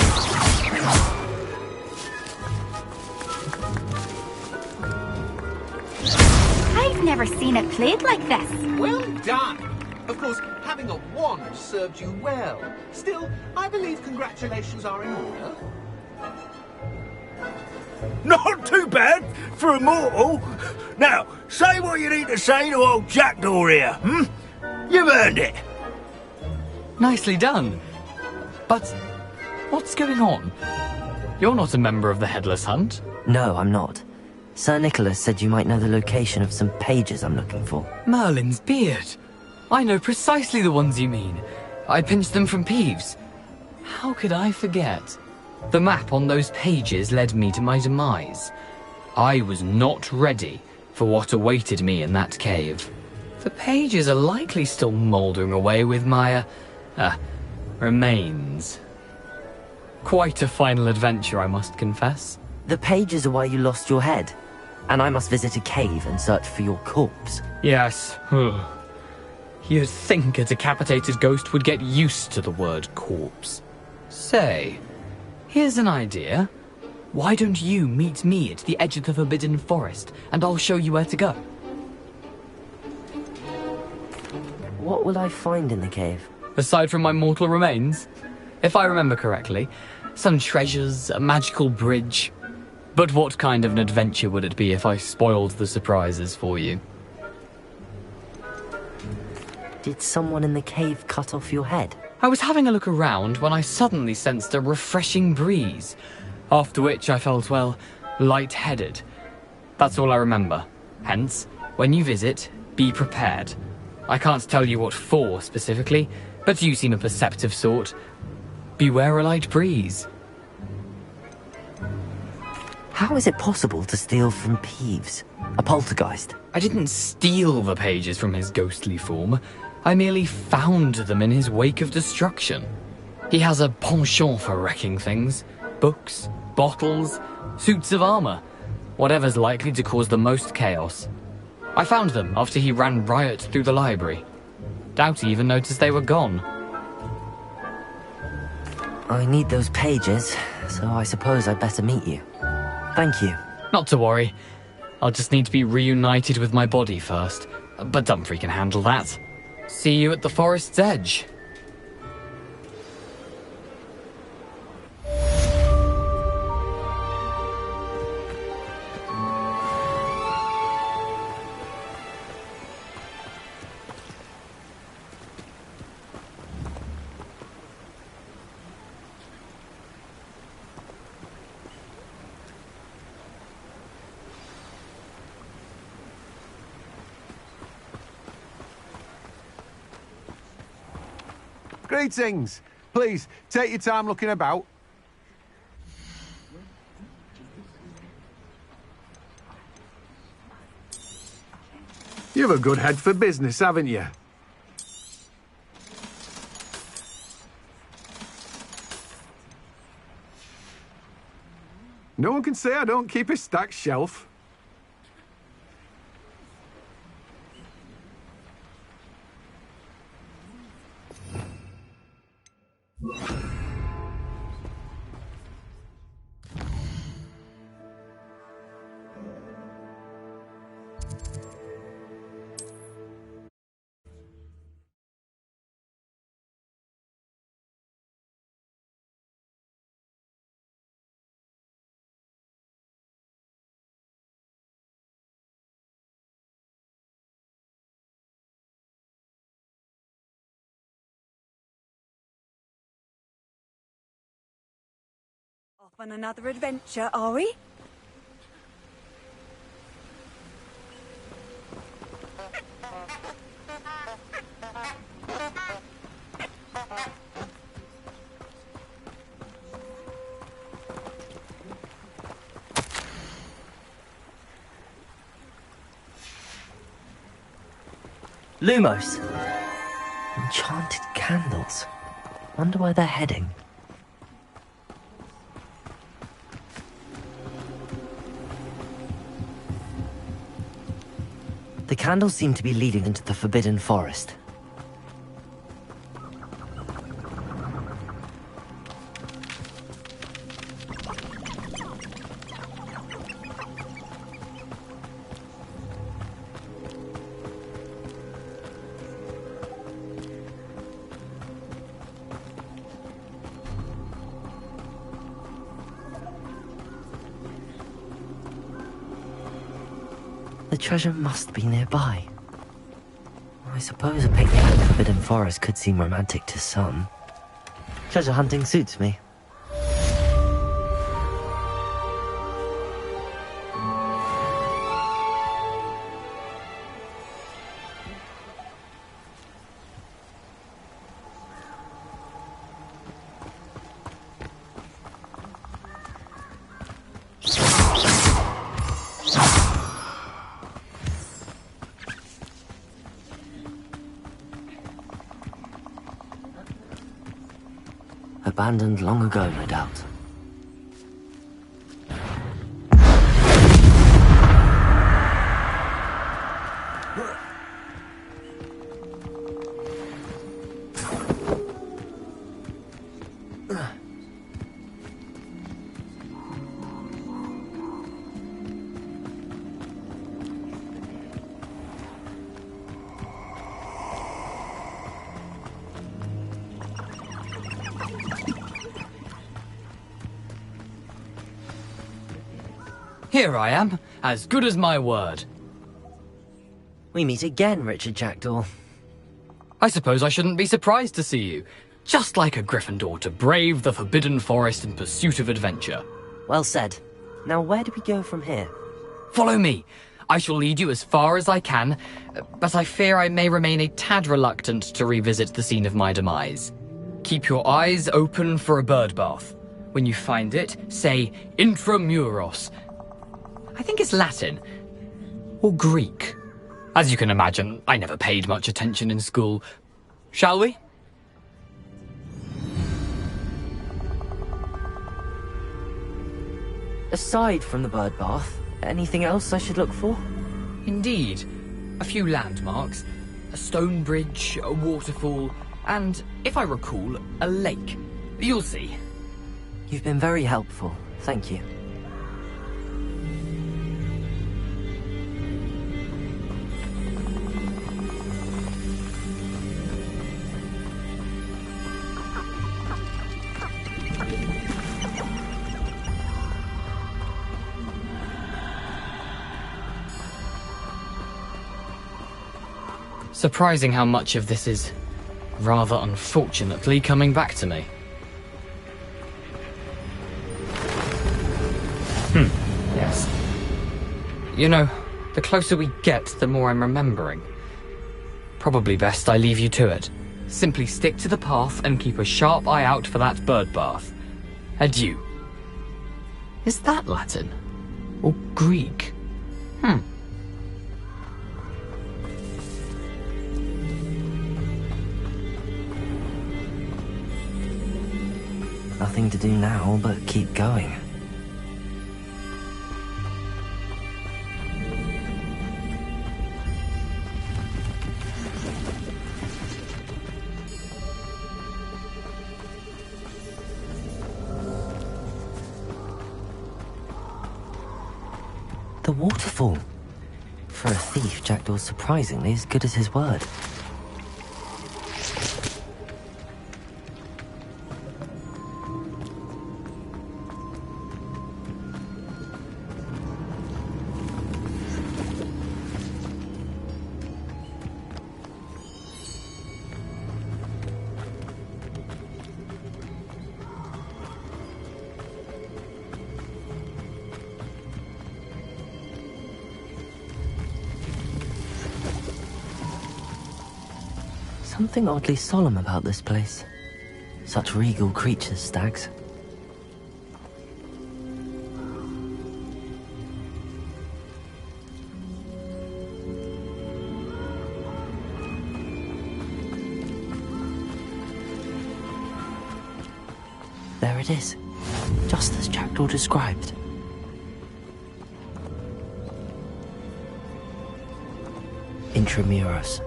I've never seen it played like this. Well done! Of course, having a wand served you well. Still, I believe congratulations are in order. Not too bad for a mortal. Now, say what you need to say to old Jackdaw here, hmm? You've earned it. Nicely done. But what's going on? You're not a member of the Headless Hunt. No, I'm not. Sir Nicholas said you might know the location of some pages I'm looking for. Merlin's beard. I know precisely the ones you mean. I pinched them from Peeves. How could I forget? The map on those pages led me to my demise. I was not ready for what awaited me in that cave. The pages are likely still mouldering away with my, remains. Quite a final adventure, I must confess. The pages are why you lost your head, and I must visit a cave and search for your corpse. Yes. You'd think a decapitated ghost would get used to the word corpse. Say, here's an idea. Why don't you meet me at the edge of the Forbidden Forest, and I'll show you where to go? What will I find in the cave? Aside from my mortal remains, if I remember correctly, some treasures, a magical bridge. But what kind of an adventure would it be if I spoiled the surprises for you? Did someone in the cave cut off your head? I was having a look around when I suddenly sensed a refreshing breeze, after which I felt, well, lightheaded. That's all I remember. Hence, when you visit, be prepared. I can't tell you what for specifically, but you seem a perceptive sort. Beware a light breeze. How is it possible to steal from Peeves, a poltergeist? I didn't steal the pages from his ghostly form. I merely found them in his wake of destruction. He has a penchant for wrecking things. Books, bottles, suits of armor. Whatever's likely to cause the most chaos. I found them after he ran riot through the library. Doubt he even noticed they were gone. I need those pages, so I suppose I'd better meet you. Thank you. Not to worry. I'll just need to be reunited with my body first. But Dumfries can handle that. See you at the forest's edge. Greetings. Please, take your time looking about. You've a good head for business, haven't you? No one can say I don't keep a stacked shelf. Off on another adventure, are we? Lumos. Enchanted candles. Wonder where they're heading. The candles seem to be leading into the Forbidden Forest. The treasure must be nearby. I suppose a picnic in the Forbidden Forest could seem romantic to some. Treasure hunting suits me. Abandoned long ago, no doubt. Here I am, as good as my word. We meet again, Richard Jackdaw. I suppose I shouldn't be surprised to see you. Just like a Gryffindor to brave the Forbidden Forest in pursuit of adventure. Well said. Now where do we go from here? Follow me. I shall lead you as far as I can, but I fear I may remain a tad reluctant to revisit the scene of my demise. Keep your eyes open for a bird bath. When you find it, say Intramuros. I think it's Latin. Or Greek. As you can imagine, I never paid much attention in school. Shall we? Aside from the bird bath, anything else I should look for? Indeed. A few landmarks. A stone bridge, a waterfall, and, if I recall, a lake. You'll see. You've been very helpful. Thank you. Surprising how much of this is, rather unfortunately, coming back to me. Yes. You know, the closer we get, the more I'm remembering. Probably best I leave you to it. Simply stick to the path and keep a sharp eye out for that bird bath. Adieu. Is that Latin? Or Greek? Nothing to do now but keep going. The waterfall. For a thief, Jackdaw's surprisingly as good as his word. Something oddly solemn about this place. Such regal creatures, stags. There it is. Just as Jackdaw described. Intramuros.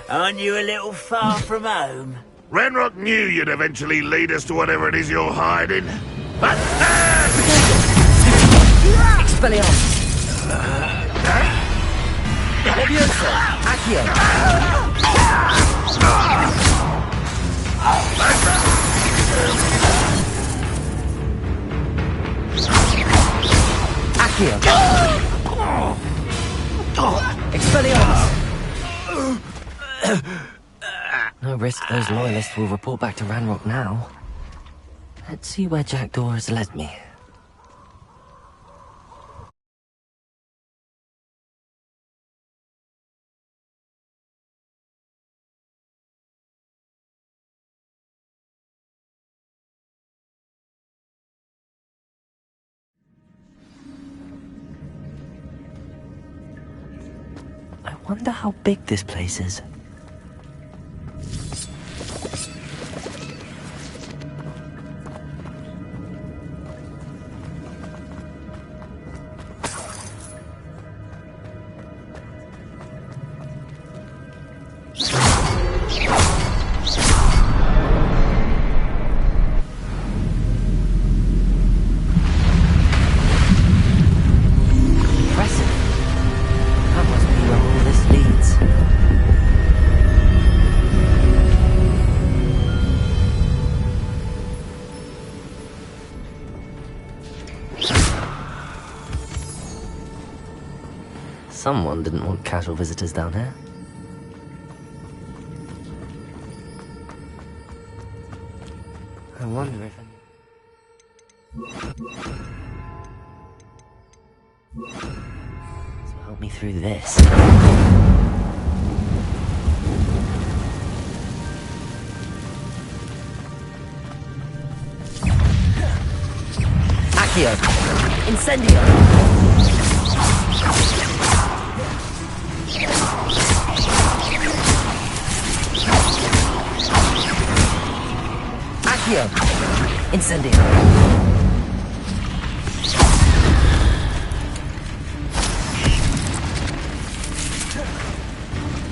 Aren't you a little far from home? Ranrock knew you'd eventually lead us to whatever it is you're hiding. Expelliarmus! Leviosa! Accio! Accio! Expelliarmus! No risk those loyalists will report back to Ranrock now. Let's see where Jackdaw has led me. I wonder how big this place is. Someone didn't want casual visitors down here. I wonder if So help me through this. Accio! Incendio! Accio! Incendio!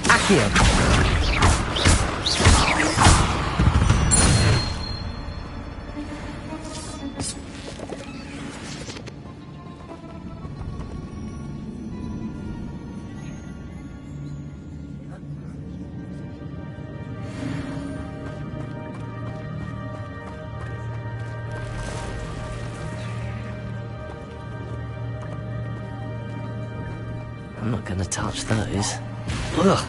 Accio! I'm not gonna touch those. Ugh.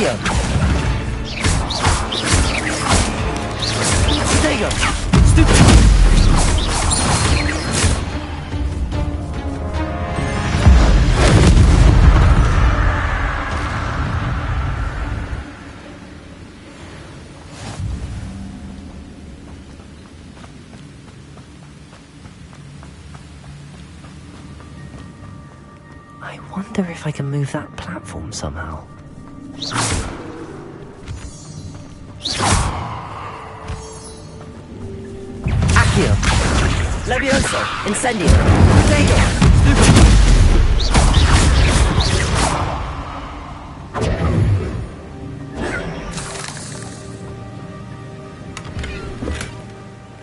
Accio! Protego! Stupid! I wonder if I can move that platform somehow. Accio! Levioso! Incendio! Protego!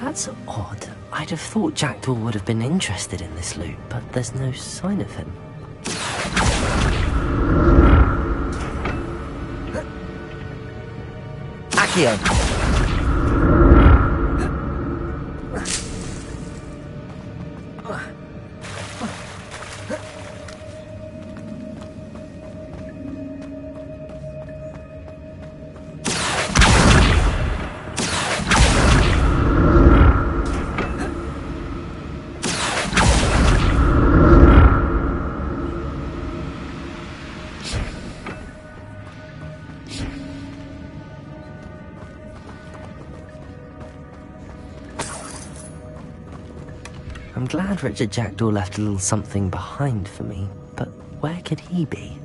That's odd. I'd have thought Jackdaw would have been interested in this loot, but there's no sign of him. Accio! I'm glad Richard Jackdaw left a little something behind for me, but where could he be?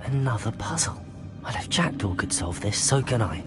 Another puzzle. Well, if Jackdaw could solve this, so can I.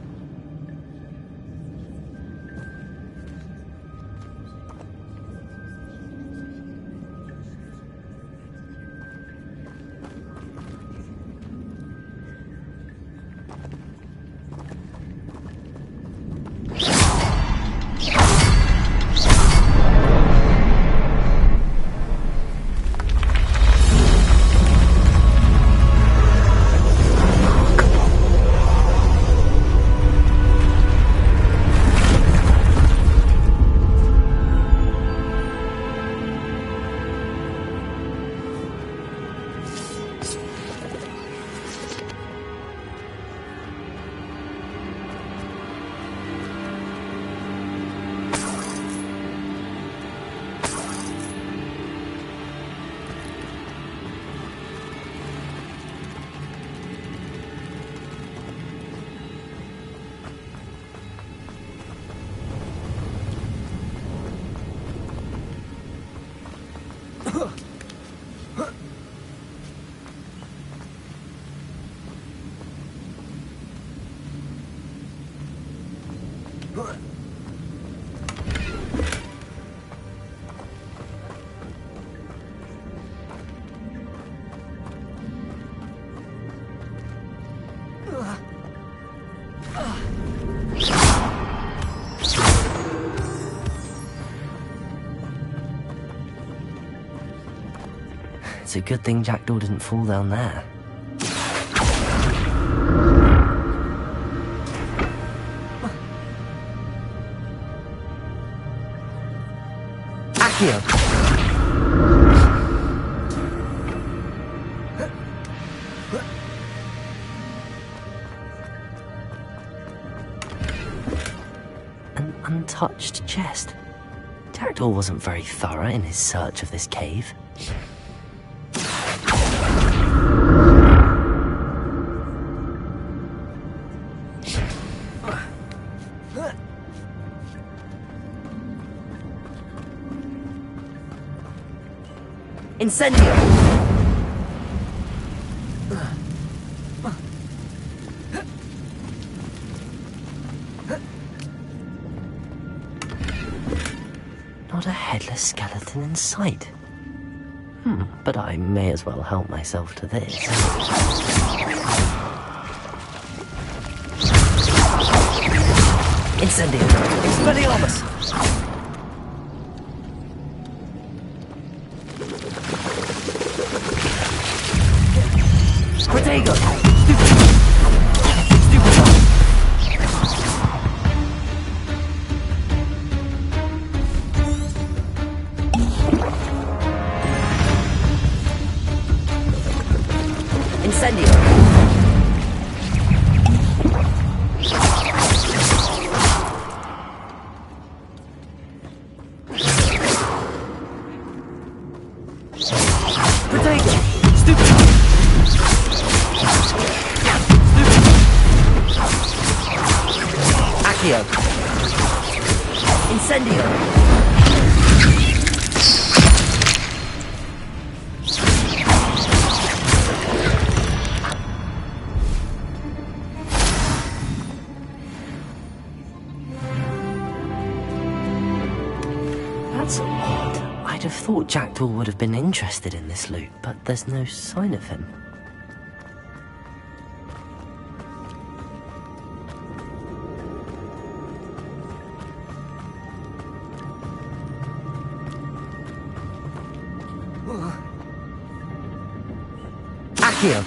It's a good thing Jackdaw didn't fall down there. Accio! An untouched chest. Jackdaw wasn't very thorough in his search of this cave. Incendio! Not a headless skeleton in sight. But I may as well help myself to this. Incendio! Expelliarmus! Protego! Incendio! That's odd. I'd have thought Jackdaw would have been interested in this loot, but there's no sign of him. Accio!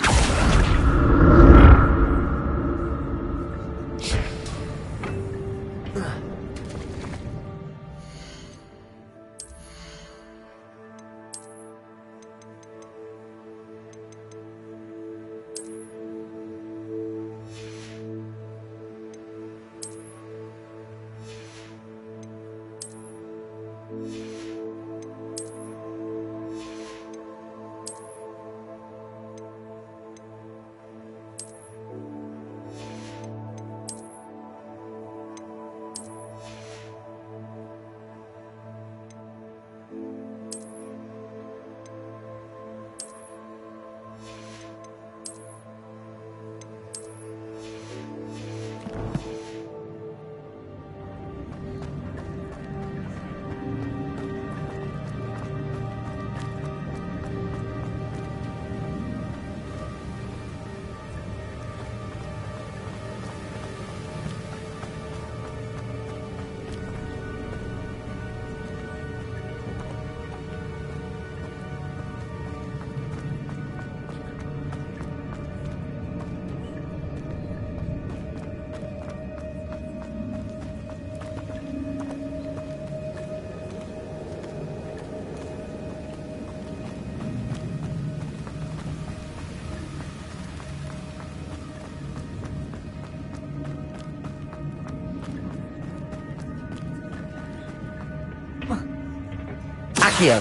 Accio!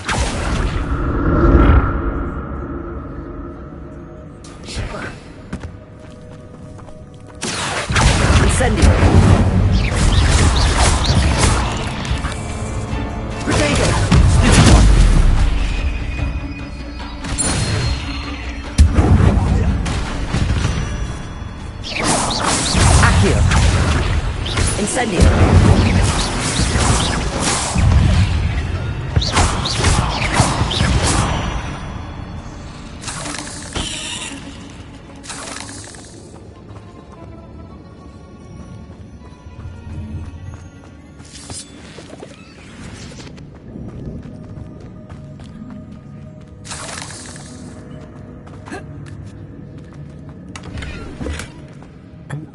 Incendio! Protego! Accio! Incendio!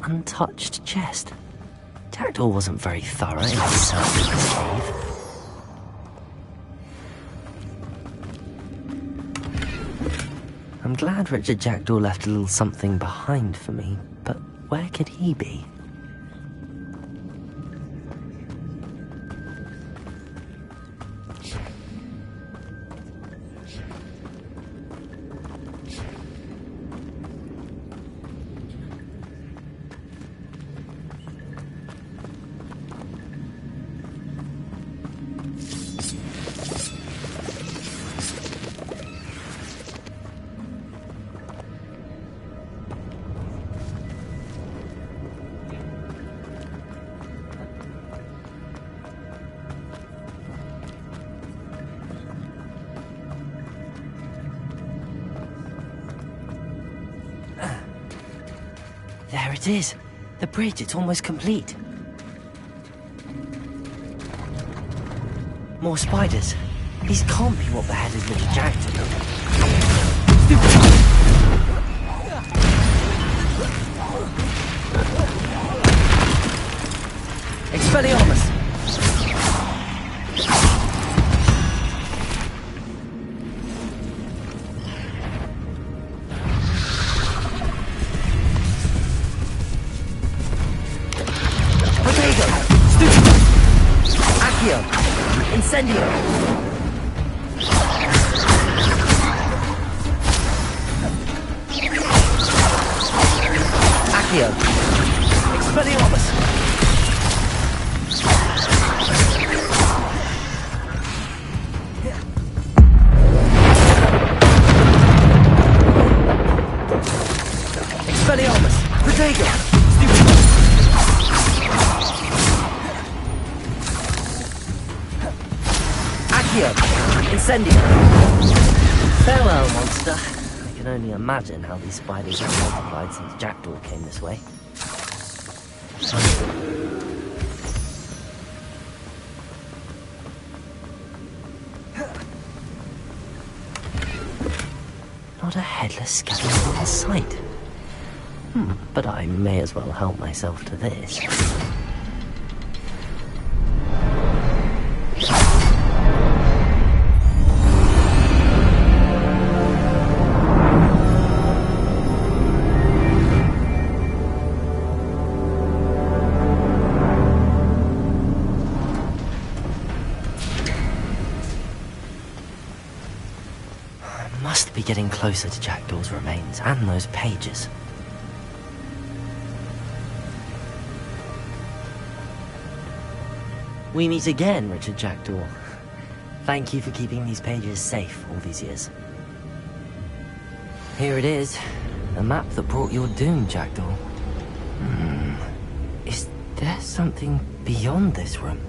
Untouched chest. Jackdaw wasn't very thorough in his search of this cave. I'm glad Richard Jackdaw left a little something behind for me, but where could he be? There it is. The bridge, it's almost complete. More spiders. These can't be what beheaded Richard Jackdaw. Expelliarmus! Incendio! Accio! Expelliarmus! Accio! Incendio! Farewell, monster. I can only imagine how these spiders have multiplied since Jackdaw came this way. Not a headless skeleton in sight. But I may as well help myself to this. Must be getting closer to Jackdaw's remains and those pages. We meet again, Richard Jackdaw. Thank you for keeping these pages safe all these years. Here it is, the map that brought your doom, Jackdaw. Is there something beyond this room?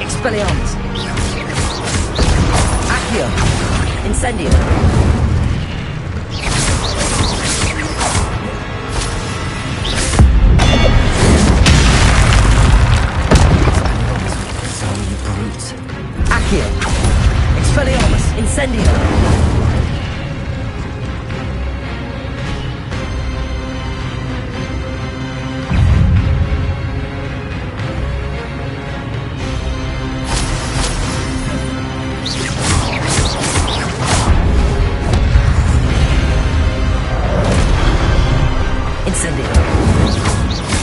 Expelliarmus! Accio! Incendio! Some brutes. Accio! Expelliarmus! Incendio!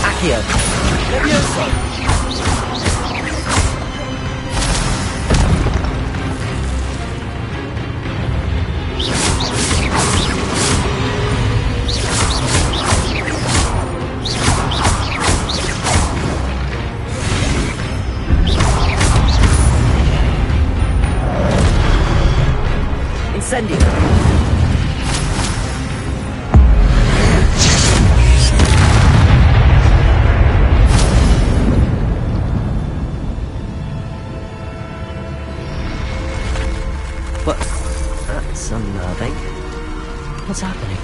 Accio! Levioso! Incendio! That's unnerving. What's happening?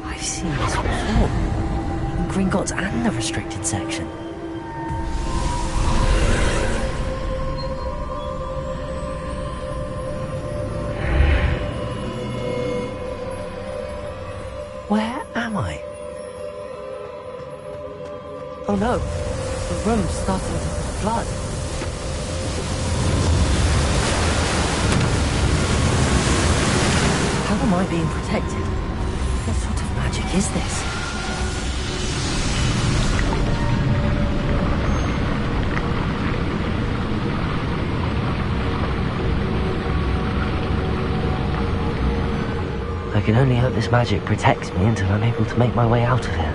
I've seen this before. In Gringotts and the restricted section. Where am I? Oh no, the room's starting to flood. How am I being protected? What sort of magic is this? I can only hope this magic protects me until I'm able to make my way out of here.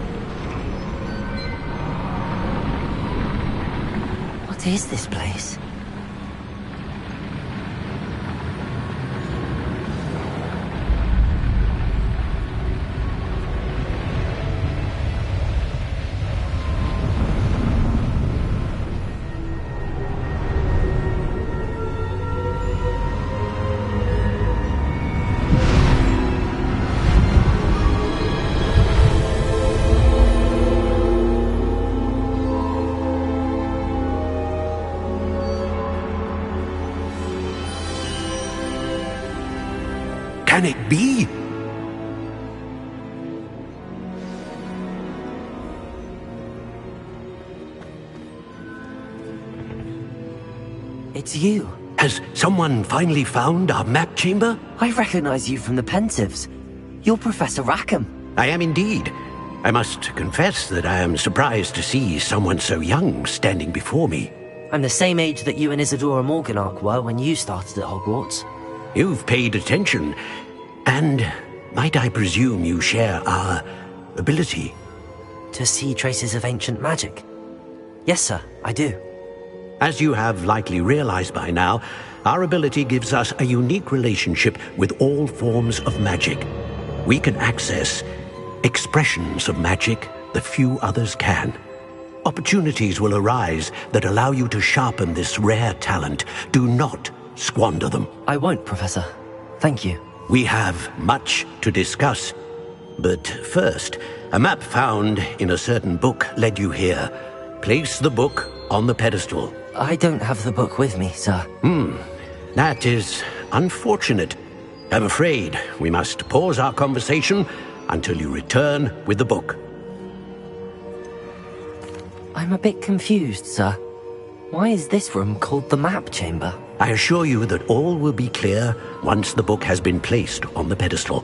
What is this place? can it be? It's you. Has someone finally found our map chamber? I recognize you from the Pensieves. You're Professor Rackham. I am indeed. I must confess that I am surprised to see someone so young standing before me. I'm the same age that you and Isadora Morganach were when you started at Hogwarts. You've paid attention, and might I presume you share our ability? To see traces of ancient magic? Yes, sir, I do. As you have likely realized by now, our ability gives us a unique relationship with all forms of magic. We can access expressions of magic that few others can. Opportunities will arise that allow you to sharpen this rare talent. Do not squander them. I won't, Professor. Thank you. We have much to discuss. But first, a map found in a certain book led you here. Place the book on the pedestal. I don't have the book with me, sir. That is unfortunate. I'm afraid we must pause our conversation until you return with the book. I'm a bit confused, sir. Why is this room called the map chamber? I assure you that all will be clear once the book has been placed on the pedestal.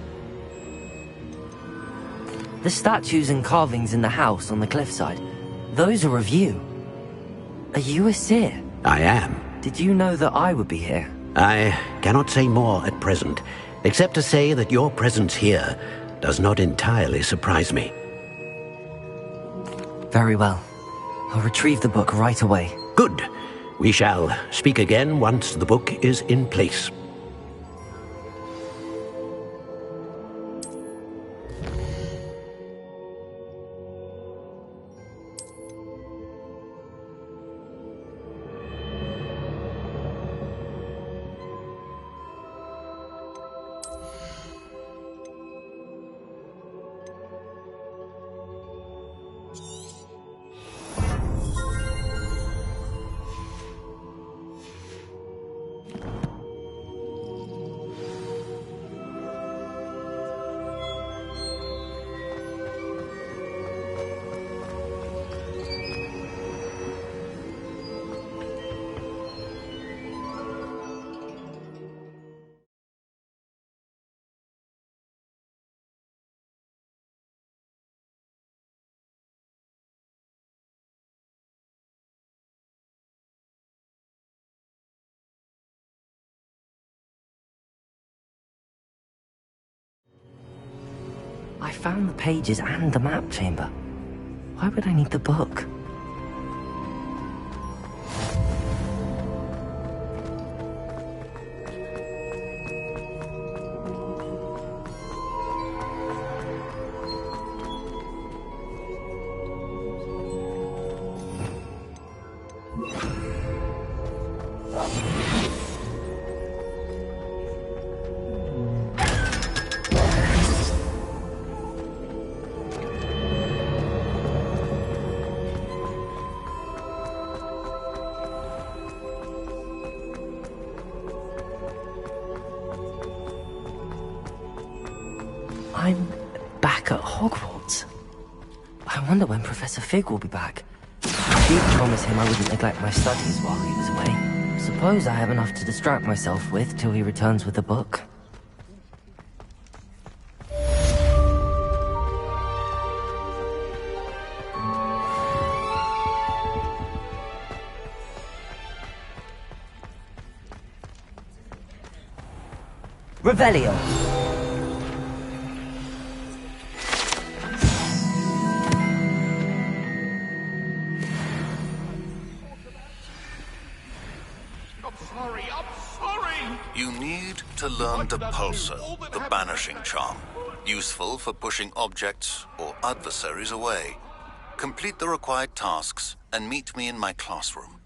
The statues and carvings in the house on the cliffside, those are of you. Are you a seer? I am. Did you know that I would be here? I cannot say more at present, except to say that your presence here does not entirely surprise me. Very well. I'll retrieve the book right away. Good. We shall speak again once the book is in place. I found the pages and the map chamber. Why would I need the book? I'm back at Hogwarts. I wonder when Professor Fig will be back. I did promise him I wouldn't neglect my studies while he was away. Suppose I have enough to distract myself with till he returns with the book. Revelio. You need to learn Depulsor, the banishing charm. Useful for pushing objects or adversaries away. Complete the required tasks and meet me in my classroom.